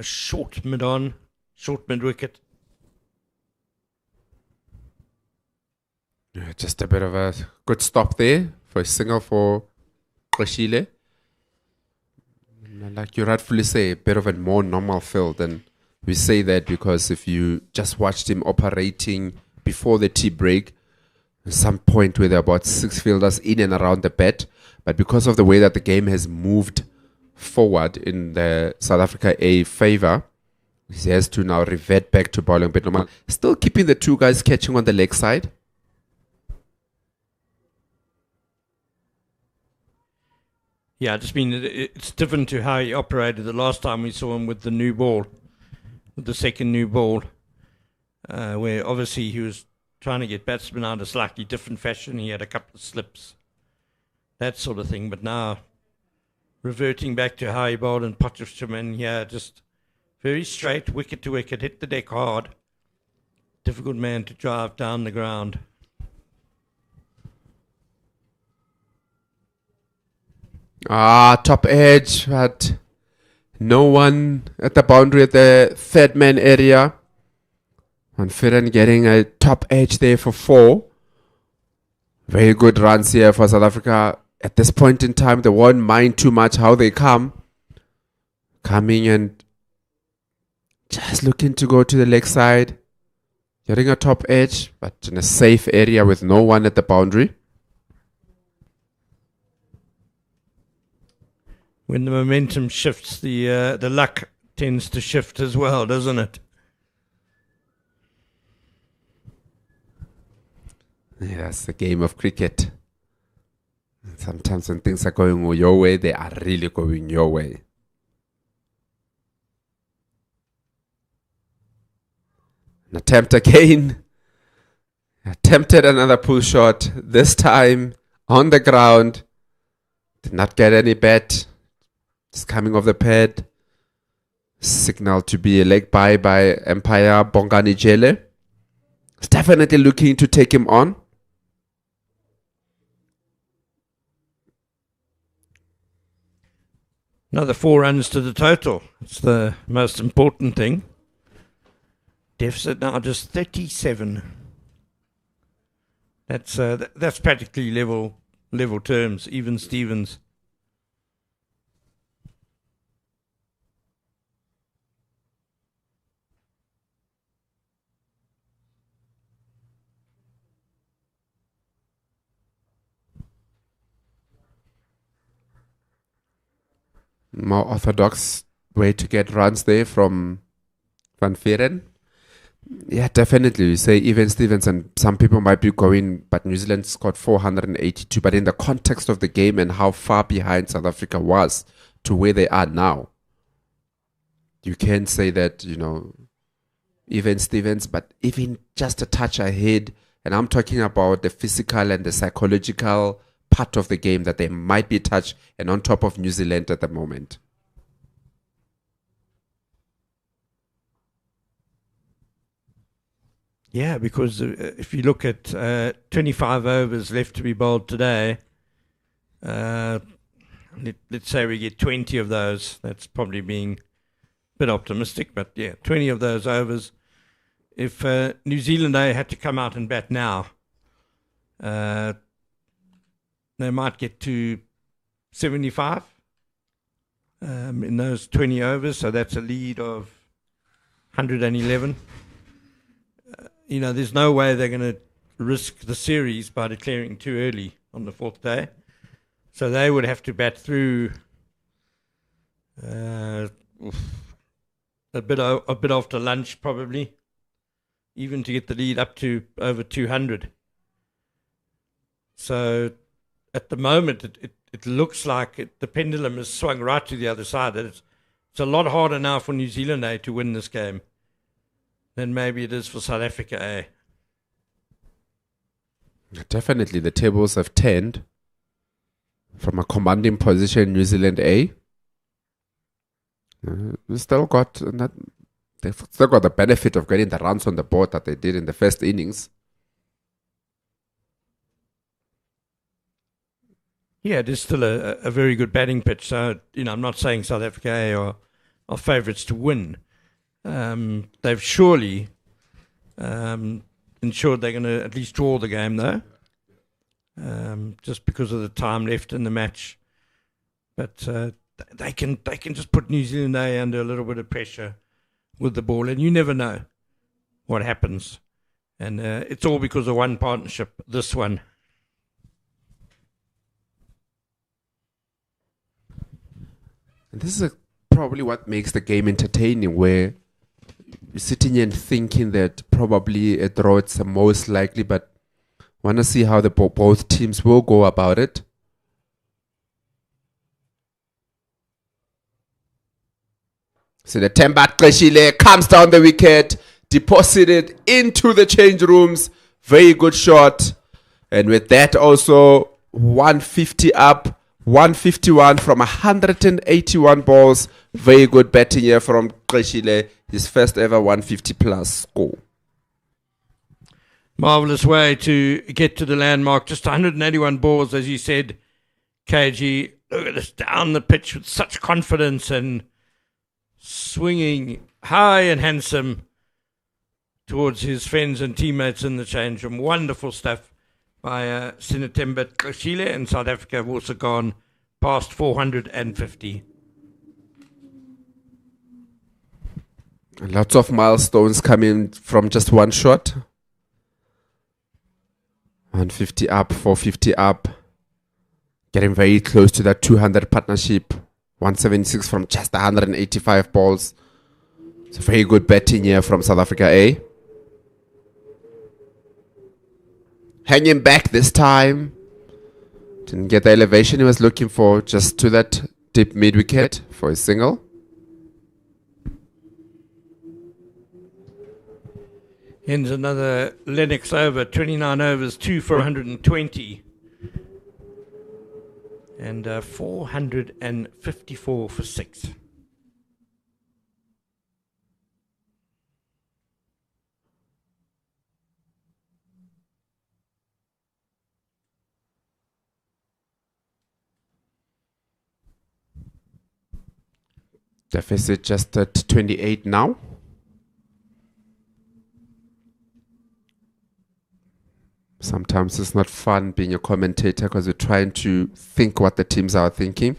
short mid-on, short mid-wicket. Yeah, just a bit of a good stop there for a single for Koshile. Like you rightfully say, a bit of a more normal field. And we say that because if you just watched him operating before the tea break, at some point where there are about 6 fielders in and around the bat, but because of the way that the game has moved forward in the South Africa A favour, he has to now revert back to bowling a bit normal. Still keeping the 2 guys catching on the leg side. Yeah, just mean it's different to how he operated the last time we saw him with the new ball, with the second new ball, where obviously he was trying to get batsmen out a slightly different fashion. He had a couple of slips, that sort of thing. But now, reverting back to how he bowled in Potchefstroom, yeah, just very straight, wicket to wicket, hit the deck hard. Difficult man to drive down the ground. Top edge, but no one at the boundary at the third man area. And Firen getting a top edge there for 4. Very good runs here for South Africa. At this point in time, they won't mind too much how they come. Coming and just looking to go to the leg side. Getting a top edge, but in a safe area with no one at the boundary. When the momentum shifts, the luck tends to shift as well, doesn't it? Yeah, that's the game of cricket. Sometimes when things are going your way, they are really going your way. An attempt again. Attempted another pull shot. This time on the ground. Did not get any bat. Just coming off the pad. Signal to be a leg by Empire Bongani Jele. It's definitely looking to take him on. Another 4 runs to the total. It's the most important thing. Deficit now just 37. That's practically level terms, even Stevens. More orthodox way to get runs there from Van Vieren. Yeah, definitely. You say even Stevens, and some people might be going, but New Zealand scored 482. But in the context of the game and how far behind South Africa was to where they are now, you can say that, even Stevens, but even just a touch ahead, And I'm talking about the physical and the psychological part of the game that they might be touched and on top of New Zealand at the moment. Yeah, because if you look at 25 overs left to be bowled today, let's say we get 20 of those. That's probably being a bit optimistic, but yeah, 20 of those overs. If New Zealand had to come out and bat now, they might get to 75 in those 20 overs, so that's a lead of 111. There's no way they're going to risk the series by declaring too early on the fourth day. So they would have to bat through a bit after lunch, probably, even to get the lead up to over 200. So at the moment, it looks like the pendulum has swung right to the other side. That it's a lot harder now for New Zealand to win this game than maybe it is for South Africa. Definitely, the tables have turned from a commanding position. New Zealand they've still got the benefit of getting the runs on the board that they did in the first innings. Yeah, it is still a very good batting pitch. So I'm not saying South Africa are favourites to win. They've surely ensured they're going to at least draw the game, though, just because of the time left in the match. But they can just put New Zealand under a little bit of pressure with the ball, and you never know what happens. And it's all because of one partnership, this one. And this is probably what makes the game entertaining, where you're sitting here and thinking that probably a draw it's the most likely, but want to see how both teams will go about it. So the Temba Qeshile comes down the wicket, deposited into the change rooms. Very good shot. And with that also 150 up, 151 from 181 balls. Very good batting here from Qeshile. His first ever 150 plus score. Marvellous way to get to the landmark. Just 181 balls, as you said, KG. Look at this down the pitch with such confidence and swinging high and handsome towards his friends and teammates in the change room. Wonderful stuff by Senuani Qeshile, and South Africa have also gone past 450. Lots of milestones coming from just one shot. 150 up, 450 up. Getting very close to that 200 partnership. 176 from just 185 balls. It's a very good batting here from South Africa, Hanging back this time. Didn't get the elevation he was looking for, just to that deep mid-wicket for a single. Ends another Lennox over, 29 overs, 2 for 120. And 454 for 6. Deficit just at 28 now. Sometimes it's not fun being a commentator because we're trying to think what the teams are thinking.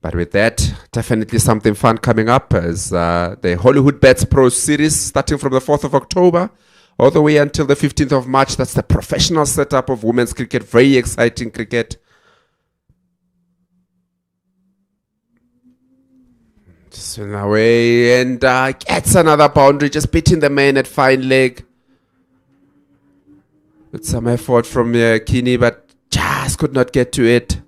But with that, definitely something fun coming up as the Hollywood Bets Pro Series starting from the 4th of October all the way until the 15th of March. That's the professional setup of women's cricket. Very exciting cricket. Swing away and gets another boundary, just beating the man at fine leg. With some effort from Kini, but just could not get to it.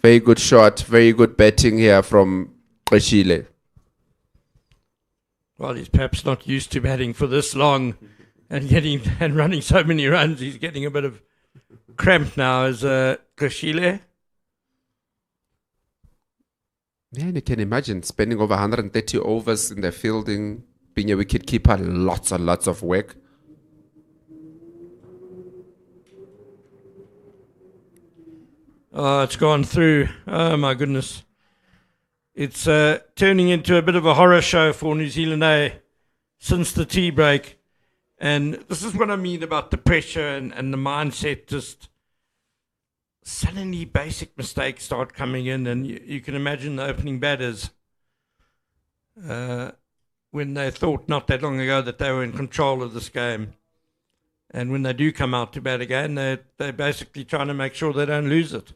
Very good shot, very good batting here from Qeshile. Well, he's perhaps not used to batting for this long and running so many runs, he's getting a bit of cramp now. As Krishile. Yeah, and you can imagine spending over 130 overs in the fielding, being a wicket keeper, lots and lots of work. Oh, it's gone through. Oh, my goodness. It's turning into a bit of a horror show for New Zealand A since the tea break. And this is what I mean about the pressure and the mindset. Just suddenly basic mistakes start coming in, and you can imagine the opening batters when they thought not that long ago that they were in control of this game. And when they do come out to bat again, they're basically trying to make sure they don't lose it.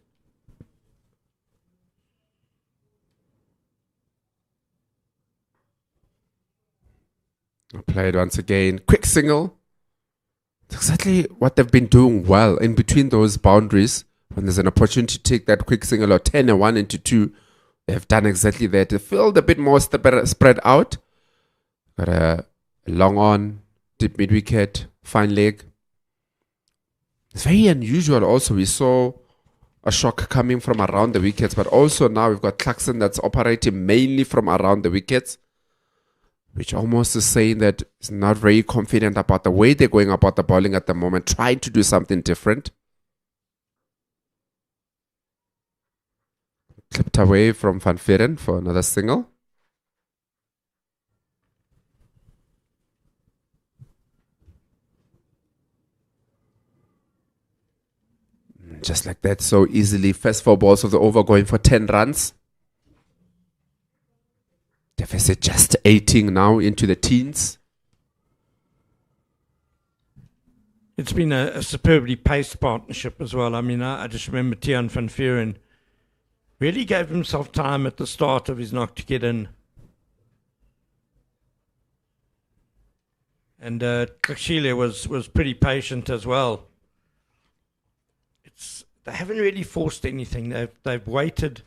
Played once again. Quick single. It's exactly what they've been doing well in between those boundaries. When there's an opportunity to take that quick single or 10 and 1 into 2, they've done exactly that. They feel a bit more spread out. Got a long on, deep mid wicket, fine leg. It's very unusual also. We saw a shock coming from around the wickets, but also now we've got Clarkson that's operating mainly from around the wickets, which almost is saying that he's not very confident about the way they're going about the bowling at the moment, trying to do something different. Clipped away from Van Vieren for another single. Just like that, so easily. First 4 balls of the over going for 10 runs. Deficit just 18 now into the teens. It's been a superbly paced partnership as well. I mean, I just remember Tiaan van Vieren really gave himself time at the start of his knock to get in. And Krishile was pretty patient as well. They haven't really forced anything. They've waited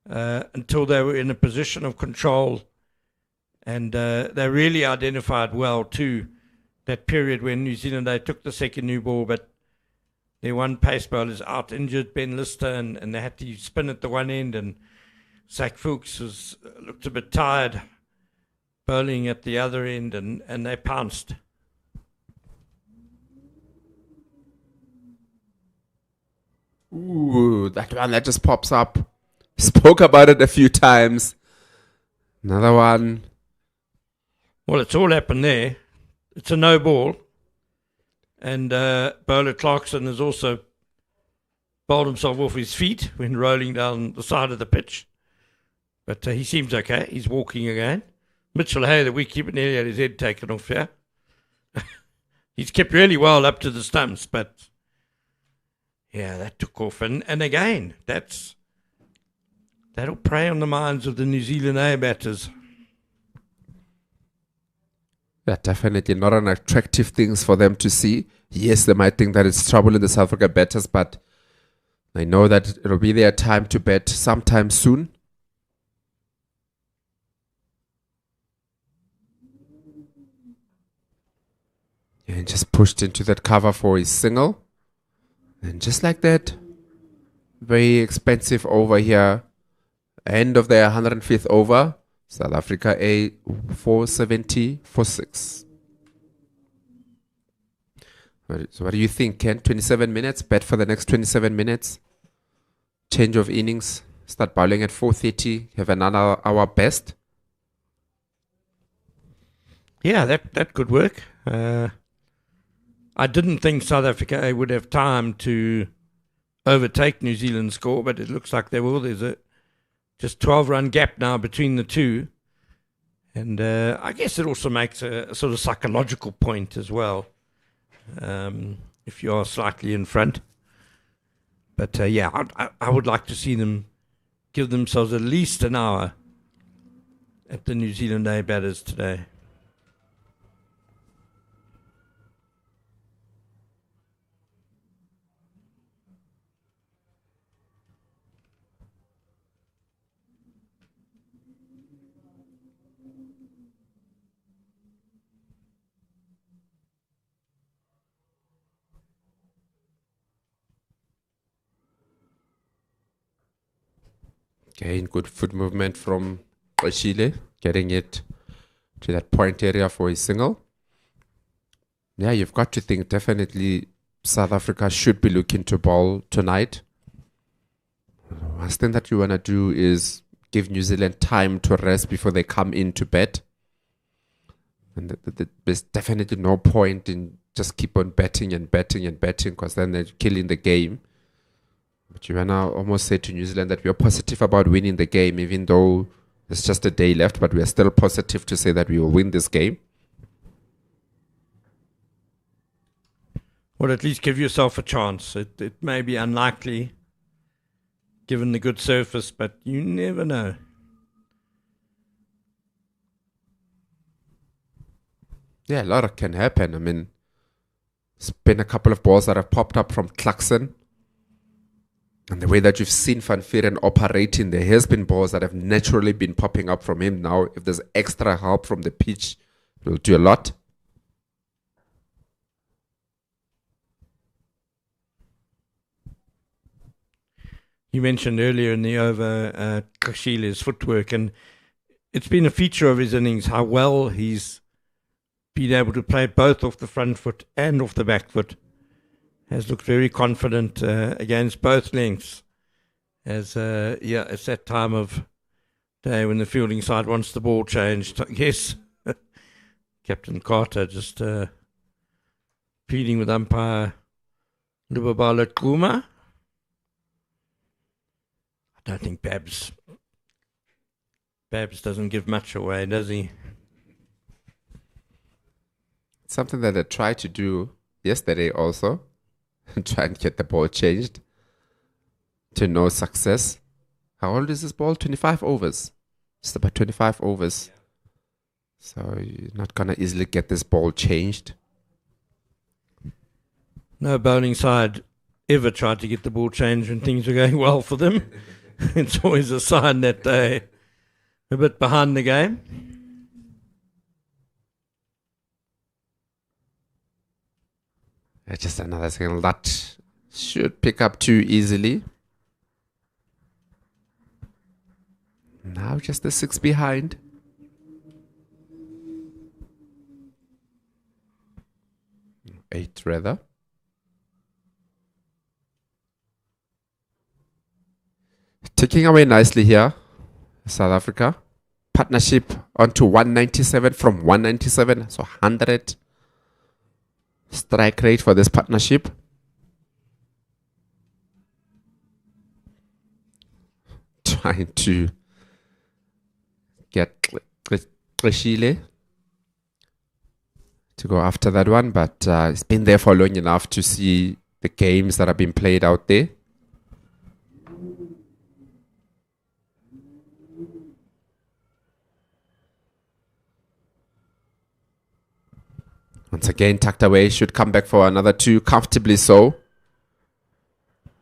until they were in a position of control, and they really identified well too that period when New Zealand they took the second new ball, but their one pace bowler is out injured, Ben Lister, and they had to spin at the one end, and Zach Fuchs looked a bit tired bowling at the other end, and they pounced. Ooh, that one that just pops up. Spoke about it a few times. Another one. Well, it's all happened there. It's a no ball. And bowler Clarkson has also bowled himself off his feet when rolling down the side of the pitch. But he seems okay. He's walking again. Mitchell Hay, the wicketkeeper, nearly had his head taken off here. He's kept really well up to the stumps, but yeah, that took off. And again, that'll prey on the minds of the New Zealand A batters. Yeah, definitely not an attractive things for them to see. Yes, they might think that it's trouble in the South Africa batters, but they know that it'll be their time to bat sometime soon. And just pushed into that cover for his single. And just like that, very expensive over here. End of their 105th over. South Africa A 470 for 6. So what do you think, Ken? 27 minutes, bet for the next 27 minutes. Change of innings. Start bowling at 4:30. Have another hour best. Yeah, that could work. I didn't think South Africa A would have time to overtake New Zealand's score, but it looks like they will. There's a just 12-run gap now between the two. And I guess it also makes a sort of psychological point as well, if you are slightly in front. But yeah, I would like to see them give themselves at least an hour at the New Zealand A batters today. Again, good foot movement from Chile, getting it to that point area for a single. Yeah, you've got to think definitely South Africa should be looking to bowl tonight. One thing that you want to do is give New Zealand time to rest before they come in to bat. And there's definitely no point in just keep on betting and betting and betting, because then they're killing the game. But you want to almost say to New Zealand that we are positive about winning the game, even though there's just a day left, but we are still positive to say that we will win this game. Well, at least give yourself a chance. It may be unlikely, given the good surface, but you never know. Yeah, a lot can happen. I mean, there's been a couple of balls that have popped up from Clarkson. And the way that you've seen Van Vuuren operating, there has been balls that have naturally been popping up from him now. If there's extra help from the pitch, it will do a lot. You mentioned earlier in the over Kashile's footwork, and it's been a feature of his innings how well he's been able to play both off the front foot and off the back foot. Has looked very confident against both lengths. As it's that time of day when the fielding side wants the ball changed. Yes, Captain Carter just pleading with umpire Lubabala Kuma. I don't think Babs doesn't give much away, does he? Something that I tried to do yesterday also, try and get the ball changed, to no success. How old is this ball? 25 overs. Just about 25 overs. So you're not going to easily get this ball changed. No bowling side ever tried to get the ball changed when things were going well for them. It's always a sign that they're a bit behind the game. Just another single that should pick up too easily. Now just the 6 behind. Eight rather. Ticking away nicely here, South Africa. Partnership onto 197 from 197, so 100 strike rate for this partnership. Trying to get Chile to go after that one, but it's been there for long enough to see the games that have been played out there. Once again, tucked away, should come back for another 2, comfortably so.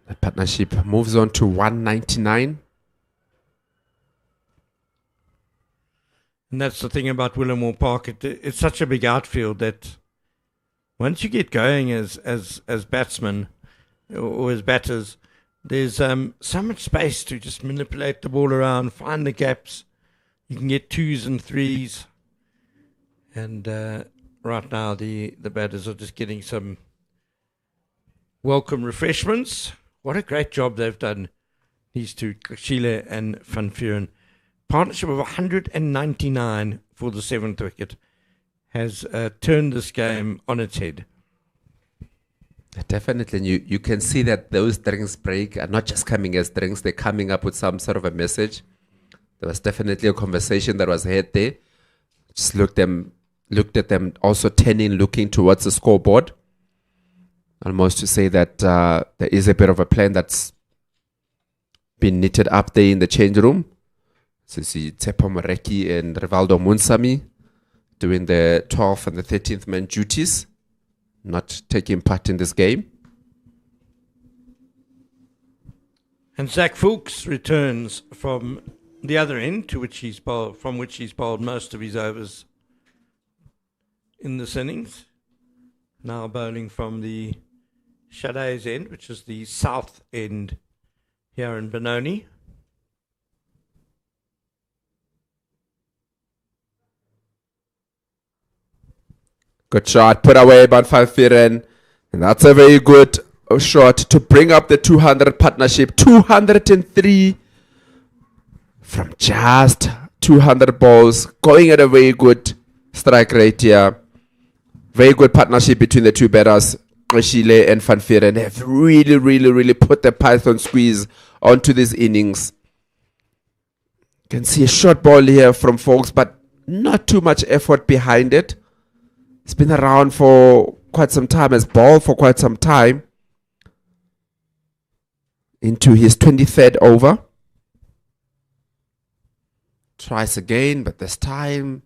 That partnership moves on to 199. And that's the thing about Willamore Park. It's such a big outfield that once you get going as batsmen or as batters, there's so much space to just manipulate the ball around, find the gaps. You can get 2s and 3s. And right now the batters are just getting some welcome refreshments. What a great job they've done, these two, Chile and Van Vuuren. Partnership of 199 for the 7th wicket has turned this game on its head. Definitely. You can see that those drinks break are not just coming as drinks, they're coming up with some sort of a message. There was definitely a conversation that was had there. Just looked at them also turning, looking towards the scoreboard. Almost to say that there is a bit of a plan that's been knitted up there in the change room. So you see Tsepo Moreki and Rivaldo Munsami doing the 12th and the 13th man duties, not taking part in this game. And Zach Fuchs returns from the other end, from which he's bowled most of his overs in this innings. Now bowling from the Shaday's end, which is the south end here in Benoni. Good shot, put away by Van Vieren. And that's a very good shot to bring up the 200 partnership. 203 from just 200 balls. Going at a very good strike rate here. Very good partnership between the two batters. Qeshile and Van Vieren have really put the Python squeeze onto these innings. You can see a short ball here from Folks, but not too much effort behind it. It's been around for quite some time, has balled for quite some time. Into his 23rd over. Tries again, but this time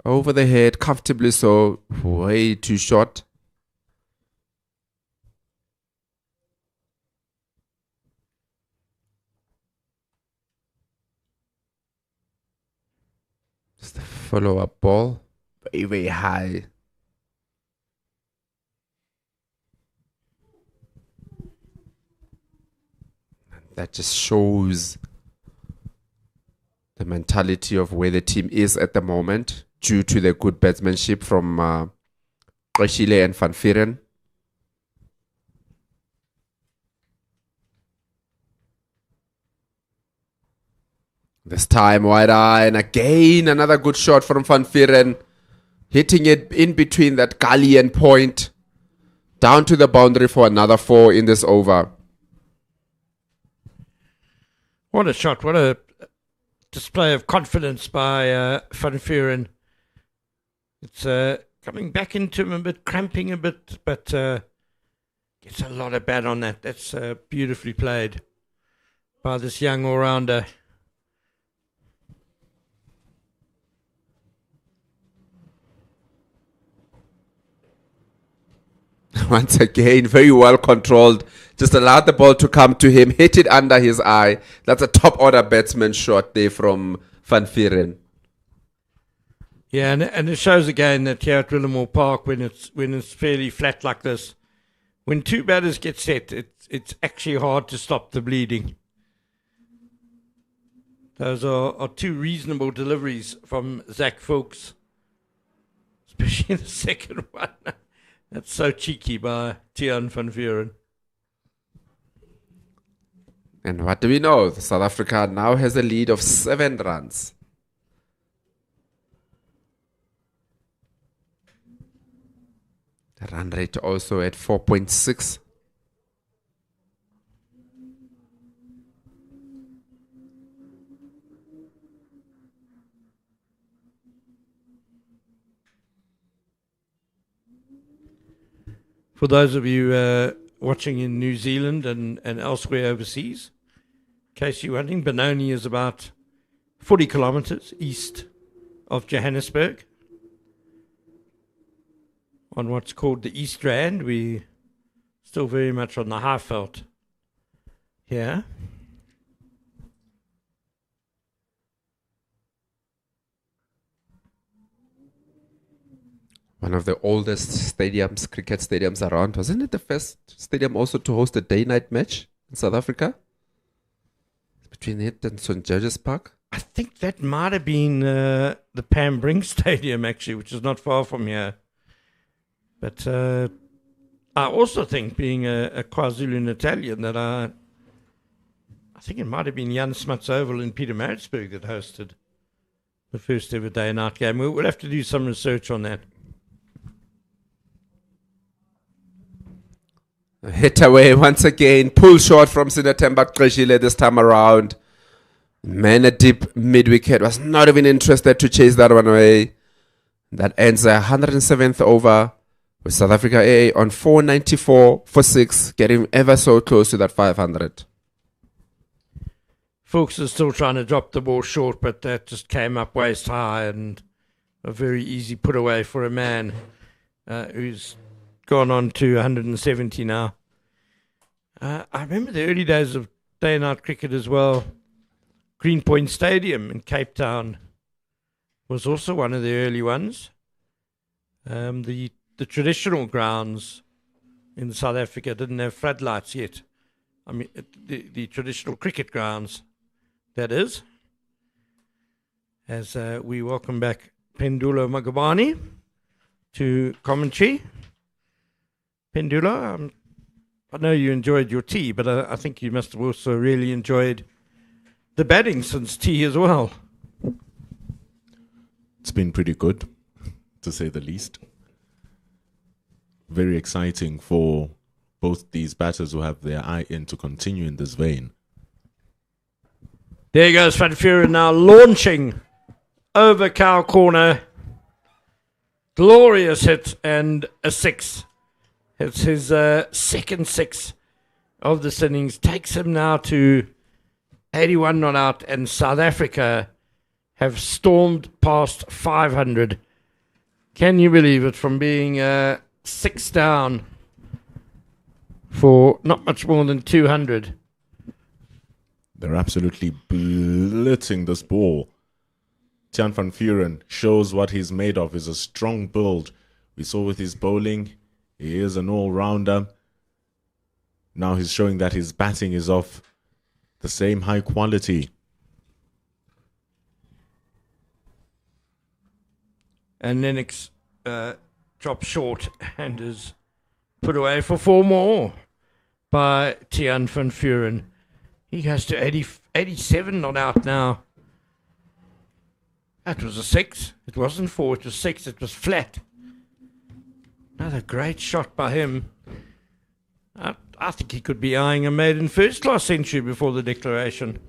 over the head, comfortably so, way too short. Just a follow-up ball, very high. That just shows the mentality of where the team is at the moment, due to the good batsmanship from Qeshile and Van Vieren. This time wide eye, and again another good shot from Van Vieren, hitting it in between that gully and point, down to the boundary for another 4 in this over. What a shot. What a display of confidence by Van Vieren. It's coming back into him a bit, cramping a bit, but gets a lot of bat on that. That's beautifully played by this young all-rounder. Once again, very well controlled. Just allowed the ball to come to him, hit it under his eye. That's a top order batsman shot there from Van Vieren. Yeah, and it shows again that here at Willamore Park, when it's fairly flat like this, when two batters get set, it's actually hard to stop the bleeding. Those are two reasonable deliveries from Zach Folks, especially the second one. That's so cheeky by Tiaan van Vuren. And what do we know? South Africa now has a lead of 7 runs. The run rate also at 4.6. For those of you watching in New Zealand and elsewhere overseas, in case you're wondering, Benoni is about 40 kilometers east of Johannesburg, on what's called the East Rand. We're still very much on the Highveld here. One of the oldest stadiums, cricket stadiums around. Wasn't it the first stadium also to host a day-night match in South Africa? Between it and St. George's Park? I think that might have been the Pam Brink Stadium, actually, which is not far from here. But I also think, being a KwaZulu-Natalian, that I think it might have been Jan Smuts Oval in Pietermaritzburg that hosted the first ever day-night game. We'll have to do some research on that. Hit away once again. Pull short from Sinatemba Qeshile this time around. Man, a deep mid-wicket. Was not even interested to chase that one away. That ends the 107th over with South Africa AA on 494 for 6. Getting ever so close to that 500. Folks are still trying to drop the ball short, but that just came up waist high and a very easy put away for a man who's gone on to 170 now. I remember the early days of day and night cricket as well. Greenpoint Stadium in Cape Town was also one of the early ones. The traditional grounds in South Africa didn't have floodlights yet. I mean, the traditional cricket grounds, that is. As we welcome back Pendulo Magabane to commentary. Pendula, I know you enjoyed your tea, but I think you must have also really enjoyed the batting since tea as well. It's been pretty good, to say the least. Very exciting for both these batters who have their eye in to continue in this vein. There goes Van Vuuren now launching over cow corner. Glorious hit and a 6. It's his second 6 of this innings. Takes him now to 81 not out, and South Africa have stormed past 500. Can you believe it? From being 6 down for not much more than 200. They're absolutely blitzing this ball. Tiaan van Vuuren shows what he's made of. He's a strong build. We saw with his bowling, he is an all-rounder. Now he's showing that his batting is of the same high quality. And Lennox drops short and is put away for 4 more by Tiaan van Vuuren. He goes to 87 not out now. That was a 6. It wasn't 4, it was 6. It was flat. Another great shot by him. I think he could be eyeing a maiden first-class century before the declaration.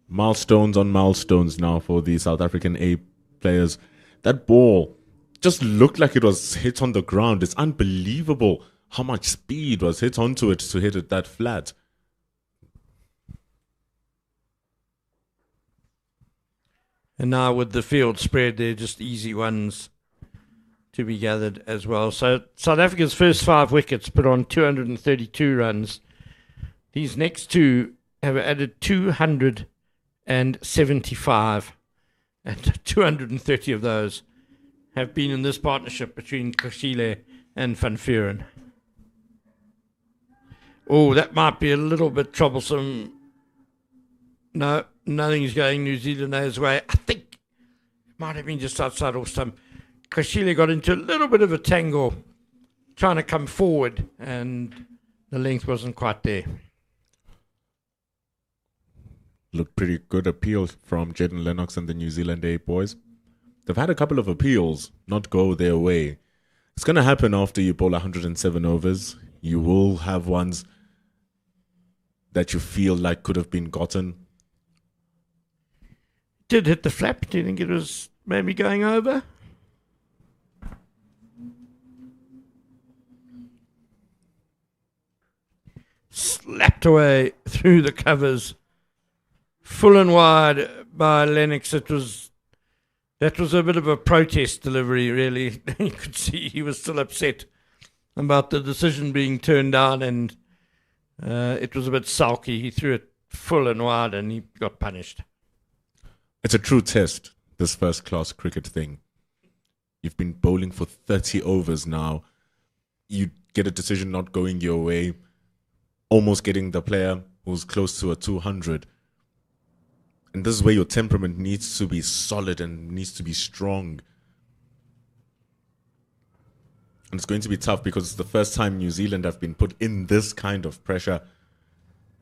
Milestones on milestones now for the South African A players. That ball just looked like it was hit on the ground. It's unbelievable how much speed was hit onto it to hit it that flat. And now with the field spread, they're just easy ones to be gathered as well. So South Africa's first 5 wickets put on 232 runs. These next 2 have added 275. And 230 of those have been in this partnership between Kashile and Van Vuuren. Oh, that might be a little bit troublesome. No, nothing's going New Zealand A's way. I think it might have been just outside off stump. Kashile got into a little bit of a tangle trying to come forward, and the length wasn't quite there. Looked pretty good appeal from Jaden Lennox and the New Zealand A boys. They've had a couple of appeals not go their way. It's going to happen after you bowl 107 overs. You will have ones that you feel like could have been gotten. Did hit the flap. Do you think it was maybe going over? Slapped away through the covers. Full and wide by Lennox. That was a bit of a protest delivery, really. You could see he was still upset about the decision being turned down, and it was a bit sulky. He threw it full and wide, and he got punished. It's a true test, this first-class cricket thing. You've been bowling for 30 overs now. You get a decision not going your way, almost getting the player who's close to a 200. And this is where your temperament needs to be solid and needs to be strong. And it's going to be tough because it's the first time New Zealand have been put in this kind of pressure.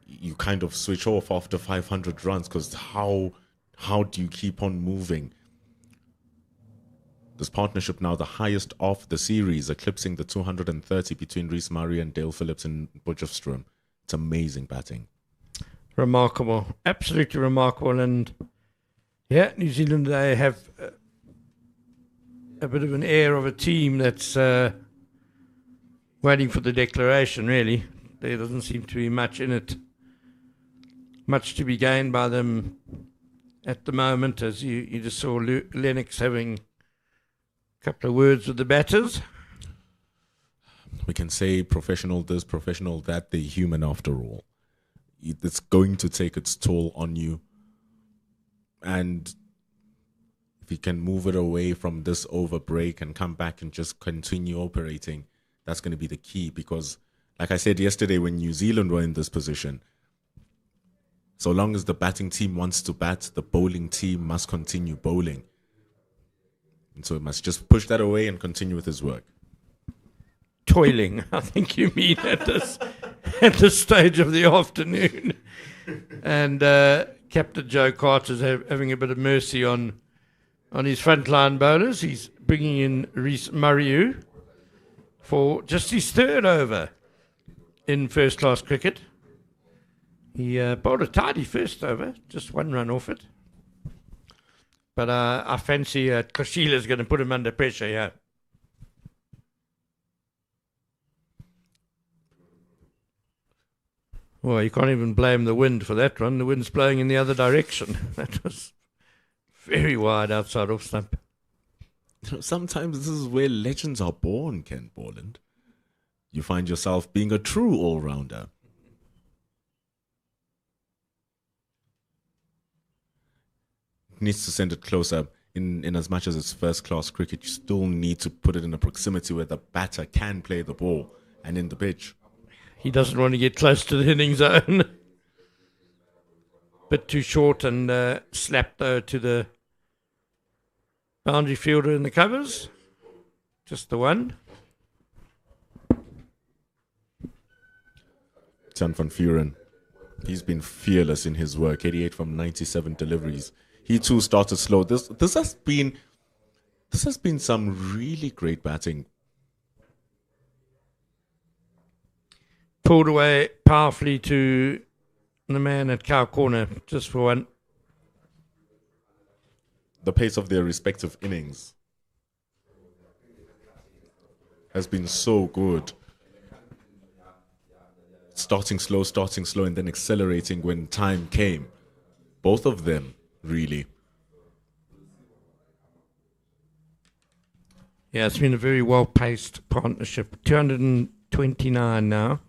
You kind of switch off after 500 runs because how do you keep on moving? This partnership now the highest of the series, eclipsing the 230 between Reece Murray and Dale Phillips and Potchefstroom. It's amazing batting. Remarkable. Absolutely remarkable. And yeah, New Zealand, they have a bit of an air of a team that's waiting for the declaration, really. There doesn't seem to be much in it. Much to be gained by them at the moment, as you just saw Lennox having a couple of words with the batters. We can say professional this, professional that. They're human after all. It's going to take its toll on you. And if you can move it away from this over break and come back and just continue operating, that's going to be the key. Because, like I said yesterday, when New Zealand were in this position, so long as the batting team wants to bat, the bowling team must continue bowling. And so he must just push that away and continue with his work. Toiling, I think you mean at this stage of the afternoon. And Captain Joe Carter's having a bit of mercy on his frontline bowlers. He's bringing in Reece Murray for just his third over in first-class cricket. He bowled a tidy first over, just 1 run off it. But I fancy Kashila's going to put him under pressure, yeah. Well, you can't even blame the wind for that one. The wind's blowing in the other direction. That was very wide outside off stump. Sometimes this is where legends are born, Ken Borland. You find yourself being a true all-rounder. Needs to send it closer. In as much as it's first-class cricket, you still need to put it in a proximity where the batter can play the ball and in the pitch. He doesn't want to get close to the hitting zone. Bit too short and slapped though to the boundary fielder in the covers. Just the one. Tan van Vuren, he's been fearless in his work. 88 from 97 deliveries. He too started slow. This has been some really great batting. Pulled away powerfully to the man at cow corner, just for one. The pace of their respective innings has been so good. Starting slow, and then accelerating when time came. Both of them, really. Yeah, it's been a very well-paced partnership. 229 now.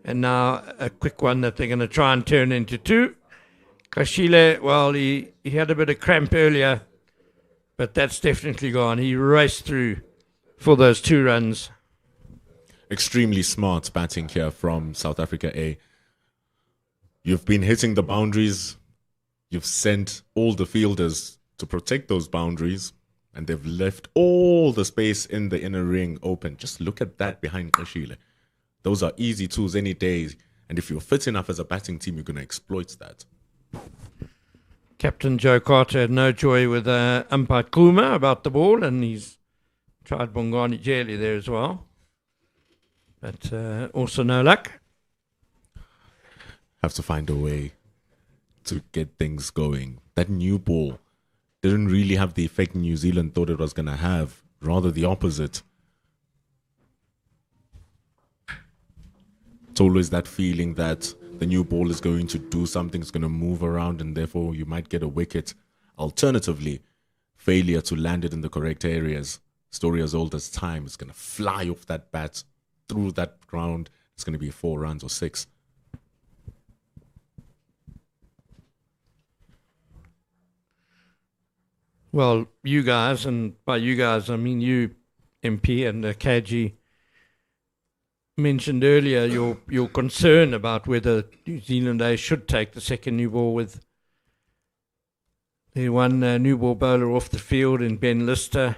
And now a quick one that they're going to try and turn into 2. Kashile, well, he had a bit of cramp earlier, but that's definitely gone. He raced through for those 2 runs. Extremely smart batting here from South Africa A. You've been hitting the boundaries. You've sent all the fielders to protect those boundaries, and they've left all the space in the inner ring open. Just look at that behind Kashile. Those are easy tools any day, and if you're fit enough as a batting team, you're going to exploit that. Captain Joe Carter had no joy with umpire Kuma about the ball, and he's tried Bongani Jeli there as well. But also no luck. Have to find a way to get things going. That new ball didn't really have the effect New Zealand thought it was going to have, rather the opposite. It's always that feeling that the new ball is going to do something, it's going to move around, and therefore you might get a wicket. Alternatively, failure to land it in the correct areas. Story as old as time. It's going to fly off that bat through that ground. It's going to be 4 runs or 6. Well, you guys, and by you guys I mean you, MP and KG, mentioned earlier your concern about whether New Zealand A should take the second new ball with the one new ball bowler off the field in Ben Lister,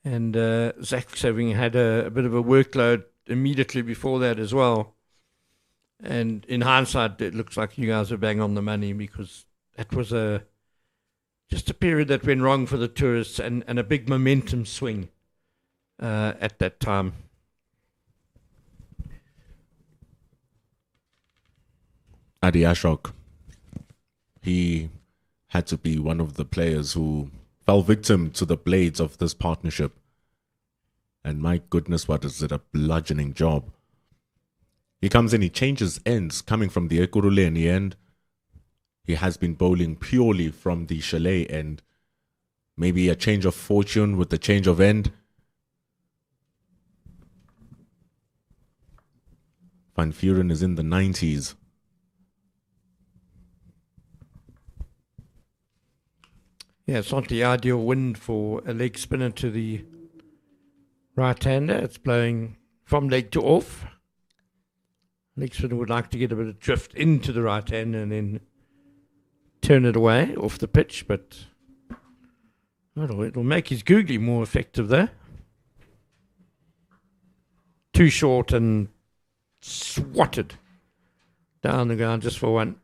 and Zach's having had a bit of a workload immediately before that as well. And in hindsight, it looks like you guys are bang on the money, because that was just a period that went wrong for the tourists, and a big momentum swing at that time. Adi Ashok, he had to be one of the players who fell victim to the blades of this partnership. And my goodness, what is it, a bludgeoning job. He comes in, he changes ends, coming from the Ekurhuleni end. He has been bowling purely from the Chalet end. Maybe a change of fortune with the change of end. Van Vuren is in the 90s. Yeah, it's not the ideal wind for a leg spinner to the right-hander. It's blowing from leg to off. Leg spinner would like to get a bit of drift into the right-hander and then turn it away off the pitch, but it'll make his googly more effective there. Too short and swatted down the ground just for one.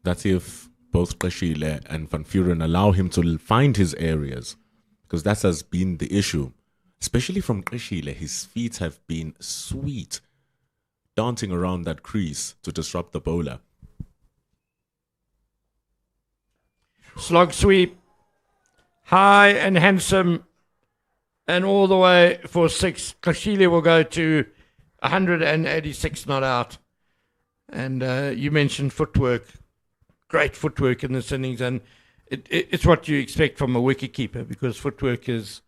That's if both Qashile and Van Vuren allow him to find his areas, because that has been the issue. Especially from Qashile, his feet have been sweet, dancing around that crease to disrupt the bowler. Slog sweep, high and handsome, and all the way for 6. Qashile will go to 186 not out. And you mentioned footwork. Great footwork in this innings, and it's what you expect from a wicketkeeper, because footwork is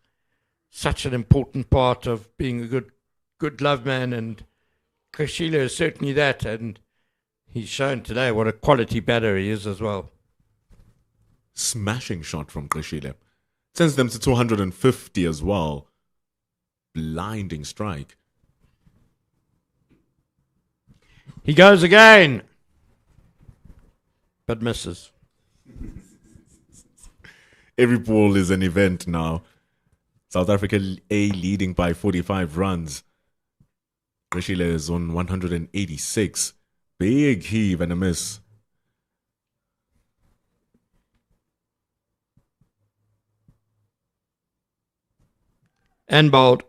such an important part of being a good glove man, and Qashile is certainly that, and he's shown today what a quality batter he is as well. Smashing shot from Qashile. Sends them to 250 as well. Blinding strike. He goes again, but misses. Every ball is an event now. South Africa A leading by 45 runs. Qashile is on 186. Big heave and a miss. And bowled.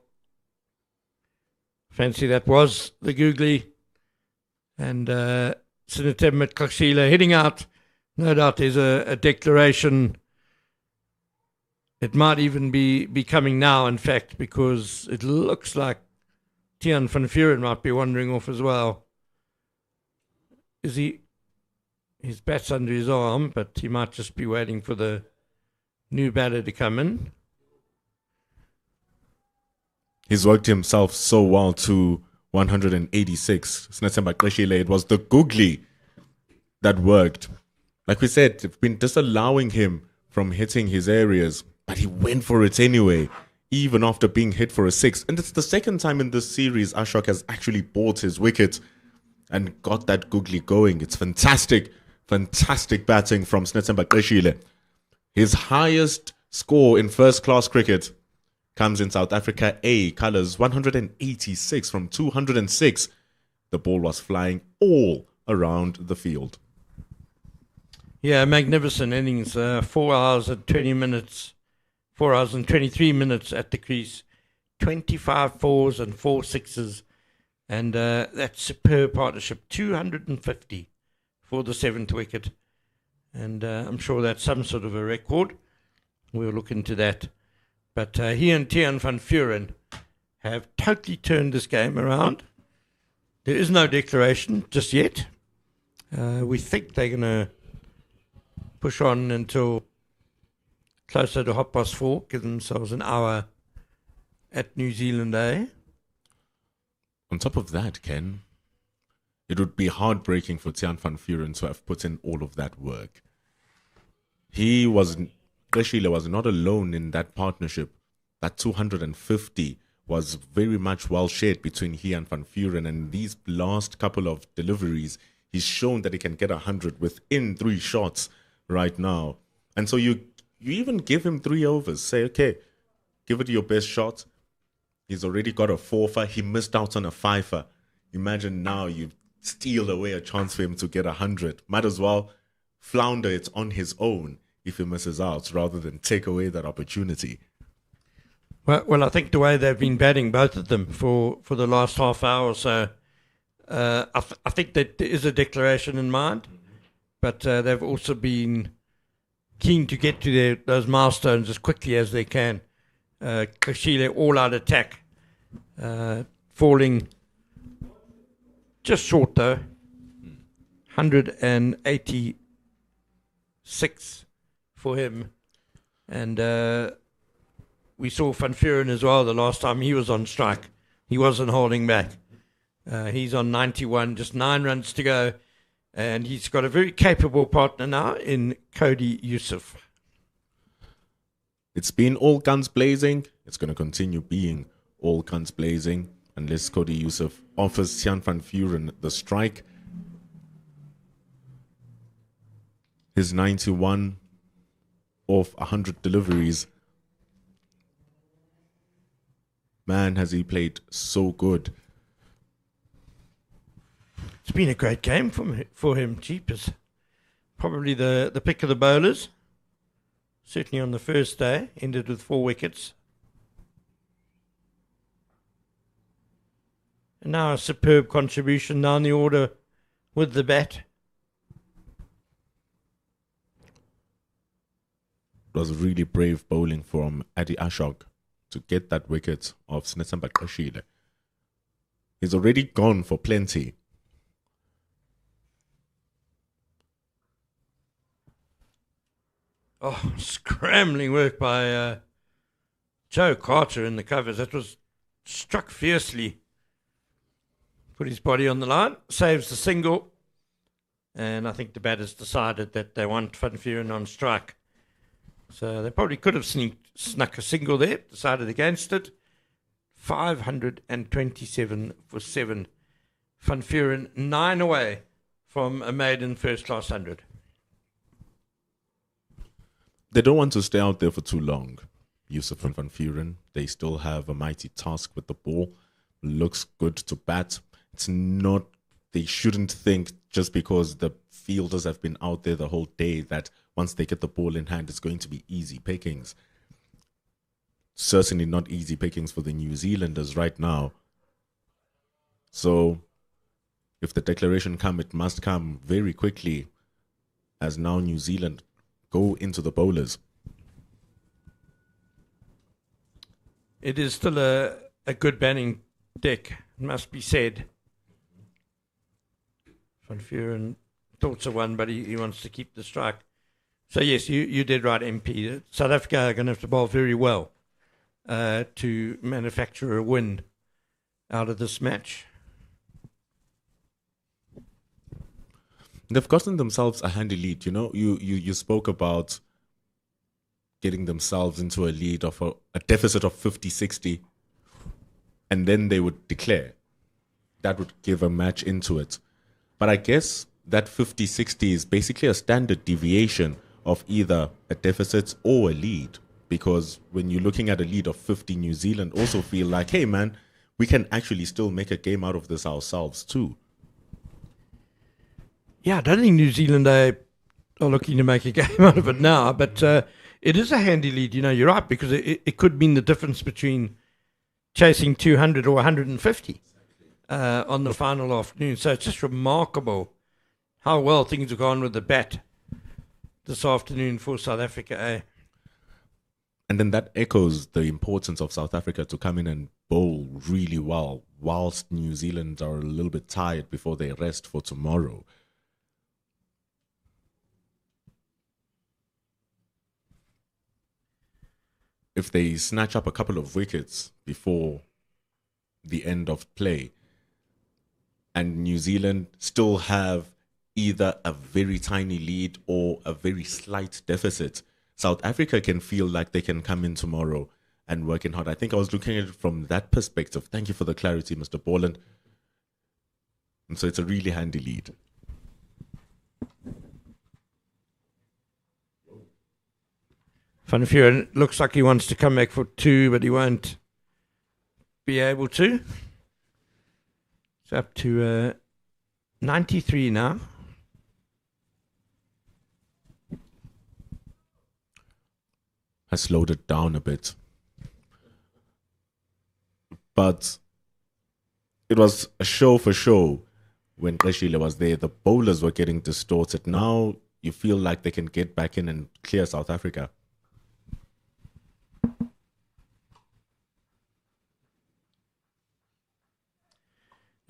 Fancy that was the googly. And Sinetemmet Qashile hitting out. No doubt there's a declaration. It might even be coming now, in fact, because it looks like Tiaan van Vuren might be wandering off as well. His bat's under his arm, but he might just be waiting for the new batter to come in. He's worked himself so well to 186. Sinetemmet Qashile, it was the googly that worked. Like we said, it's been disallowing him from hitting his areas, but he went for it anyway, even after being hit for a 6. And it's the second time in this series Ashok has actually bought his wicket and got that googly going. It's fantastic, fantastic batting from Sinetemmet Qashile. His highest score in first-class cricket comes in South Africa A colours, 186 from 206. The ball was flying all around the field. Yeah, magnificent innings. 4 hours and 20 minutes, 4 hours and 23 minutes at the crease. 25 fours and 4 sixes. And that superb partnership, 250 for the 7th wicket. And I'm sure that's some sort of a record. We'll look into that. But he and Tiaan van Vuren have totally turned this game around. There is no declaration just yet. We think they're going to push on until closer to 4:30, give themselves an hour at New Zealand Day. On top of that, Ken, it would be heartbreaking for Tiaan van Vuren to have put in all of that work. Qashile was not alone in that partnership. That 250 was very much well shared between he and Van Vuren, and these last couple of deliveries, he's shown that he can get 100 within 3 shots right now. And so you even give him 3 overs. Say, okay, give it your best shot. He's already got a 4-fer. He missed out on a 5-fer. Imagine now you steal away a chance for him to get 100. Might as well flounder it on his own if he misses out, rather than take away that opportunity. Well, I think the way they've been batting, both of them, for the last half hour or so, I think that there is a declaration in mind, but they've also been keen to get to those milestones as quickly as they can. Qashile all-out attack, falling just short though, 186 for him, and we saw Van Vuren as well the last time he was on strike. He wasn't holding back. He's on 91, just 9 runs to go, and he's got a very capable partner now in Cody Yusuf. It's been all guns blazing. It's going to continue being all guns blazing unless Cody Yusuf offers Tiaan van Vuren the strike. his 91 off 100 deliveries. Man, has he played so good. It's been a great game for him. Jeepers. Probably the pick of the bowlers. Certainly on the first day. Ended with 4 wickets. And now a superb contribution down the order with the bat. It was really brave bowling from Adi Ashok to get that wicket of Snesemba Qashile. He's already gone for plenty. Oh, scrambling work by Joe Carter in the covers. That was struck fiercely. Put his body on the line, saves the single. And I think the batters decided that they want Van Vuuren on strike. So they probably could have snuck a single there, decided against it. 527 for 7. Van Vuuren 9 away from a maiden first-class 100. They don't want to stay out there for too long, Yusuf and Van Vuuren. They still have a mighty task with the ball. Looks good to bat. It's not, they shouldn't think just because the fielders have been out there the whole day that once they get the ball in hand, it's going to be easy pickings. Certainly not easy pickings for the New Zealanders right now. So if the declaration come, it must come very quickly, as now New Zealand go into the bowlers. It is still a good batting deck, it must be said. Van Vuuren thoughts of one, but he wants to keep the strike. So yes, you did right, MP. South Africa are going to have to bowl very well to manufacture a win out of this match. They've gotten themselves a handy lead. You know, you spoke about getting themselves into a lead of a deficit of 50-60, and then they would declare. That would give a match into it. But I guess that 50-60 is basically a standard deviation of either a deficit or a lead. Because when you're looking at a lead of 50, New Zealand also feel like, hey man, we can actually still make a game out of this ourselves too. Yeah, I don't think New Zealand are looking to make a game out of it now, but it is a handy lead. You know, you're right, because it could mean the difference between chasing 200 or 150 on the final afternoon. So it's just remarkable how well things have gone with the bat this afternoon for South Africa. Eh? And then that echoes the importance of South Africa to come in and bowl really well, whilst New Zealand are a little bit tired before they rest for tomorrow. If they snatch up a couple of wickets before the end of play, and New Zealand still have either a very tiny lead or a very slight deficit, South Africa can feel like they can come in tomorrow and working hard. I think I was looking at it from that perspective. Thank you for the clarity, Mr. Borland. And so it's a really handy lead. Van Vuuren looks like he wants to come back for 2, but he won't be able to. It's up to 93 now. Has slowed it down a bit. But it was a show for show when Qashile was there. The bowlers were getting distorted. Now you feel like they can get back in and clear South Africa.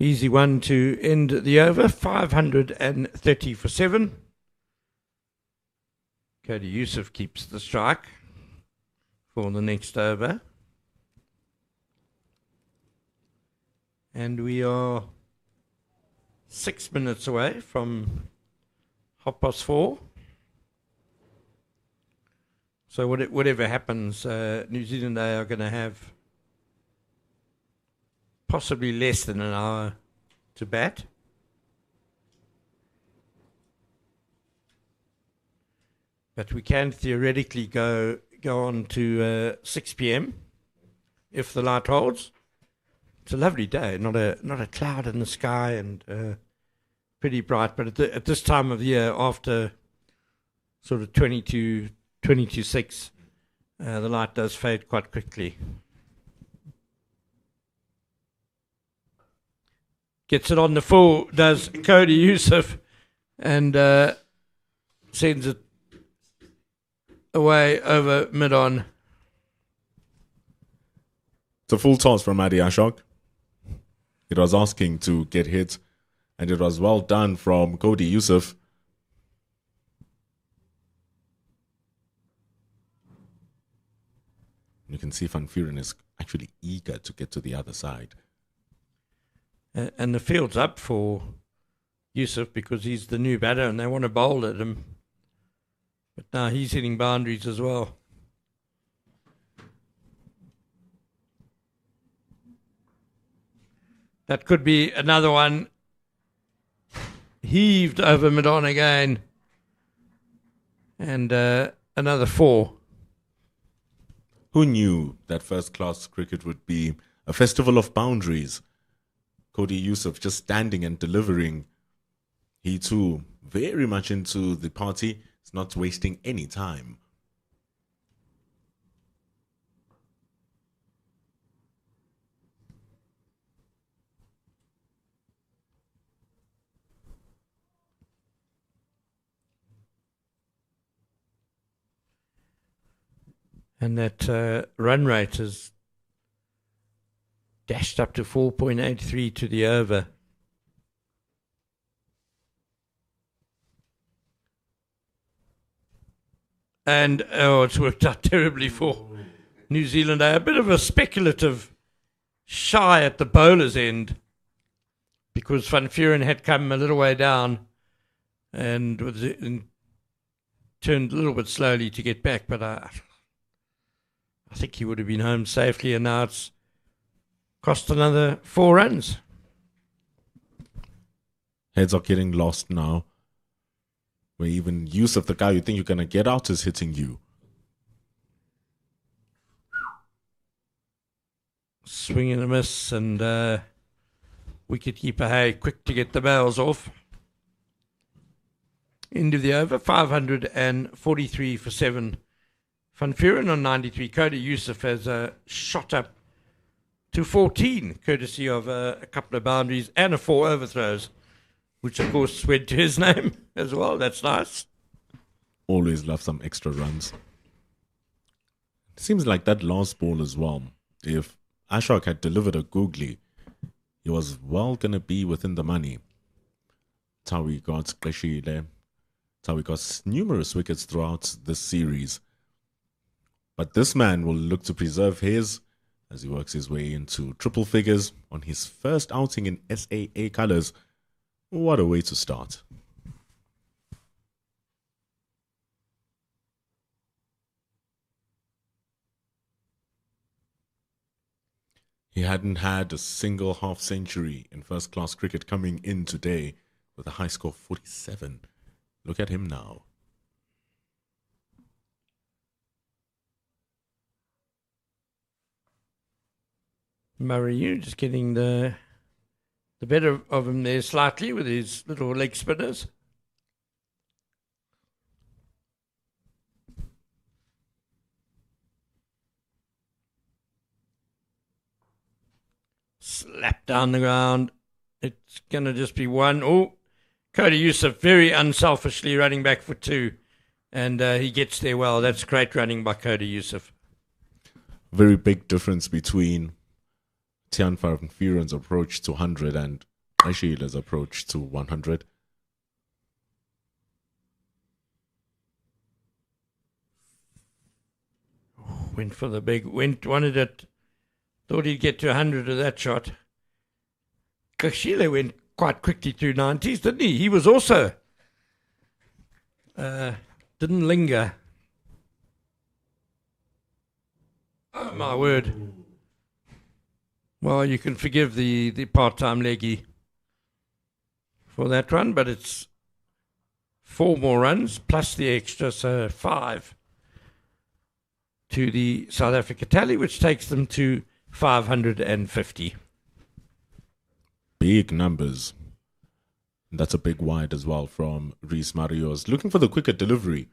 Easy one to end the over. 530 for 7. Cody Yusuf keeps the strike for the next over. And we are 6 minutes away from 4:30. So whatever happens, New Zealand are going to have possibly less than an hour to bat. but we can theoretically go on to 6 p.m. if the light holds. It's a lovely day, not a cloud in the sky, and pretty bright. But at this time of the year, after sort of 20 to 6, the light does fade quite quickly. Gets it on the full, does Cody Yusuf, and sends it away over mid-on. It's a full toss from Adi Ashok. It was asking to get hit, and it was well done from Cody Yusuf. You can see Van Vuren is actually eager to get to the other side. And the field's up for Yusuf because he's the new batter and they want to bowl at him. But now he's hitting boundaries as well. That could be another one. Heaved over mid-on again. And another 4. Who knew that first-class cricket would be a festival of boundaries? Cody Yusuf just standing and delivering. He too, very much into the party. He's not wasting any time. And that run rate is dashed up to 4.83 to the over. And, it's worked out terribly for New Zealand. A bit of a speculative shy at the bowler's end because Van Vuren had come a little way down and turned a little bit slowly to get back. But I think he would have been home safely, and now it's cost another 4 runs. Heads are getting lost now. Where even Yusuf, the guy you think you're going to get out, is hitting you. Swing and a miss, and wicketkeeper Hay quick to get the bails off. End of the over, 543 for 7. Van Vuren on 93. Cody Yusuf has shot up to 14, courtesy of a couple of boundaries and a 4 overthrows, which of course went to his name as well. That's nice. Always love some extra runs. It seems like that last ball as well. If Ashok had delivered a googly, he was well going to be within the money. That's how we got Qeshile. That's how we got numerous wickets throughout this series. But this man will look to preserve his as he works his way into triple figures on his first outing in SAA colours. What a way to start. He hadn't had a single half century in first class cricket coming in today with a high score of 47. Look at him now. Murray, you just getting the better of him there slightly with his little leg spinners. Slap down the ground. It's going to just be 1. Oh, Cody Yusuf very unselfishly running back for 2. And he gets there well. That's great running by Cody Yusuf. Very big difference between Tian Van Vuren's approach to 100 and Qeshile's approach to 100. Went for the big, wanted it, thought he'd get to 100 of that shot. Qeshile went quite quickly through 90s, didn't he? He was also, didn't linger. Oh, my word. Well, you can forgive the part-time leggy for that run, but it's 4 more runs plus the extra, so 5 to the South Africa tally, which takes them to 550. Big numbers. That's a big wide as well from Reese Marios. Looking for the quicker delivery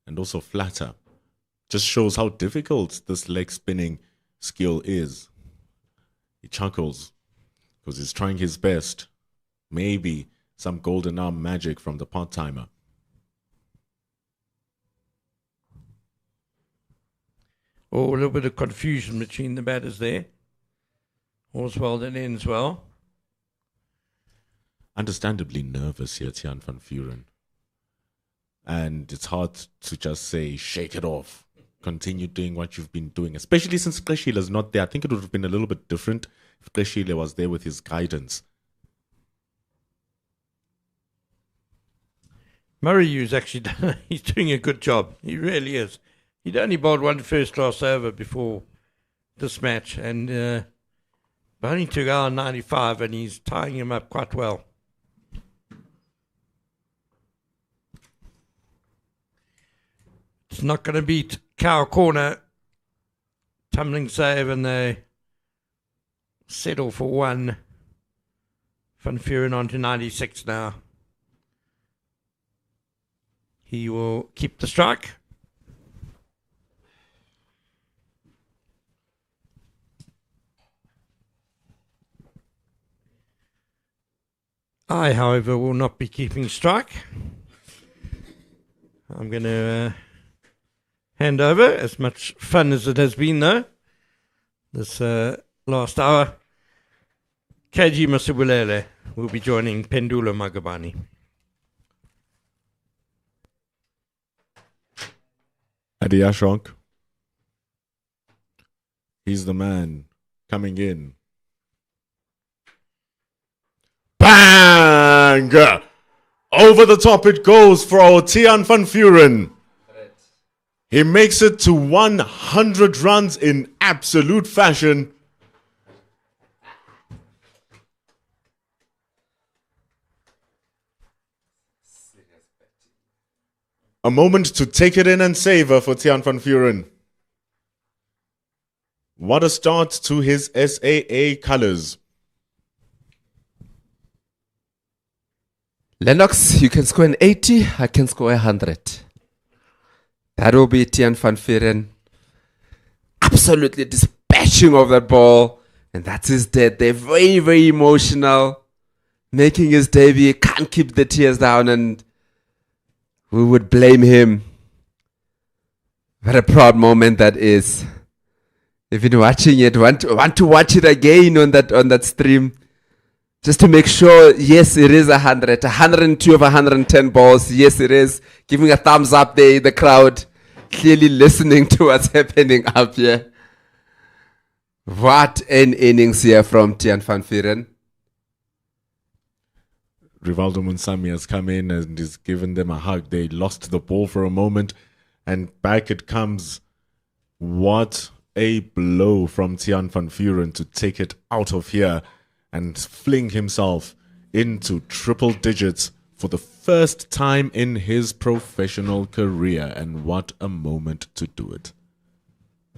and also flatter. Just shows how difficult this leg spinning skill is. He chuckles because he's trying his best. Maybe some golden arm magic from the part-timer. Oh, a little bit of confusion between the batters there. Oswald and Enswell. Understandably nervous here, Tiaan van Vuren. And it's hard to just say, shake it off. Continue doing what you've been doing, especially since Qeshile not there. I think it would have been a little bit different if Qeshile was there with his guidance. Murray Hughes actually, he's doing a good job. He really is. He'd only bowled one first-class over before this match, and only took hour 95, and he's tying him up quite well. It's not going to beat Cow Corner. Tumbling save, and they settle for 1. Van Vuren on to 96 now. He will keep the strike. I, however, will not be keeping strike. I'm going to hand over, as much fun as it has been, though, this last hour. KG Masibulele will be joining Pendulo Magabani. Adi Ashok. He's the man coming in. Bang! Over the top it goes for our Tiaan van Vuren. He makes it to 100 runs in absolute fashion. A moment to take it in and savor for Tiaan van Vuren. What a start to his SAA colours. Lennox, you can score an 80, I can score 100. That will be Tiaan van Vuren absolutely dispatching of that ball. And that's his dead. They're very, very emotional. Making his debut, can't keep the tears down, and we would blame him. What a proud moment that is. If you're watching it, want to watch it again on that stream. Just to make sure, yes, it is 100. 102 of 110 balls. Yes, it is. Giving a thumbs up there, the crowd. Clearly listening to what's happening up here. What an innings here from Tiaan van Vuren. Rivaldo Munsami has come in and is giving them a hug. They lost the ball for a moment, and back it comes. What a blow from Tiaan van Vuren to take it out of here and fling himself into triple digits for the first time in his professional career. And what a moment to do it.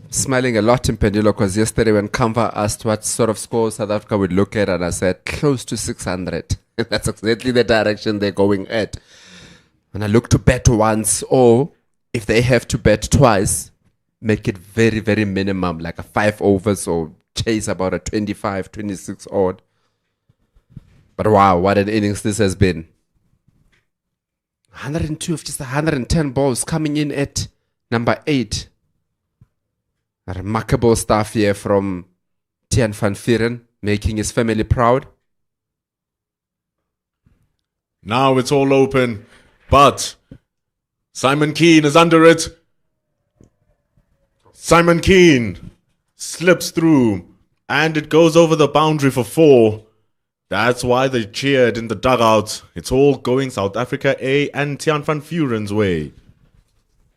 Smiling a lot in Pendulo, because yesterday when Kamva asked what sort of score South Africa would look at, and I said close to 600. That's exactly the direction they're going at. And I look to bet once, or if they have to bet twice, make it very, very minimum, like a 5 overs or chase about a 25, 26 odd. But wow, what an innings this has been. 102 of just 110 balls coming in at number 8. Remarkable stuff here from Tiaan van Vuren, making his family proud. Now it's all open, but Simon Keane is under it. Simon Keane slips through, and it goes over the boundary for 4. That's why they cheered in the dugout. It's all going South Africa A and Tiaan van Vuren's way.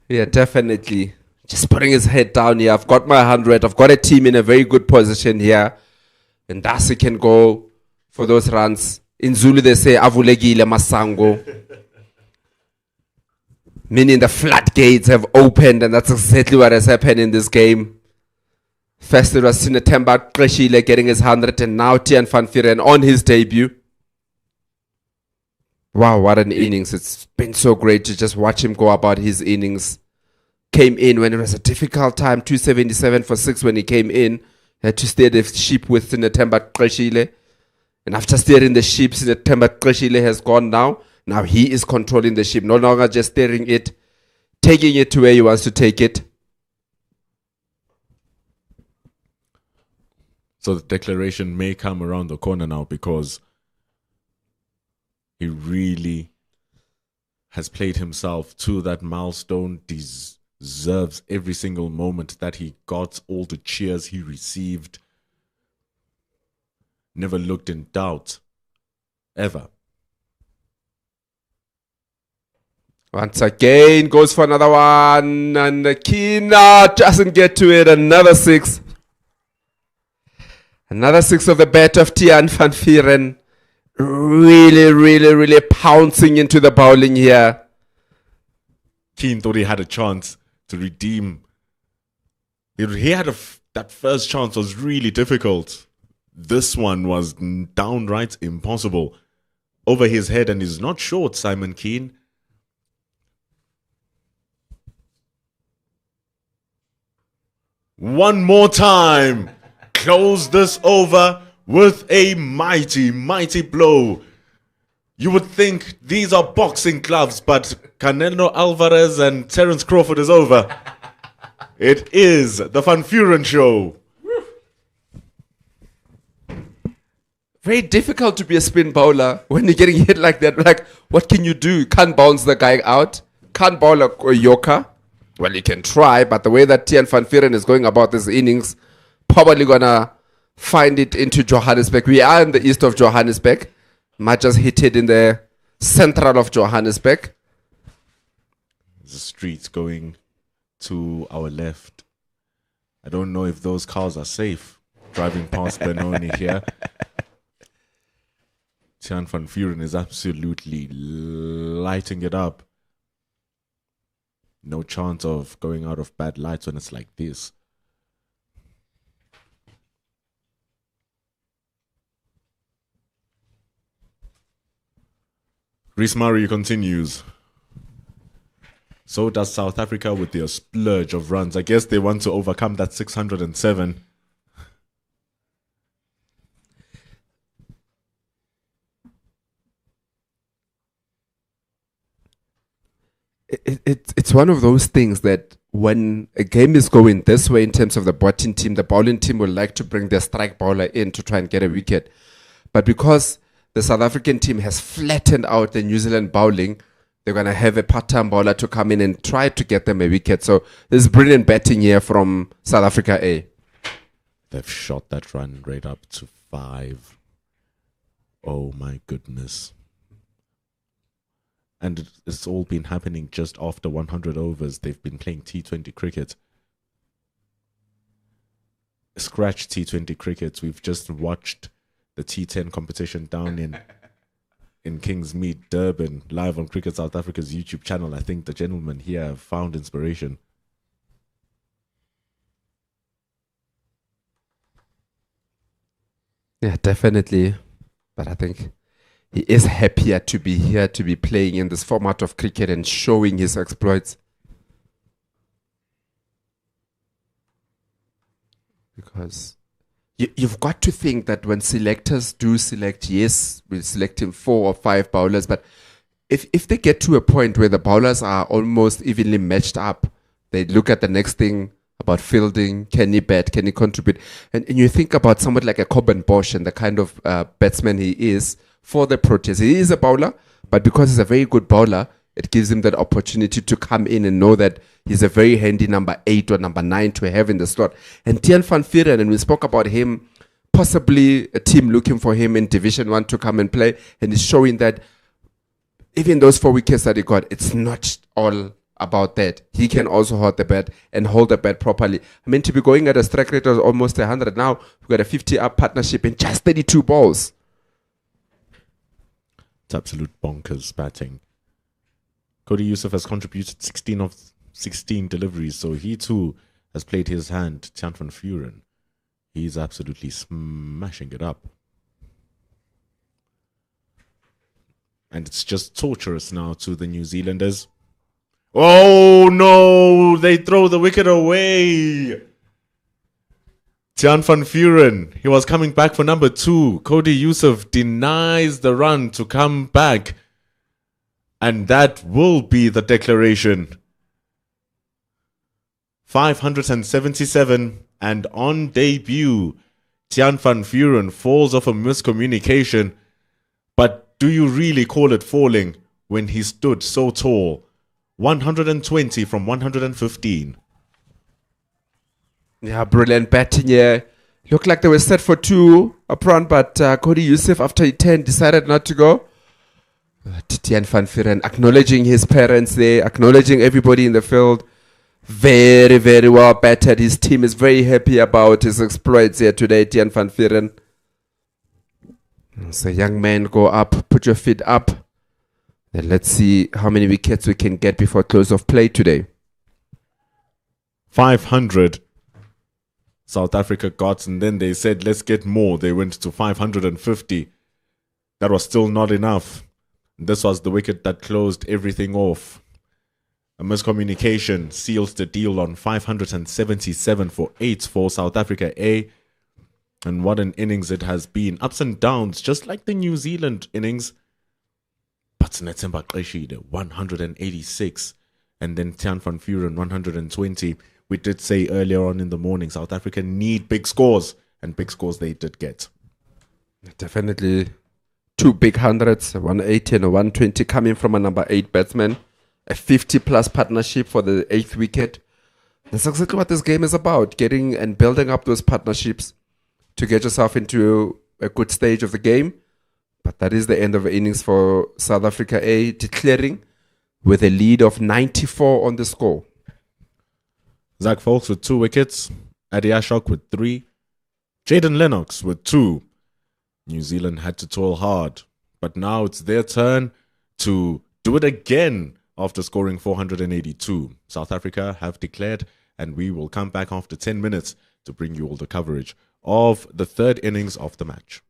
Yeah, definitely. Just putting his head down here. I've got my 100. I've got a team in a very good position here. And Dasi can go for those runs. In Zulu, they say, Avulegile Masango. Meaning the floodgates have opened, and that's exactly what has happened in this game. First it was Sinetemba Qeshile getting his 100, and now Tiaan van Vuuren on his debut. Wow, what an innings. It's been so great to just watch him go about his innings. Came in when it was a difficult time, 277 for 6 when he came in. Had to steer the ship with Sinetemba Qeshile. And after steering the ship, Sinetemba Qeshile has gone now. Now he is controlling the ship, no longer just steering it, taking it to where he wants to take it. So the declaration may come around the corner now because he really has played himself to that milestone, deserves every single moment that he got, all the cheers he received. Never looked in doubt, ever. Once again, goes for another one, and the Kina doesn't get to it. Another 6. Another 6 of the bat of Tiaan van Vuuren. Really pouncing into the bowling here. Keane thought he had a chance to redeem. He had that first chance was really difficult. This one was downright impossible. Over his head, and he's not short, Simon Keane. One more time. Close this over with a mighty blow. You would think these are boxing gloves, but Canelo Alvarez and Terence Crawford is over. It is the Van Vuuren show. Very difficult to be a spin bowler when you're getting hit like that. Like, what can you do? You can't bounce the guy out. Can't bowl a yorker. Well, you can try, but the way that Tiaan van Vuuren is going about this innings, probably gonna find it into Johannesburg. We are in the east of Johannesburg. Might just hit it in the central of Johannesburg. There's a street going to our left. I don't know if those cars are safe driving past Benoni here. Tiaan van Vuuren is absolutely lighting it up. No chance of going out of bad lights when it's like this. Rhys Murray continues. So does South Africa with their splurge of runs. I guess they want to overcome that 607. It's one of those things that when a game is going this way in terms of the batting team, the bowling team will like to bring their strike bowler in to try and get a wicket. But because the South African team has flattened out the New Zealand bowling, they're going to have a part-time bowler to come in and try to get them a wicket. So there's brilliant batting here from South Africa A. They've shot that run rate up to 5. Oh my goodness. And it's all been happening just after 100 overs. They've been playing T20 cricket. Scratch T20 cricket. We've just watched the T10 competition down in Kingsmead, Durban, live on Cricket South Africa's YouTube channel. I think the gentlemen here have found inspiration. Yeah, definitely. But I think he is happier to be here, to be playing in this format of cricket and showing his exploits. Because you've got to think that when selectors do select, yes, we're selecting 4 or 5 bowlers, but if they get to a point where the bowlers are almost evenly matched up, they look at the next thing about fielding. Can he bat? Can he contribute? And you think about somebody like a Coben Bosch and the kind of batsman he is for the Proteas. He is a bowler, but because he's a very good bowler, it gives him that opportunity to come in and know that he's a very handy number 8 or number 9 to have in the slot. And Tiaan van Vuuren, and we spoke about him, possibly a team looking for him in Division 1 to come and play, and he's showing that even those 4 wickets that he got, it's not all about that. He can also hold the bat and hold the bat properly. I mean, to be going at a strike rate of almost 100 now, we've got a 50-up partnership in just 32 balls. It's absolute bonkers batting. Cody Yusuf has contributed 16 of 16 deliveries, so he too has played his hand. Tian van Vuren, he's absolutely smashing it up. And it's just torturous now to the New Zealanders. Oh no, they throw the wicket away. Tian van Vuren, he was coming back for number 2. Cody Yusuf denies the run to come back. And that will be the declaration. 577, and on debut, Tian van Vuren falls off a miscommunication. But do you really call it falling when he stood so tall? 120 from 115. Yeah, brilliant batting here. Looked like they were set for 2 up front, but Cody Yusuf, after he turned, decided not to go. Tian van Vuren acknowledging his parents there, acknowledging everybody in the field. Very, very well batted. His team is very happy about his exploits here today, Tian van Vuren. So young man, go up, put your feet up. And let's see how many wickets we can get before close of play today. 500 South Africa got, and then they said, let's get more. They went to 550. That was still not enough. This was the wicket that closed everything off. A miscommunication seals the deal on 577 for 8 for South Africa A. And what an innings it has been. Ups and downs, just like the New Zealand innings. But Netemba Qeshide, 186. And then Tian van Vuren, 120. We did say earlier on in the morning, South Africa need big scores. And big scores they did get. Definitely 2 big hundreds, 180 and a 120 coming from a number 8 batsman. A 50-plus partnership for the 8th wicket. That's exactly what this game is about. Getting and building up those partnerships to get yourself into a good stage of the game. But that is the end of the innings for South Africa A, declaring with a lead of 94 on the score. Zach Folks with 2 wickets. Adi Ashok with 3. Jaden Lennox with 2. New Zealand had to toil hard. But now it's their turn to do it again after scoring 482. South Africa have declared, and we will come back after 10 minutes to bring you all the coverage of the 3rd innings of the match.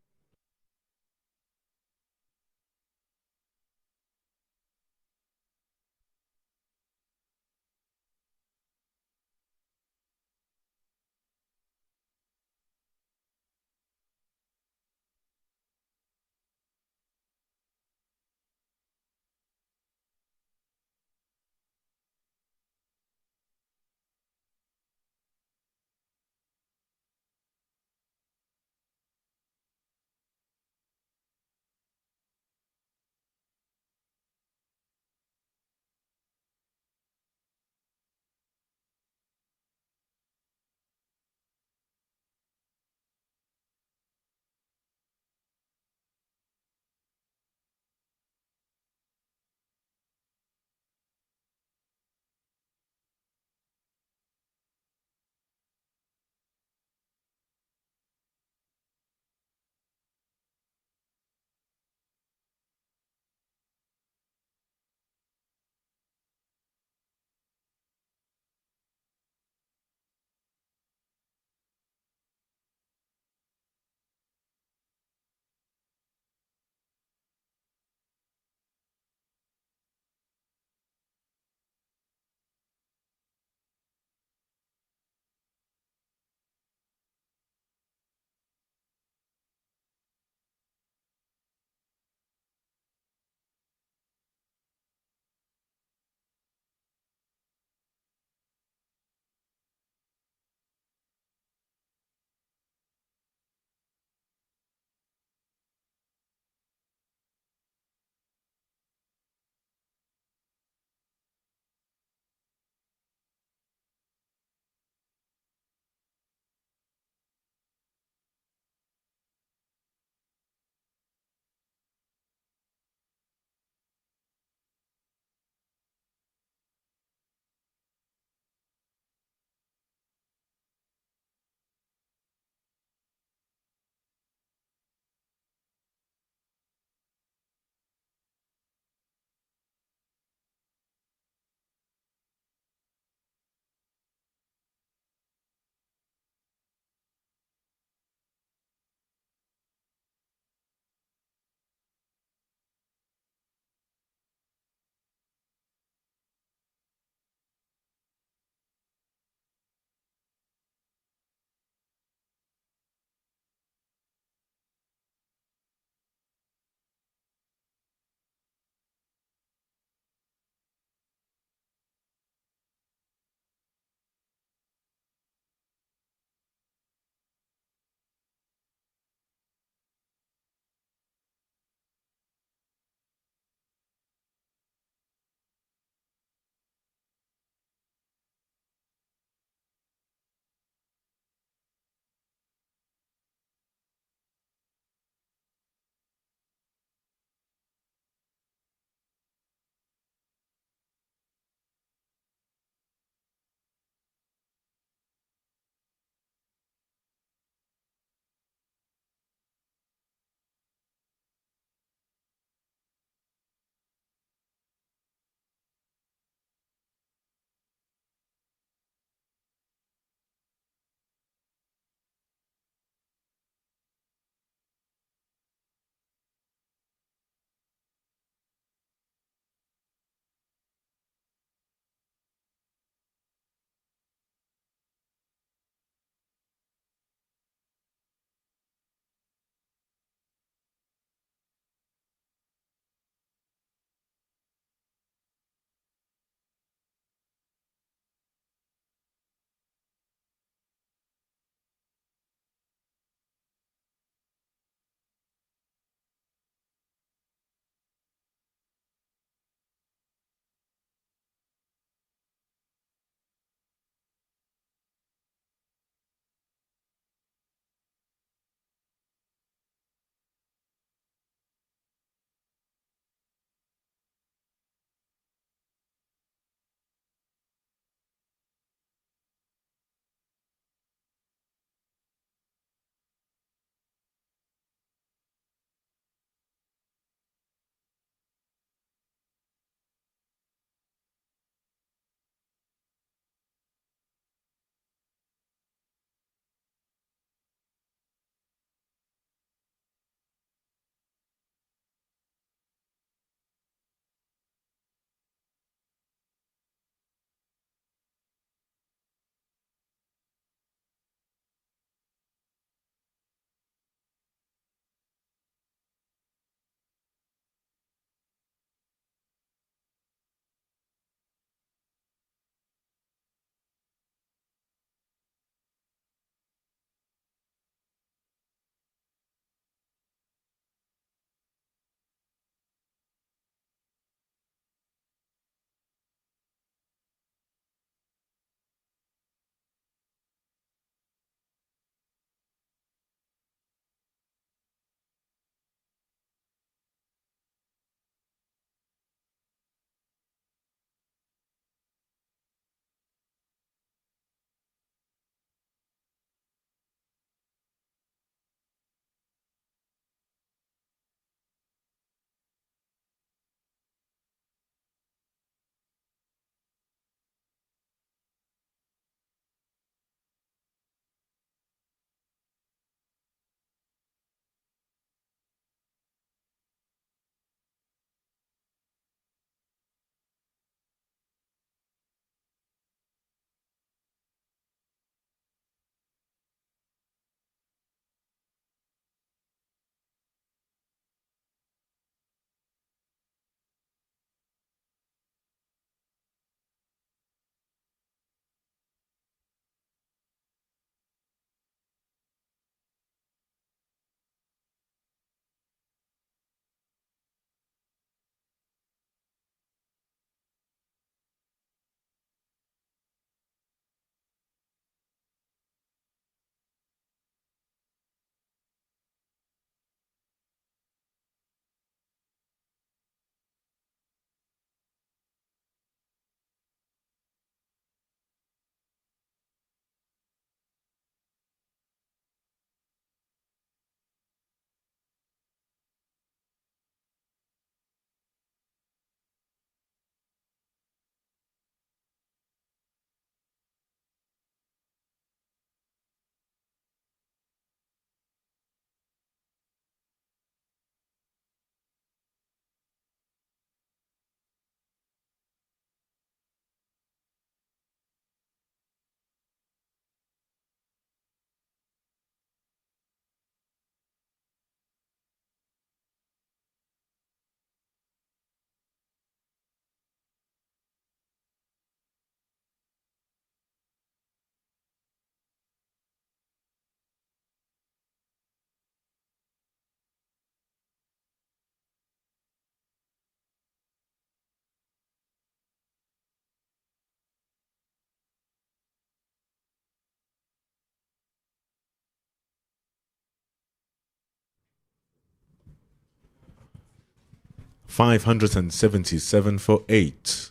577 for 8.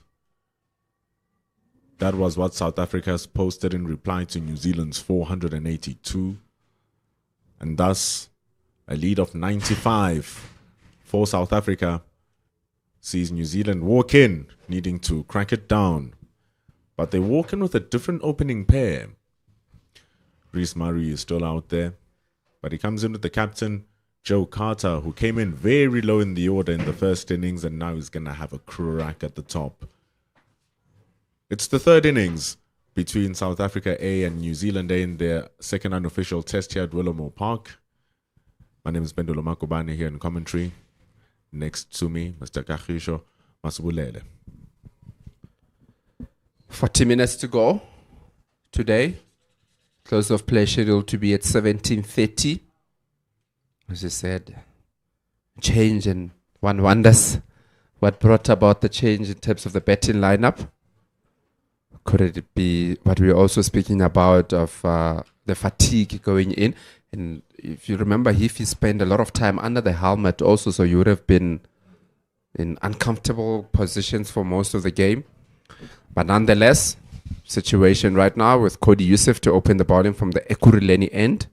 That was what South Africa's posted in reply to New Zealand's 482. And thus, a lead of 95 for South Africa sees New Zealand walk in, needing to crack it down. But they walk in with a different opening pair. Reece Murray is still out there, but he comes in with the captain, Joe Carter, who came in very low in the order in the first innings, and now he's going to have a crack at the top. It's the third innings between South Africa A and New Zealand A in their second unofficial test here at Willowmore Park. My name is Bendulo Makubane here in commentary. Next to me, Mr. Kagisho Masubulele. 40 minutes to go today. Close of play scheduled to be at 17:30. As I said, change, and one wonders what brought about the change in terms of the batting lineup. Could it be what we were also speaking about of the fatigue going in? And if you remember, he spent a lot of time under the helmet also, so you would have been in uncomfortable positions for most of the game. But nonetheless, situation right now with Cody Youssef to open the bowling from the Ekurhuleni end.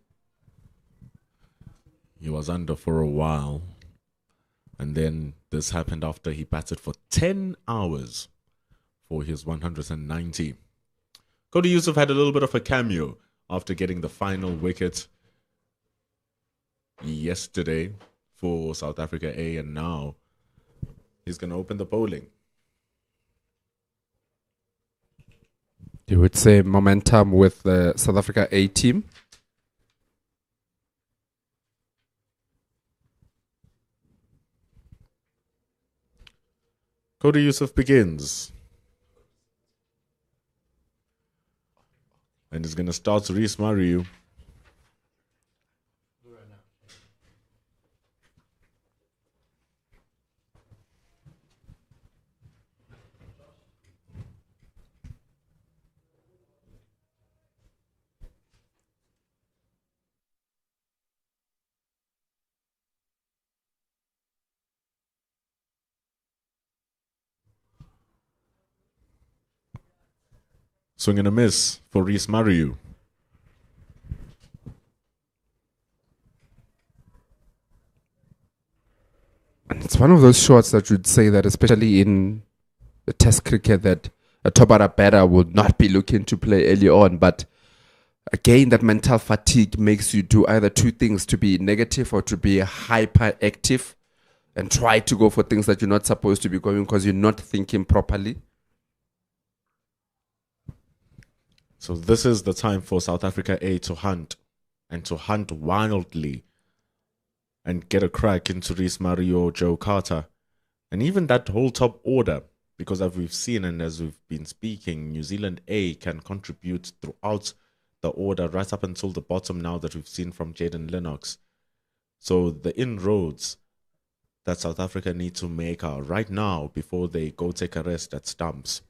He was under for a while, and then this happened after he batted for 10 hours for his 190. Cody Youssef had a little bit of a cameo after getting the final wicket yesterday for South Africa A, and now he's going to open the bowling. You would say momentum with the South Africa A team. Cody Youssef begins. And he's going to start Reece Murray. Swing and a miss for Reece Murray. And it's one of those shots that you'd say that, especially in the Test cricket, that a top order batter would not be looking to play early on. But again, that mental fatigue makes you do either two things: to be negative or to be hyperactive and try to go for things that you're not supposed to be going because you're not thinking properly. So this is the time for South Africa A to hunt, and to hunt wildly, and get a crack into Reece Murray or Joe Carter. And even that whole top order, because as we've seen and as we've been speaking, New Zealand A can contribute throughout the order right up until the bottom now that we've seen from Jaden Lennox. So the inroads that South Africa need to make are right now before they go take a rest at stumps.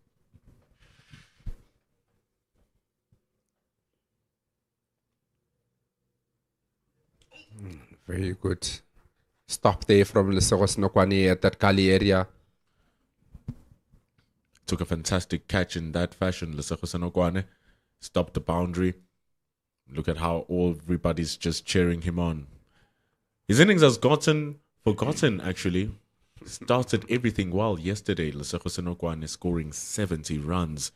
Very good. Stop there from Senuani at that gully area. Took a fantastic catch in that fashion. Senuani stopped the boundary. Look at how everybody's just cheering him on. His innings has gotten forgotten, actually. Started everything well yesterday. Senuani scoring 70 runs.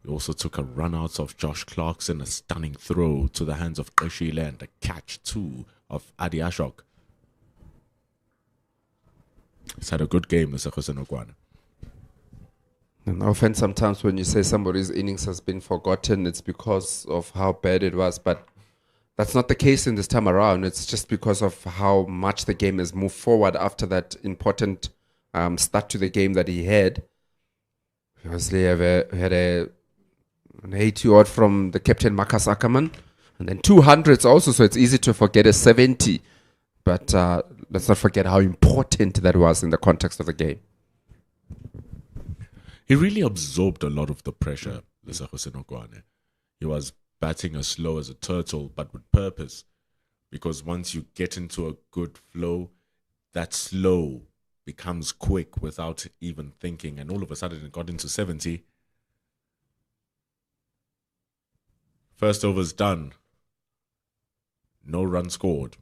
He also took a run out of Josh Clarkson, a stunning throw to the hands of Oshile, and a catch too of Adi Ashok. He's had a good game, Senuani. And often sometimes when you say somebody's innings has been forgotten, it's because of how bad it was. But that's not the case in this time around. It's just because of how much the game has moved forward after that important start to the game that he had. Obviously, he had an 80-odd from the captain, Marcus Akerman. And then 200s also, so it's easy to forget a 70. But let's not forget how important that was in the context of the game. He really absorbed a lot of the pressure, Senuani. He was batting as slow as a turtle, but with purpose, Because once you get into a good flow, that slow becomes quick without even thinking. And all of a sudden it got into 70. First over's done. No run scored.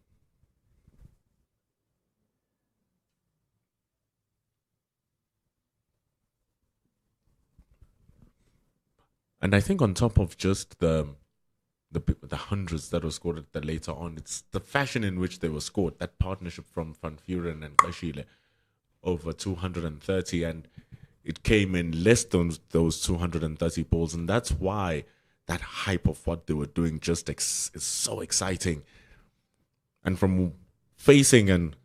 And I think on top of just the hundreds that were scored at the later on, it's the fashion in which they were scored. That partnership from Van Vuren and Kashile, over 230, and it came in less than those 230 balls, and that's why that hype of what they were doing just is so exciting. And from facing and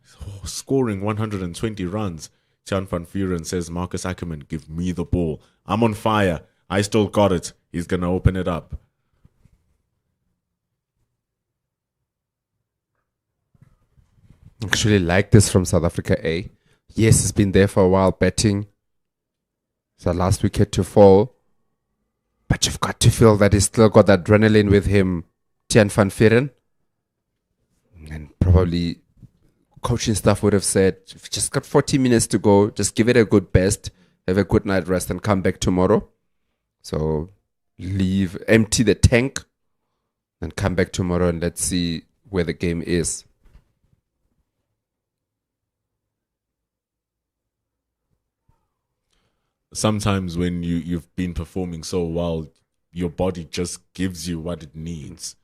scoring 120 runs, Tiaan van Vuren says, Marcus Akerman, give me the ball. I'm on fire. I still got it. He's going to open it up. Actually like this from South Africa A. Yes, it's been there for a while betting. It's the last wicket to fall. But you've got to feel that he's still got that adrenaline with him, Tiaan van Vuren. And probably coaching staff would have said, you've just got 40 minutes to go. Just give it a good best. Have a good night rest and come back tomorrow. So empty the tank and come back tomorrow and let's see where the game is. Sometimes when you've been performing so well, your body just gives you what it needs.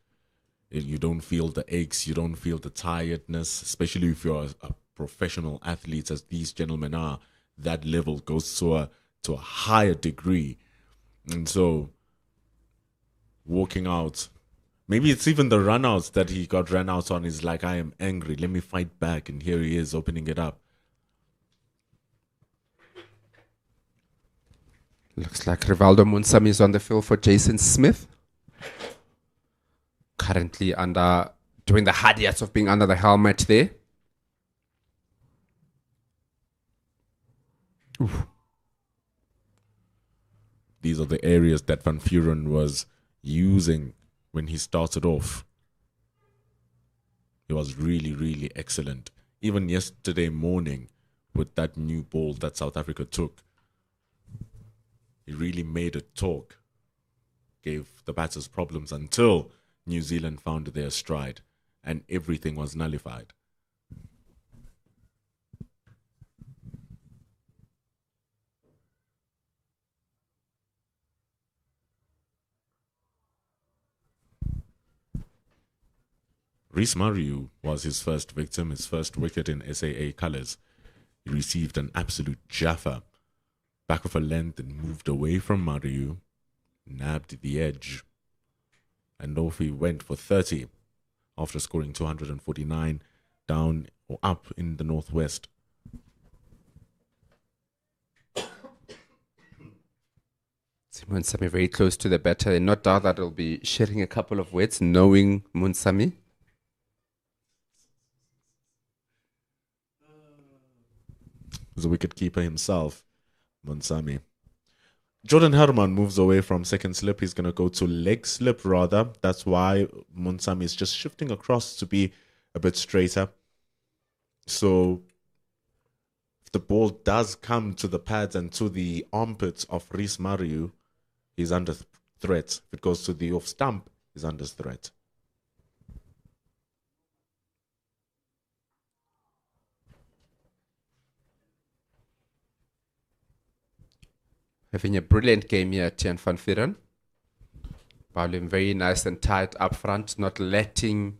You don't feel the aches, you don't feel the tiredness, especially if you're a professional athlete, as these gentlemen are. That level goes to a higher degree. And so, walking out, maybe it's even the run-outs that he got run out on, is like, I am angry, let me fight back. And here he is opening it up. Looks like Rivaldo Munsami is on the field for Jason Smith. Currently doing the hard yards of being under the helmet there. Oof. These are the areas that Van Vuren was using when he started off. He was really, really excellent. Even yesterday morning with that new ball that South Africa took, he really made it talk. Gave the batters problems until New Zealand found their stride and everything was nullified. Rhys Mariu was his first victim, his first wicket in SAA colours. He received an absolute jaffa. Back of a length and moved away from Mariu, nabbed the edge, and off he went for 30 after scoring 249 down or up in the northwest. Munsami very close to the batter, and no doubt that he'll be sharing a couple of words knowing Munsami. The wicketkeeper himself, Munsami. Jordan Herman moves away from second slip. He's going to go to leg slip rather. That's why Munsami is just shifting across to be a bit straighter. So if the ball does come to the pads and to the armpits of Rhys Mariu, he's under threat. If it goes to the off stump, he's under threat. Having a brilliant game here, Tiaan van Vuren. Bowling very nice and tight up front, not letting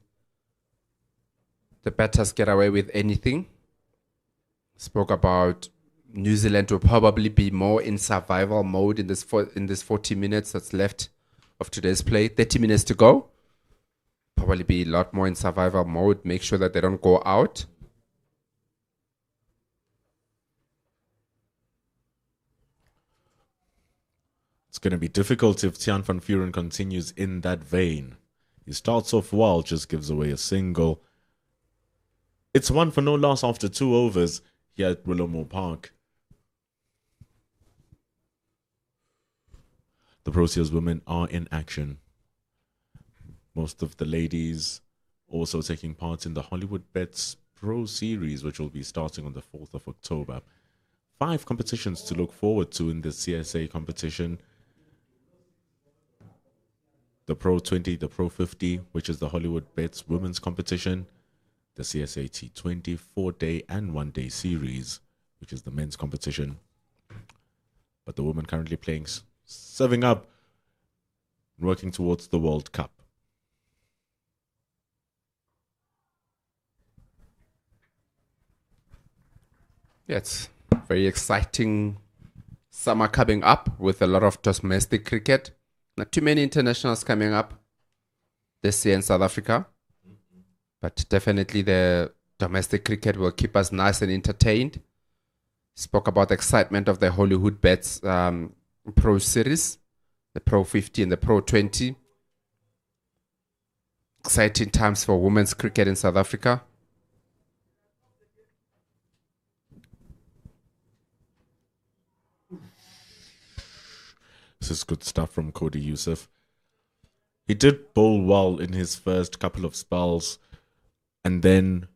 the batters get away with anything. Spoke about New Zealand will probably be more in survival mode in this 40 minutes that's left of today's play. 30 minutes to go. Probably be a lot more in survival mode. Make sure that they don't go out. It's going to be difficult if Tiaan van Vuren continues in that vein. He starts off well, just gives away a single. It's one for no loss after 2 overs here at Willowmore Park. The Proteas women are in action. Most of the ladies also taking part in the Hollywood Bets Pro Series, which will be starting on the 4th of October. 5 competitions to look forward to in the CSA competition. The Pro 20, the Pro 50, which is the Hollywood Bets Women's Competition, the CSA T20 4-day and 1-day series, which is the men's competition. But the women currently playing, serving up, working towards the World Cup. Yeah, it's very exciting summer coming up with a lot of domestic cricket. Not too many internationals coming up this year in South Africa. But definitely the domestic cricket will keep us nice and entertained. Spoke about the excitement of the Hollywood Bets Pro Series, the Pro 50 and the Pro 20. Exciting times for women's cricket in South Africa. This is good stuff from Cody Youssef. He did bowl well in his first couple of spells, and then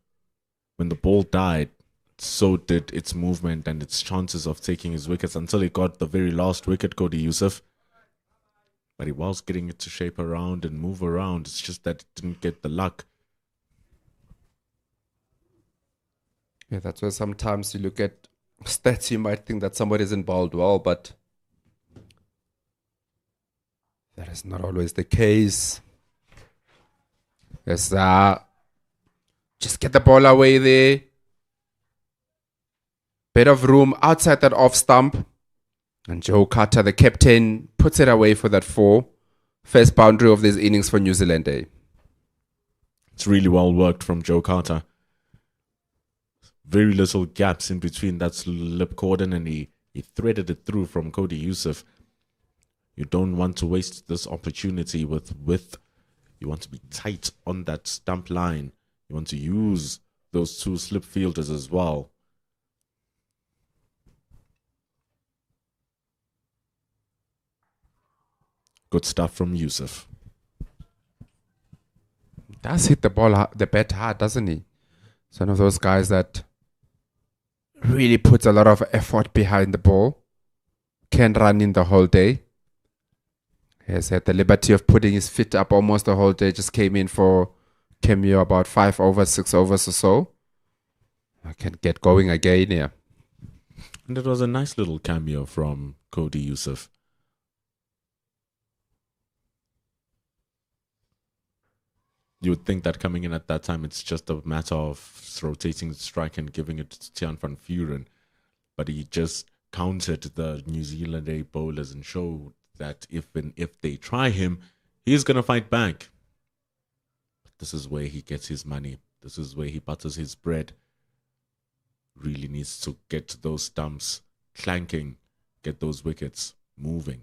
when the ball died, so did its movement and its chances of taking his wickets until he got the very last wicket, Cody Youssef. But he was getting it to shape around and move around. It's just that it didn't get the luck. Yeah, that's where sometimes you look at stats, you might think that somebody isn't bowled well, but that is not always the case. Yes, just get the ball away there. Bit of room outside that off stump. And Joe Carter, the captain, puts it away for that 4. First boundary of this innings for New Zealand Day. It's really well worked from Joe Carter. Very little gaps in between that slip cordon, and he threaded it through from Cody Youssef. You don't want to waste this opportunity with width. You want to be tight on that stump line. You want to use those 2 slip fielders as well. Good stuff from Youssef. Does hit the bat hard, doesn't he? It's one of those guys that really puts a lot of effort behind the ball. Can run in the whole day. He has had the liberty of putting his feet up almost the whole day. Just came in for cameo about 5 overs, 6 overs or so. I can get going again here. And it was a nice little cameo from Cody Youssef. You would think that coming in at that time, it's just a matter of rotating the strike and giving it to Tiaan van Vuren. But he just countered the New Zealand A bowlers and showed that if they try him, he's going to fight back. But this is where he gets his money. This is where he butters his bread. Really needs to get those stumps clanking, get those wickets moving.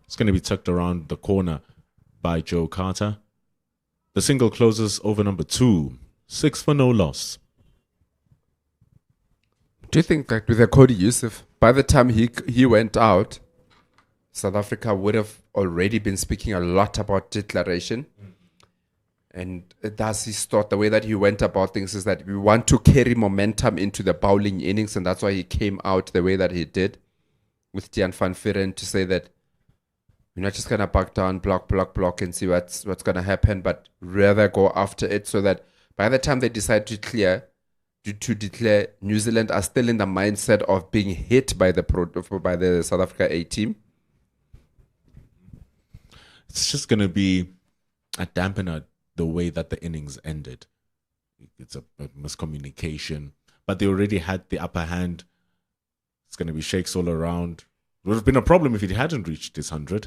It's going to be tucked around the corner by Joe Carter. The single closes over number 2. 6 for no loss. Do you think that with the Cody Youssef, by the time he went out, South Africa would have already been speaking a lot about declaration? And that's his thought. The way that he went about things is that we want to carry momentum into the bowling innings, and that's why he came out the way that he did with Tiaan van Vuren to say that we're not just going to back down, block, and see what's going to happen, but rather go after it so that by the time they decide to declare, New Zealand are still in the mindset of being hit by the South Africa A team. It's just going to be a dampener the way that the innings ended. It's a miscommunication, but they already had the upper hand. It's going to be shakes all around. It would have been a problem if he hadn't reached his 100.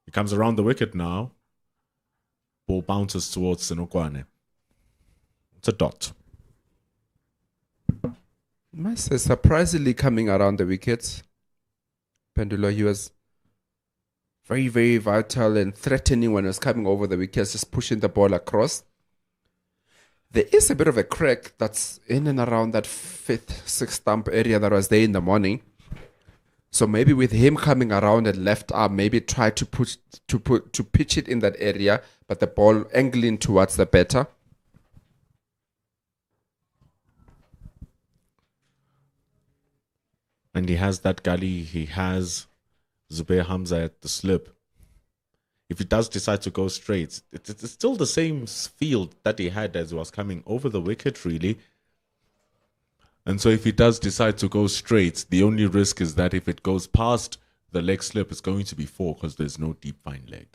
He comes around the wicket now. Ball bounces towards Senuani. It's a dot. Must say, surprisingly coming around the wickets. Pendulo, he was very, very vital and threatening when he was coming over the wickets, just pushing the ball across. There is a bit of a crack that's in and around that fifth, sixth stump area that was there in the morning. So maybe with him coming around and left arm, maybe try to pitch it in that area, but the ball angling towards the batter. And he has that gully. He has Zubair Hamza at the slip. If he does decide to go straight, it's still the same field that he had as he was coming over the wicket, really. And so if he does decide to go straight, the only risk is that if it goes past the leg slip, it's going to be 4 because there's no deep fine leg.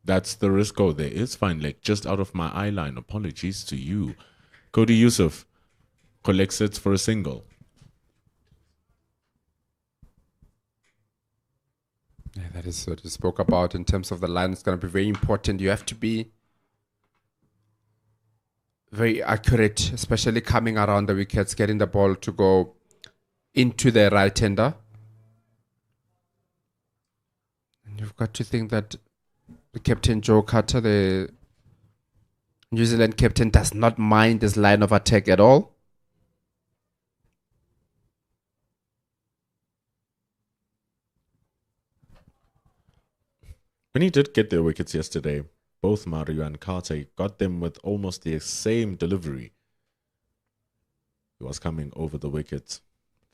That's the risk. Oh, there is fine leg just out of my eye line. Apologies to you. Cody Yusuf collects it for a single. Yeah, that is what you spoke about in terms of the line. It's going to be very important. You have to be very accurate, especially coming around the wickets, getting the ball to go into the right-hander. And you've got to think that the captain, Joe Carter, the New Zealand captain, does not mind this line of attack at all. When he did get their wickets yesterday, both Mario and Carter got them with almost the same delivery. He was coming over the wicket.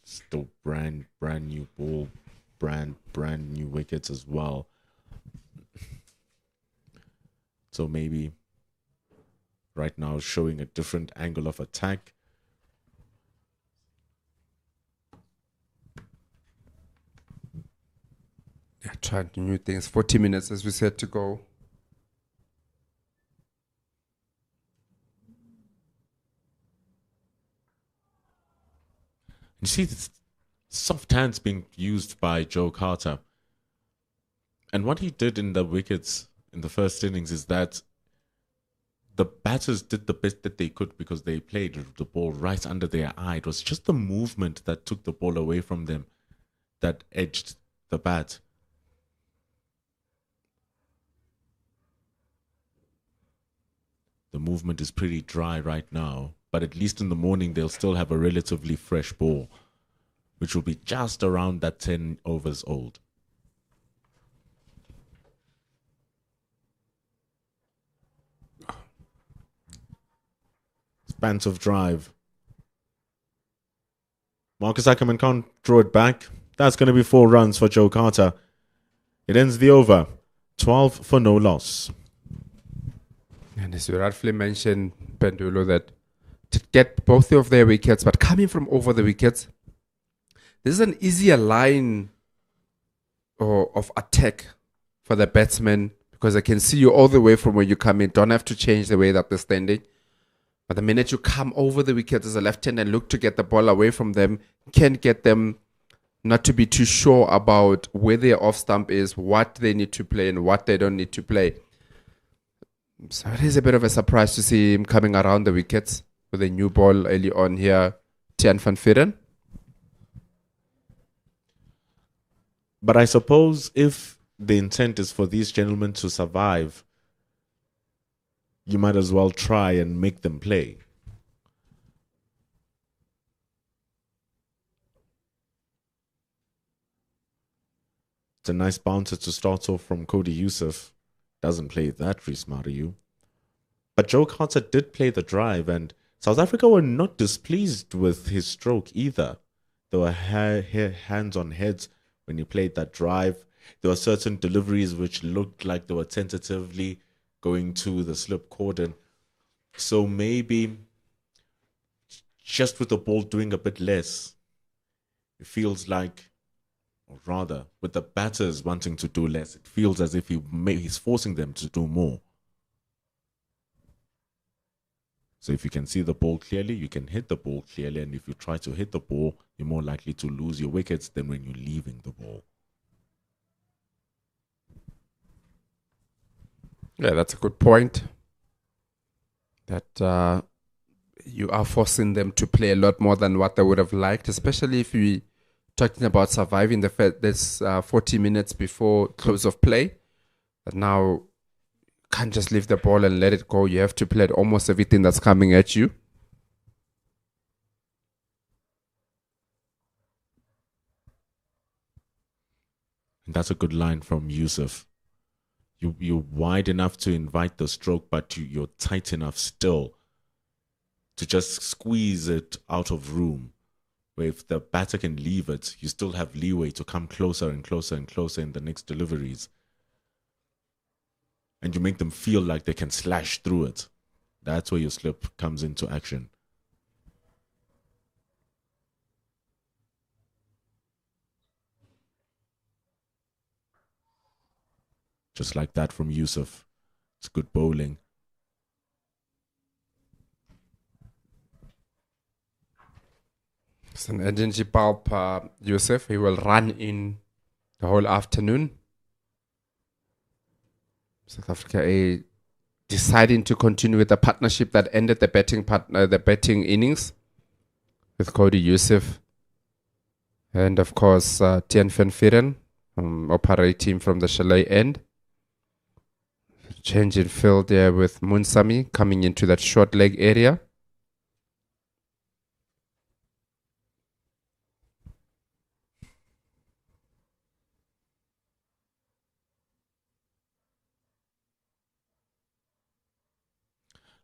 Still brand new ball, brand new wickets as well. So maybe right now showing a different angle of attack. Yeah, trying new things. 40 minutes, as we said, to go. You see this soft hands being used by Joe Carter. And what he did in the wickets in the first innings is that the batters did the best that they could because they played the ball right under their eye. It was just the movement that took the ball away from them that edged the bat. The movement is pretty dry right now, but at least in the morning they'll still have a relatively fresh ball, which will be just around that 10 overs old. Expansive drive. Marcus Akerman can't draw it back. That's going to be 4 runs for Joe Carter. It ends the over. 12 for no loss. And as you rightfully mentioned, Pendulo, that to get both of their wickets, but coming from over the wickets, this is an easier line of attack for the batsmen because I can see you all the way from where you come in. Don't have to change the way that they're standing. But the minute you come over the wicket as a left-hander and look to get the ball away from them, can get them not to be too sure about where their off-stump is, what they need to play and what they don't need to play. So it is a bit of a surprise to see him coming around the wickets with a new ball early on here, Tian van Vieren. But I suppose if the intent is for these gentlemen to survive, you might as well try and make them play. It's a nice bouncer to start off from Cody Yusuf. Doesn't play that, Reece Mariu. But Joe Carter did play the drive, and South Africa were not displeased with his stroke either. There were hands on heads when he played that drive. There were certain deliveries which looked like they were tentatively going to the slip cordon. So maybe just with the ball doing a bit less, it feels like, or rather, with the batters wanting to do less, it feels as if he's forcing them to do more. So if you can see the ball clearly, you can hit the ball clearly. And if you try to hit the ball, you're more likely to lose your wickets than when you're leaving the ball. Yeah, that's a good point. That you are forcing them to play a lot more than what they would have liked, especially if we talking about surviving the fact there's 40 minutes before close of play. But now can't just leave the ball and let it go. You have to play at almost everything that's coming at you. And that's a good line from Yusuf. You're wide enough to invite the stroke, but you're tight enough still to just squeeze it out of room. Where if the batter can leave it, you still have leeway to come closer and closer and closer in the next deliveries. And you make them feel like they can slash through it. That's where your slip comes into action. Just like that from Yusuf. It's good bowling. It's an energy bulb, Yusuf. He will run in the whole afternoon. South Africa deciding to continue with the partnership that ended the betting innings with Cody Yusuf. And of course, Tian Van Vieren, operating from the chalet end. Change in field there with Munsami coming into that short leg area.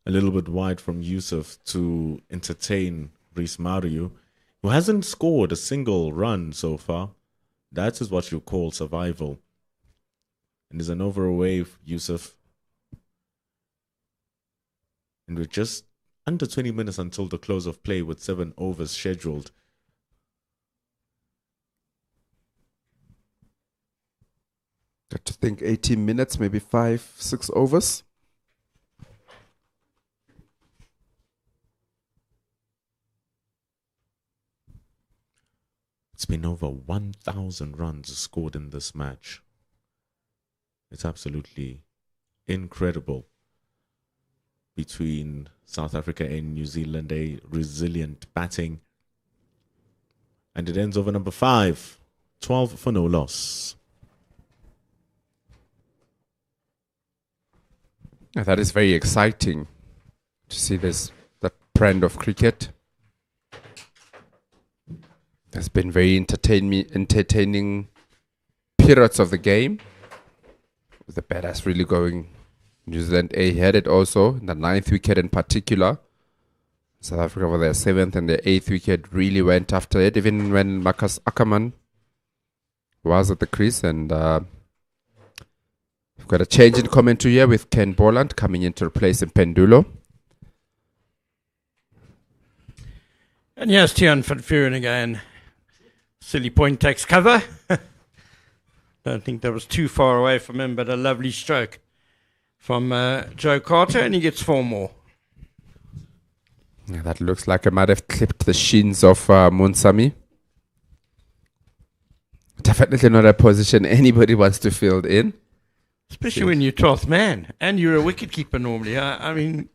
A little bit wide from Yusuf to entertain Reece Mariu, who hasn't scored a single run so far. That is what you call survival. And there's an over away, Yusuf. And we're just under 20 minutes until the close of play with 7 overs scheduled. Got to think 18 minutes, maybe 5-6 overs. It's been over 1,000 runs scored in this match. It's absolutely incredible. Between South Africa and New Zealand, a resilient batting. And it ends over number 5. 12 for no loss. Yeah, that is very exciting to see that brand of cricket. There's been very entertaining periods of the game. The batters really going. New Zealand A had it also, the 9th wicket in particular. South Africa with their 7th and their 8th wicket really went after it, even when Marcus Akerman was at the crease. And we've got a change in commentary here with Ken Borland coming in to replace Pendulo. And yes, Tian Van Vieren again. Silly point takes cover. Don't think that was too far away from him, but a lovely stroke from Joe Carter, and he gets 4 more. Yeah, that looks like it might have clipped the shins of Munsami. Definitely not a position anybody wants to field in. Especially when you're 12th man, and you're a wicketkeeper normally. I mean,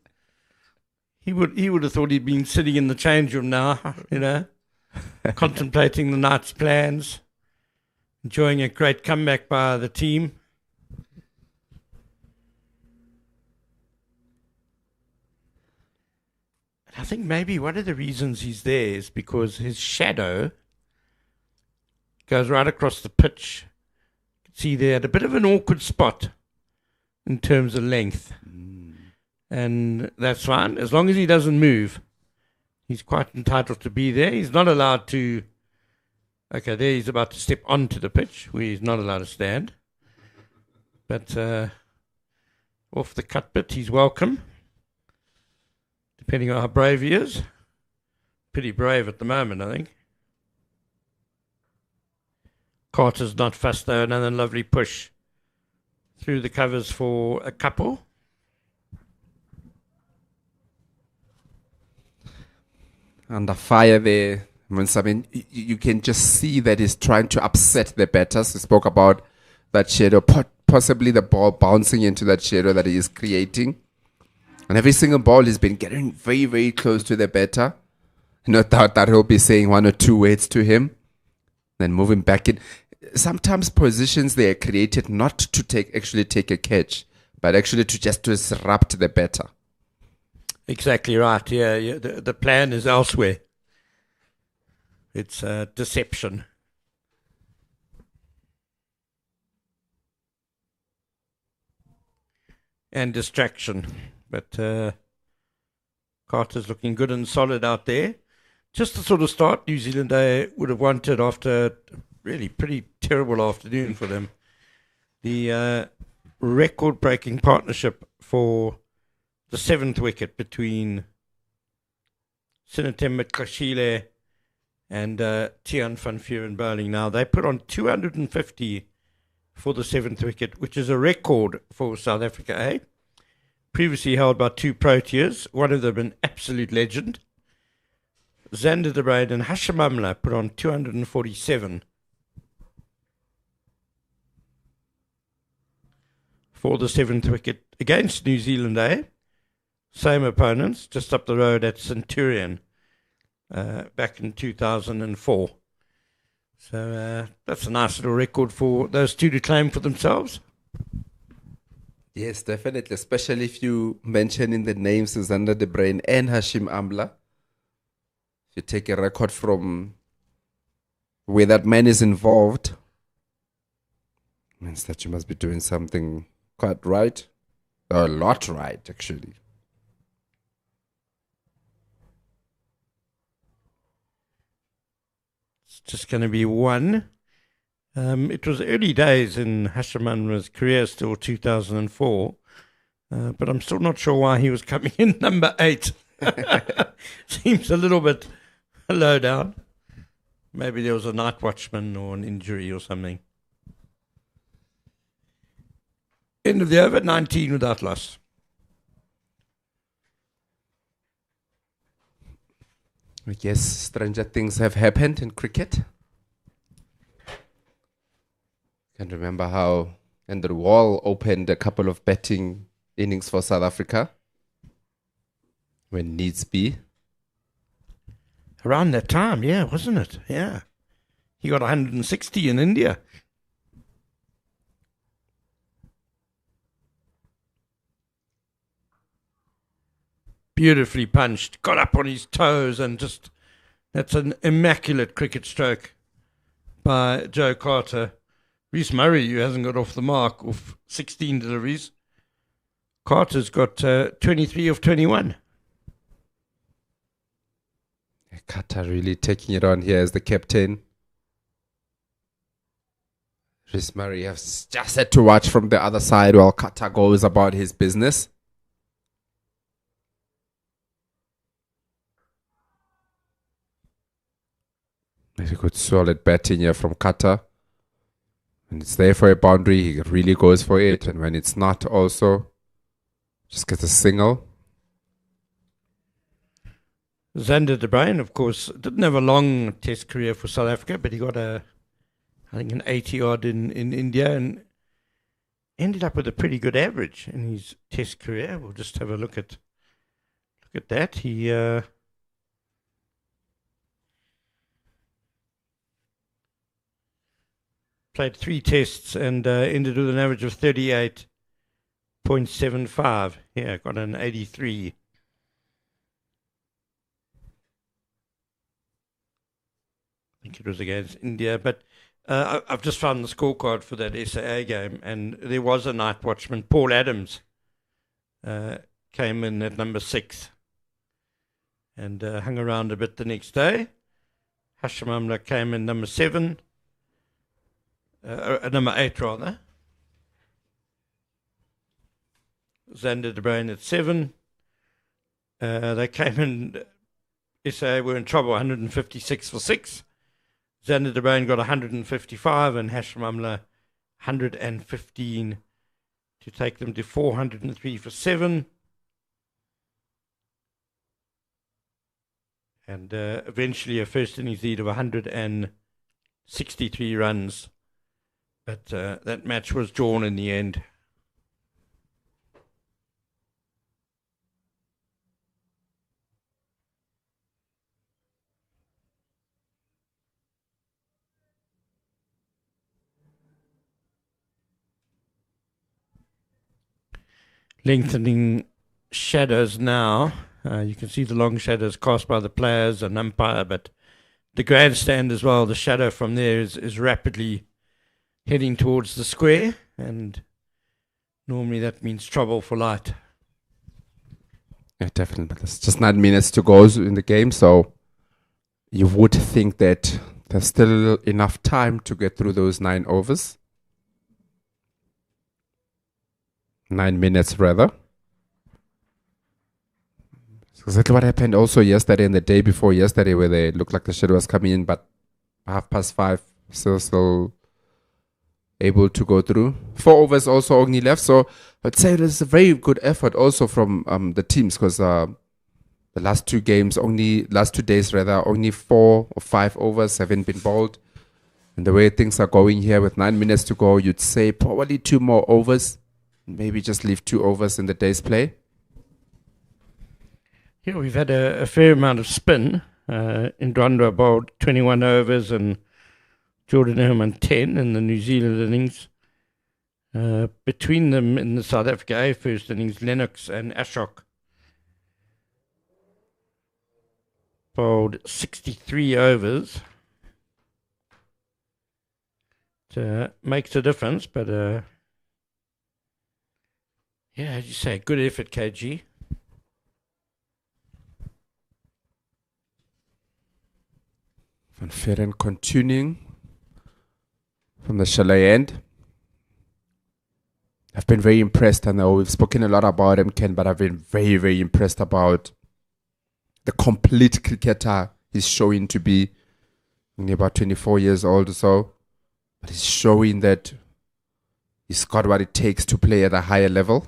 he would have thought he'd been sitting in the change room now, contemplating the night's plans, enjoying a great comeback by the team. I think maybe one of the reasons he's there is because his shadow goes right across the pitch. You can see there at a bit of an awkward spot in terms of length. And that's fine. As long as he doesn't move, he's quite entitled to be there. He's not allowed to... Okay, there he's about to step onto the pitch where he's not allowed to stand. But off the cut bit, he's welcome. Depending on how brave he is. Pretty brave at the moment, I think. Carter's not fussed though. Another lovely push through the covers for a couple. Under fire there. You can just see that he's trying to upset the batters. He spoke about that shadow, possibly the ball bouncing into that shadow that he is creating. And every single ball he's been getting very, very close to the batter. No doubt that he'll be saying one or two words to him, then moving back in. Sometimes positions they are created not to actually take a catch, but actually to just disrupt the batter. Exactly right. Yeah. The plan is elsewhere. It's deception. And distraction. But Carter's looking good and solid out there. Just the sort of start New Zealand they would have wanted after a really pretty terrible afternoon for them. The record-breaking partnership for the 7th wicket between Sinetem Kashile and Tian van Vuren bowling. Now, they put on 250 for the 7th wicket, which is a record for South Africa, previously held by two Proteas, one of them an absolute legend. Zander de Bruin and Hashim Amla put on 247 for the 7th wicket against New Zealand, Same opponents, just up the road at Centurion back in 2004. So that's a nice little record for those two to claim for themselves. Yes, definitely. Especially if you mention in the names Zander de Bruin and Hashim Amla. If you take a record from where that man is involved, means that you must be doing something quite right. A lot right, actually. It's just going to be one. It was early days in Hashim Amla's career, still 2004, but I'm still not sure why he was coming in number 8. Seems a little bit low down. Maybe there was a night watchman or an injury or something. End of the over, 19 without loss. I guess stranger things have happened in cricket. Can remember how Andrew Wall opened a couple of batting innings for South Africa when needs be. Around that time, yeah, wasn't it? Yeah. He got 160 in India. Beautifully punched, got up on his toes, and just, that's an immaculate cricket stroke by Joe Carter. Reece Murray, who hasn't got off the mark, of 16 deliveries. Carter's got 23 of 21. Carter really taking it on here as the captain. Reece Murray has just had to watch from the other side while Carter goes about his business. Very good solid batting here from Carter. When it's there for a boundary, he really goes for it. And when it's not, also just gets a single. Zander de Bruin, of course, didn't have a long test career for South Africa, but he got I think an 80 odd in India and ended up with a pretty good average in his test career. We'll just have a look at that. He played 3 tests and ended with an average of 38.75. Yeah, got an 83. I think it was against India, but I've just found the scorecard for that SAA game, and there was a night watchman, Paul Adams, came in at number 6 and hung around a bit the next day. Hashim Amla came in number 7. Number 8 rather. Zander de Bruin at 7. They came in, SA were in trouble, 156 for 6. Zander de Bruin got 155 and Hashim Amla 115 to take them to 403 for 7. And eventually a first innings lead of 163 runs. But that match was drawn in the end. lengthening shadows now. You can see the long shadows cast by the players and umpire, but the grandstand as well, the shadow from there is rapidly heading towards the square, and normally that means trouble for light. Yeah, definitely. But there's just 9 minutes to go in the game, so you would think that there's still enough time to get through those 9 overs. 9 minutes, rather. That's exactly what happened also yesterday and the day before yesterday, where they looked like the shadow was coming in, but 5:30, still able to go through. 4 overs also only left, so I'd say there's a very good effort also from the teams, because the last 2 days, only 4 or 5 overs haven't been bowled. And the way things are going here with 9 minutes to go, you'd say probably 2 more overs. Maybe just leave 2 overs in the day's play. Yeah, we've had a fair amount of spin. Ndwandwe bowled 21 overs and Jordan Akerman 10 in the New Zealand innings. Between them in the South Africa A first innings, Lennox and Ashok bowled 63 overs. It makes a difference, but yeah, as you say, good effort, KG. Van Veren continuing from the Chalet end. I've been very impressed. I know we've spoken a lot about him, Ken, but I've been very, very impressed about the complete cricketer he's showing to be. Only about 24 years old or so. But he's showing that he's got what it takes to play at a higher level.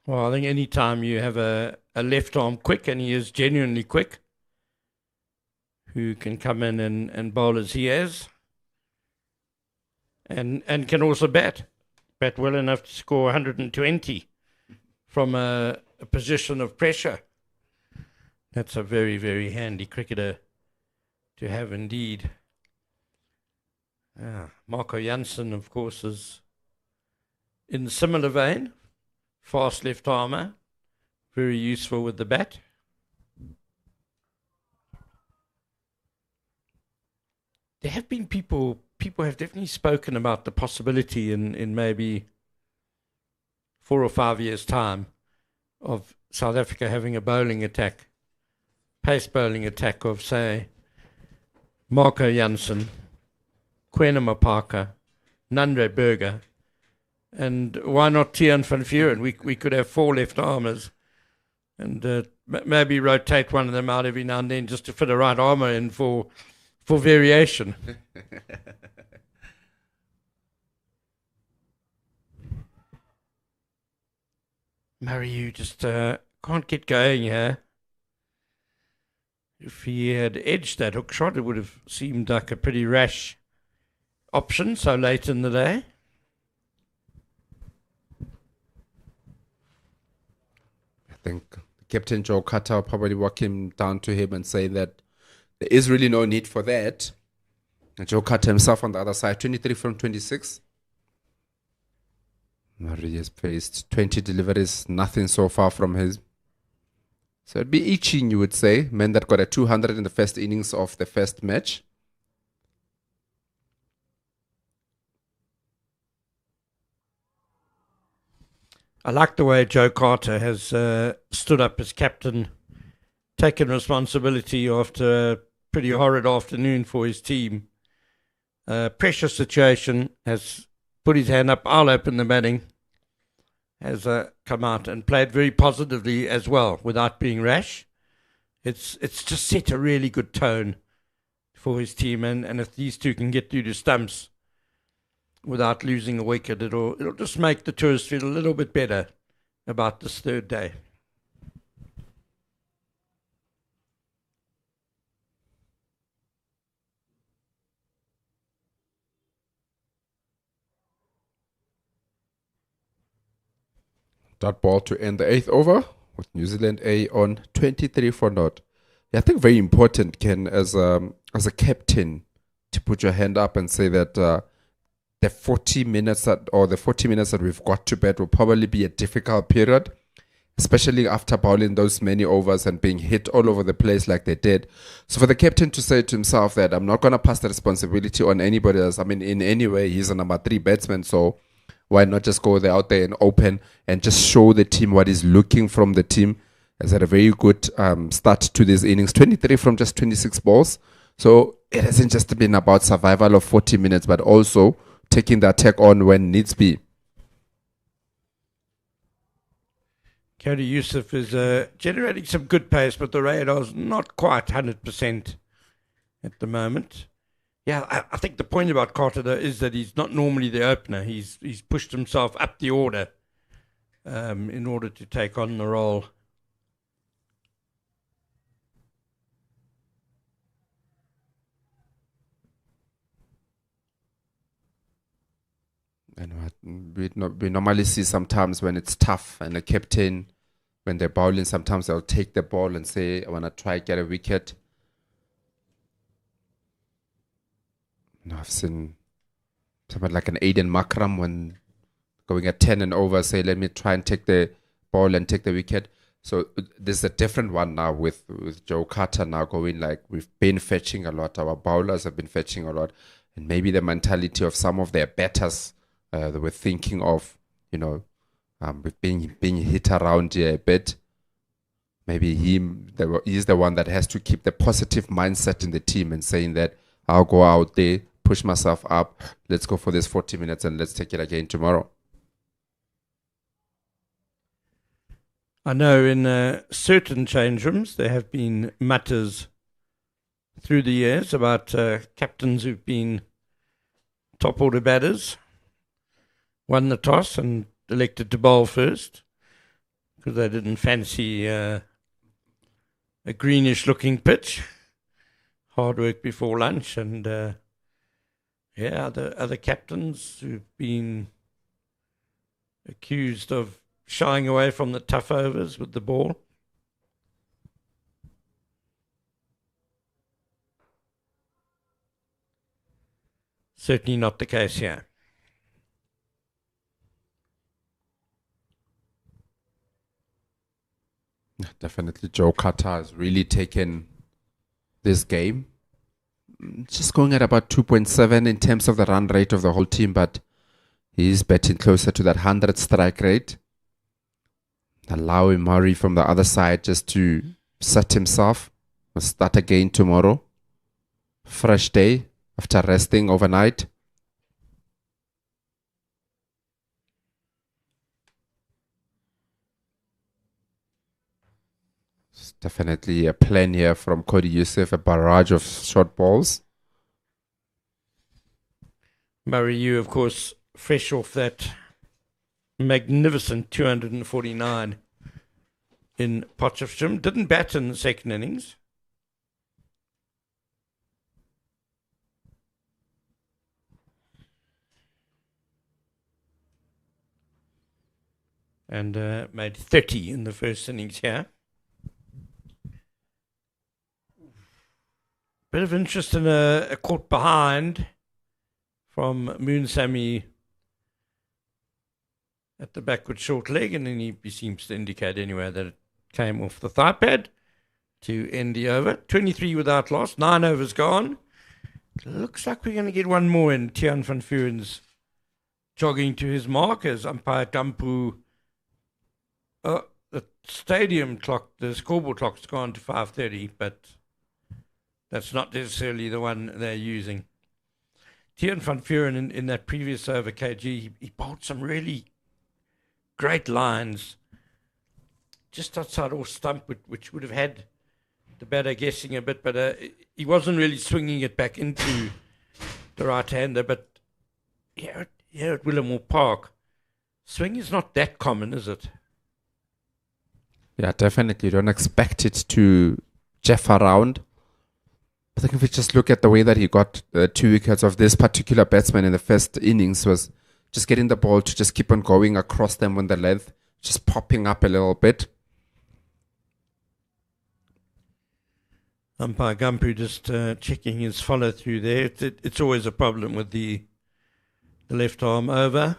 Well, I think any time you have a left arm quick, and he is genuinely quick, who can come in and bowl as he has, and can also bat well enough to score 120 from a position of pressure. That's a very, very handy cricketer to have indeed. Marco Jansen, of course, is in a similar vein. Fast left armer, very useful with the bat. There have been people have definitely spoken about the possibility in maybe 4 or 5 years' time of South Africa having a bowling attack, pace bowling attack of, say, Marco Jansen, Quentin Mapaka, Nandre Burger, and why not Tian van Vuren? We could have 4 left armers, and maybe rotate one of them out every now and then just to fit a right armour in for variation. Murray, you just can't get going here. If he had edged that hook shot, it would have seemed like a pretty rash option so late in the day. I think Captain Joe Carter probably walking down to him and saying that there is really no need for that. And Joe Carter himself on the other side, 23 from 26. Murray has faced 20 deliveries, nothing so far from his. So it'd be itching, you would say. Men that got a 200 in the first innings of the first match. I like the way Joe Carter has stood up as captain, taken responsibility after a pretty horrid afternoon for his team. Pressure situation, has put his hand up, I'll open the batting, has come out and played very positively as well without being rash. It's just set a really good tone for his team, and if these two can get through to stumps without losing a wicket, it'll just make the tourists feel a little bit better about this third day. Dot ball to end the 8th over with New Zealand A on 23 for naught. Yeah, I think very important, Ken, as a captain, to put your hand up and say that the 40 minutes that we've got to bed will probably be a difficult period, especially after bowling those many overs and being hit all over the place like they did. So for the captain to say to himself that I'm not going to pass the responsibility on anybody else. I mean, in any way, he's a number 3 batsman, so why not just go there out there and open and just show the team what he's looking from the team. Has had a very good start to this innings, 23 from just 26 balls. So it hasn't just been about survival of 40 minutes, but also taking the attack on when needs be. Cody Youssef is generating some good pace, but the radar's not quite 100% at the moment. Yeah, I think the point about Carter, though, is that he's not normally the opener. He's pushed himself up the order in order to take on the role. And we normally see sometimes when it's tough and the captain, when they're bowling, sometimes they'll take the ball and say, I want to try get a wicket. I've seen someone like an Aiden Makram when going at 10 and over say, let me try and take the ball and take the wicket. So there's a different one now with Joe Carter now going like, we've been fetching a lot. Our bowlers have been fetching a lot. And maybe the mentality of some of their batters they were thinking of, with being hit around here a bit. Maybe he's the one that has to keep the positive mindset in the team and saying that I'll go out there, push myself up, let's go for this 40 minutes and let's take it again tomorrow. I know in certain change rooms there have been mutters through the years about captains who've been top order batters, won the toss and elected to bowl first because they didn't fancy a greenish looking pitch. Hard work before lunch, and other captains who've been accused of shying away from the tough overs with the ball. Certainly not the case here. Definitely Joe Carter has really taken this game. Just going at about 2.7 in terms of the run rate of the whole team, but he's batting closer to that 100 strike rate. Allowing Murray from the other side just to set himself. We'll start again tomorrow. Fresh day after resting overnight. It's definitely a plan here from Cody Youssef, a barrage of short balls. Murray, you of course fresh off that magnificent 249 in Potchefstroom. Didn't bat in the second innings. And made 30 in the first innings here. Bit of interest in a caught behind from Moon Sammy at the backward short leg, and then he seems to indicate anyway that it came off the thigh pad to end the over. 23 without loss, 9 overs gone. Looks like we're going to get one more in. Tiaan van Vuuren's jogging to his mark as umpire Dampu. The stadium clock, the scoreboard clock's gone to 5:30, but that's not necessarily the one they're using. Tiaan van Vuuren in that previous over, KG, he bowled some really great lines just outside off stump, which would have had the batter guessing a bit, but he wasn't really swinging it back into the right-hander. But here at Willamore Park, swing is not that common, is it? Yeah, definitely. You don't expect it to jeff around. I think if we just look at the way that he got 2 wickets of this particular batsman in the first innings, was just getting the ball to just keep on going across them on the length, just popping up a little bit. Umpire Gumpu just checking his follow through there. It's always a problem with the left arm over.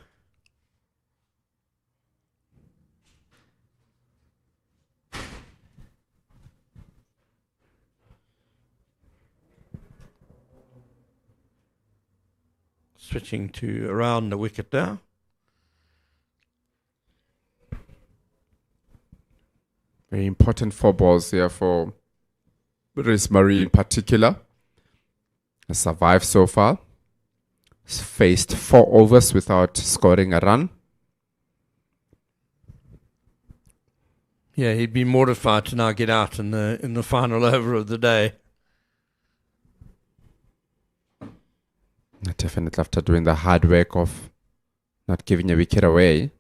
Switching to around the wicket now. Very important 4 balls here for Rhys Murray in particular. Has survived so far. He's faced 4 overs without scoring a run. Yeah, he'd be mortified to now get out in the final over of the day. Definitely after doing the hard work of not giving a wicket away.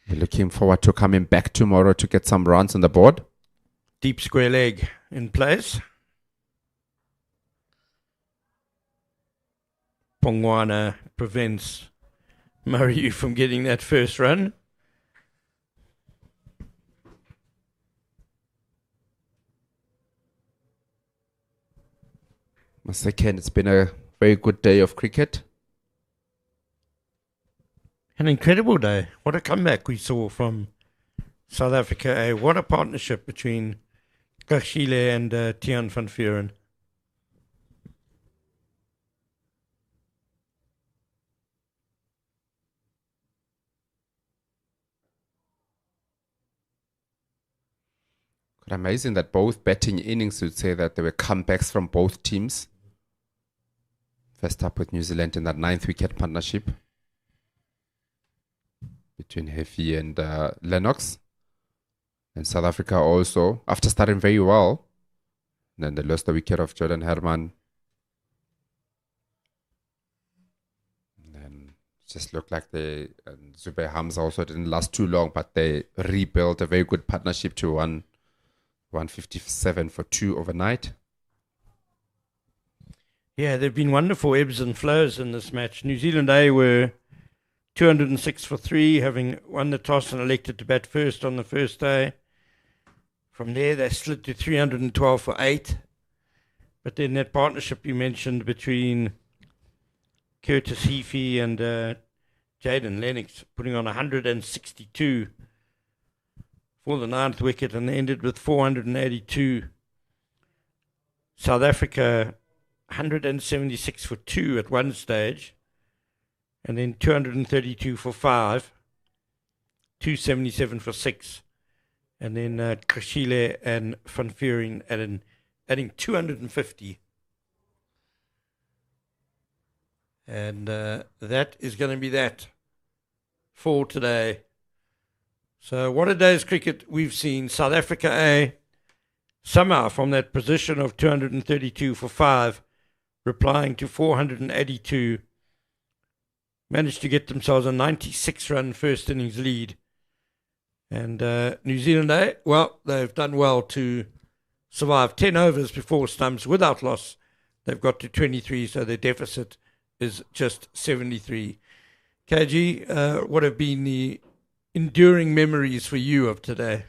We're looking forward to coming back tomorrow to get some runs on the board. Deep square leg in place. Pongwana prevents Murray from getting that first run. Once again, it's been a very good day of cricket. An incredible day. What a comeback we saw from South Africa. What a partnership between Kashile and Tiaan van Vuuren. Amazing that both batting innings would say that there were comebacks from both teams. First up with New Zealand in that 9th wicket partnership between Hefi and Lennox. And South Africa also, after starting very well, then they lost the wicket of Jordan Herman. And then it just looked like Zubair Hamza also didn't last too long, but they rebuilt a very good partnership to 157 for 2 overnight. Yeah, there have been wonderful ebbs and flows in this match. New Zealand A were 206 for 3, having won the toss and elected to bat first on the first day. From there, they slid to 312 for 8. But then that partnership you mentioned between Curtis Heafy and Jaden Lennox putting on 162 for the 9th wicket, and they ended with 482. South Africa 176 for 2 at one stage, and then 232 for 5, 277 for 6, and then Kashile and Van Vuuren adding 250. And that is going to be that for today. So what a day's cricket we've seen. South Africa A, somehow from that position of 232 for 5, replying to 482, managed to get themselves a 96-run first innings lead. And New Zealand A, well, they've done well to survive 10 overs before stumps without loss. They've got to 23, so their deficit is just 73. KG, what have been the enduring memories for you of today?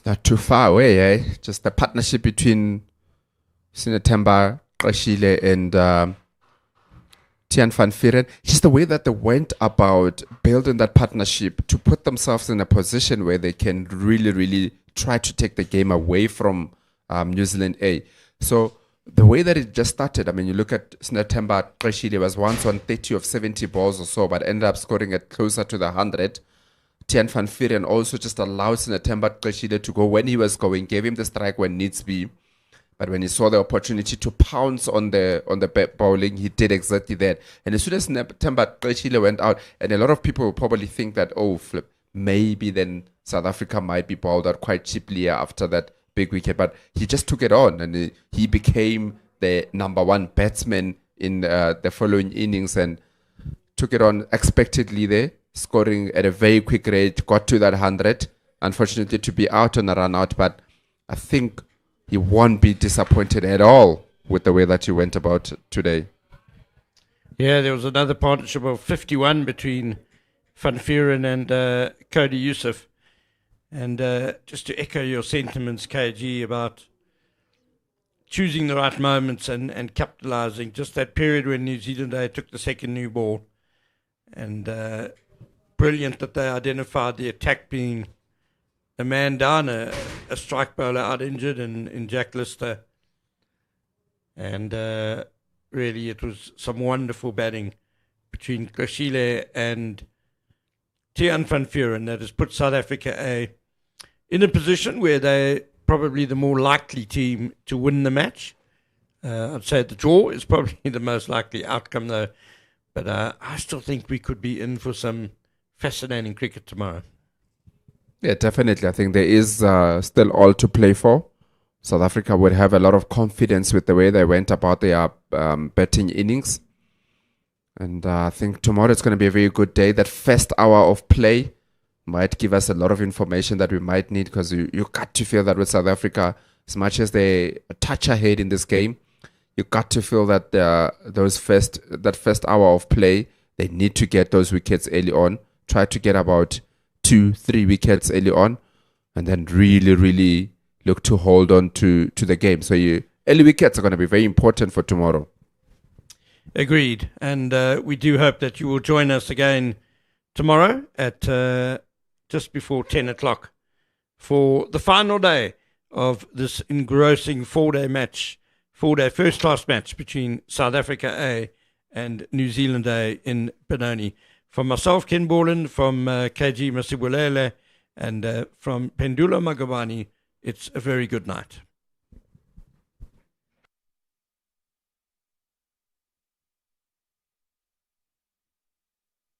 Not too far away, eh? Just the partnership between Sinetemba, Kashile and Tiaan van Vuuren. Just the way that they went about building that partnership to put themselves in a position where they can really, really try to take the game away from New Zealand A. So the way that it just started, I mean, you look at Sinetemba, Kashile was once on 30 of 70 balls or so, but ended up scoring it closer to the 100. Tiaan van Vuuren also just allowed Sinetemba Kashile to go when he was going, gave him the strike when needs be. But when he saw the opportunity to pounce on the bowling, he did exactly that. And as soon as Sinetemba Kashile went out, and a lot of people will probably think that, oh, flip, maybe then South Africa might be bowled out quite cheaply after that big wicket. But he just took it on, and he became the number 1 batsman in the following innings and took it on expectedly there, scoring at a very quick rate, got to that 100. Unfortunately, to be out on a run out, but I think he won't be disappointed at all with the way that he went about today. Yeah, there was another partnership of 51 between Van Vuuren and Cody Youssef. And just to echo your sentiments, KG, about choosing the right moments and capitalising. Just that period when New Zealand took the second new ball. And brilliant that they identified the attack being a man down, a strike bowler out injured in Jack Lister. And really it was some wonderful batting between Krashile and Tian van Vuren that has put South Africa in a position where they're probably the more likely team to win the match. I'd say the draw is probably the most likely outcome, though. But I still think we could be in for some fascinating cricket tomorrow. Yeah, definitely. I think there is still all to play for. South Africa would have a lot of confidence with the way they went about their batting innings. And I think tomorrow is going to be a very good day. That first hour of play might give us a lot of information that we might need, because you got to feel that with South Africa, as much as they're a touch ahead in this game, you got to feel that that first hour of play, they need to get those wickets early on. Try to get about 2-3 wickets early on, and then really, really look to hold on to the game. So early wickets are going to be very important for tomorrow. Agreed. And we do hope that you will join us again tomorrow at just before 10 o'clock for the final day of this engrossing four-day first-class match between South Africa A and New Zealand A in Benoni. From myself, Ken Borland, from KG Masibulele, and from Pendula Magabani, it's a very good night.